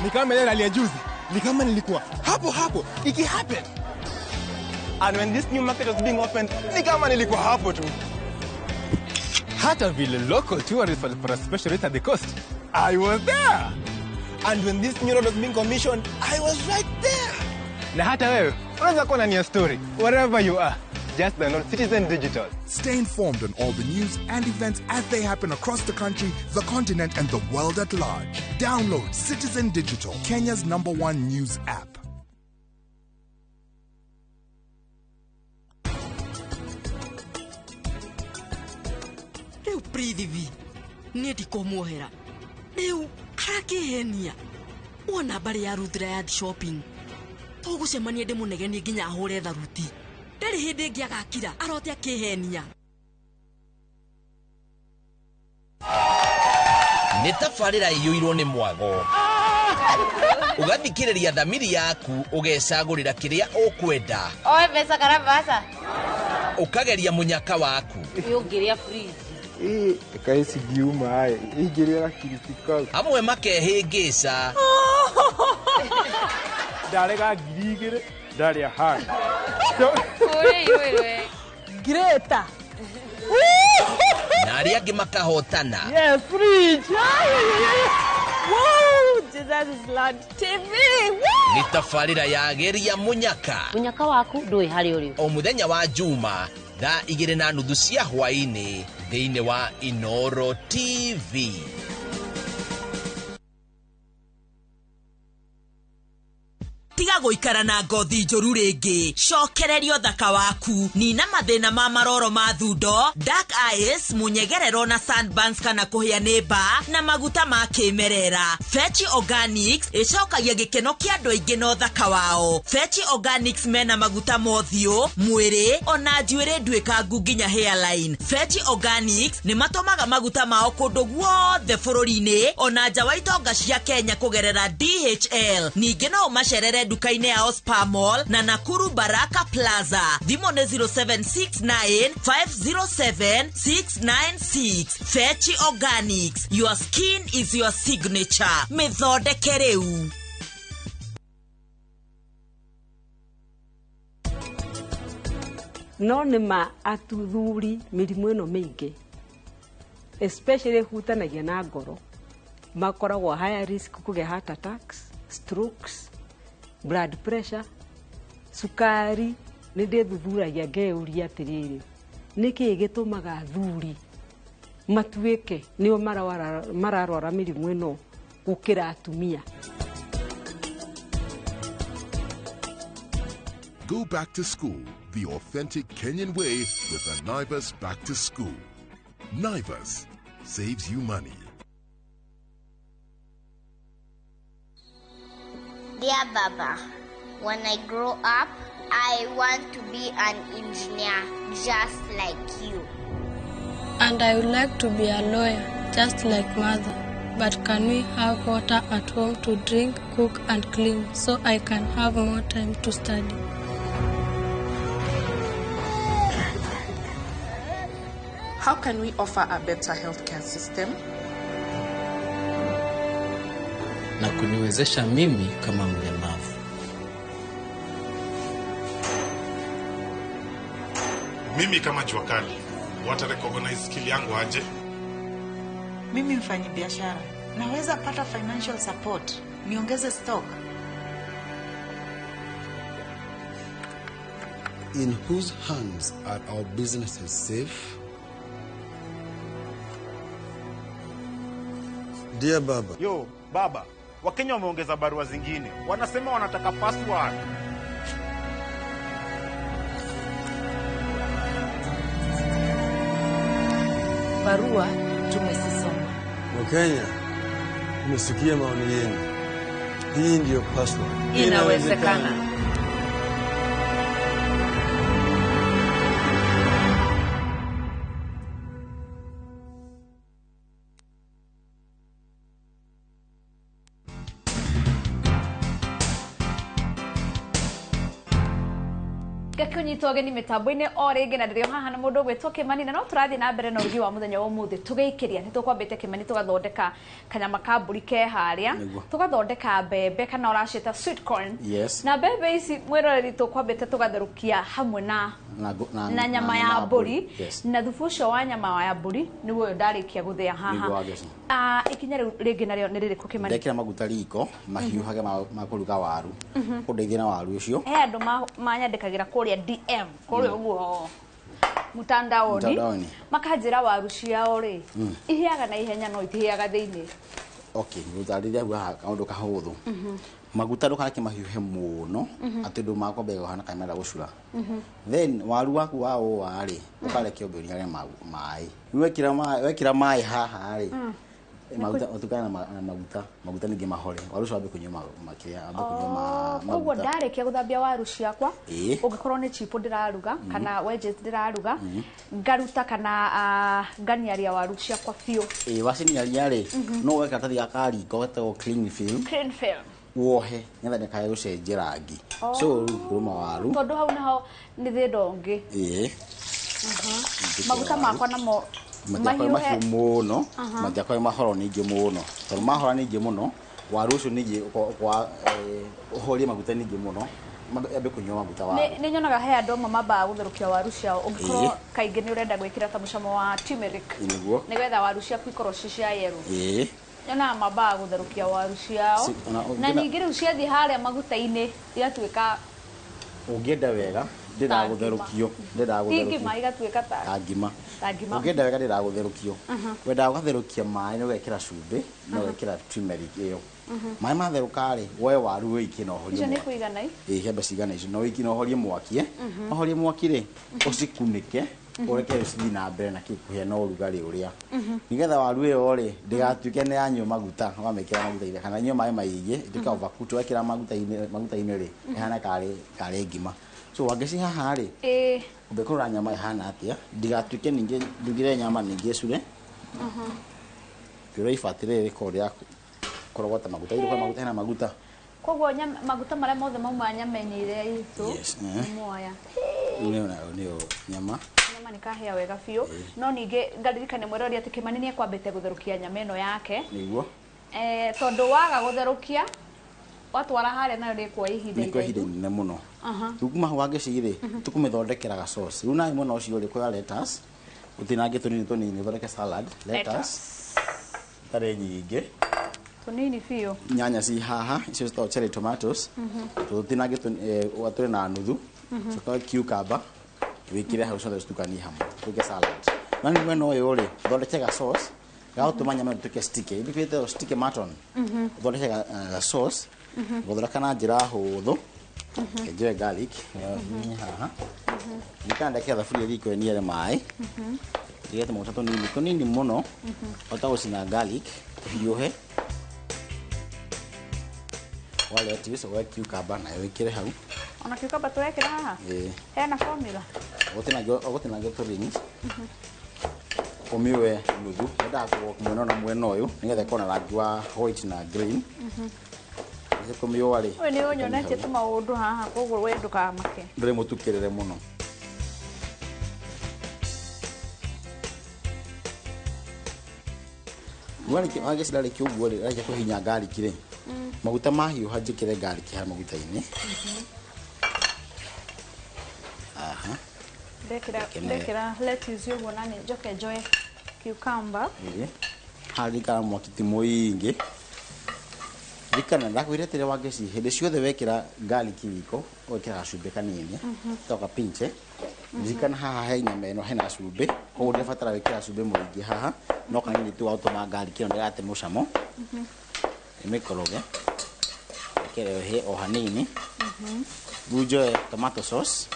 Ni kama ile hali ya juzi. Ni kama nilikuwa hapo iki happen. And when this new market was being opened, ni kama nilikuwa hapo tu. Hata vile local tourists for a special rate at the coast, I was there. And when this new road was being commissioned, I was right there. Na hata wewe unaweza kuwa ndani ya story wherever you are. Just download Citizen Digital. Stay informed on all the news and events as they happen across the country, the continent, and the world at large. Download Citizen Digital, Kenya's #1 news app. Leo Prithivi, neti komuohera. Leo harakihenia. Wona bari ya Ruthira ya shopping. Togucemania ndi munegeni nginya ahore tharuti. Ndari hindi ngi agakira arote akihenia. Nitafarira iyuirwo ni mwago. Ugathikiriria thamiri yaku ugecagurira kiria ukwenda. Oe pesa karabasa. Ukageria munyaka waku. Yongeria free. Kaisi giuma ai. Igeria kirifika. Amwe makehingisa. Darega girigire, daria hard. Ore. Greta. Nari angi makahotana. Yes, fridge. Wow, Jesus is Lord TV. Nitafarira yageria munyaka. Munyaka waku ndui hari uri. O muthenya wa Juma, thaa 2:30 cia hwaini thiini wa Inoro TV. Tiga goikara na ngothi njoru ringi, cokererio thaka waku, nina mathina ma maroro ma thundo, dark eyes, munyegerero na sunburns kana kuhia neba na maguta ma kimerera. Fetch Organics icokagia gikeno kia andu aingi no thaka wao. Fetch Organics mena maguta mothio, mwiri ona njuire ndwikangu nginya hairline. Fetch Organics ni matomaga maguta mao kundu guothe bururi-ini ona nja wa itonga cia Kenya kugerera DHL. Ningi no macerere dukaine ya Ospa Mall na Nakuru Baraka Plaza. Thimo ne 0769507696. Fetch Organics, your skin is your signature. Methondeke riu. No nima atuthuri mirimu ino mingi, especially hutanagia na ngoro, makoragwo higher risk kugia heart attacks, strokes, blood pressure, sukari. Ninde thuthuragia ngeuria atiriri, niki gitumaga thuri matuike nio mararwara mirimu ino gukira atumia. Go back to school the authentic Kenyan way with the Naivas Back to School. Naivas saves you money. Dear Baba, when I grow up, I want to be an engineer just like you. And I would like to be a lawyer, just like mother. But can we have water at home to drink, cook and clean so I can have more time to study? How can we offer a better healthcare system? Na kuniwezesha mimi kama mlemavu. Mimi kama jua kali, wata recognize skill yangu aje? Mimi mfanyi biashara, naweza pata financial support, niongeze stock. In whose hands are our businesses safe? Dear Baba. Yo, Baba, Wakenya wameongeza barua zingine. Wanasema wanataka password. Barua tumesisoma. Wakenya, umesikia maoni yenu. Hii ndio password. Inawezekana. Gakunyito ageni mitambo-ini o ringi na ndirio haha na mundu gwitwo Kimani na no turathi na mbere na urugi wa muthenya wa umuthi tugeikiria ni tukwambite Kimani tugathondeka kanyama ka mburi ke haria tugathondeka mbembe kana uracita sweet corn. Yes. Na mbembe ici mwiroreri tukwambite tugatherukia hamwe na na nyama ya mburi na thubu ucio wa nyama ya mburi niguo ndarikia guthia haha ikinya ringi nario ni riri kukimani ndekira maguta riko mahiuhage makuruga waru kundeithia na waru ucio he andu manyandikagira kuria DM kuria uguo mutandaoni makanjira waru ciao ri ihiaga na ihenya no itihiaga thiini okay ngutarithia gwa kaundu kahuthu maguta ndukake mahiuhe muno ati ndu makombe gohana kamera gucura then waru waku wao wari ukareke oberia ria mai wekira mai haha ri maguta utukana na maguta ningi mahore waru cio kunywa makiria ambe kunywa maguta uguo ndarekia guthambia waru ciakwa ungikorwo ni chipo ndiraruga kana wedges ndiraruga ngaruta kana nganiaria waru ciakwa biu waciniaria ri no weka tathi akariko wetagwo clean film wohe ngetha ndikae gucenjia rangi so kuruma waru tondu hau naho ni thindongi maguta makwa namo mahiu muno majakwa mahoro ningi muno tondu mahora ningi muno waru ucio ningi kwa uhorie maguta ningi muno ambe kunywa maguta waru ni nyonaga he andu mambaga gutherukia waru ciao ungikorwo kaingi ni urenda gwikira ta mucamo wa turmeric nigetha waru ciaku ikorwo cia yellow nyona mambaga gutherukia waru ciao na ningi riu ciathi haria maguta-ini igatuika ungienda wega ndiragutherukio ngima igatuika ta ngima ungienda wega ndiragutherukio wenda ugatherukia mai no wekira cumbi no wekira turmeric iyo mai matheruka ri woe waru wiki no horie icio ni kuigana hembe cigana icio no wiki no horie mwaki ri ucikunike ureke ucithi na mbere na kikuhia no urugari uria nigetha waru iyo ri ndigatuike ni anywa maguta wamekira maguta ile kana nywa mai maigi ndika overcook wekira maguta-ini ri ihana kare ngima so wageci haha ri ubekora nyama ihana atia ndigatuike ninge ndugire nyama ninge cure kiro ifatire rikoria korogota maguta ile kwa maguta hena maguta koguo maguta maria mothe mauma nyama-ini iria itu moya nio nyama nikahia wega biu no ninge ngaririkane mwerori ati Kimani ni ekwambite gutherukia nyama ino yake niguo tondu waga gutherukia watwara haria nayo ni kwa ihinda inene muno tukuma wagecire tukumithondekera ga sauce riu nai muno ucio ri kwa lettuce utinange tunini thondeke salad lettuce tare nyingi tunini biu nyanya ci haha icio sto cherry tomatoes tutinange wature na nuthu so cucumber wikire hau ciothe citukanie hamwe tuge salad nani mwena uyu ri thondeke ga sauce ga utuma nyama tuke sticky ibikite sticky mutton thondeke ga sauce guthondeka na njira huthu enjoy garlic haha nikandeke thaburia riko niere mai ndigete maguta tunini muno utagucina garlic hiuhe wa lettuce wa cucumber na wikire hau ona cucumber tuwekira haha hena formula ogutinange turini umiwe nuthu ndakwo mwena uyu nigetha kona rangi wa white na green kumiwa ri we ni unyonetie tu maundu haha koguo we ndukamake ndire mutukirire muno mwani age sidale kiuguo ri raja kuhinya garlic ri maguta mahiu hajikire garlic ha maguta-ini ndekira lettuce uguo nani njoke njoe cucumber harika mwakiti muingi dikana ndakwire tire wageci hindi ciothe wekira garlic riko wekira cumbi kanini toka pinche dikana haha he nyama ino hena cumbi koguo ndibatara wekira cumbi muingi haha no kanini tu automa garlic ino ndigate mucamo imikoroge kere he o hanini bujo tomato sauce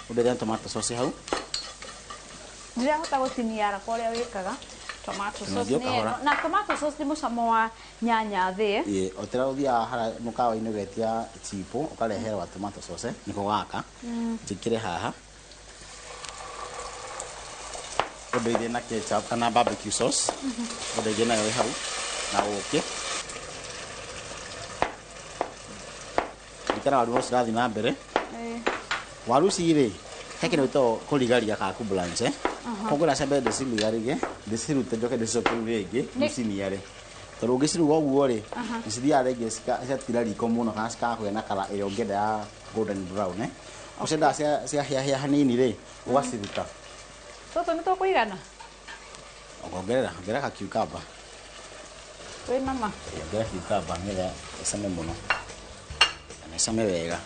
udere tomato sauce hau ndira hota gutinia koria wikaga tomato sauce na tomato sauce ni mucamo wa nyanya thie otera uthia hara mukawa-ini getia chipo ukarehera wa tomato sauce niko gaka jikire haha udeithie na ketchup kana barbecue sauce udeithie nayo hau na uke ikara waru cirathi na mbere waru ciri heke no to kurigaria kaku blanche koguo na sembe ndicirigarige ndicirute njoke ndicokuru ringi ndiciniare tondu ngiciruga uguo ri ndicithiaga ringi ciatira riko muno kana cikakwena kara ĩrĩa ũngĩenda ya golden brown Usenda cia hia hanini ri ugaciruta. Toto nito kuigana? Ongerera ka cucumber. We mama. Ongerera cucumber ngetha icame muno. Na icame wega.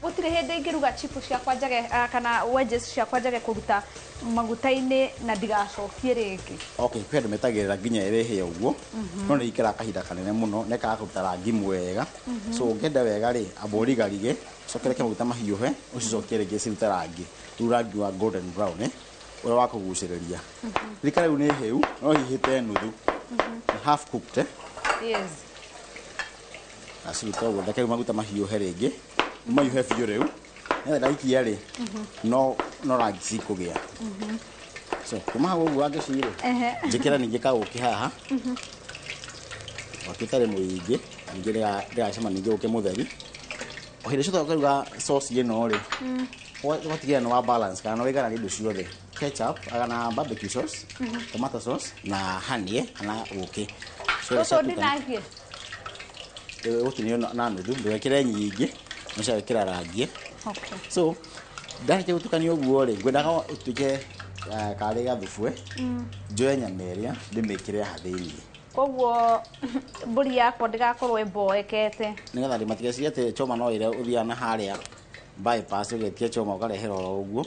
Gutire hindi ngiruga chipu ciakwa njage kana wedges ciakwa njage kuruta maguta-ini na ndigacokie ringi. Okay, kwendu metagirira nginya irehe uguo. No ni ikira kahinda kanene muno ne ka kuruta rangi mwega. So ngenda wega ri aborigarige cokereke maguta mahiuhe ucicokie ringi ciruta rangi. Tu rangi wa golden brown ura wa kuguciriria. Rikara riu ni heu no hihite nuthu. Half cooked. Yes. Asiruta uguo ndeke maguta mahiuhe ringi. Mayuhe biũ rĩu nĩgetha ikia rĩ no rangi cikugia. So kuma hau ũguo angĩcirĩ njĩkĩra ningĩ kagũkĩ haha wakĩtarĩ mũingĩ ningĩ ndĩgacama ningĩ ũke mũtheri o hĩndĩ ciothe ũkaruga sauce ĩno rĩ ũgatigĩrĩra nĩ wa balance kana nĩ waigana indo ciothe ketchup kana barbecue sauce tomato sauce na honey kana ũkĩ. Toto ndinagie ũtinio na nuthu ndũgekĩre nyingĩ Masha kira rangi. Okay. So ndareke gutukania uguo ri ngwendaga utuke kare ga thufu njoe nyameria ndimikire hathini. Koguo mburi yakwa ndigakorwo mboekete. Nigetha ndimatigeci ate choma no ire uthiana haria bypass ugetie choma ukarehera uguo.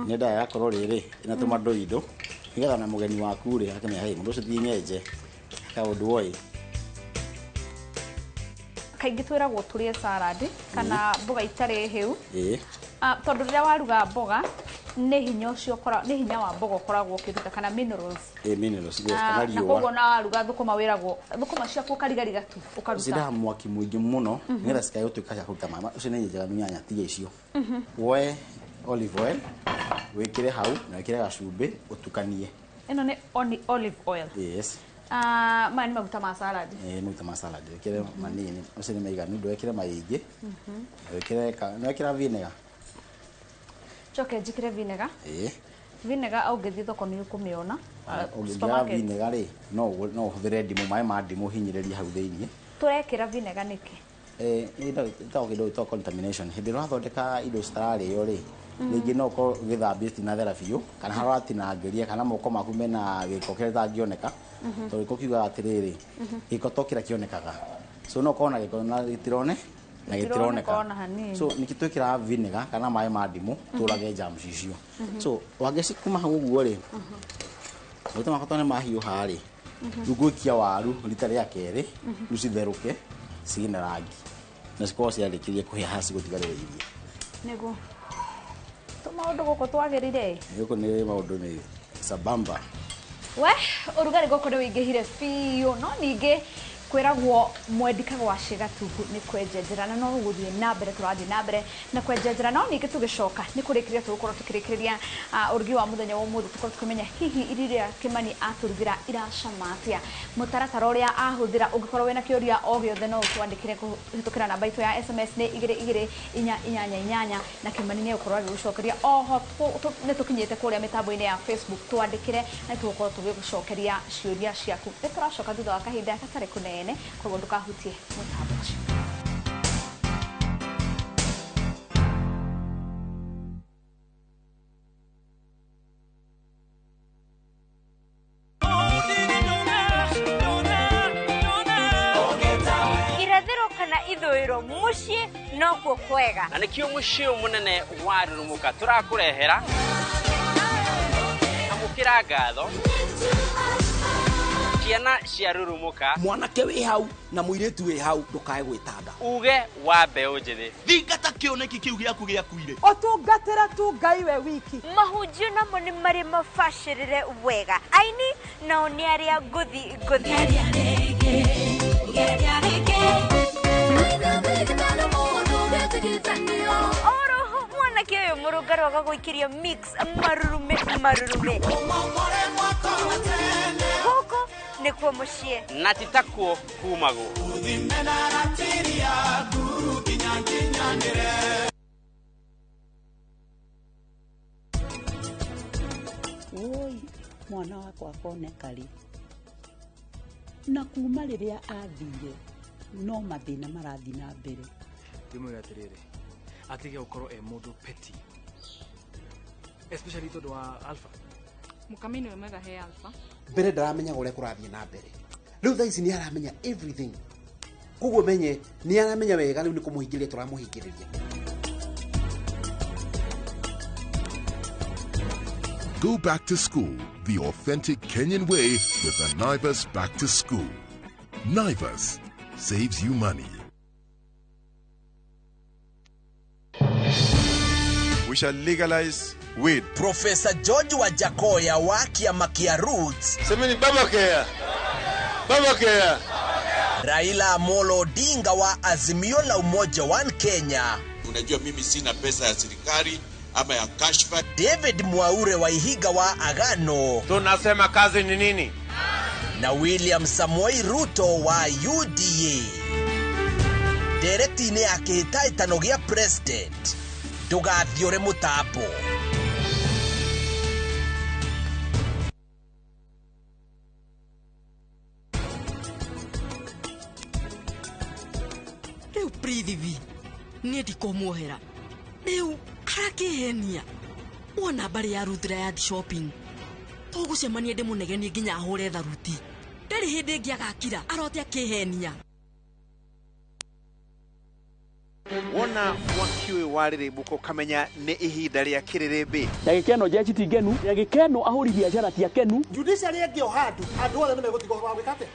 Ni nda yakorwo riri ina tuma ndoindo. Nigetha na mugeni waku ri akamenya hey mundu ucio thienyeje. Ka undu woi. Kaingĩ twĩragwo tũrĩe salad kana mboga itarĩ hĩu. Tondũ rĩrĩa waruga mboga nĩ hinya ũcio nĩ hinya wa mboga ũkoragwo ũkĩruta kana minerals. Minerals kana riũa. Koguo na waruga thũkũma wĩragwo thũkũma ciaku ũkarigariga tu ũkaruta. Cira mwaki mũingĩ mũno nĩgetha cikae gũtuĩka cia kũruta maĩ. Ũcio nĩ njega nyanya tiga icio. Woe olive oil wĩkĩre hau na wĩkĩre gacumbĩ ũtukanie. Ĩno nĩ olive oil. Yes. Maya nĩ maguta ma salad. Maguta ma salad. Wĩkĩre manini, ũcio nĩ maiganu, ndwĩkĩre maingĩ. Wĩkĩra vinegar. Choke njĩkĩre vinegar. Vinegar ũngĩthiĩ thoko nĩ ũkũmĩona. Ũngĩkĩra vinegar rĩ, no ũhũthĩre ndimũ, maĩ ma ndimũ hinyĩrĩrie hau thĩinĩ. Tũrekĩra vinegar nĩkĩ? Ĩtagwo kĩndũ gĩtagwo contamination. Hĩndĩ ĩrĩa wathondeka indo citararĩo rĩ, rĩngĩ no ũkorwo ũgĩthambia citinathere biũ, kana harĩa watinangĩria kana moko maku mena gĩko kĩrĩa gĩtangĩoneka. Tondũ gĩko kiugaga atĩrĩrĩ, gĩko to kĩrĩa kĩonekaga. So no ũkorwo na gĩko na gĩtirone na gĩtironeka. So nĩkĩ twĩkĩra vinegar kana maĩ ma ndimũ tũrage germs icio. So wangĩcikuma hau ũguo rĩ, maguta makwa nĩ mahiũha rĩ, rĩu ngũikia waru rita rĩa kerĩ, rĩu citherũke cigĩe rangi na cikorwo ciarĩkĩrie kũhĩa haha cigũtigarĩra irio. Nĩguo maũndũ gũkũ twagĩrĩire. Gũkũ nĩ maũndũ nĩ sabamba. We ũrugarĩ gũkũ nĩ wĩingĩhire biũ no ningĩ kwĩragwo mwendikagwo acigatugu nĩ kwenjenjera na no gũthiĩ na mbere tũrathiĩ na mbere na kwenjenjera no ningĩ tũgĩcoka nĩ kũrĩkĩria tũgũkorwo tũkĩrĩkĩrĩria ũrugi wa mũthenya wa ũmũthĩ tũkorwo tũkĩmenya hihi irio iria Kĩmani atũrugĩra iracama atĩa mũtaratara ũrĩa ahũthĩra ũngĩkorwo wĩna kĩũria o gĩothe no ũtwandĩkĩre kũhĩtũkĩra namba itũ ya SMS nĩ 22488 na Kĩmani nĩ ũkorwo agĩgũcokeria oho nĩ tũkinyĩte kũrĩa mĩtambo-inĩ ya Facebook twandĩkĩre na tũgũkorwo tũgĩgũcokeria ciũria ciaku nĩ tũracoka thutha wa kahinda gatarĩ kũnene koguo ndukahutie mũtambo ũcio. Irathĩro kana ithũĩro mũciĩ nokuo kwega na nĩkĩo mũciĩ mũnene wa Rurumuka tũrakũrehera amũkĩra ngatho ciana cia Rurumuka mwanake wĩ hau na mũirĩtu wĩ hau ndũkae gwĩtanga uge wa mbeũ njĩthĩ thingata kĩoneki kĩu gĩaku gĩakuire ũtungatĩra tu Ngai we wiki mahunjio namo nĩ marĩ mabacĩrĩre wega aini nao nĩ arĩa ngũthi oroho mwanake ũyũ mũrũngarũ agagũikĩria mix marurume gũkũ nĩkuo mũciĩ na titakuo kumagwo Oi mwana wakwa akone kari na kuma rĩrĩa athire no mathina marathi na mbere ndimwira atiriri atige ukorwo mundu peti especially tondu wa Alpha mukamini we mega he Alpha mbere ndaramenya gore kurathie na mbere riu thaa ici ni aramenya everything kuguo menye ni aramenya wega riu ni kumuhingiria turamuhingiriria. Go back to school the authentic Kenyan way with the Naivas Back to School. Naivas saves you money. We shall legalize weed. Professor George Wajakoya wa kiama kia Roots. Semeni Babakea. Babakea. Raila Amolo Odinga wa Azimio la Umoja One Kenya. Unajua mimi sina pesa ya serikali ama ya kashfa. David Mwaure wa Ihiga wa Agano. Tunasema kazi ni nini? Na William Samoei Ruto wa UDA. Dereti ne akihita itanogia president. Tugathiore mutapo. Rĩu Prithivi nĩ ndikũmuohera rĩu arakĩhenia wona mbari ya Ruth ya shopping tũgũcemania ndĩmũnegenie nginya ahũre tharuti ndarĩ hĩndĩ ĩngĩ agakira arote akĩhenia. Wona mwakiwe warire buko kamenya ne ihinda ria kirerebe yagikeno jeshi tigenu yagikeno ahuri biashara tia kenu judiciary yake ohadu andu othe nimegotigo kwa wikate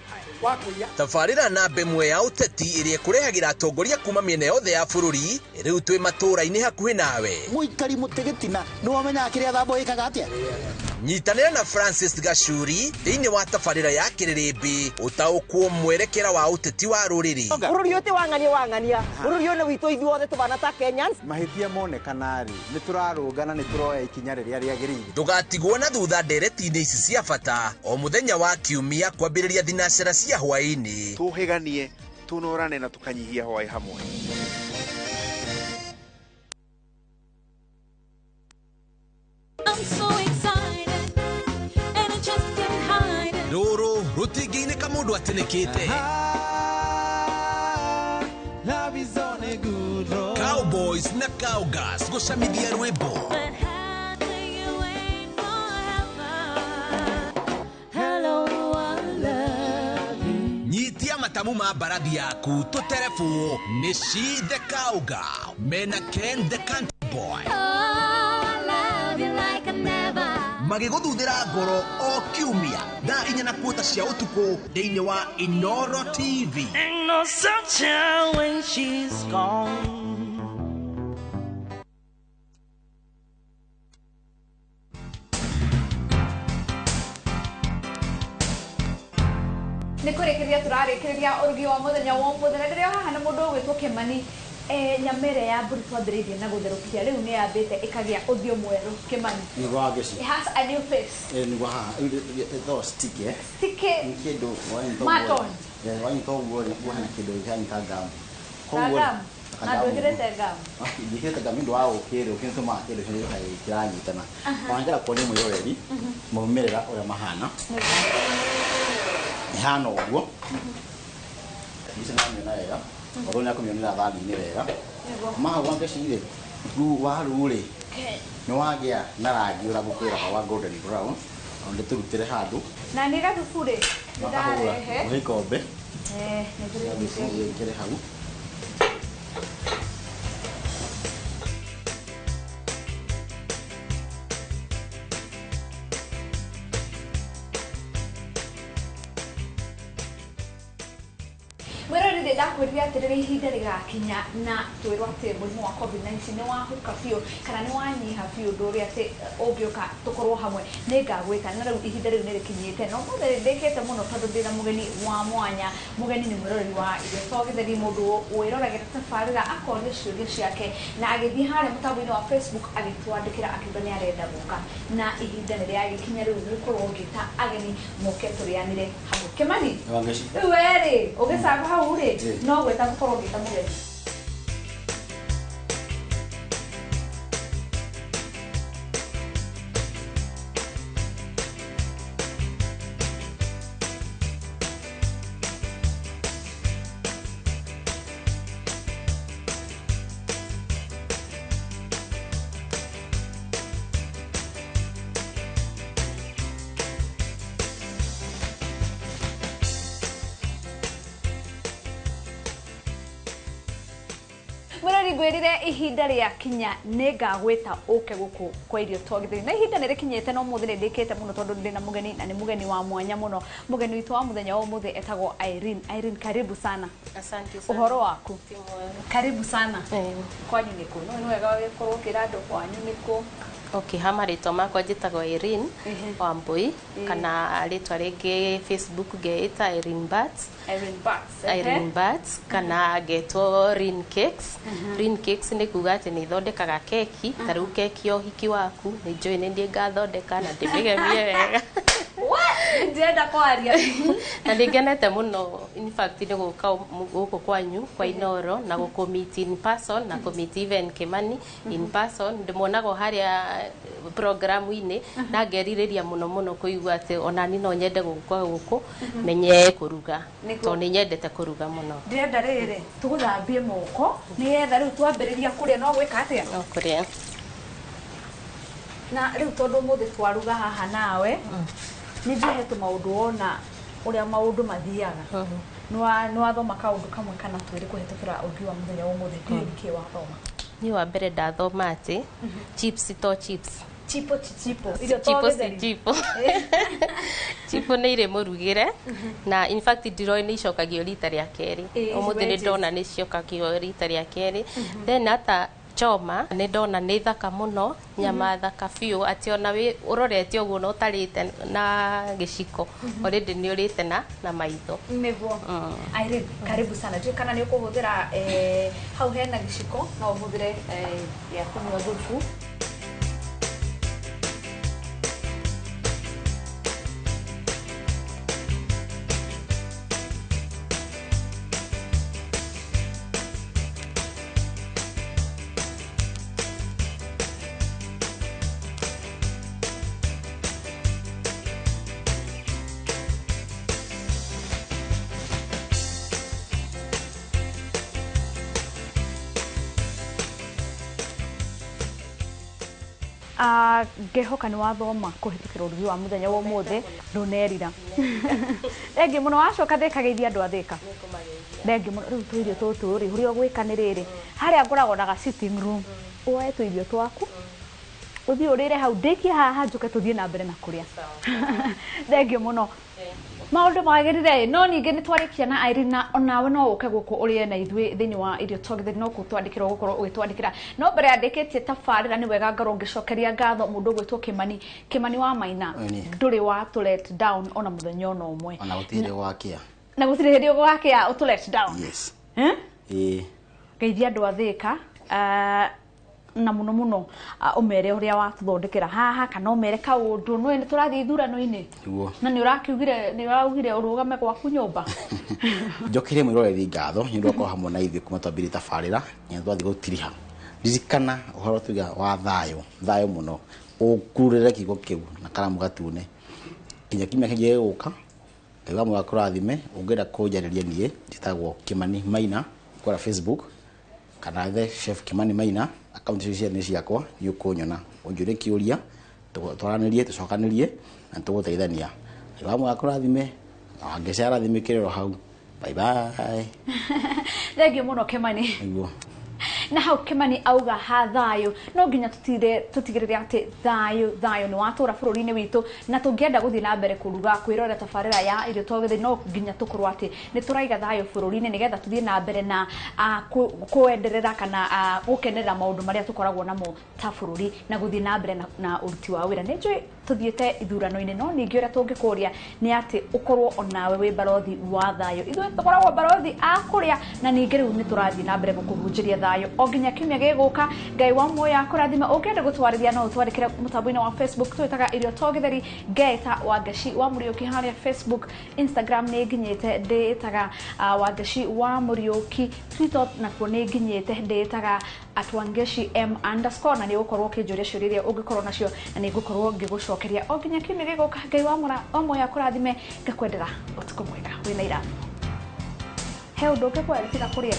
wakuya tafarira na bemwe ya uteti irie kurehagira atongoria kuma miene yothe ya bururi riu twi matura-ini hakuhi nawe muikari mutegetina no amenya kiria thabo ikaga atia nyitanira na Francis Gachuri thiini wa tafarira ya kirerebe utaukwo mwerekera wa uteti wa ruriri bururi yote wangania bururi yone wito ithuothe tubana ta Kenyans mahitia monekanari ni turarungana ni turoya ikinya riria riagirire tugatigwo na thutha ndereti-ini ici cia bata o muthenya wa kiumia kwambiriria thinacera cia hwaini tuhiganie tunorane na tukanyihia hwai hamwe. Ruru rutingi-ini kamundu atinikite Cowboys na Cowgirls gucamithia rwimbo nyitia matamu ma barathi yaku tuterefu ni She the Cowgirl mena Ken the Country Boy magiguthuthira ngoro o kiumia thaa 4:00 cia utuku thiini wa Inoro TV. Ain't no sunshine when she's gone. Nikurikiria turarikiria urugi wa muthenya wa muthenya ndirio haha na mundu gwitwo Kimani nyamere ya mburi twambiririe na gutherukia riu ni yambite ikagia uthio mweru Kimani ni gwageci it has a new face ni gwa tho stick stick ni kindu maton wani to gwo ni gwa na kindu yani kagam kagam na ndugirete gam ndikete gam ndo ao kire ukinto ma kire kire kai kiranyitana wangera ko ni muyoreri mumerera oya mahana hano gwo isana ni nayo Ogona kumionera thani ni wega. Ma wange cire. Ru wa rure. Ni wagia na rangi ura gukwira wa golden brown. Onde turutire handu. Na ni gathufude. Ndarehe. Ni kombe. Ni kire hau. Mwirorire ndakwiria atiriri ihinda rigakinya na twirwo ati murimu wa COVID-19 ni wahuka biu kana ni wanyiha biu nduri ati ungiuka tukorwo hamwe ni ngagwita na riu ihinda riu nirikinyite no muthe ndikete muno tondu ndina mugeni wa mwanya mugeni ni mwiroreri wa irio so githeri mundu wiroragire tafarira akoria ciuria ciake na agithii hare mutambo-ini wa Facebook agitwandikira akiuga ni arenda guka na ihinda ni riagikinya riu nikorwo ngita ageni moke turianire hamwe Kimani riu weri ugicaga hau ri no gweta gukorwo ngita mugeni Murari ngwirire ihinda ria kinya ningagwita uke guku kwa irio togithiri na ihinda ni rikinyete no muthire ndikite muno tondu ndina mugeni na ni mugeni wa mwanya muno mugeni witu wa muthenya wa muthe etagwo Irene karibu sana. Asante sana. Uhoro waku karibu sana. Kwanyu niku no wega gikorwo kirando kwanyu niku. Okay, hama ritwa makwa njitagwo Irene Wambui kana ritwa ringi Facebook ngeita Irene Bats. Irene Bats kana ngetwo Rin Cakes. Rin Cakes ni kuga ati ni thondekaga keki, taru keki yo hiki waku ni njui ni ndie ngathondeka na ndimigemie wega. Ndienda kwaria. Na ndigenete muno in fact ni guka guku kwanyu kwa Inoro na guku meet in person na ku meet even Kimani in person ndimonago haria programu ine na ngeririria muno kuigua ati ona ni no nyende gukwa guku menye kuruga to ni nyendete kuruga muno. Ndienda riri tuguthambie moko ni yetha riu twambiriria kuria no gwika atia no kuria na riu tondu muthi twaruga haha nawe ni njihetu maundu wona uria maundu mathiaga no wathoma kaundu kamwe kana twiri kuhetukira ugi wa muthenya wa muthi ki wathoma ni wa mbere ndathoma ati chips to chips chipo chipo ni ire murugire na in fact ndiro ni icokagio rita ria keri umuthi ni ndona ni ciokagio rita ria keri then ata choma ni ndona ni thaka muno nyama thaka biu ati ona wi urorete uguo no tarite na giciko already ni urite na maitho niguo Irene karibu sana je kana ni ukuhuthira hau hena giciko no uhuthire ya kunywa thubu ngehoka ni wathoma kuhitukira urugi wa muthenya wa umuthi ndunerira thengi muno wacoka thikageithia andu athika thengi muno riu twirio tutu ri huria gwika ni riri haria ngoragwo na sitting room oe twirio twaku uthi urire hau ndiki haha njuke tuthie na mbere na kuria thengi muno maundu magirire no ninge ni twarikia na Irene na onawe no uke guku urie na ithwe thini wa irio togithiri no kutwandikira gukorwo ugitwandikira no mbere yandikitie tafarira ni wega ngaro ngicokeria ngatho mundu gwitwo Kimani wa Maina nduri wa to let down ona muthenya ono umwe ona gutire gwakia na gutire hindi gwakia utu let down yes geithia andu athika na muno umere uria watuthondekera haha kana umere kaundu no ni turathi ithurano-ini na ni uraugire urugame gwaku nyumba njokire mwirore ngatho ni ndoko hamwe na ithuĩ kuma twambĩrĩrie tabarĩra ni twathi gutiriha ririkana uhoro tuga wa thayo muno ukurire kigo kiu na karamu gatune kinya kimya kĩngĩ gũka ngai wa kũrathime ũngĩenda kũnjarĩria niĩ njĩtagwo Kimani Maina kwa Facebook kana the chef Kimani Maina account cia ni ciakwa ni ukunyona unjure kiuria twaranirie tucokanirie na tuguteithania ngai wa kũrathime na ngecera thimikiriro hau bye bye thengi muno Kimani na hau Kimani auga ha thayo no nginya tutigirire ati thayo ni watura bururi-ini witu na tungienda guthii na mbere kuruga kwirora tafarira ya irio togithiri no nginya tukorwo ati ni turaiga thayo bururi-ini nigetha tuthii na mbere na kuenderera kana gukenerera maundu maria tukoragwo namo ta bururi na guthii na mbere na uruti wa wira ni njui tuthiete ithurano-ini no ningi uria tungikuria ni ati ukorwo onawe wi barothi wa thayo ithuĩ tukoragwo barothi a kuria na ningi riu ni turathii na mbere gukuhunjiria thayo o nginya kiumia giguka ngai wa muoyo akurathima ũngĩenda gũtwarithia no ũtwandĩkĩre mũtambo-inĩ wa Facebook twĩtaga irio togitheri ngeta Wangeci wa Mũriũki harĩa Facebook Instagram nĩ nginyĩte ndĩtaga Wangeci wa Mũriũki Twitter nakuo nĩ nginyĩte ndĩtaga @Wangeci M_ na nĩ ũgũkorwo ũkĩnjũria ciũria iria ũngĩkorwo nacio na nĩ ngũkorwo ngĩgũcokeria o nginya kiumia giguka ngai wa muoyo akurathime ngakwendera ũtukũ mwega wĩna irathimo he ũndũ ũngĩkwenda tiga kũrĩa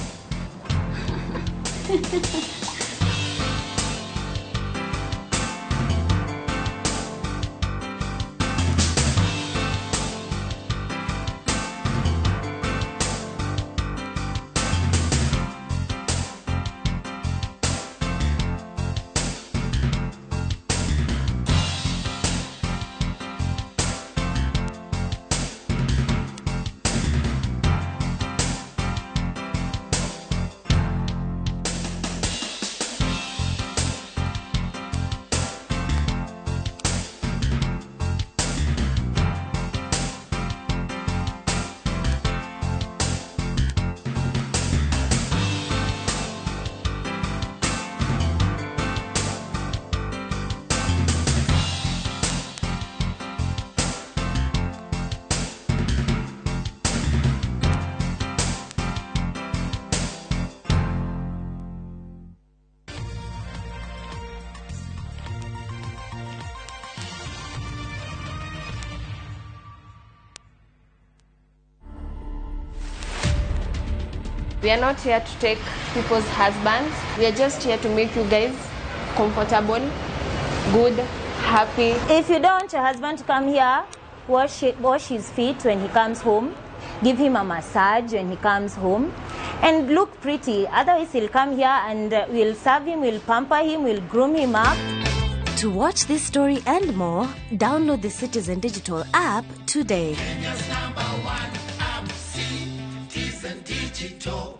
We are not here to take people's husbands. We are just here to make you guys comfortable, good, happy. If you don't want your husband to come here, wash his feet when he comes home, give him a massage when he comes home, and look pretty. Otherwise, he'll come here and we'll serve him, we'll pamper him, we'll groom him up. To watch this story and more, download the Citizen Digital app today. Kenya's #1 app, Citizen Digital.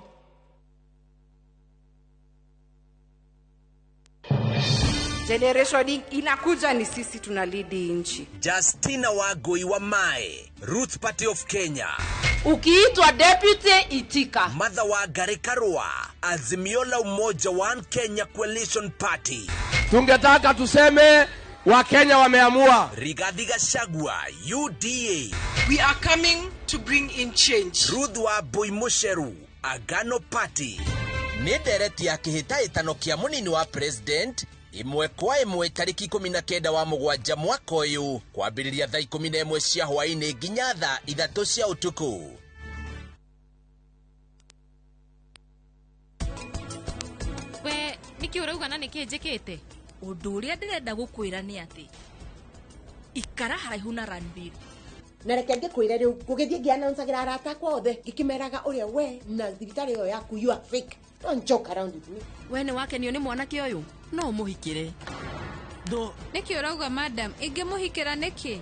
Generation inakuja ni sisi tunalidi nchi. Justina Wagoi wa Mae, Roots Party of Kenya. Ukiitwa deputy itika. Martha Wangari Karua, Azimio la Umoja One Kenya Coalition Party. Tungetaka tuseme Wakenya wameamua. Rigathi Gachagua, UDA. We are coming to bring in change. Ruth Wambui Musheru, Agano Party. Nĩ ndereti ya kĩhĩtahĩtano kĩa mũnini wa president imwe kwa imwe tariki 19 wa mũgwanja mwaka ũyũ kwambĩrĩria thaa 11 cia hwaĩ-inĩ nginya thaa 3 cia ũtukũ. We niki urauga na niki njikite? Undu uria ndirenda gukwira ni ati ikara haraihu na Ranbir. Na reke ngikwire riu gugithie ngi announceagira arata kwa othe ngikimeraga uria we na thibitari yo yaku you are fake. Don't joke around with me. We ni wake ni mwanake uyu no muhikire. Do niki urauga madam ingimuhikira niki?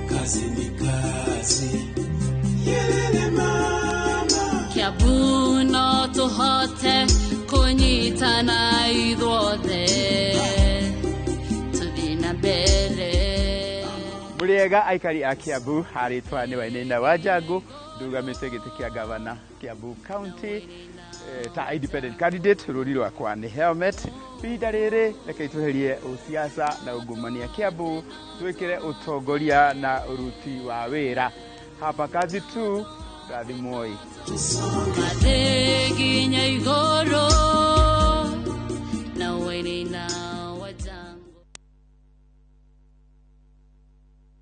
Kazi ni kazi. Yelele mama. Kiambu no tuhote kunyitana ithuothe tuthii na mbere. Muriega aikari a Kiambu haritwa ni Wainaina Wanjangu ndugamite giti kia gavana Kiambu County ta independent candidate ruri rwakwa ni helmet pinda riri reke tweherie usiasa na ungumania Kiambu twikire utongoria na uruti wa wira hapa kazi tu Rathi Moi Kadeginya igoro na Wainaina Wanjangu.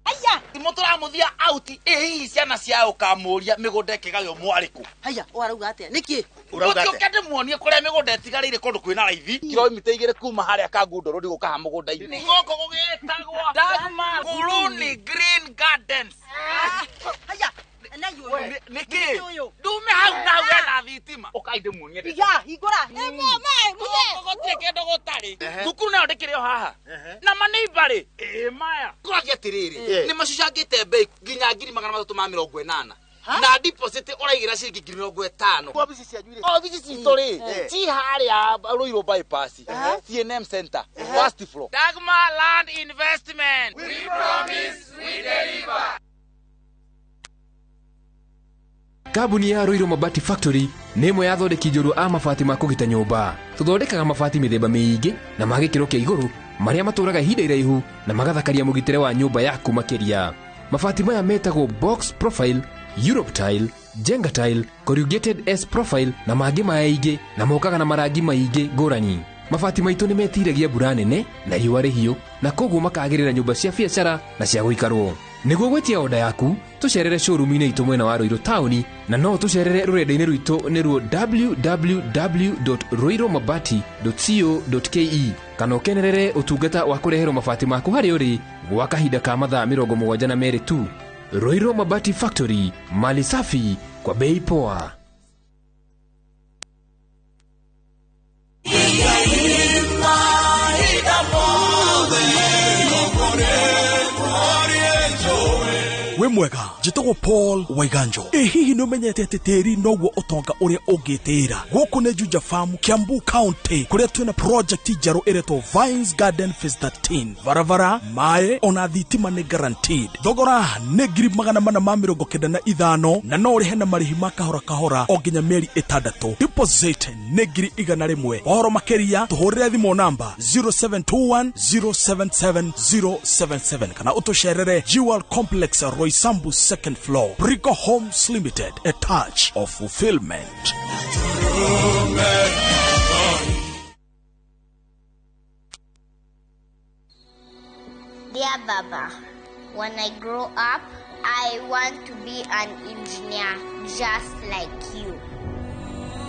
Aya imotora muthia out hihi ciana cia ukamuria migunda kigayo mwariku. Haya warauga atia niki? Urauga atia ukende muonie kuria migunda tigarire kundu kwina raithi kilomita 2 kuma haria Kangundo rodi guka ha mugunda ini. Ni goko gugitagwa Dagmar Kuluni Green Gardens. Haya niki dume hau na wena thitima ukaide muonie. Ya igora. Gogotie kendo gotari. Thukuru nayo ndikirio haha. Na maneighbor maya. Kuragia tiriri. Ni macucangite bei nginya 380 na deposit oraigira ciringi 50. Ofisi cia nywire. Ofisi citu ri ci haria Ruiru bypass. CNM Center. First floor. Dagmar Land Investment. We promise we deliver. Kambuni ya Ruiru Mabati Factory nĩmwe ya thondeki njũru a mabati ma kũgita nyũmba. Tũthondekaga mabati mĩthemba mĩingĩ na ma gĩkĩro kĩa igũrũ marĩa matũraga ihinda iraihu na magathakaria mũgitĩre wa nyũmba yaku makĩria. Mabati maya metagwo box profile, Europe tile, Jenga tile, corrugated S profile na mangĩ maingĩ na mokaga na marangi maingĩ ngũrani. Mabati maitũ nĩ metiragia mbura nene na riũa rĩhiũ na koguo makagĩrĩra nyũmba cia biacara na cia gũikarwo. Nĩguo gwetia oda yaku, tucerere showroom-inĩ itũ mwena wa Ruiru town na no tucerere rũrenda-inĩ rwitũ nĩruo www.ruirumabati.co.ke kana ũkenerere ũtungata wa kũreherwo mabati maku harĩa ũrĩ gwa kahinda ka mathaa 72 tu. Ruiru Mabati Factory, mali safi kwa bei poa. We mwega njitagwo Paul Waiganjo. Hihi no menyete ati tiri noguo utonga uria ungitira guku ne Juja Farm Kiambu County kuria twina project njeru iretwo Vines Garden Phase 13 varavara mae ona thitima ni guaranteed thogora ne 495 na no rihe na marihi makahora kahora o nginya mieri 6 deposit ne 100 ohoro makeria tuhurire thimo namba 0721077077 kana utusherere Jewel Complex Royce Roysambu second floor. Brico Homes Limited, a touch of fulfillment. Dear Baba, when I grow up, I want to be an engineer just like you.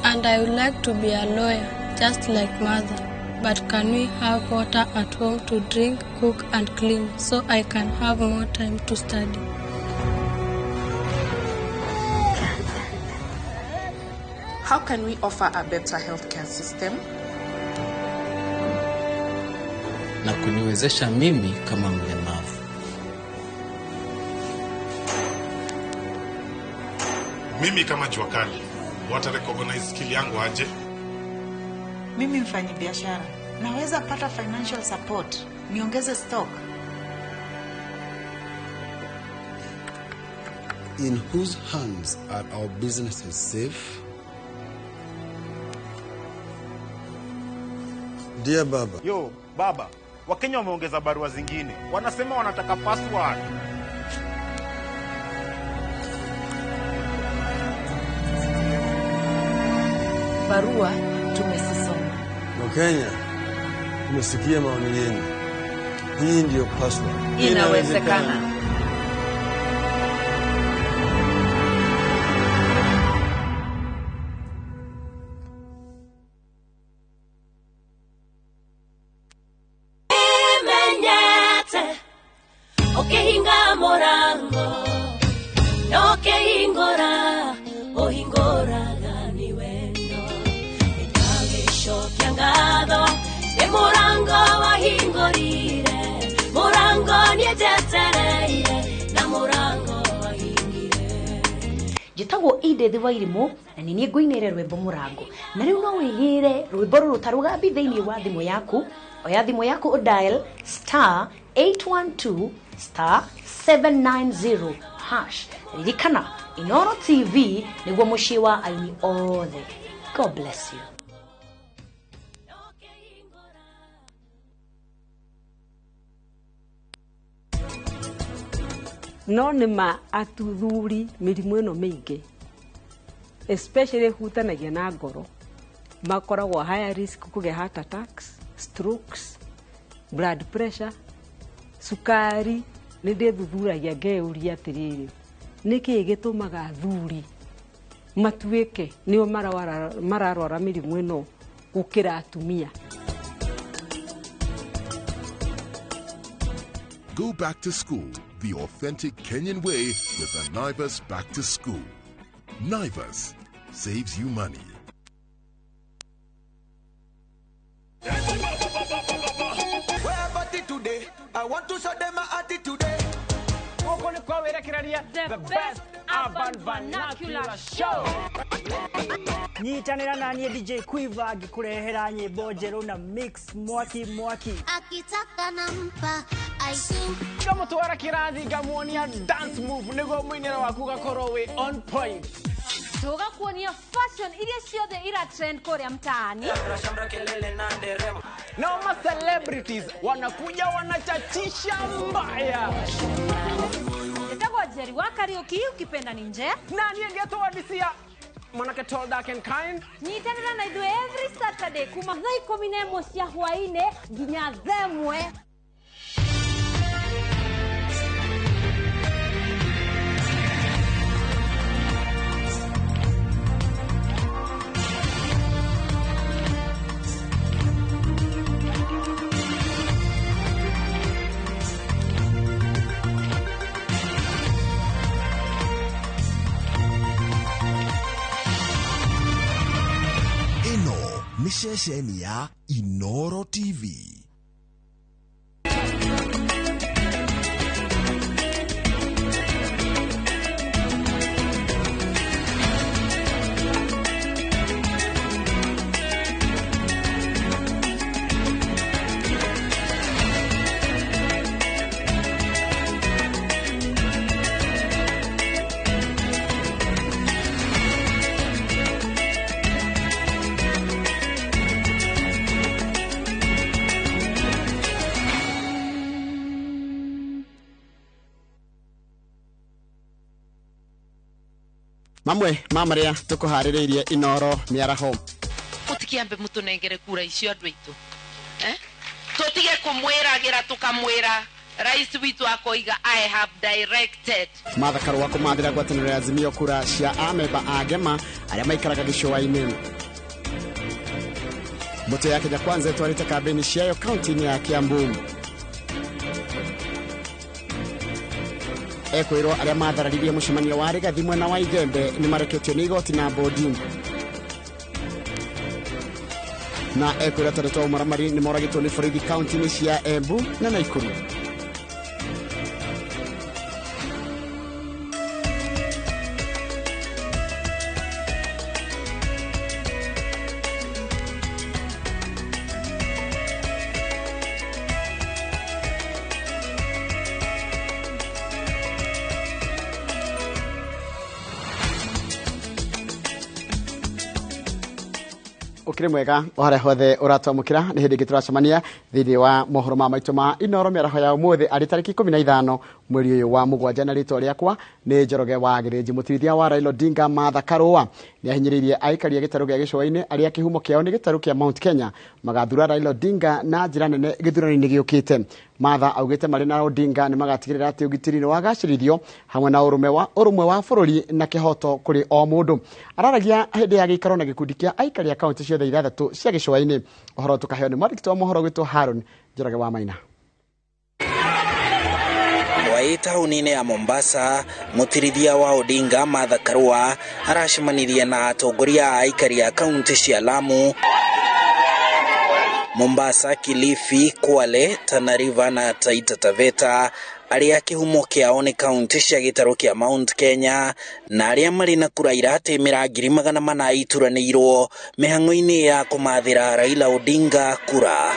And I would like to be a lawyer just like mother. But can we have water at home to drink, cook and clean so I can have more time to study? How can we offer a better healthcare system? Na kuniwezesha mimi kama mlemavu. Mimi kama jua kali, wata recognize skill yangu aje? Mimi mfanyi biashara, naweza pata financial support, niongeze stock. In whose hands are our businesses safe? Dear Baba. Yo, Baba, Wakenya wameongeza barua zingine. Wanasema wanataka password. Barua tumesisoma. Wakenya, tumesikia maoni yenu. Hii ndio password. Inawezekana. Okehinga morango, okehingora, ohingora gani wendo. Etagesho kiangado, de morango wahingorire, morango nietetereire, na morango wahingire. Jitagwo Edith Wairimu na ni ngũinĩre rwĩmbo Mũrango. Na rĩu no wĩgĩre rwĩmbo rũrũ tarugambi thĩinĩ wa thimũ yaku. Oya thimũ yaku dial *812*790#. Ririkana Inooro TV nĩguo mũciĩ wa aini othe. God bless you. No nĩma atuthuri mĩrimũ ĩno mĩingĩ, especially hutanagia na ngoro, makoragwo higher risk kũgĩa heart attacks, strokes, blood pressure, sukari. Nĩ ndĩthuthuragia ngeuria atĩrĩrĩ, nĩkĩ gĩtũmaga athuri matuĩke nĩo mararwara mĩrimũ ĩno gũkĩra atumia? Go back to school the authentic Kenyan way with the Naivas Back to School. Naivas saves you money. Today, I want to show them my attitude today. The best urban vernacular show. Nyitanira na DJ Quiver agikurehera nyimbo njeru na mix mwaki akitaka nampa kama twara kirathi gamuonia dance move nego mwinera waku gakorwo we on point. Tugakuonia fashion iria ciothe ira trend korea mtaani. Na ma celebrities wanakuja wanachachisha mbaya. Nitakuwa Jerry wa karaoke ukipenda ni nje. Nani angetoa disia? Manake tall, dark and kind. Nyitanira na idwe every Saturday kuma thaa 11 cia hwaine nginya themwe. Nishesheni ya Inooro TV. mamwe mamaria tukuhaririirie Inoro miaraho mutikiambe mutunengere kura icio andu aitu tutige kumwiragira tukamwira rais witu akoiga I have directed Martha Karua kumathira gwataniro ya Azimio kura cia amemba agema aria maikaraga gicua-ini. Mbote ya Kenya Kwanza itwarite kambeni ciayo kaunti-ini ya Kiambu. Ekwirwo aria mathararirie mucemanio wa Rigathi mwena wa Igembe ni mareketio ni igoti na bodi. Na ekwirwo tareto maramari ni moragitwo ni borithi kaunti-ini cia Embu na Nakuru. Ukire mwega ohare hothe uratwamukira ni hindi gituracemania thithi wa mohoro ma maitu ma Inoro miaraho ya umuthi ari tariki 15 mweri uyu wa mugwanja na ritwa riakwa ni Njoroge wa Girinji mutirithia wa Raila Odinga Martha Karua ni ahinyiririe aikari gitaru gia gicua-ini ari akihumo kiao ni gitaru kia Mount Kenya magathura Raila Odinga na njira nene githurani-ini giukite. Martha augite mari na Odinga ni magatigirira ati ugitiri ni wagacirithio hamwe na urumwe wa bururi na kihoto kuri o mundu. Araragia hindi ya gikaro na gikundi kia aikari ya kaunti ciothe ithathatu cia gicua-ini. Ohoro tukaheo ni mwandiki wa mohoro gwitwo Harun Njoroge wa Maina. Tauni-ini ya Mombasa, mutirithia wa Odinga Martha Karua aracemanirie na atongoria aikari ya kaunti cia Lamu, Mombasa, Kilifi, Kwale, Tana River na Taita Taveta aria kihumo kiao ni kaunti cia gitaro kia Mount Kenya na aria mari na kura iratemera 400 ituranirwo mihango-ini ya kumathira Raila Odinga kura.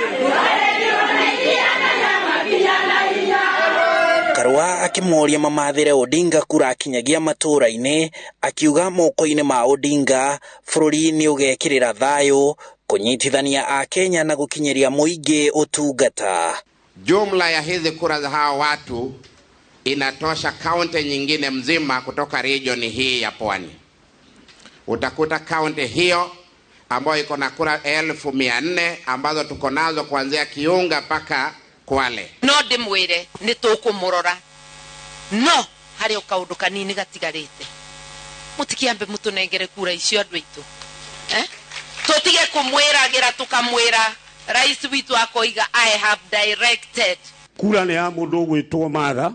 Karua akimoria mamathire Odinga kura akinyagia matura-ini akiuga moko-ini ma Odinga bururi ni ugekirira thayo kunyitithania a Kenya na gukinyiria muingi utungata. Jumla ya hizi kura za hawa watu inatosha kaunti nyingine mzima kutoka region hii ya Pwani. Utakuta kaunti hiyo ambayo iko na kura 1400 ambazo tuko nazo kuanzia Kiunga paka Kwale. No ndimwire ni tukumurora no hari ukaundu kanini gatigarite mutikiambe mutunengere kura icio andu aitu tutige kumwiragira tukamwira rais witu akoiga I have directed. Kura ni ya mundu gwitwo Martha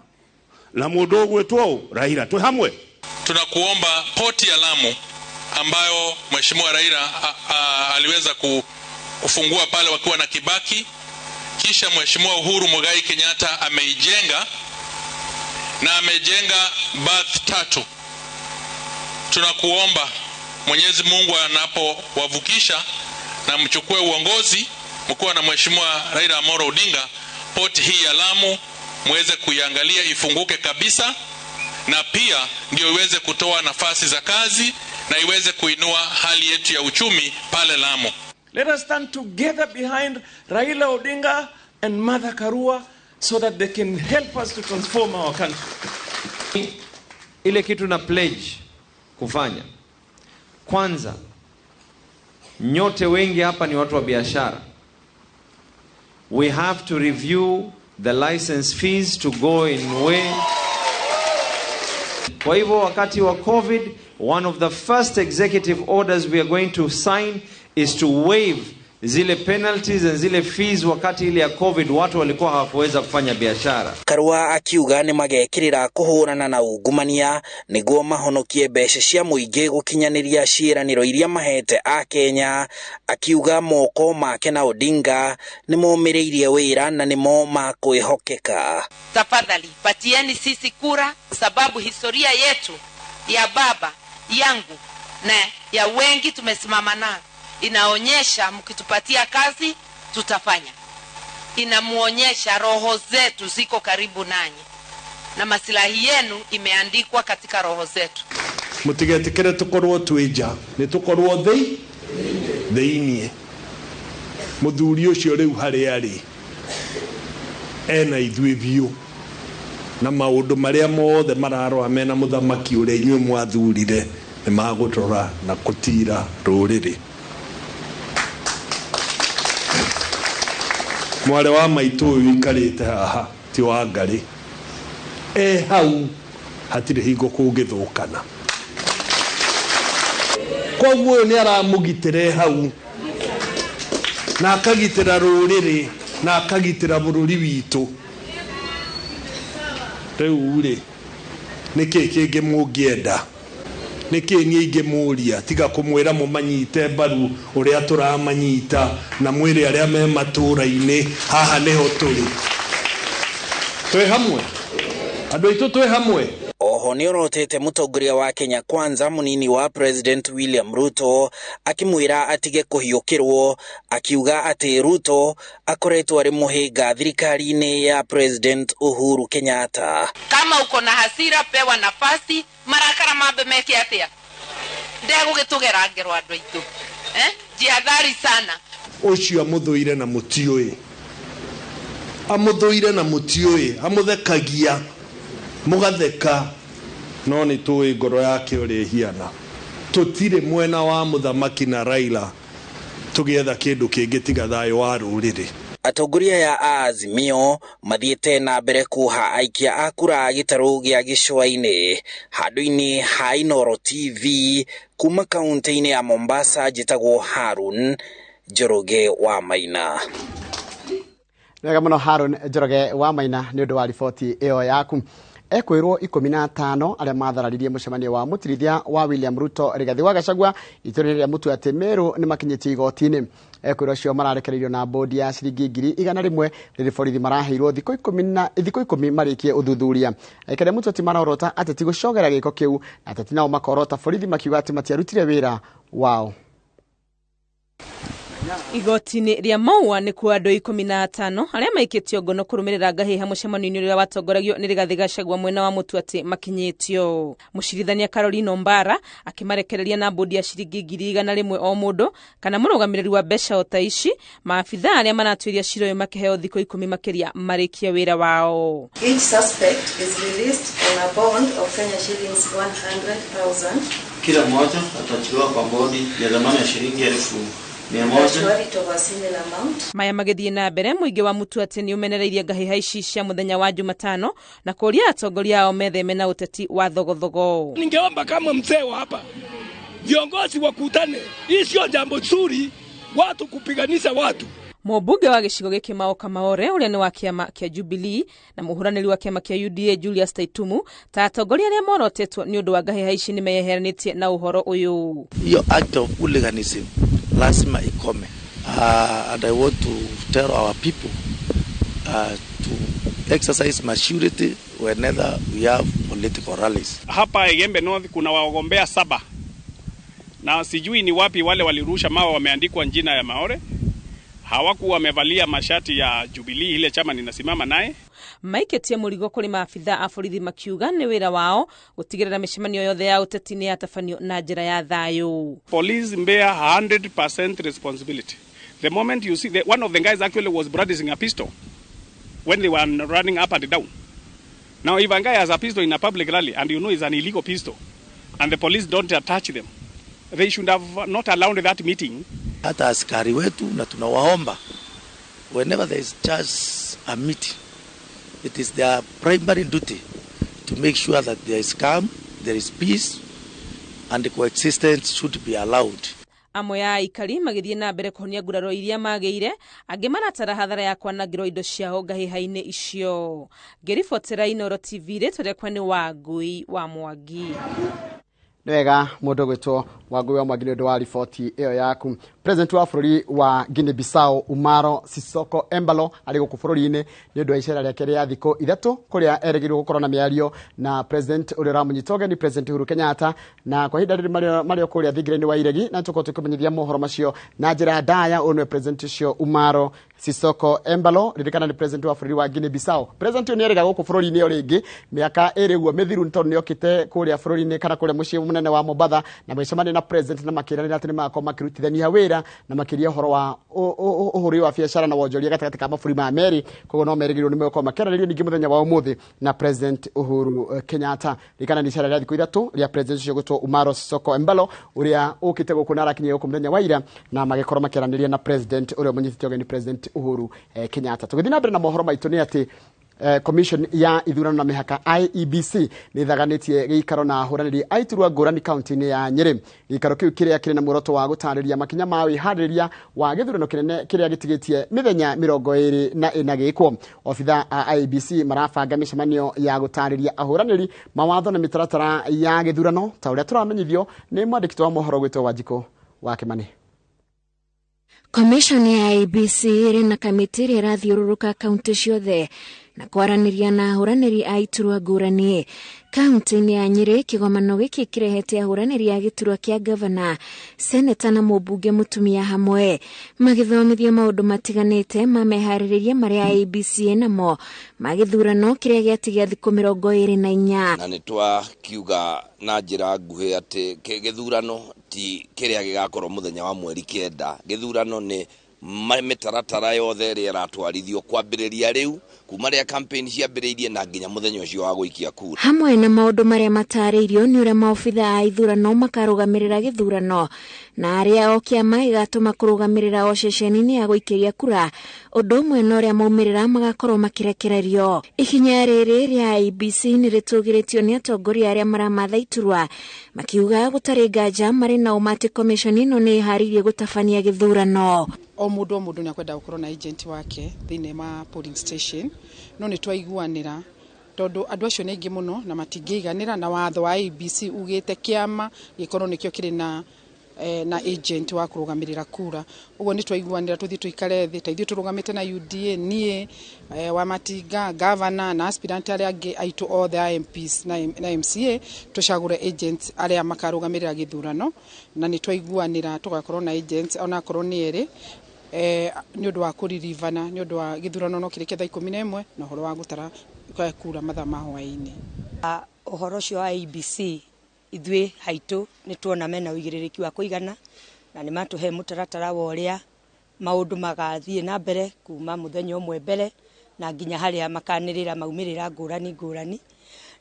na mundu gwitwo Raila tu hamwe. Tunakuomba poti ya Lamu ambayo mheshimiwa Raila aliweza kufungua pale wakiwa na Kibaki, kisha mheshimiwa Uhuru Muigai Kenyatta ameijenga na amejenga bath 3. Tunakuomba Mwenyezi Mungu anapowavukisha na mchukue uongozi mkuu na mheshimiwa Raila Amolo Odinga, poti hii ya Lamu muweze kuiangalia ifunguke kabisa, na pia ndio iweze kutoa nafasi za kazi na iweze kuinua hali yetu ya uchumi pale Lamu. Let us stand together behind Raila Odinga and Martha Karua so that they can help us to transform our country. Ile kitu na pledge kufanya. Kwanza, nyote wengi hapa ni watu wa biashara. We have to review the license fees to go in way. Kwa hivyo wakati wa COVID, one of the first executive orders we are going to sign is to waive zile penalties and zile fees wakati ile ya COVID watu walikuwa hawakuweza kufanya biashara. Karua akiuga ni magekirira kuhurana na ungumania niguo mahonokie mbeca cia muingi gukinyaniria ciiraniro iria mahete a Kenya, akiuga moko make na Odinga ni momiriirie wira na nimo makwihokeka. Tafadhali patieni sisi kura, sababu historia yetu ya baba yangu na ya wengi tumesimama nayo inaonyesha mkitupatia kazi tutafanya. Inamuonyesha roho zetu ziko karibu nanyi na maslahi yenu imeandikwa katika roho zetu. Mutigetikire tukorwo twija ni tukorwo theinie muthuri ucio riu hari ari ena ithui biu na maundu maria mothe mararoa mena muthamaki uria inyuĩ mwathurire nĩ magũtora na kũtira rũrĩrĩ. Mwarĩ wa maitũ ũyũ ikarĩte haha ti Wangari, hau hatirĩ hingo kũngĩthũkana. Koguo ũyũ nĩ aramũgitĩra hau na akagitĩra rũrĩrĩ na akagitĩra bũrũri witũ. Rĩu rĩ, nĩkĩ kĩngĩ mũngĩenda? Nĩkĩ nyingĩ mũria tiga kũmwĩra mũmanyite mbaru ũrĩa tũramanyita na mwĩrĩ arĩa me matũra-inĩ haha nĩho tũrĩ. Twĩ hamwe, andũ aitũ twĩ hamwe. Oho nĩ orotete mũtongoria wa Kenya Kwanza mũnini wa President William Ruto akimwĩra atige kũhiũkĩrwo, akiuga atĩ Ruto akoretwo arĩ mũhĩnga thirikari-inĩ ya President Uhuru Kenyatta. Kama uko na hasira, pewa nafasi, marakara mambe meke atia ndegũgĩtũgera ngero andũ aitũ. Jihadhari sana. Ũcio amũthũire na mũtiũĩ, amũthũire na mũtiũĩ, amũthekagia mũgatheka, no nĩ tũĩ ngoro yake ũrĩa hiana. Tũtirĩ mwena wa mũthamaki na Raila tũgĩetha kĩndũ kĩngĩ tiga thayũ wa rũrĩrĩ. Atongoria ya Azimio mathiĩte na mbere kuoha aikia a kura gĩtarũ gĩa gĩcũa-inĩ handũ-inĩ ha Inooro TV kuma kaunti-inĩ ya Mombasa. Njĩtagwo Harun Njoroge wa Maina. Wega mũno Harun Njoroge wa Maina nĩ ũndũ wa riboti ĩyo yaku. Ekwĩrwo 15 arĩa mathararirie mũcemanio wa mũtirithia wa William Ruto Rigathi wa Gachagua itũra rĩa Mũtua atĩ Meru nĩ makinyĩtie igoti-inĩ. Ekwĩrwo cio mararekereirio na bodi ya ciringi 100,000 rĩrĩ borithi maraheirwo thikũ 10 marĩkie ũthuthuria. Aikare Mũtua ti marorota atĩ ti gũcogera gĩko kĩu, atĩ nao makorota borithi makiuga atĩ matiarutire wĩra wao. Igoti-inĩ rĩa Maua nĩ kuo andũ 15 arĩa maikĩtio ngono kũrũmĩrĩra ngahĩha mũcemanio-inĩ ũrĩa watongoragio nĩ Rigathi Gachagua mwena wa Mũtua atĩ makinyĩtio. Mũcirithania Caroline Ombara akimarekereria na bodi ya ciringi 100,000 o mũndũ kana mũrũgamĩrĩri wa mbeca o ta ici, maabitha arĩa manatuĩria cira ũyũ makĩheo thikũ 10 makĩria marĩkie wĩra wao. Each suspect is released on a bond of Kenya shillings 100,000. Kila mmoja atachiliwa kwa bodi ya dhamana ya shilingi 1,000. Maya magĩthiĩ na mbere, mũingĩ wa Mũtua atĩ nĩ ũmenereirie ngahĩha ici cia mũthenya wa Jumatano na kũria atongoria ao metheme na ũteti wa thogothogo. Ningeomba kama mzee wa hapa viongozi wakutane, hii sio jambo zuri watu kupiganisha watu. Mũmbunge wa gĩcigo gĩkĩ Maoka Maore ũrĩa nĩ wa kĩama kĩa Jubilee na mũhũranĩri wa kĩama kĩa UDA Julius Taitumu ta atongoria arĩa morotetwo nĩ ũndũ wa ngahĩha ici nĩ meyeheranĩtie na ũhoro ũyũ. Hiyo act of hooliganism lazima ikome. And I want to tell our people to exercise maturity whenever we have political rallies. Hapa Egembe North kuna wagombea 7 na sijui ni wapi wale walirusha mawe wameandikwa jina ya Maore. Hawakuwa wamevalia mashati ya Jubilee ile chama ninasimama naye. Maiketie mũrigo kũrĩ maabitha a borithi makiuga nĩ wĩra wao gũtigĩrĩra mĩcemanio yothe ya ũteti nĩ yatabanio na njĩra ya thayũ. Police bear 100% responsibility. The moment you see one of the guys actually was brandishing a pistol when they were running up and down. Now if a guy has a pistol in a public rally and you know it's an illegal pistol and the police don't attach them, they should have not allowed that meeting. Hata askari wetu na tunawaomba whenever there is just a meeting, it is their primary duty to make sure that there is calm, there is peace, and the coexistence should be allowed. Amwe ya aikari magĩthiĩ na mbere kũhonia nguraro iria magĩire, angĩ maratara hathara ya kwanangĩrwo indo ciao ngahĩha-inĩ icio. Ngĩribotera Inooro TV rĩtwa rĩakwa nĩ Wangui wa Mwangi. Wega mũndũ gwĩtwo Wangui wa Mwangi nĩ ũndũ wa riboti ĩyo yaku. President wa bũrũri wa Guinea Bissau Umaro Sissoco Embalo arĩ gũkũ bũrũri-inĩ nĩ ũndũ wa icera rĩake rĩa thikũ 3 kũrĩa erĩgĩrĩirwo gũkorwo na mĩario na president ũrĩa ũramũnyita ũgeni President Uhuru Kenyatta, na kwa ihinda rĩrĩ marĩ kũrĩa thingira-inĩ wa iregi, na tũkorwo tũkĩmenyithia mohoro macio na njĩra ndaya. Ũyũ nĩ president ũcio Umaro Sissoco Embalo, ririkana nĩ president wa bũrũri wa Guinea Bissau. President ũyũ nĩ erĩga gũkũ bũrũri-inĩ ũyũ rĩngĩ mĩaka ĩrĩ guo mĩthiru tondũ nĩ okĩte kũrĩa bũrũri-inĩ kana kũrĩa mũciĩ munene wa Mombasa na mecemania na president na makiranira atĩ nĩmakorwo makĩrutithania wĩra na makĩria ũhoro wa ũhũri wa biacara na wonjoria gatagatĩ ka mabũrũri ma Meri. Koguo no merĩgĩrĩrwo nĩmegũkorwo makĩaranĩrio ningĩ mũthenya wa ũmũthĩ na President Uhuru Kenyatta. Rĩkana nĩ icera rĩa thikũ ithatũ rĩa president ũcio gwĩtwo Umaro Sissoco Embalo ũrĩa ũkĩte gũkũ na arakinyia gũkũ mũthenya wa ira na magĩkorwo makĩaranĩria na president ũrĩa mũnyitĩte ũgeni President Uhuru Kenyatta. Tũgĩthiĩ na mbere na mohoro maitũ nĩ atĩ Commission ya ithurano na mihaka IEBC nĩ thaganĩtie gĩikaro na ahũranĩri a iturwa ngũrani kaunti-inĩ ya Nyeri. Gĩikaro kĩu kĩrĩa kĩrĩ na muoroto wa gũtarĩria makinya ma wĩharĩrĩria wa gĩthurano kĩnene kĩrĩa gĩtigĩtie mĩthenya 24 gĩkwo. Obitha a IEBC marabanga mĩcemanio ya gũtarĩria ahũranĩri mawatho na mĩtaratara ya gĩthurano ta ũrĩa tũramenyithio nĩ mwandĩki wa mohoro gwĩtwo Wanjikũ wa Kimani. Commission ya IEBC ĩrĩ na kamĩtĩ ĩrĩa ĩrathiũrũrũka kaunti ciothe na kwaranĩria na ahũranĩri a iturwa ngũrani. Kaunti-inĩ ya Nyeri, kĩgomano gĩkĩ kĩrehete ahũranĩri a gĩturwa kĩa gavana, seneta na mũmbunge mũtumia hamwe magĩthomithio maũndũ matiganĩte ma meharĩrĩria marĩa IEBC namo ma gĩthurano kĩrĩa gĩatigia thikũ 24. Na nĩ twakiuga na njĩra nguhĩ atĩ gĩthurano ti kĩrĩa gĩgakorwo mũthenya wa mweri 9. Gĩthurano nĩ mĩtaratara yothe ĩrĩa ĩratwarithio kwambĩrĩria rĩu kuma rĩa campaign ciambĩrĩirie na nginya mũthenya ũcio wa gũikia kura. Hamwe na maũndũ marĩa matarĩirio nĩ ũrĩa maobitha a ithurano makarũgamĩrĩra gĩthurano na arĩa o kĩama gĩgatũma kũrũgamĩrĩra o ceceni-inĩ ya gũikĩria kura, ũndũ ũmwe na ũrĩa maumĩrĩra magakorwo makĩrekererio. Ikinya rĩrĩ rĩa IEBC nĩ rĩtũgĩrĩtio nĩ atongoria arĩa maramatha iturwa makiuga gũtarĩ nganja marĩ na ũmati commission ĩno nĩ ĩharĩirie gũtabania gĩthurano. O mũndũ nĩ akwenda gũkorwo na agent wake thĩinĩ wa polling station, no nĩ twaiguanĩra tondũ andũ acio nĩ aingĩ mũno na matingĩiganĩra, na watho wa IEBC ugĩte kĩama gĩkorwo nĩkĩo kĩrĩ na agent wa kũrũgamĩrĩra kura. Ũguo nĩ twaiguanĩra tũthiĩ tũikare thĩ, ta ithuĩ tũrũgamĩte na UDA, niĩ wa Matinga, governor na aspirant arĩa angĩ aitũ othe MPs na MCA tũcagũre agents arĩa makarũgamĩrĩra gĩthurano, na nĩ twaiguanĩra tũgakorwo na agents onakorwo nĩ erĩ nĩ ũndũ wa kũririvana nĩ ũndũ wa gĩthurano no kĩrĩkia thaa 11 na ũhoro wa gũtara kura mathaa ma hwaĩ-inĩ. Ũhoro ũcio wa IEBC ithuĩ haitũ nĩ tuona mena ũigĩrĩrĩki wa kũigana na nĩ matũhe mũtaratara wa ũrĩa maũndũ magathiĩ na mbere kuma mũthenya ũmwe mbere na nginya harĩa makanĩrĩra maumĩrĩra ngũrani,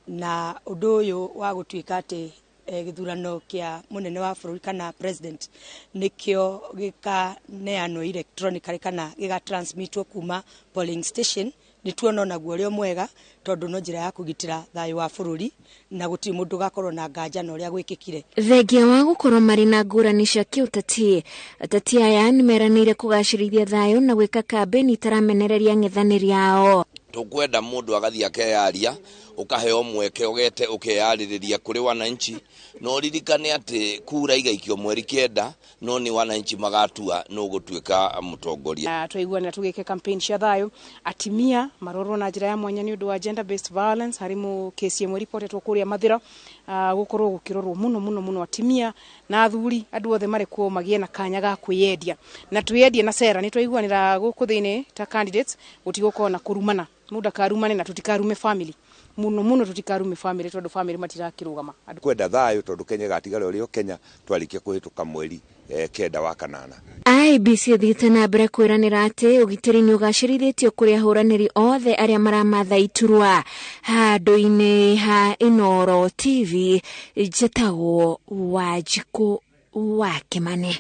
na ũndũ ũyũ wa gũtuĩka atĩ gĩthurano kĩa mũnene wa bũrũri kana president nĩkĩo gĩkaneanwo electronically kana gĩgatransmitwo kuma polling station, nĩ tuona naguo ũrĩa mwega tondũ no njĩra ya kũgitĩra thayũ wa bũrũri na gũtirĩ mũndũ gakorwo na nganja na ũrĩa gwĩkĩkire. Thengia wa gũkorwo marĩ na ngũrani cia kĩũteti, ateti aya nĩ meranĩire kũgacĩrithia thayũ na gwĩka kambeni itaramenereria ng'ethanĩri yao. Tũkwenda mũndũ agathiĩ akeyaria, ũkaheo mweke ũgete ũkeyarĩrĩria kũrĩ wananchi, no ririkane atĩ kura igaikio mweri 9 no nĩ wananchi magatua no gũtuĩka mũtongoria. Twaiguana tũgĩke campaign cia thayũ, atimia marorwo na njĩra ya mwanya nĩ ũndũ wa gender based violence harĩ mu kesi ĩmwe reportetwo kũrĩa Mathira, gũkorwo gũkĩrorwo mũno atimia na athuri andũ othe marĩ kuo magĩe na kanya ga kwĩyendia na twĩyendie na cera. Nĩ twaiguanĩra gũkũ thĩinĩ ta candidates gũtigũkorwo na kũrumana, mũndũ akarumane na tũtikarume family muno tutikarume family tondu family matirakirugama. Kwenda thayo tondu Kenya gatigara ũrĩa Kenya twarikia kũhĩtũka mweri 9 wa kanana. IEBC thiĩte na mbere kwĩranĩra atĩ ũgitĩri nĩ ũgacĩrithĩtio kũrĩ ahũranĩri othe arĩa maramatha iturwa. Handũ-inĩ ha Inooro TV njĩtagwo Wanjikũ wa Kimani.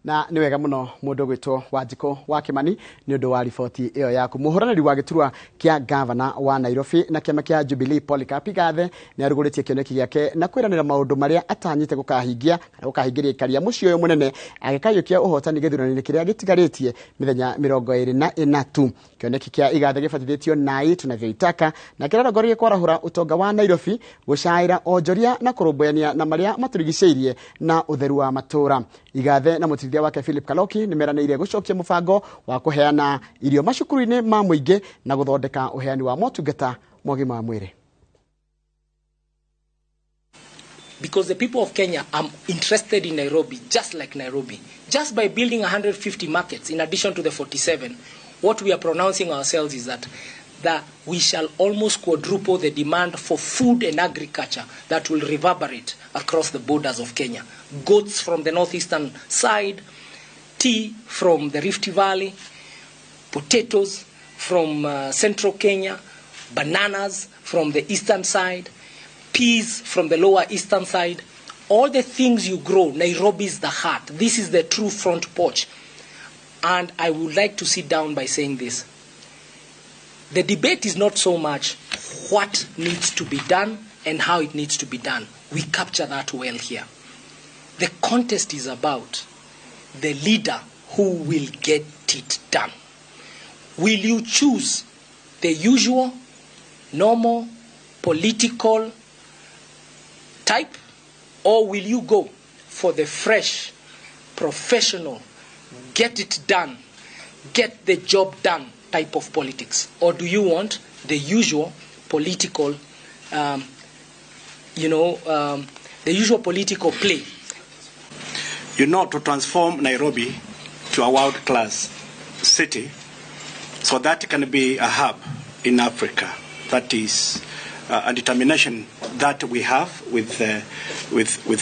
Na nĩ wega mũno mũndũ gwĩtwo Wanjikũ wa Kimani nĩ ũndũ wa riboti ĩyo yaku. Mũhũranĩri wa gĩturwa kĩa gavana wa Nairobi na kĩama kĩa Jubilee Polycarp Igathe nĩ arugũrĩtie kĩoneki gĩake na kwĩranĩra maũndũ marĩa atanyĩte gũkahingia kana gũkahingĩria ikaria mũciĩ ũyũ mũnene agĩkayũkia ũhotani gĩthurano-inĩ kĩrĩa gĩtigarĩtie mĩthenya 24 tu. Kĩoneki kĩa Igathe gĩbatithĩtio nai tunavyoitaka na kĩrarongoreirie kwarahũra ũtonga wa Nairobi, gũcaĩra onjoria na kũrũmbũyania na marĩa matũrigicĩirie na ũtheru wa matũra. Igathe na mũtithia wake Philip Kaloki nĩ meranĩire gũcokia mũbango wa kũheana irio macukuru-inĩ ma mũingĩ na gũthondeka ũheani wa motungata mogima wa mwĩrĩ. Because the people of Kenya are interested in Nairobi, just like Nairobi. Just by building 150 markets in addition to the 47, what we are pronouncing ourselves is that that we shall almost quadruple the demand for food and agriculture that will reverberate across the borders of Kenya. Goats from the northeastern side, tea from the Rift Valley, potatoes from central Kenya, bananas from the eastern side, peas from the lower eastern side. All the things you grow, Nairobi is the heart. This is the true front porch. And I would like to sit down by saying this. The debate is not so much what needs to be done and how it needs to be done. We capture that well here. The contest is about the leader who will get it done. Will you choose the usual, normal, political type, or will you go for the fresh, professional, get it done, get the job done type of politics? Or do you want the usual political, the usual political play? You know, to transform Nairobi to a world-class city so that it can be a hub in Africa, that is a determination that we have with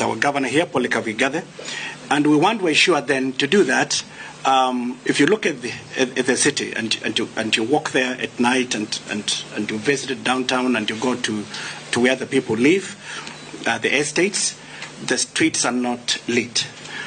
our governor here, Paul Kavigade. And we want to ensure then to do that. If you look at the city and you walk there at night and you visit downtown and you go to where the people live, the estates, the streets are not lit.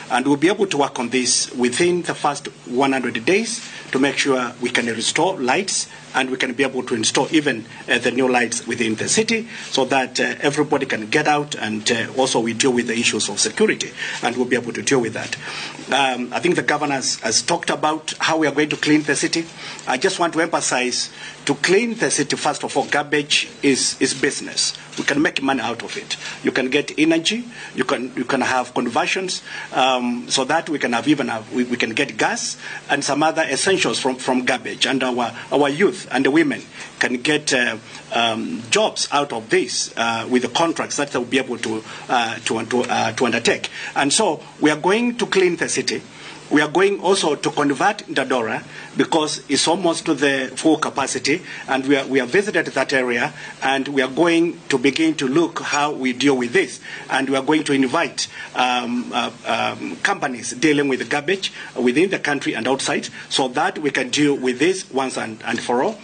And we'll be able to work on this within the first 100 days to make sure we can restore lights and we can be able to install even the new lights within the city so that everybody can get out, and also we deal with the issues of security and we'll be able to deal with that. I think the governor has talked about how we are going to clean the city. I just want to emphasize, to clean the city, first of all, garbage is business. We can make money out of it. You can get energy. You can have conversions so that we can have we can get gas and some other essentials from garbage. And our youth and the women can get jobs out of this with the contracts that they'll be able to undertake. And so we are going to clean the city. We are going also to convert Dadora because it's almost to the full capacity, and we have visited that area, and we are going to begin to look how we deal with this, and we are going to invite companies dealing with garbage within the country and outside so that we can deal with this once and for all.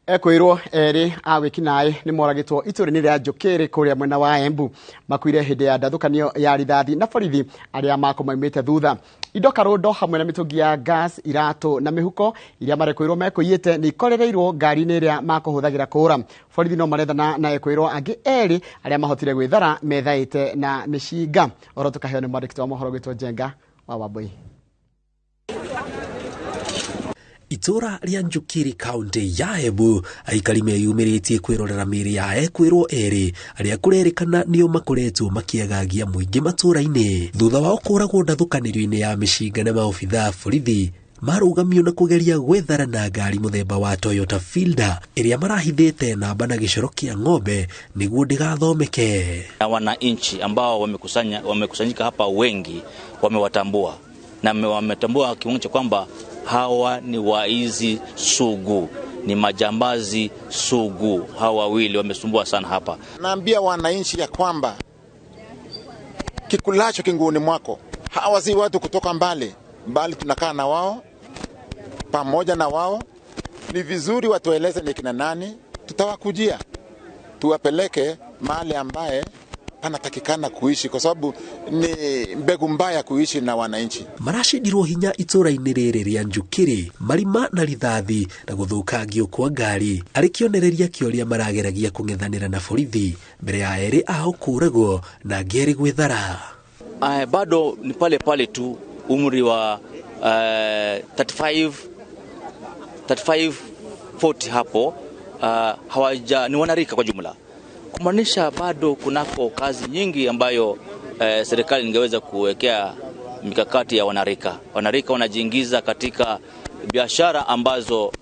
Ekwirwo eri awikinae ni moragitwo ituri-ini ria Njukiri kuria mwena wa Embu makuire hindi ya ndathukanio ya rithathi na borithi aria makomaimite thutha. Indo karundo hamwe na mitungi ya gas, iratu na mihuko iria marekwirwo mekuyite ni ikorereirwo ngari-ini iria makuhuthagira kura. Borithi no marethana na ekwirwo angi eri aria mahotire gwithara methaite na mishinga. Oro tukaheo ni mwandiki wa mohoro gwitwo Njenga wa Wambui. Itura ria Njukiri County ya Embu aikari meyumiritie kwirorera miri ya ekwirwo eri aria kurerikana nio makoretwo makiagagia muingi matura-ini thutha wa kuragwo ndathukaniro-ini ya mishinga na maobitha borithi marugamio na kugeria gwethara na ngari muthemba wa Toyota Fielder iria marahithite namba na gicoro kia ng'ombe niguo ndigathomeke. Wananchi ambao wamekusanyika hapa wengi wamewatambua na wametambua kiwango cha kwamba hawa ni waizi sugu, ni majambazi sugu. Hawa wawili wamesumbua sana hapa. Naambia wananchi ya kwamba kikulacho kinguni mwako. Hawa si watu kutoka mbali, tunakaa na wao, pamoja na wao. Ni vizuri watueleze ni kina nani, tutawakujia. Tuwapeleke mahali ambaye anatakikana kuishi, kwa sababu ni mbegu mbaya kuishi na wananchi. Marashidirwo hinya itura-ini riri ria Njukiri marima na rithathi na guthukangio kwa ngari arikionereria kioria marageragia kung'ethanira na borithi mbere ya eri ao kuragwo na ngeri gwithara. Bado ni pale tu umri wa 35 40 hapo, hawaja ni wanarika kwa jumla, kumaanisha bado kunako kazi nyingi ambayo serikali ingeweza kuwekea mikakati ya wanarika. Wanarika wanajiingiza katika biashara ambazo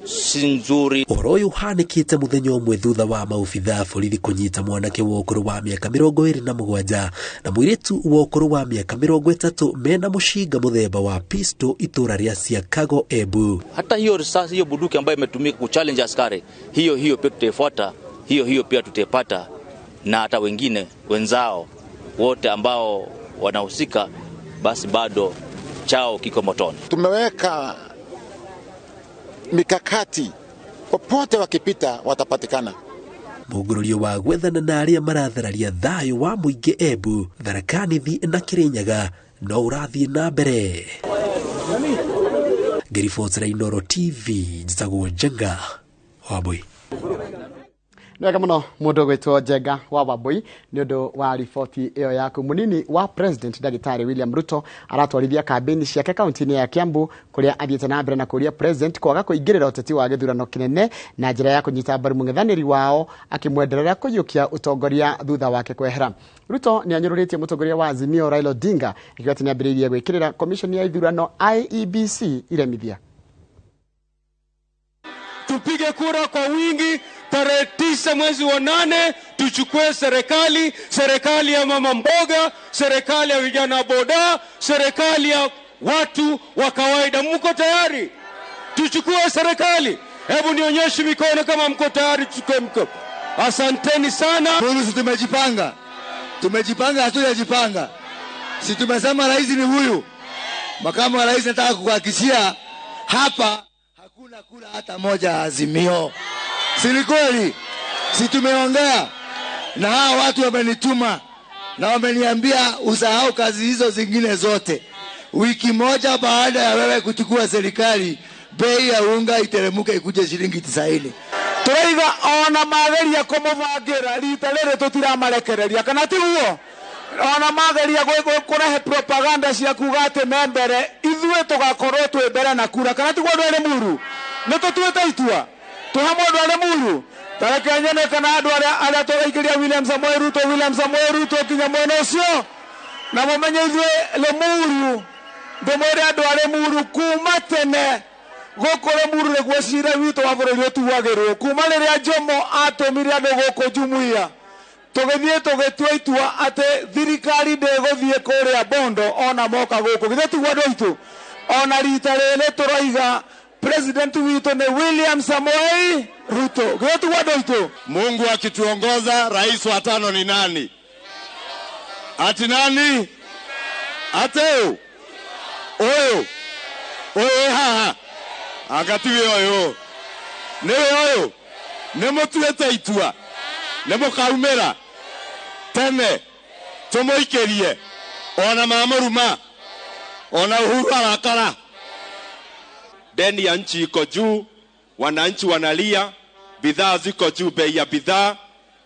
si nzuri. Ũhoro ũyũ ũhanĩkĩte mũthenya ũmwe thutha wa maobithaa borithi kũnyita mwanake wa ũkũrũ wa mĩaka 27 na mũirĩtu wa ũkũrũ wa mĩaka 30 mena mũcinga mũthemba wa pistol itũra rĩa Siakago, Embu. Hata hiyo risasi, hiyo bunduki ambayo imetumika kuchallenge askari, hiyo pia tutaifuata, hiyo pia tutaipata, na hata wengine wenzao wote ambao wanahusika, basi bado chao kiko motoni. Tumeweka mikakati, popote wakipita watapatikana. Mũgũrũrio wa gwethana na arĩa marathararia thayũ wa mũingĩ Embu, Tharaka Nithi na Kirinyaga no ũrathiĩ na mbere. Ngiriboti Inooro TV, njĩtagwo Njenga Wambui. Nega mũno mũndũ gwĩtwo Njenga wa Wambui nĩ ũndũ wa riboti ĩyo yaku. Mũnini wa President Ndagĩtarĩ William Ruto aratwarithia kambeni ciake kaunti-inĩ ya Kiambu, kũrĩa athiĩte na mbere na kũria President kwaga kũingĩrĩra ũteti wa gĩthurano kĩnene na njĩra ya kũnyita mbaru mũng'ethanĩri wao, akĩmwenderera kũiyũkia ũtongoria thutha wake kwehera. Ruto nĩ anyũrũrĩtie mũtongoria wa Azimio Raila Odinga akiuga atĩ nĩ ambĩrĩirie gwĩkĩrĩra komishoni ya ithurano IEBC iremithia. Tupige kura kwa wingi tarehe 9 mwezi wa 8, tuchukue serikali ya mama mboga, serikali ya vijana boda, serikali ya watu wa kawaida. Mko tayari? Tuchukue serikali. Hebu nionyeshe mikono kama mko tayari tuchukue mkono. Asanteni sana. Polisi tumejipanga, hatujajipanga. Si tumesema rais ni huyu. Makamu wa rais nataka kuhakikishia hapa hakuna kura hata moja Azimio. Si ni kweli? Si tumeongea na hao watu wamenituma na wameniambia usahau kazi hizo zingine zote. Wiki moja baada ya wewe kuchukua serikali, bei ya unga iteremuka ikuje shilingi 90. Turaiga ona mageria kumuvangira rita riri tutiramarekereria kana ti huo. Ona mageria kurehe propaganda cia kuga ati membere ithuĩ tugakorwo twĩ mbere na kura kana ti gwa ndwere muru. Nĩ tutuĩte itua tuhamwe ndwere muru. Tareke nyene kana andu aria tũgaikĩria William Samoei Ruto kinya mwena ũcio na mũmenye ithuĩ Lemuru ndĩmwĩre andũ a Lemuru kuma tene gũkũ Lemuru nĩguo cira witũ wa bũrũri ũtuagĩrwo kuma rĩrĩa Jomo atũmire andũ gũkũ Jumuiya tũgĩthiĩ tũgĩtua itua atĩ thirikari ndĩgũthiĩ kũrĩa Bondo ona moka gũkũ githĩ tiguo andũ aitũ. Ona rita rĩrĩ tũroiga President wito ni William Samoei Ruto. Gwetu wadoito. Mungu akituongoza, rais wa 5 ni nani? Ati nani? Ateo. Oyo haha. Agatiwe oyo. Newe oyo. Nemo tuete itua. Nemo kaumera. Tene. Tumoikerie. Ona mamuruma. Ona Uhuru arakara. Deni ya nchi iko juu, wananchi wanalia, bidhaa ziko juu, bei ya bidhaa,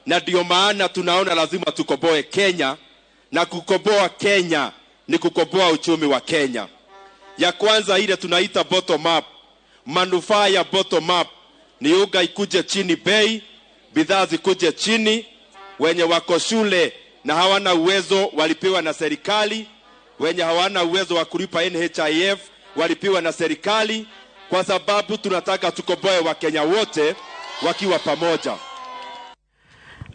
na ndio maana tunaona lazima tukoboe Kenya, na kukoboa Kenya ni kukoboa uchumi wa Kenya. Ya kwanza ile tunaita bottom up. Manufaa ya bottom up ni unga ikuje chini bei, bidhaa zikuje chini, wenye wako shule na hawana uwezo walipewa na serikali, wenye hawana uwezo wa kulipa NHIF walipewa na serikali, kwa sababu tunataka tukoboe wa Kenya wote wakiwa pamoja.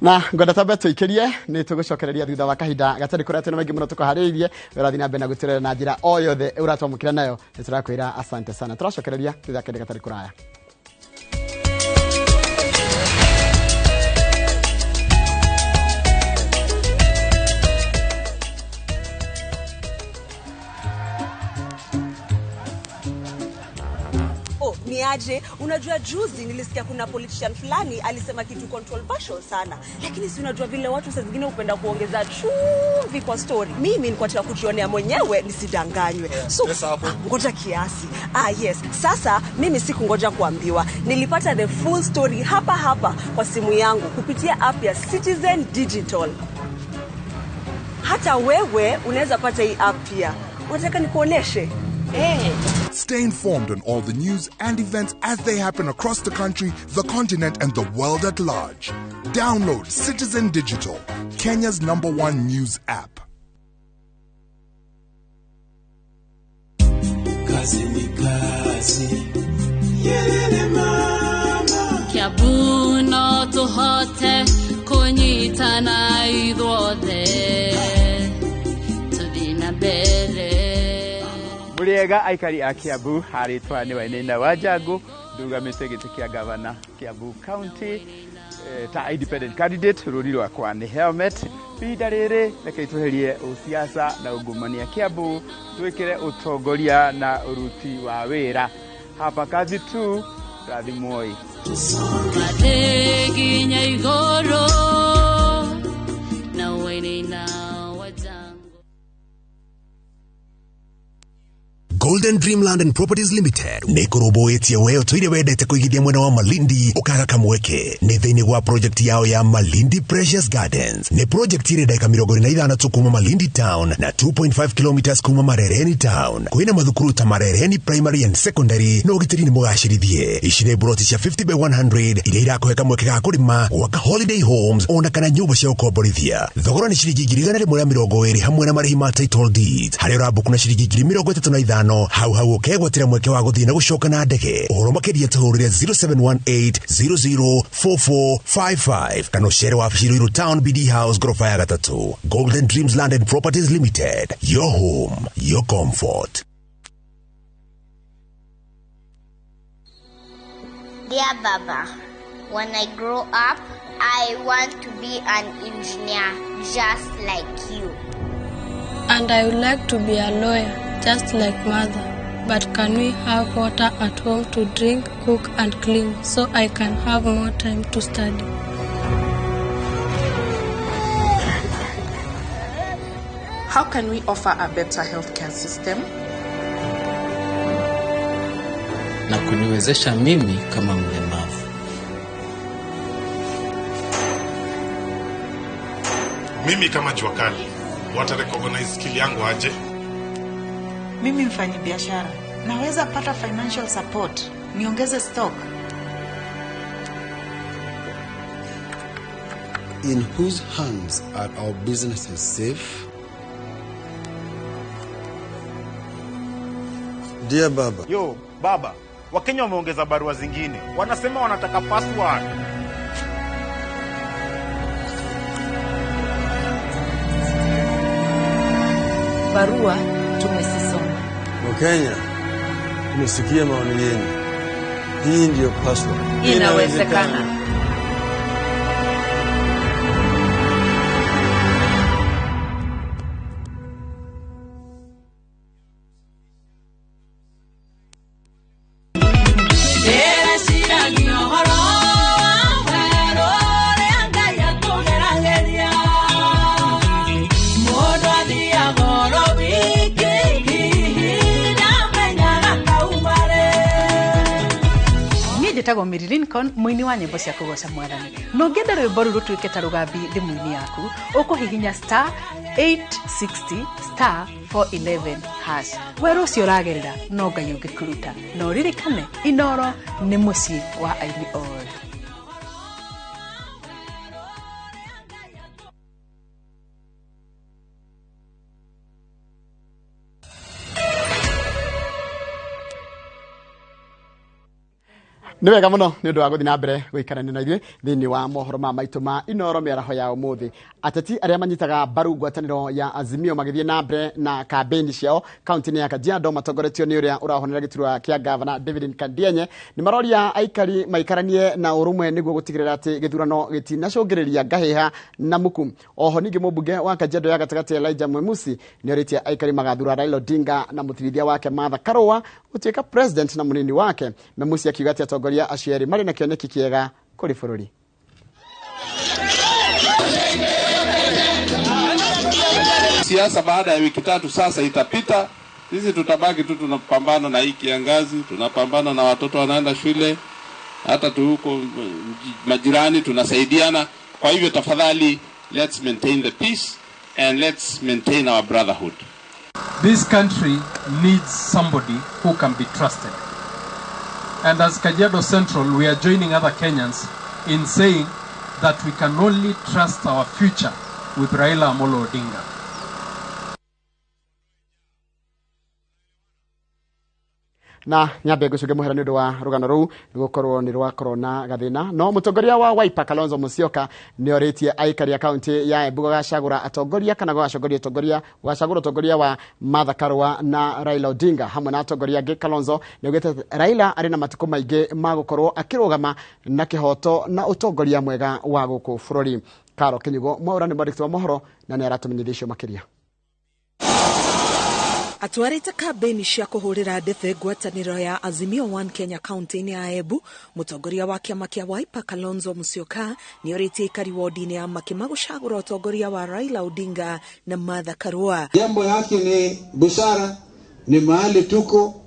Na ngoda tabe tuikirie ni tugucokereria thutha wa kahinda gatari kurate na maingĩ mũno tukaharĩirie wĩrathi na mbere na gũtirĩra na njĩra o yothe ũratwamũkĩra nayo nĩ tũrakwĩra asante sana. Tũracokereria thutha kahinda gatari kuraya. Niaje, unajua juzi nilisikia kuna politician fulani alisema kitu controversial sana, lakini si unajua vile watu saa zingine upenda kuongeza chumvi kwa story. Mimi nilikuwa nataka kujionea mwenyewe nisidanganywe. So ngoja kiasi. Yes, sasa mimi sikungoja kuambiwa. Nilipata the full story hapa kwa simu yangu kupitia app ya Citizen Digital. Hata wewe unaweza pata hii app pia. Unataka nikuoneshe? Stay informed on all the news and events as they happen across the country, the continent, and the world at large. Download Citizen Digital, Kenya's #1 news app. Kazi ni kazi, Kiambu no tuhote kunyitana ithuothe tuthina mbere. Muriega aikari a Kiambu haritwa ni Wainaina Wanjangu ndugamite giti kia gavana Kiambu County ta independent candidate ruri rwakwa ni helmet pinda riri reke tweherie usiasa na ungumania Kiambu twikire utongoria na uruti wa wira hapa kazi tu Rathimoi Kateginya igoro na Wainaina Wanjangu. Golden Dreamland and Properties Limited nekoroboetie weo toire wedete kuigithia mwena wa Malindi ukaga kamweke ni thiini gwa project yao ya Malindi Precious Gardens. Ni project ire dakika 25 kuma Malindi Town na 2.5 kilometers kuma Marereni Town. Kuina mathukuru ta Marereni Primary and Secondary no gitiri ni mugashirithie ishire broti cia 50 by 100 ire irakohe kamweke ga kurima waka holiday homes ona kana nyumba cia ukomborithia. Thogora ni ciringi 120 hamwe na marĩhi ma title deeds. Harĩ rabuku na ciringi 35 hau ukegwatira mweke wa guthii na gucoka na ndege. Uhoro makiria tuhurire 0718004455 kana ucere wa Abshiro Town BD House gorofa ya 3. Golden Dreams Land and Properties Limited, your home, your comfort. Dear Baba, when I grow up, I want to be an engineer just like you. And I would like to be a lawyer, just like mother. But can we have water at home to drink, cook and clean so I can have more time to study? How can we offer a better healthcare system? Na kuniwezesha mimi kama mlemavu. Mimi kama jua kali, wata recognize skill yangu aje? Mimi mfanyi biashara, naweza pata financial support, niongeze stock. In whose hands are our businesses safe? Dear Baba. Yo, Baba, Wakenya wameongeza barua zingine. Wanasema wanataka password. Barua tumesisoma. Wakenya, tumesikia maoni yenu. Hii ndio password. Inawezekana. Njĩtagwo Mary Lincoln, mũini wa nyĩmbo cia kũgoca Mwathani. No ngĩenda rwĩmbo rũrũ rũtuĩke ta rũgambi thimũ-inĩ yaku, ũkũhihinya *860 *411#. Werũ ũcio ũragerera no Ngai ũngĩkũruta. Na ũririkane Inooro nĩ mũciĩ wa aini othe. Nĩ wega mũno nĩ ũndũ wa gũthiĩ na mbere gũikarania na ithuĩ thĩinĩ wa mohoro ma maitũ ma Inooro mĩaraho ya ũmũthĩ. Ateti arĩa manyitaga mbaru ngwatanĩro ya Azimio magĩthiĩ na mbere na kambeni ciao kaunti-inĩ ya Kajiado matongoretio nĩ ũrĩa ũrahonera gĩturwa kĩa gavana David Kandienye nĩ maroria aikari maikaranie na ũrũmwe nĩguo gũtigĩrĩra atĩ gĩthurano gĩtinacũngĩrĩria ngahĩha na muku. Oho ningĩ mũmbunge wa Kajiado ya gatagatĩ Elijah Mwemusi nĩ orĩtie aikari magathura Raila Odinga na mũtirithia wake Martha Karua gũtuĩka president na mũnini wake. Mwemusi akiuga atĩ atongoria acio erĩ marĩ na kĩoneki kĩega kũrĩ bũrũri. Siasa baada ya wiki 3 sasa itapita. Sisi tutabaki tu tunapambana na hii kiangazi, tunapambana na watoto wanaenda shule, hata tu huko majirani tunasaidiana. Kwa hivyo tafadhali, let's maintain the peace and let's maintain our brotherhood. This country needs somebody who can be trusted. And as Kajiado Central, we are joining other Kenyans in saying that we can only trust our future with Raila Amolo Odinga. na nyambe gucuge muhera ni wa rugano ru gukorwo ni rwa corona gathina no mutongoria wa Wiper Kalonzo Musyoka ni oritie aikari ya county ya Embu gacagura atongoria kana gacagura atongoria wa Martha Karua na Raila Odinga hamwe na atongoria angi. Kalonzo ni ugite Raila ari na matuko maingi magukorwo akirugama na kihoto na utongoria mwega wa guku bururi. Karo Kinyugo mwaura ni mwandiki wa mohoro na ni aratumenyithio makiria. Atwarite kampeni cia kuhurira ndebe ngwataniro ya Azimio One Kenya County ya Embu, mutongoria wa kiama kia Wiper Kalonzo Musyoka ni oritie ikari wodi-ini ya Makima gucagura utongoria wa Raila Odinga na Martha Karua. Jambo yake ni busara, ni mahali tuko,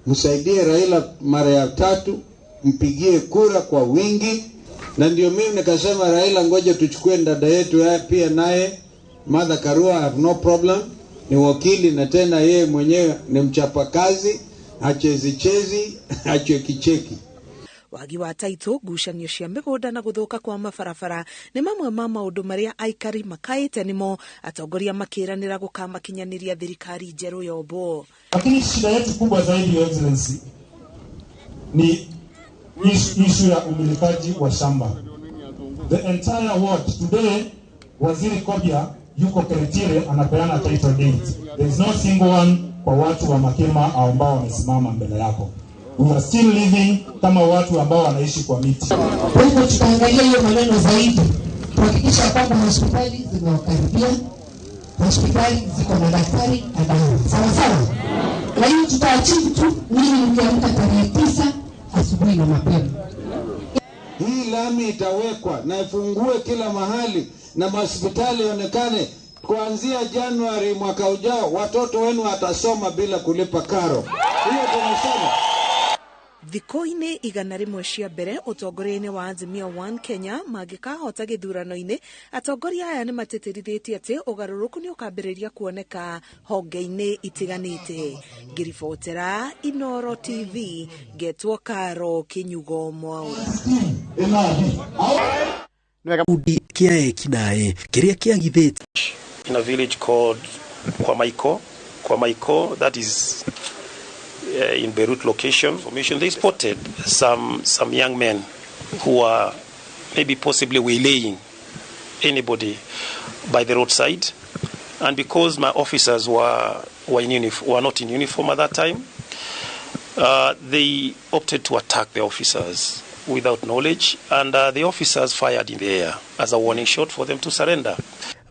msaidie Raila mara ya 3, mpigie kura kwa wingi, na ndio mimi nikasema Raila ngoja tuchukue dada yetu pia naye Martha Karua, I have no problem. Ni wakili na tena yeye mwenyewe ni mchapakazi, chezi kicheki. Wagi wa taito gucanio cia migunda na guthuka kwa mabarabara ni mamwe ma maundu maria aikari makaite nimo atongoria makiranira gukamakinyaniria thirikari njeru yombo. Lakini shida yetu kubwa zaidi, Your Excellency, ni issue ya umilikaji wa shamba. The entire world today, Waziri Kobia yuko Keretile anapeana title deed. There is no single one kwa watu wa Makema ambao wamesimama mbele yako. We are still living kama watu ambao wanaishi kwa miti. Kwa hivyo tutaangalia hiyo maneno zaidi, kuhakikisha kwamba hospitali zimewakaribia, hospitali ziko na daktari na dawa. Sawa sawa. Na hiyo tutaachieve tu mimi nikiamka tarehe 9 asubuhi na mapema. Hii lami itawekwa na ifungue kila mahali na hospitali onekane kuanzia Januari mwaka ujao watoto wenu watasoma bila kulipa karo. Hiyo tunasema. Thiko-ini igana rimwe cia mbere utongoria-ini wa Azimio One Kenya magikahota githurano-ini, atongoria aya ni matetirithitie ati ugaruruku ni ukambiriria kuoneka honge-ini itiganite. Ngiribotera Inoro TV, getwo Karo Kinyugo mwaura. In a village called Kwamaiko, that is in Beirut location. They spotted some young men who are maybe possibly waylaying anybody by the roadside, and because my officers were not in uniform at that time, they opted to attack the officers without knowledge, and the officers fired in the air as a warning shot for them to surrender.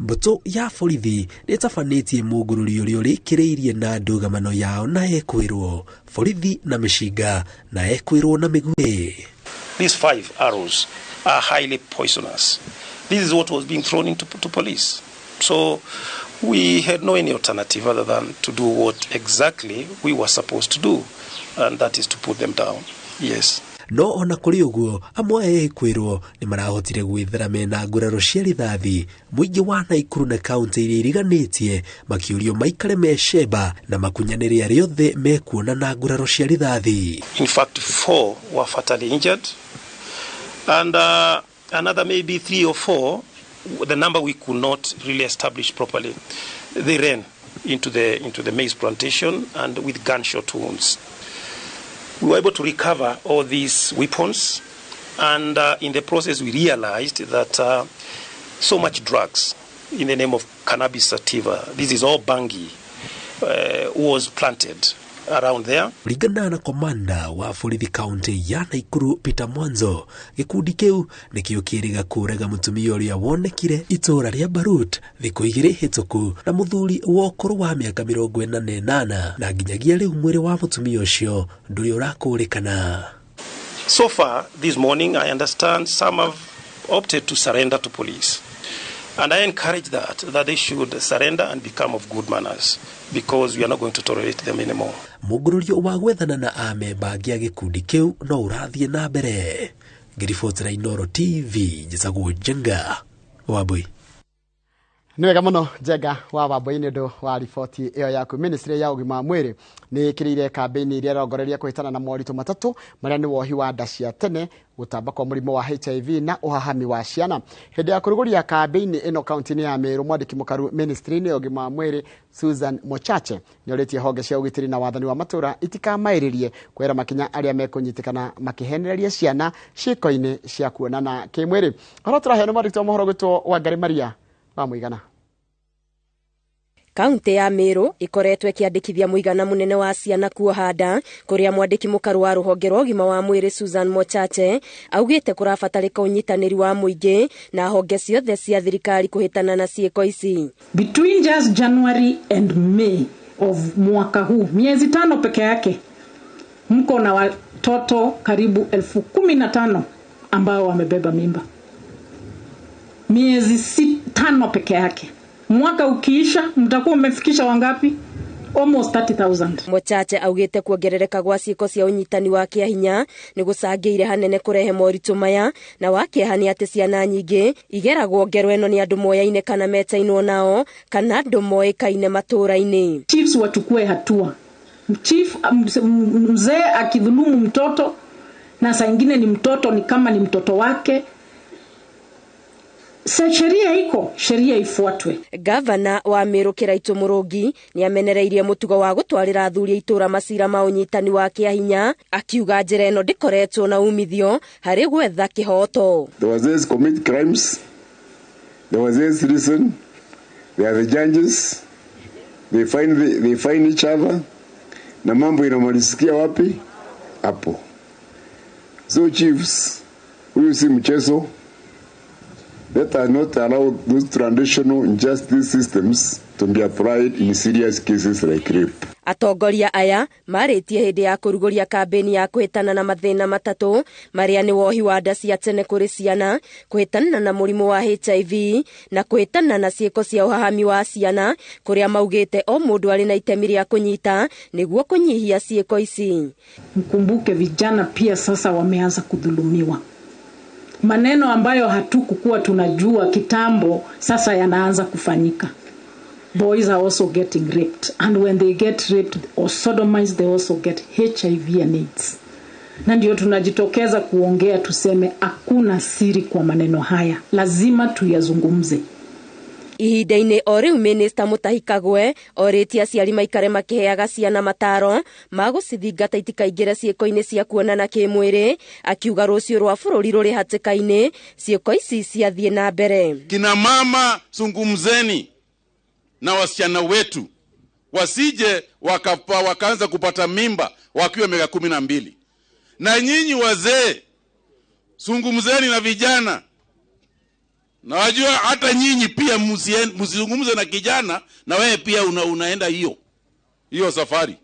Mbuto ya borithi nĩtabanĩtie mũngũrũrio ũrĩa ũrĩkĩrĩirie na ndũgamano yao na ekwĩrwo borithi na mĩcinga na ekwĩrwo na mĩguĩ. These 5 arrows are highly poisonous. This is what was being thrown into police. So we had no any alternative other than to do what exactly we were supposed to do, and that is to put them down. Yes. No ona kuri uguo amwe ekwirwo ni marahotire gwithera mena nguraro cia rithathi muingi wa Naikuru na county iria iriganitie makiurio maikare mesheba na makunyanire ari othe mekuona na nguraro cia rithathi. In fact 4 were fatally injured, and another maybe 3 or 4, the number we could not really establish properly. They ran into the maize plantation and with gunshot wounds. We were able to recover all these weapons, and in the process we realized that so much drugs in the name of cannabis sativa, this is all bangi, was planted around there. Kulingana na komanda wa borithi county ya Naikuru Peter Mwanzo, gikundi kiu nikio kiriga kurega mutumia uria wonekire itura ria Barut thiku 2 hituku na muthuri wa ukuru wa miaka 48 na nginyagia riu mwiri wa mutumia ucio nduri urakurikana. So far this morning I understand some have opted to surrender to police, and I encourage that they should surrender and become of good manners, because we are not going to tolerate them anymore. Mugururio wa gwethana na amemba gia gikundi kiu no urathie na mbere. Ngiribotera Inoro TV, Njagũ Njenga Wambui. Nĩ wega mũno Njenga wa Wambũi nĩ ũndũ wa riboti ĩyo yaku. Ministry ya ũgima wa mwĩrĩ nĩ ĩkĩrĩire kambĩini iria ĩrongoreria kũhĩtana na moritũ matatũ marĩa nĩ wohi wa nda cia tene, gũtamba kwa mũrimũ wa HIV na ũhahami wa ciana. Hĩndĩ ya kũrugũria kambĩini ĩno kaunti-inĩ ya Meru, mwandĩki mũkaru ministry-inĩ ya ũgima wa mwĩrĩ Susan Mochache nĩ orĩtie honge cia ũgitĩri na wathani wa matũra itikamaĩrĩrie kwĩra makinya arĩa mekũnyitĩkana makĩhenereria ciana ciĩko-inĩ cia kuonana kĩmwĩrĩ. Ũhoro tũraheana nĩ mwandĩki wa mohoro gwĩtwo Wangari Maria wa Mũigana. Kaunti ya Meru ikoretwo ikiandikithia muigana munene wa ciana kuoha nda, kuria mwandiki mukaru wa ruhonge rwa ũgima wa mwĩrĩ Susan Mochache augite kurabatarika unyitanĩri wa muingi na honge ciothe cia thirikari kuhitana na ciĩko ici. Between just January and May of mwaka huu, miezi 5 peke yake, mko na watoto karibu 15,000 ambao wamebeba mimba. Miezi 5 peke yake. Mwaka ukiisha mtakuwa mmefikisha wangapi? Almost 30,000. Mochache augite kuongerereka gwa ciĩko cia unyitani wa kĩahinya nĩ gũcangĩire hanene kurehe moritũ maya, na wakĩehania atĩ ciana nyingĩ igeragwo ngero ĩno nĩ andũ moyaine kana metainwo nao kana andũ moĩkaine matũra-inĩ. Chiefs wachukue hatua. Chief mzee akidhulumu mtoto na saa nyingine ni mtoto ni kama ni mtoto wake, sheria iko, sheria ifuatwe. Gavana wa Meru Kiraitu Mũrũngi nĩ amenereirie mũtugo wa gũtwarĩra athuri itũra macira ma ũnyitani wa kĩahinya, akiuga njĩra ĩno ndĩkoretwo na umithio harĩ gwetha kĩhoto. The wazee commit crimes, the wazee listen, they are the judges, they find each other, na mambo inamalizia wapi? Hapo. So chiefs, huyu si mchezo. Let us not allow those traditional injustice systems to be applied in serious cases like rape. Atongoria aya marĩtie hĩndĩ ya kũrugũria kambĩini ya kũhĩtana na mathĩna matatũ marĩa nĩ wohi wa nda cia tene kũrĩ ciana, kũhĩtana na mũrimũ wa HIV na kũhĩtana na ciĩko cia ũhahami wa ciana, kũrĩa maugĩte o mũndũ arĩ na itemi rĩa kũnyita nĩguo kũnyihia ciĩko ici. Mkumbuke vijana pia sasa wameanza kudhulumiwa. Maneno ambayo hatukukuwa tunajua kitambo sasa yanaanza kufanyika. Boys are also getting raped, and when they get raped or sodomized, they also get HIV and AIDS. Na ndio tunajitokeza kuongea tuseme hakuna siri kwa maneno haya, lazima tuyazungumze. Ihinda-inĩ o rĩu Minister Mutahi Kagwe orĩtie aciari maikare makĩheaga ciana mataro ma gũcithingata itikaingĩre ciĩko-inĩ cia kuonana kĩmwĩrĩ, akiuga rũciũ rwa bũrũri rũrĩ hatĩka-inĩ ciĩko ici ciathiĩ na mbere. Kina mama, zungumzeni na wasichana wetu wasije wakaanza kupata mimba wakiwa miaka 12. Na nyinyi wazee, zungumzeni na vijana. Na wajua hata nyinyi pia msizungumze na kijana na wewe pia unaenda hiyo safari.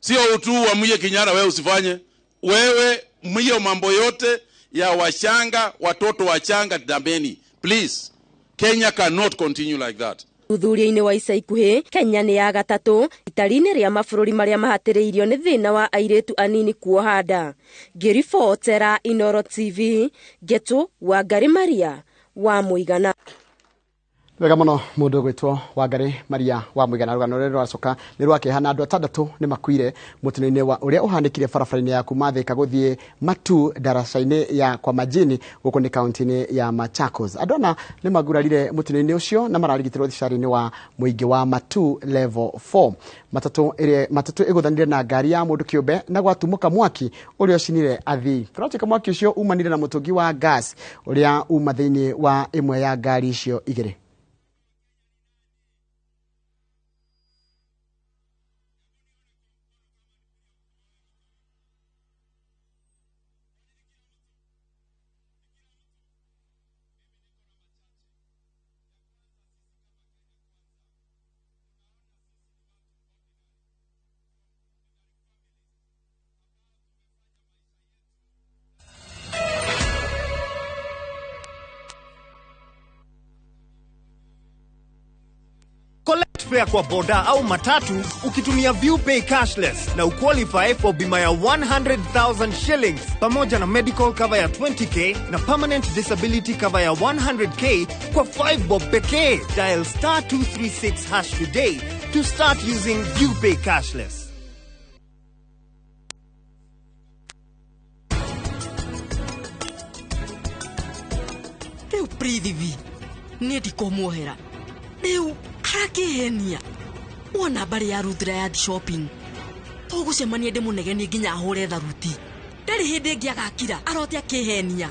Sio utu amuje kijana wewe usifanye. Wewe mwiyo mambo yote ya washanga, watoto wachanga dambeni. Please. Kenya cannot continue like that. Uthuria-inĩ wa ica ikuhĩ, Kenya nĩ ya gatatũ itari-inĩ rĩa mabũrũri marĩa mahatĩrĩirio nĩ thĩna wa airĩtu anini kuoha nda. Ngĩribotera Inooro TV, Getu Wangari Maria wa Mũigana. Wega mũno mũndũ gwĩtwo Wangari Maria wa Mũigana. Rũgano rũrĩa rwacoka nĩ rwakĩhana andũ 6 nĩ makuire mũtino-inĩ wa ũrĩa ũhanĩkire barabara-inĩ ya kuma Thika gũthiĩ Matu daraca-inĩ ya kwa Majini gũkũ nĩ kaunti-inĩ ya Machakos. Andũ ana nĩ magurarire mũtino-inĩ ũcio na mararigitĩrwo thibitarĩ-inĩ wa mũingĩ wa Matu level 4. Matatũ ĩgũthanire na ngari ya mũndũ kĩũmbe na gwatumũka mwaki ũrĩa ũcinire athii. Tũratuĩka mwaki ũcio umanire na mũtũngi wa gas ũrĩa uma thĩinĩ wa ĩmwe ya ngari icio igĩrĩ. fare kwa boda au matatu ukitumia ViewPay cashless na uqualify for bima ya 100,000 shillings pamoja na medical cover ya 20k na permanent disability cover ya 100k kwa 5 bob pekee. Dial *236# today to start using ViewPay cashless. Rĩu Prithivi nĩ ndikũmuohera rĩu arakĩhenia wona mbarĩ ya Ruth ya shopping tũgũcemania ndĩmũnegenie nginya ahũre tharuti ndarĩ hĩndĩ ĩngĩ agakira arote akĩhenia.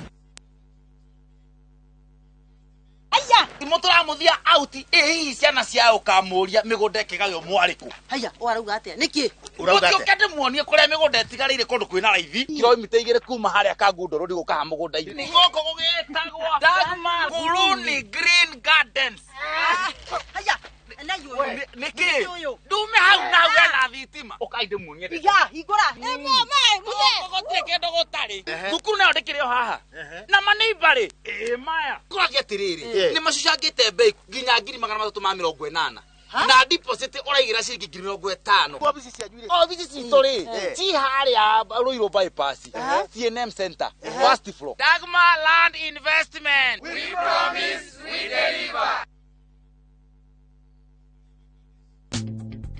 Aya imotora muthia out hihi ciana ciao kamuria migunda ikigayo mwariku. Haya warauga atia niki urauga atia ukende muonie kuria migunda itigarire kundu kwina raithi kilomita 2 kuma haria kangundoro ndi gukaha mugunda ini ni goko gugitagwa Dagmar Kuruni Green Gardens. Haya niki ndume hau na wena thitima ukaide muonie iga igora mai muthe gotie kendo gotari gukuna ndikire haha na manibari maya kwagia atiriri ni macucangite bei nginya 380 na deposit uraigira ciringi 50. Ofisi cia juire ofisi citori ci haria Ruiru bypass CNM center first floor. Dagmar Land Investment, we promise we deliver.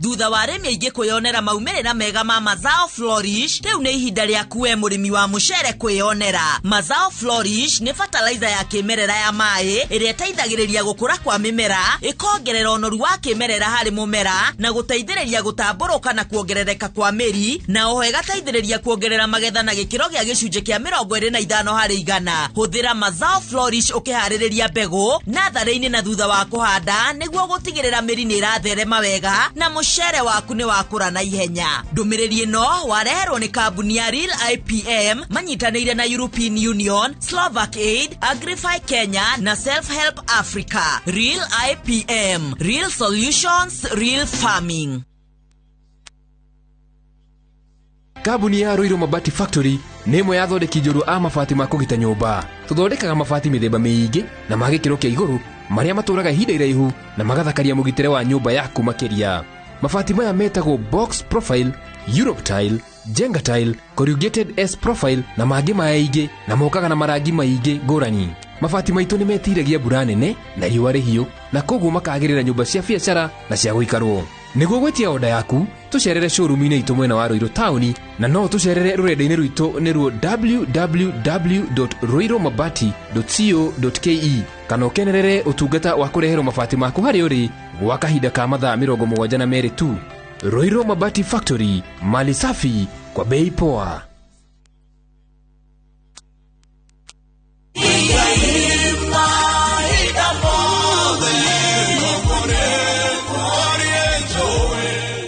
Thutha wa arĩmi aingĩ kwĩyonera maumĩrĩra mega ma Mazao Flourish, rĩu nĩ ihinda rĩaku we mũrĩmi wa mũcere kwĩyonera. Mazao Flourish nĩ fertilizer ya kĩmerera ya maĩ ĩrĩa ĩteithagĩrĩria gũkũra kwa mĩmera, ĩkongerera ũnoru wa kĩmerera harĩ mũmera na gũteithĩrĩria gũtambũrũka na kuongerereka kwa mĩri, na oho ĩgateithĩrĩria kuongerera magetha na gĩkĩro gĩa gĩcunjĩ kĩa 25 harĩ 100. Hũthĩra Mazao Flourish ũkĩharĩrĩria mbegũ natharĩ-inĩ na thutha wa kũhanda nĩguo gũtigĩrĩra mĩri nĩ ĩratherema wega na mũcere waku nĩ wakũra na ihenya. Ndũmĩrĩri ĩno wareherwo nĩ kambuni ya Real IPM manyitanĩire na European Union, Slovak Aid, Agrify Kenya na Self Help Africa. Real IPM, Real Solutions, Real Farming. Kambuni ya Ruiru Mabati Factory nĩ ĩmwe ya thondeki njũru a mabati ma kũgita nyũmba. Tũthondekaga mabati mĩthemba mĩingĩ na ma gĩkĩro kĩa igũrũ marĩa matũraga ihinda iraihu na magathakaria mũgitĩre wa nyũmba yaku makĩria. Mabati maya metagwo box profile, Europe tile, Jenga tile, corrugated S profile na mangĩ maingĩ na mokaga na marangi maingĩ ngũrani. Mabati maitũ nĩ metiragia mbura nene na riũa rĩhiũ na koguo makagĩrĩra nyũmba cia biacara na cia gũikarwo. Nĩguo gwetia oda yaku tucerere showroom-inĩ itũ mwena wa Ruiru town na no tucerere rũrenda-inĩ rwitũ nĩruo www.ruirumabati.co.ke kana ũkenerere ũtungata wa kũreherwo mabati maku harĩ ũrĩ gwa kahinda ka mathaa 72 tu. Ruiru Mabati Factory, mali safi kwa bei poa.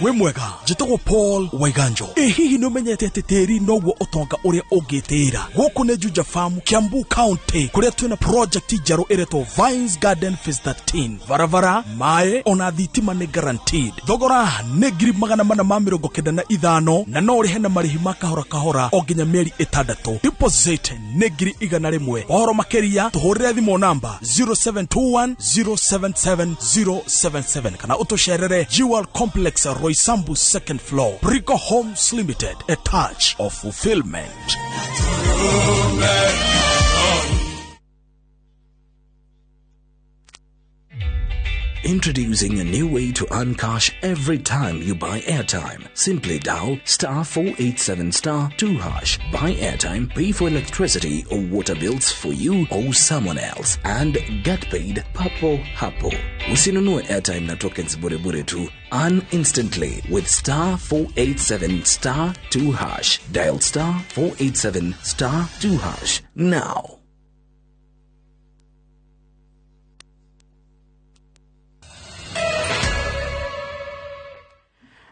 we mwega njitagwo Paul Waiganjo. Hihi nĩ umenyete atĩ tĩri noguo ũtonga ũrĩa ũngĩtĩra? Gũkũ nĩ Juja Farm, Kiambu County, kũrĩa twĩna project njerũ ĩretwo Vines Garden Phase 13. Varavara, maĩ ona thitima nĩ guaranteed. Thogora nĩ 495 na no ũrĩhe na marĩhi ma kahora kahora o nginya mĩeri 6. Deposit nĩ 100,000. Ũhoro makĩria tũhũrĩre thimũ namba 0721077077 kana ũtũcerere Jewel Complex Roysambu 2nd floor, Brico Homes Limited, a touch of fulfillment. Introducing a new way to earn cash every time you buy airtime. Simply dial *487*2#. Buy airtime, pay for electricity or water bills for you or someone else, and get paid papo hapo. Usinunue airtime na tokens bure bure tu. Earn instantly with *487*2#. Dial *487*2# now.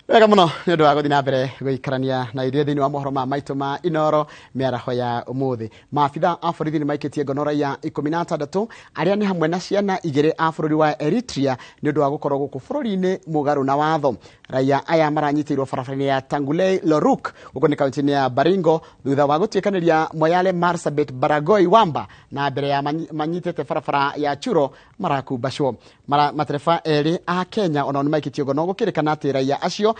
Wega muno nĩ ũndũ wa gũthiĩ na mbere gũikarania na ithuĩ thĩinĩ wa mohoro ma maitũ ma Inooro mĩaraho ya ũmũthĩ. Maabitha a borithi nĩ maikĩtie ngono raia 16 arĩa nĩ hamwe na ciana 2 a bũrũri wa Eritrea nĩ ũndũ wa gũkorwo gũkũ bũrũri-inĩ mũgarũ na watho. Raia aya maranyitĩirwo barabara-inĩ ya Tangulei Loruk gũkũ nĩ kaunti-inĩ ya Baringo thutha wa gũtuĩkanĩria Moyale Marsabit Baragoi Wamba na mbere ya manyitĩte barabara ya Churo marakumbacwo. Matereba erĩ a Kenya ona nĩ maikĩtio ngono gũkĩrĩkana atĩ raia acio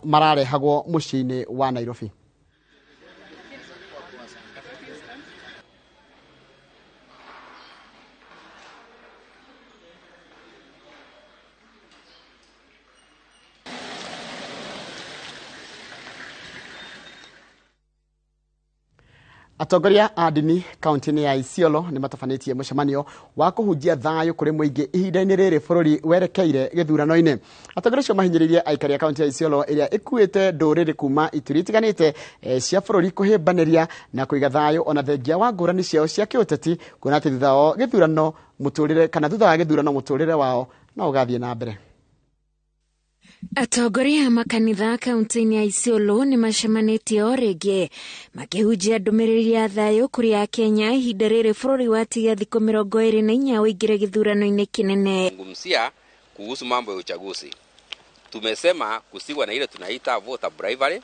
mararehagwo mũciĩ-inĩ wa Nairobi. Atongoria a ndini kaunti-inĩ ya Isiolo nĩ matabanĩtie mũcemanio wa kũhunjia thayũ kũrĩ mũingĩ ihinda-inĩ rĩrĩ bũrũri werekeire gĩthurano-inĩ. Atongoria acio mahinyĩrĩirie aikari a kaunti ya Isiolo ĩrĩa ĩkuĩte ndũrĩrĩ kuma ituri itiganĩte cia bũrũri kũhĩmbanĩria na kũiga thayũ ona thengia wa ngũrani ciao cia kĩũteti, kuona atĩ thutha wa gĩthurano mũtũrĩre wao no ũgathiĩ na mbere. Atongoria makanitha kaunti-inĩ ya Isiolo nĩ macemanĩtie o rĩngĩ makĩhunjia ndũmĩrĩri ya thayũ kũrĩ Akenya ihinda rĩrĩ bũrũri watiga thikũ 24 ũingĩre gĩthurano-inĩ kĩnene. Ngumsia kuhusu mambo ya uchaguzi. Tumesema kusiwa na ile tunaita voter bribery,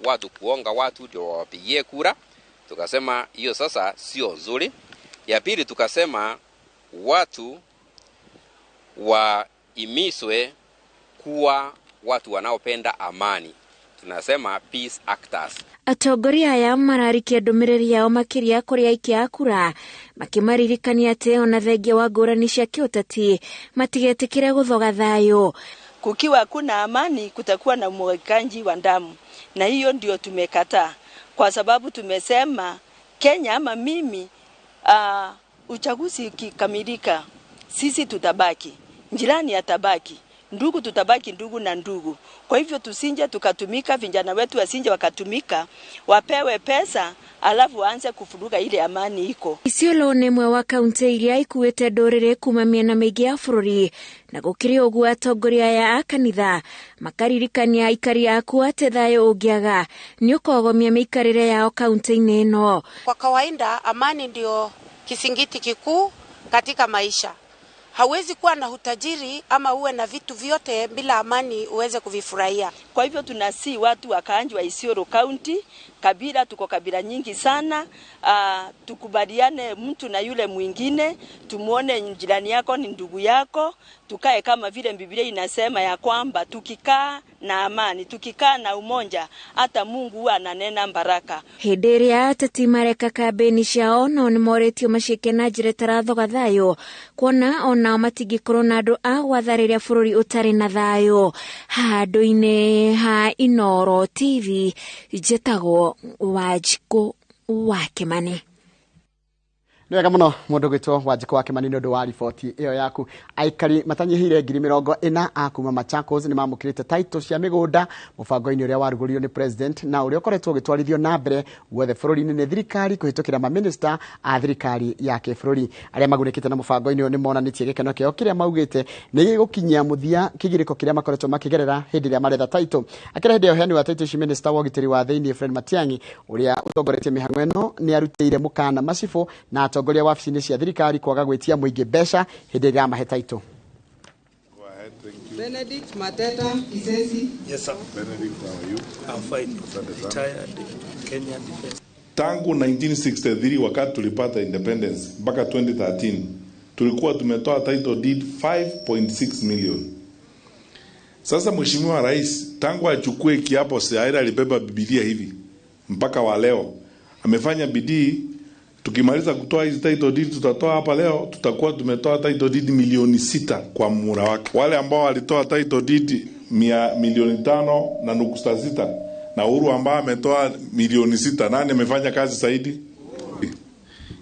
watu kuonga watu ndio wapigie kura. Tukasema hiyo sasa sio nzuri. Ya pili tukasema watu waimiswe kuwa watu wanaopenda amani. Tunasema peace actors. Atongoria aya mararikia ndũmĩrĩri yao makĩria kũrĩ aikia a kura makimaririkania atĩ ona thengia wa ngũrani cia kĩũteti matigetĩkĩre gũthoga thayũ. Kukiwa hakuna amani kutakuwa na umwagikaji wa damu, na hiyo ndio tumekataa, kwa sababu tumesema Kenya ama mimi uchaguzi ukikamilika sisi tutabaki, jirani atabaki, ndugu tutabaki ndugu na ndugu. Kwa hivyo tusinje tukatumika, vijana wetu wasinje wakatumika, wapewe pesa alafu waanze kufuruga ile amani iko. Isiolo nĩ ĩmwe wa kaunti iria ikuĩte ndũrĩrĩ kuma mĩena mĩingĩ ya bũrũri, na gũkĩrĩ ũguo atongoria aya a kanitha makaririkania aikari aku atĩ thayũ ũngĩaga nĩ ũkogomia mĩikarĩre yao kaunti-inĩ ĩno. Kwa kawaida amani ndio kisingiti kikuu katika maisha. Hawezi kuwa na utajiri ama uwe na vitu vyote bila amani uweze kuvifurahia. Kwa hivyo tunasi watu wakaanji wa Isiolo County, kabila tuko kabila nyingi sana, tukubaliane mtu na yule mwingine, tumuone jirani yako ni ndugu yako, tukae kama vile Biblia inasema ya kwamba tukikaa na amani, tukikaa na umoja, hata Mungu huwa ananena baraka. Hĩndĩ ĩrĩa ateti mareka kambeni ciao no nĩ moretio macike na njĩra ĩtarathoga thayũ, kuona onao matingĩkorwo na andũ a gwatha rĩrĩa bũrũri ũtarĩ na thayũ. Handũ-inĩ ha Inooro TV njĩtagwo Wanjikũ wa Kĩmani. Nĩ wega mũno mũndũ gwĩtwo Wanjikũ wa Kĩmani nĩ ũndũ wa riboti ĩyo yaku. Aikari matanyihĩire 40,000 a kuma Machakos nĩ mamũkĩrĩte title cia mĩgũnda mũbango-inĩ ũrĩa warugũririo nĩ president na ũrĩa ũkoretwo ũgĩtwarithio na mbere guothe bũrũri-inĩ nĩ thirikari kũhĩtũkĩra maminista a thirikari ya kĩbũrũri. Arĩa magunĩkĩte na mũbango-inĩ ũyũ nĩ monanĩtie gĩkeno kĩao kĩrĩa maugĩte nĩ gĩgũkinyia mũthia kĩgirĩko kĩrĩa makoretwo makĩgerera hĩndĩ ĩrĩa maretha title. Akĩra hĩndĩ ya ũheani wa title ici minista wa ũgitĩri wa thĩinĩ Fred Matiang'i ũrĩa ũtongoretie mĩhang'o ĩno nĩ arutĩire mũkana macibũ na atongoria wa wabici-inĩ cia thirikari kwaga gwĩtia mũingĩ mbeca hĩndĩ ĩrĩa mahe title. Benedict Mateta Kisesi. Yes sir. Benedict, how are you? I'm fine. Retired Kenyan Defense. Tangu 1963 wakati tulipata independence mpaka 2013 tulikuwa tumetoa title deed 5.6 million. Sasa Mheshimiwa Rais tangu achukue kiapo Saira alibeba Biblia hivi mpaka wa leo amefanya bidii. Tukimaliza kutoa hizi title deed tutatoa hapa leo, tutakuwa tumetoa title deed milioni 6 kwa muhula wake. Wale ambao walitoa title deed milioni 5.6 na Uhuru ambao ametoa milioni 6, nani amefanya kazi zaidi?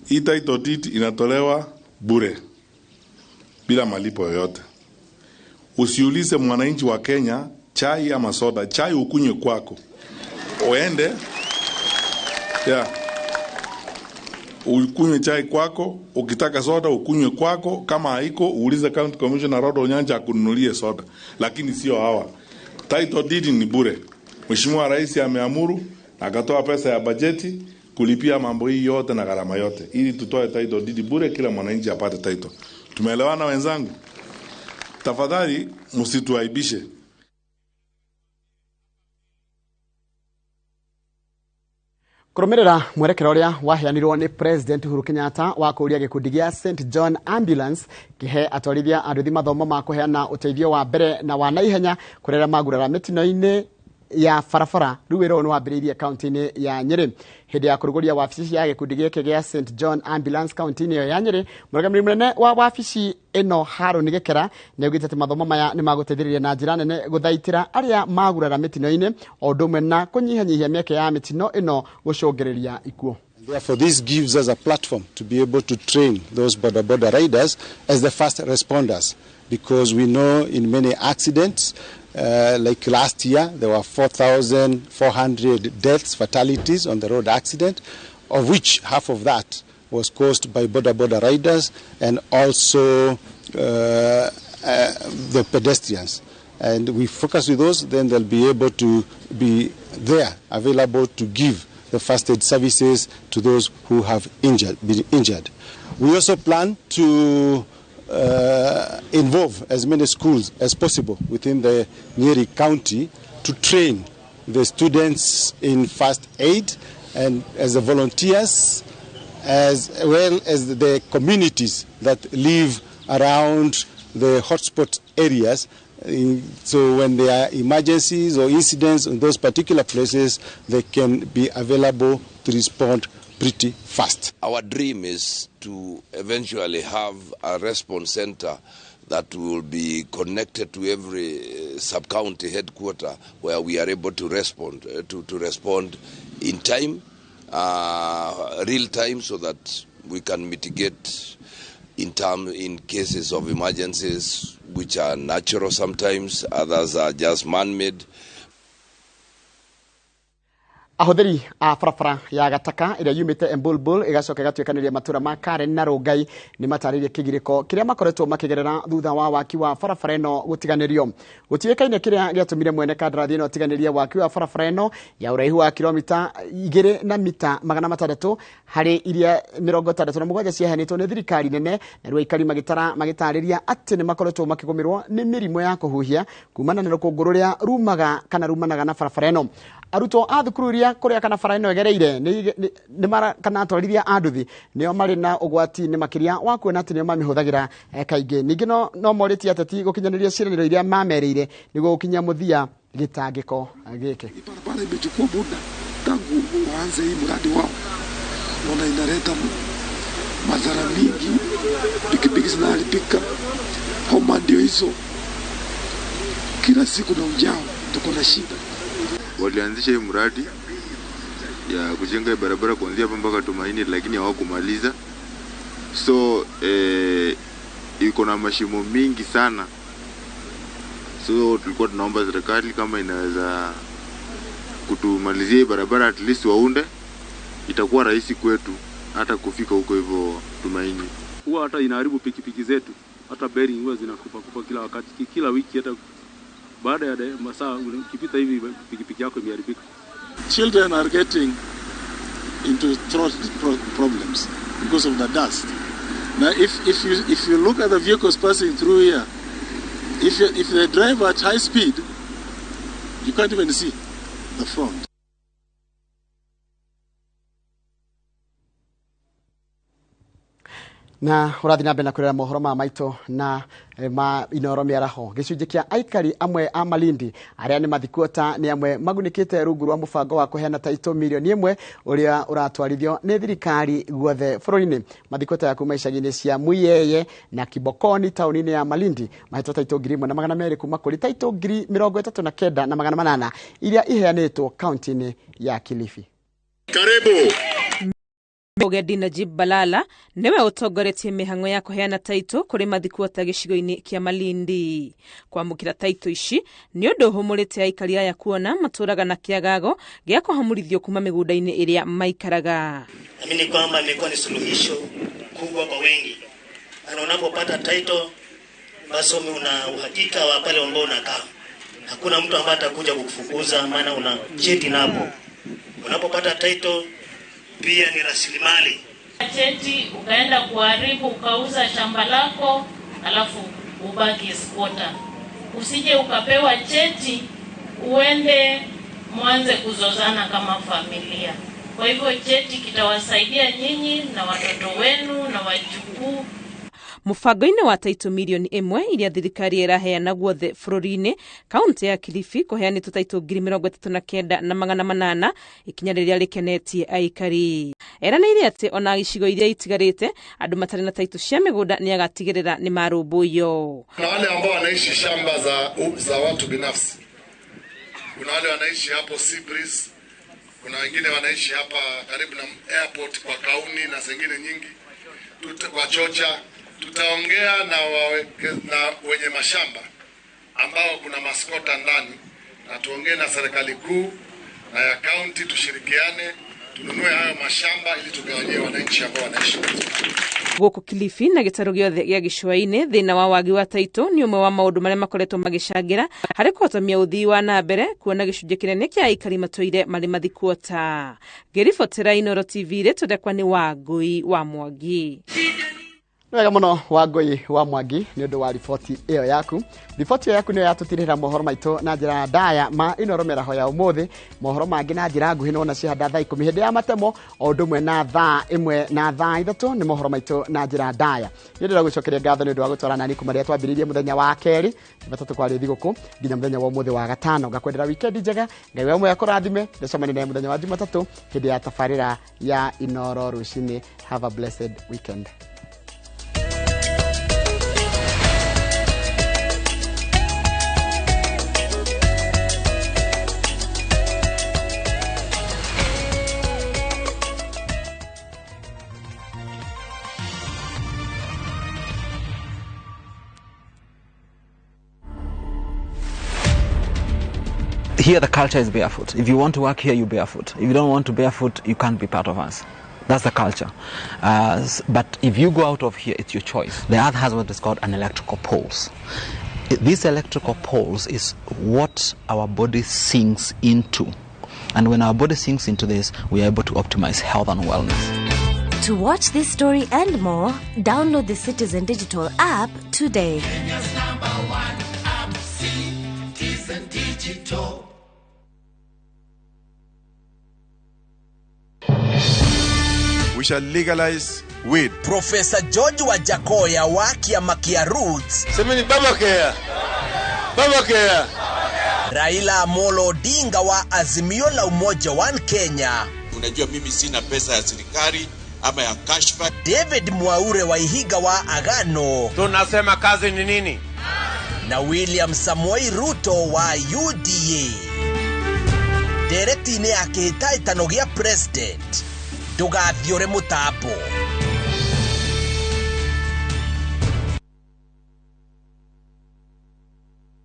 Hii title deed inatolewa bure bila malipo yoyote. Usiulize mwananchi wa Kenya chai ama soda, chai ukunywe kwako. Oende ukunywe chai kwako, ukitaka soda ukunywe kwako, kama haiko uulize county commissioner Rodo Nyanja akununulie soda. Lakini sio hawa. Title deed ni bure. Mheshimiwa Rais ameamuru na akatoa pesa ya bajeti kulipia mambo hii yote na gharama yote ili tutoe title deed bure, kila mwananchi apate title. Tumeelewana wenzangu? Tafadhali msituaibishe. Kurumirira mwerekero uria waheanirwo ni President Uhuru Kenyatta wa kuria gikundi gia St John Ambulance kihe atwarithia anduthi mathomo ma kuheana uteithio wa mbere na wa naihenya kurera magurara mitino-ini ya farafara ruwero no wambiririe county-ini ya Nyeri. Hindi ya kuruguria wabici ya gikundi giki gia St John Ambulance county-ini ya Nyeri, murugamiri munene wa wabici ino Harun Gikera neugite ati mathomo maya ni maguteithiriria na njira nene guthaitira aria magurara mitino-ini o ndumwe na kunyihanyihia mieke ya mitino ino gucungiriria ikuo. Therefore, this gives us a platform to be able to train those border riders as the first responders, because we know in many accidents, like last year, there were 4,400 deaths, fatalities on the road accident, of which half of that was caused by border riders and also the pedestrians. And we focus with those, then they'll be able to be there, available to give the first aid services to those who have been injured. We also plan to involve as many schools as possible within the Nyeri County to train the students in first aid and as the volunteers, as well as the communities that live around the hotspot areas. So when there are emergencies or incidents in those particular places, they can be available to respond pretty fast. Our dream is to eventually have a response center that will be connected to every sub-county headquarter where we are able to respond in time, real time, so that we can mitigate in cases of emergencies which are natural sometimes, others are just man-made. Ahuthiri a farafara ya gataka iria yumite Embulbul igacoka gatuikaniria matura ma Karen na Rongai ni mataririe kigiriko kiria makoretwo makigerera thutha wa waki wa farafara ino gutiganirio. Gutiikaine kiria giatumire mwene kandarathi ino tiganiria waki wa farafara ino ya uraihu wa kilomita 2 na mita 600 hari iria 67 ciaheanitwo ni thirikari nene na rwa ikari magitariria ati ni makoretwo makigumirwo ni mirimo ya kuhuhia kumana na rukungu ruria rumaga kana rumanaga na farafara ino. Aruto a thukuru iria kuria kana bara ino egereire ni mara kana atwarithia anduthi nio mari na ugwati ni makiria wa kuona ati nio mamihuthagira kaingi. Ningi no moriti ateti gukinyaniria ciraniro iria mamereire niguo gukinya muthia gitangiko giki. Barabara imechukua muda tangu waanze hii mradi wao, wana inaleta madhara mingi, pikipiki zinaharibika, homa ndio hizo, kila siku na ujao tuko na shida. Walianzisha hii mradi ya kujenga barabara kuanzia hapa mpaka Tumaini, lakini hawakumaliza. So iko na mashimo mingi sana. So tulikuwa tunaomba serikali kama inaweza kutumalizia barabara, at least waunde, itakuwa rahisi kwetu hata kufika huko hivyo Tumaini. Huwa hata inaharibu pikipiki zetu, hata bearing huwa zinakufa kila wakati, kila wiki, hata baada ya masaa ukipita hivi pikipiki yako imeharibika. Children are getting into throat problems because of the dust. Now if you look at the vehicles passing through here, if they drive at high speed, you can't even see the front. Na urathi na bena kurera mohoro ma maito na ma inoro miaraho gicunje kia aikari amwe a Malindi aria ni mathikuota ni amwe magunikite rungu rwa mubango wa kuheana taito milioni 1 uria uratwarithio ni thirikari guothe bururi-ini. Mathikuota ya kuma icagi-ini cia Muyeye na Kibokoni tauni-ini ya Malindi mahetwo taito 1,200 kuma kuri taito 39,800 iria iheanitwo kaunti-ini ya Kilifi. Karibu Ogedi Najib Balala niwe utongoretie mihango ya kuheana taito kuri mathikuota gicigo-ini kia Malindi. Kwamukira taito ici ni undu humurite aikari aya kuona maturaga na kiagago gia kuhamurithio kuma migunda-ini iria maikaraga. Naamini kwamba imekuwa ni suluhisho kubwa kwa wengi. Na unapopata taito basi una uhakika wa pale ambao unakaa. Hakuna mtu ambaye atakuja kukufukuza maana una cheti napo. Unapopata title pia ni rasilimali. Cheti ukaenda kuharibu ukauza shamba lako alafu ubaki squatter. Usije ukapewa cheti uende mwanze kuzozana kama familia. Kwa hivyo cheti kitawasaidia nyinyi na watoto wenu na wajukuu. Mubango-inĩ wa taito milioni 1 iria thirikari iraheana guothe bũrũri-inĩ, kaunti ya Kilifi kũheanĩtwo taito 39,800 ikinya rĩrĩa rĩkenetie aikari. Eranĩire atĩ ona icigo iria itigarĩte andũ matarĩ na taito cia mĩgũnda nĩ agatigĩrĩra nĩ marũmbũiyo. Kuna wale ambao wanaishi shamba za watu binafsi. Kuna wale wanaishi hapo Seabreeze. Kuna wengine wanaishi hapa karibu na airport kwa Kauni na zingine nyingi. Kwa Chocha. Tutaongea na wenye mashamba ambao kuna maskota ndani, na tuongee na serikali kuu na ya county, tushirikiane tununue hayo mashamba ili tugawanyie wananchi ambao wanaishi gũkũ Kilifi na gĩtarũ gĩothe gĩa gĩcũa-inĩ. Thĩna wa wagi wa taito nĩ ũmwe wa maũndũ marĩa makoretwo magĩcangĩra harĩ kũhotomia ũthii wa na mbere, kuona gĩcunjĩ kĩnene kĩa aikari matũire marĩ mathikuota. Ngĩribotera Inooro TV rĩtũndekwa nĩ Wangũi wa Mwangi. Wega muno Wangũi wa Mwangi nĩ ũndũ wa riboti ĩyo yaku. Riboti ĩyo yaku nĩ yatũtirĩra mohoro maitũ na njĩra ndaya ma Inooro mĩaraho ya ũmũthĩ. Mohoro mangĩ na njĩra nguhĩ no na cihanda thaa 10 hĩndĩ ya matemo, o ũndũ ũmwe na thaa 1 na thaa 3 nĩ mohoro maitũ na njĩra ndaya. Nĩ ũndũ wa gũcokeria ngatho nĩ ũndũ wa gũtwarana nĩ kuma rĩrĩa twambĩrĩirie mũthenya wa kerĩ Jumatatu kwarĩ thigũkũ nginya mũthenya wa ũmũthĩ wa gatano. Ngakwendera weekend njega, Ngai wa mwega kũrathime. Ndĩcemanie nawe mũthenya wa Jumatatu hĩndĩ ya tabarĩra ya Inooro rũcinĩ. Have a blessed weekend. Here the culture is barefoot. If you want to work here, you barefoot. If you don't want to barefoot, you can't be part of us. That's the culture. But if you go out of here, it's your choice. The earth has what is called an electrical pulse. These electrical pulse is what our body sinks into. And when our body sinks into this, we are able to optimize health and wellness. To watch this story and more, download the Citizen Digital app today. Kenya's #1 app, Citizen Digital. We shall legalize weed. Professor George Wajakoya wa Kiama Kia Roots. Semeni Babakea. Babakea. Raila Amolo Odinga wa Azimio la Umoja One Kenya. Unajua mimi sina pesa ya serikali ama ya kashfa. David Mwaure wa Ihiga wa Agano. Tunasema kazi ni nini? Na William Samoei Ruto wa UDA. Dereti ne akita itanogia president. Tugathiore mutapo.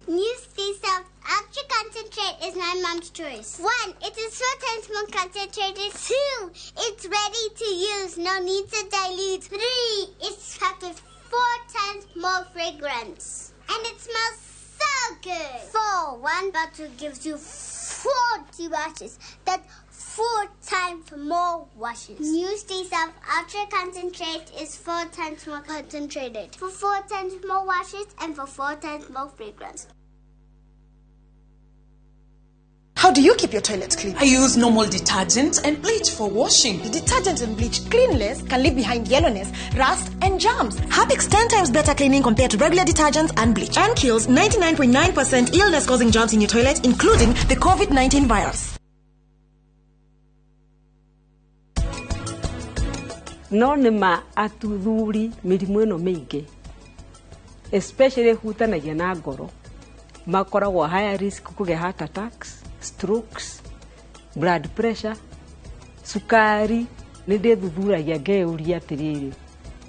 Newsfeed South Ultra Concentrate is my mom's choice. 1, it is 4 times more concentrated. 2, it's ready to use, no need to dilute. 3, it's packed with 4 times more fragrance. And it smells so good. 4, 1 bottle gives you 40 washes. That's 4 times more washes. Newsfeed South Ultra Concentrate is 4 times more concentrated. For 4 times more washes and for 4 times more fragrance. How do you keep your toilets clean? I use normal detergent and bleach for washing. The detergent and bleach cleanless can leave behind yellowness, rust, and germs. Harpic's 10 times better cleaning compared to regular detergents and bleach, and kills 99.9% illness-causing germs in your toilet, including the COVID-19 virus. No nima atuthuri mirimu ino mingi, especially hutanagia na ngoro, makoragwo higher risk kugĩa heart attacks, strokes, blood pressure, sukari. Nĩ ndĩthuthuragia ngeuria atĩrĩrĩ,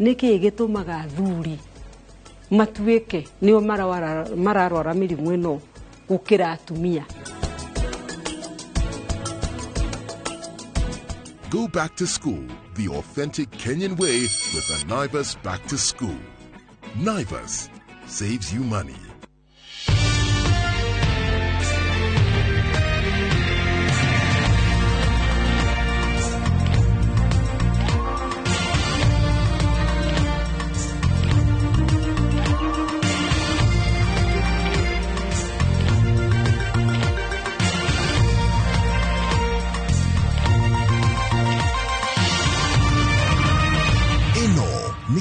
nĩkĩ gĩtũmaga athuri matuĩke nĩo mararwara mĩrimũ ĩno gũkĩra atumia? Go back to school the authentic Kenyan way with the Naivas Back to School. Naivas saves you money.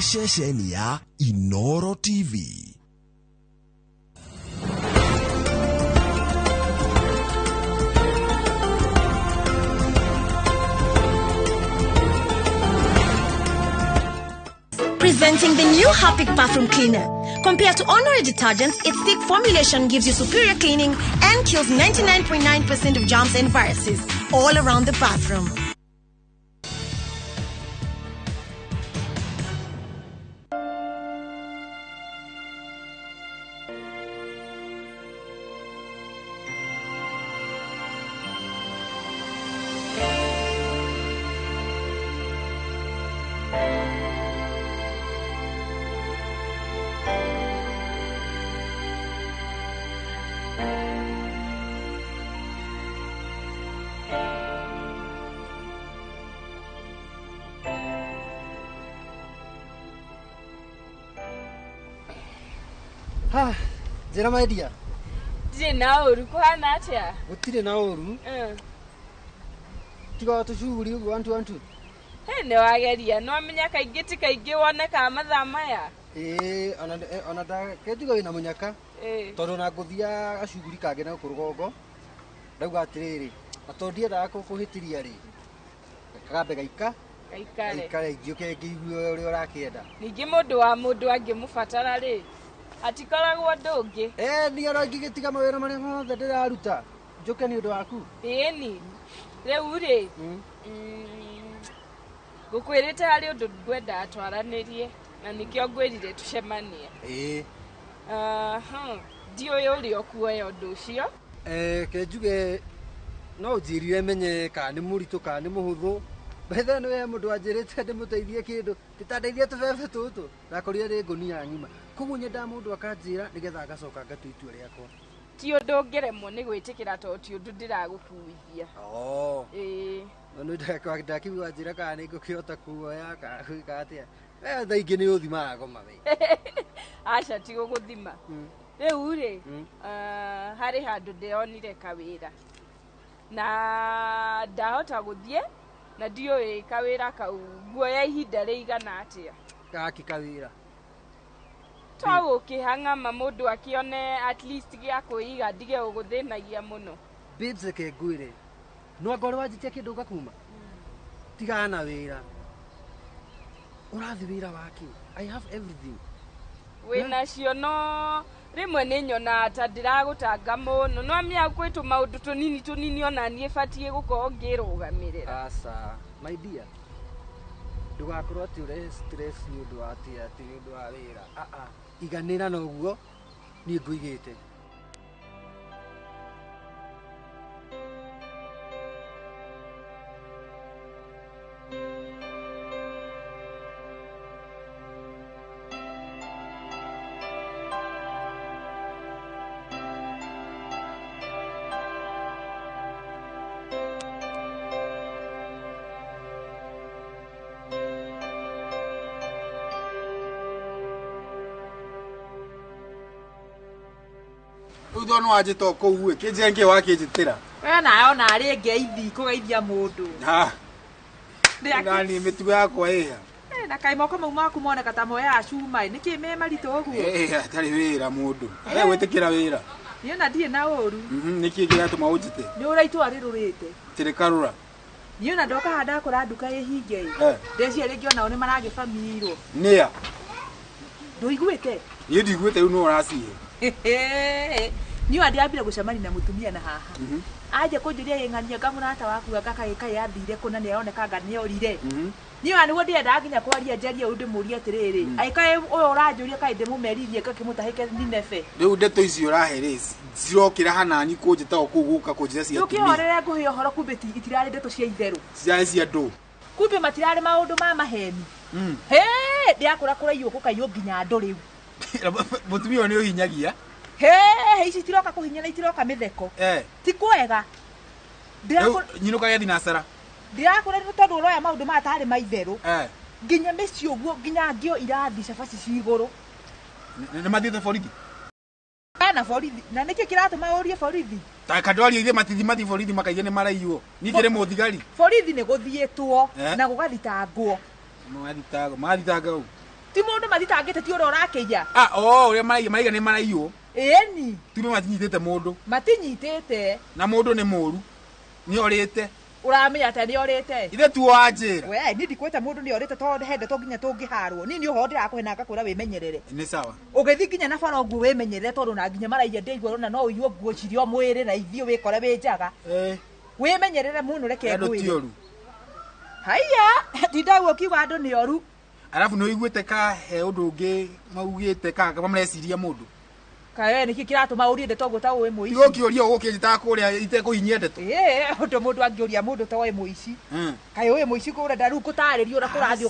ceceni ya Inoro TV. Presenting the new Harpic bathroom cleaner. Compared to ordinary detergents, its thick formulation gives you superior cleaning and kills 99.9% of germs and viruses all around the bathroom. Ha, jera maidia. Ndire na oru kuhana atia? Gutire na oru. Tiga tucuguri ugu antu. Ne wageria no amenya kaingĩ kaingĩ woneka mathaa maya. Ona da ketigo ina munyaka. Tondu na nguthia acuguri kange na kurugongo. Ndauga atiriri. Atondia da kuhitiria ri. Kagambe gaika. Gaikare ngioke ngigwe uri urakienda. Ningi mundu wa mundu angĩmũbatara ri. Atikoragwo ndũngĩ. Ni aro ngigitiga mawĩra marĩa mothe ndĩraruta. Njuke ni ũndũ waku. Ni. Rĩu ri. Ngũkwĩrĩte harĩ ũndũ ngwenda atwaranĩrie na nĩkĩo ngwĩrire tucemanie. Ndiũĩ ũrĩa ũkuoya ũndũ ũcio. Kenjuge no njĩrire menye kana nĩ mũritũ kana nĩ mũhũthũ. Betha nĩ we mũndũ anjĩrĩte ndĩmũteithie kĩndũ. Tĩtandeithie tũbebe tũtũ. Ndakorire rĩ ngũnia ng'ima. Koguo nyenda mũndũ akanjĩra nĩgetha ngacoka ngatua itua rĩakwa. Ti ũndũ ngĩremwo nĩ gwĩtĩkĩra tondũ ti ũndũ ndĩragũkuithia. No ndakigua njĩra kana nĩ ngũkĩhota kuoya kana gwĩka atĩa. Thaa ingĩ nĩ ũthimaga goma we. Aca ti gũgũthima. Rĩu rĩ harĩ handũ ndĩonire kawĩra na ndahota gũthiĩ na ndiũĩ kawĩra kau nguoya ihinda rĩigana atĩa. Gaki kawĩra twagũkĩhang'ama mũndũ akĩone at least gĩa kũiga ndige ũgũthĩnagia mũno. Babes reke ngwĩre no ngore wanjitia kĩndũ gakuma tigana na wĩra ũrathi wĩra wake. I have everything. Wĩnacio no rĩmwe nĩ nyona ta ndĩragũtanga mũno no amĩa kwĩtũ maũndũ tũnini ona niĩ batiĩ gũkorwo ngĩrũgamĩrĩra. Asa my dear ndũgakorwo atĩ ũrehe stress nĩ ũndũ wa atĩ nĩ ũndũ wa wĩra. Iganĩra na ũguo niĩ ngũigĩte. Udono aje to ko uwe kejenge wake jitira. We nayo na ari ngeithi kugeithia mundu. Nani mitugo yako eha. Na kai moko mau maku moneka ta moya acuma niki me marito oguo. Tari wira mundu. Wetekira wira. Niona ndie na oru. Niki gira tuma ujite. Ni uraitu ari rurite. Tirkarura. Niona ndoka handa kura nduka ihinge. Ndeci ari ngiona one maragibamirwo. Nia. Nduiguite. Ni nduiguite uno urasiye. Ni wadiambire gucemani na mutumia na haha. Aje kunjuria yeng'ania kamurata waku gakaka yathire kuna ni aoneka ngani orire. Ni wani wo ndienda nginya kwaria njaria undu muria atiriri. Aikae uyo uranjuria kai ndimumeririe kakimutahike Nineve. Riu ndeto ici urahere cirokira hanani kunjita okuguka kunjira cia. Tukihorere nguhio horo kumbeti itirari ndeto cia itheru. Cia cia ndu. Kumbe matirari maundu ma maheni. Ndiakura kuraiyo kukayo nginya ndu riu. Mutumia ni uhinyagia. Ici tiroka kuhinyana itiroka mitheko. Ti kwega. Nyinuka gethi na sara. Ndirakura tondu uroya maundu matari maitheru. Nginya meci uguo nginya ngio irathi cabaci ciguru. Nĩ mathiĩte borithi. Kana borithi. Na nĩkĩ kĩratũma ũrie borithi? Ta kadwari ile mathi borithi makaige nĩ maraiywo. Nikire mũthigari. Borithi nĩ gũthiĩtwo na gũgathitangwo. Mathitanga. ti mundu mathitangite ti ura urakiya uria maiga ni maraiywo eni tume matinyitite mundu matinyitite na mundu ni muru ni orite uramenya ate ni orite ithe tu wanjira we ni ndikwete mundu ni orite to hende to nginya tungiharwo ni uho ndirakuhe na ngakwira wimenyerere ni sawa ugethi nginya na bara nguo wimenyerere tondu na nginya maraiya ndeigua rona no uiyo nguo cirio mwiri na ithio wikore wi njaga wimenyerere muno reke ngui haya tindaguo kiuga andu ni oru alafu no iguite ka he undu ungi maugite ka mamreciria mundu kae niki kiratuma urinde togo ta we muici tigo kioria ugukita kuria ite kuhinyia ndeto undu mundu angioria mundu ta we muici kae we muici kura ndaru kutaririo na kurathio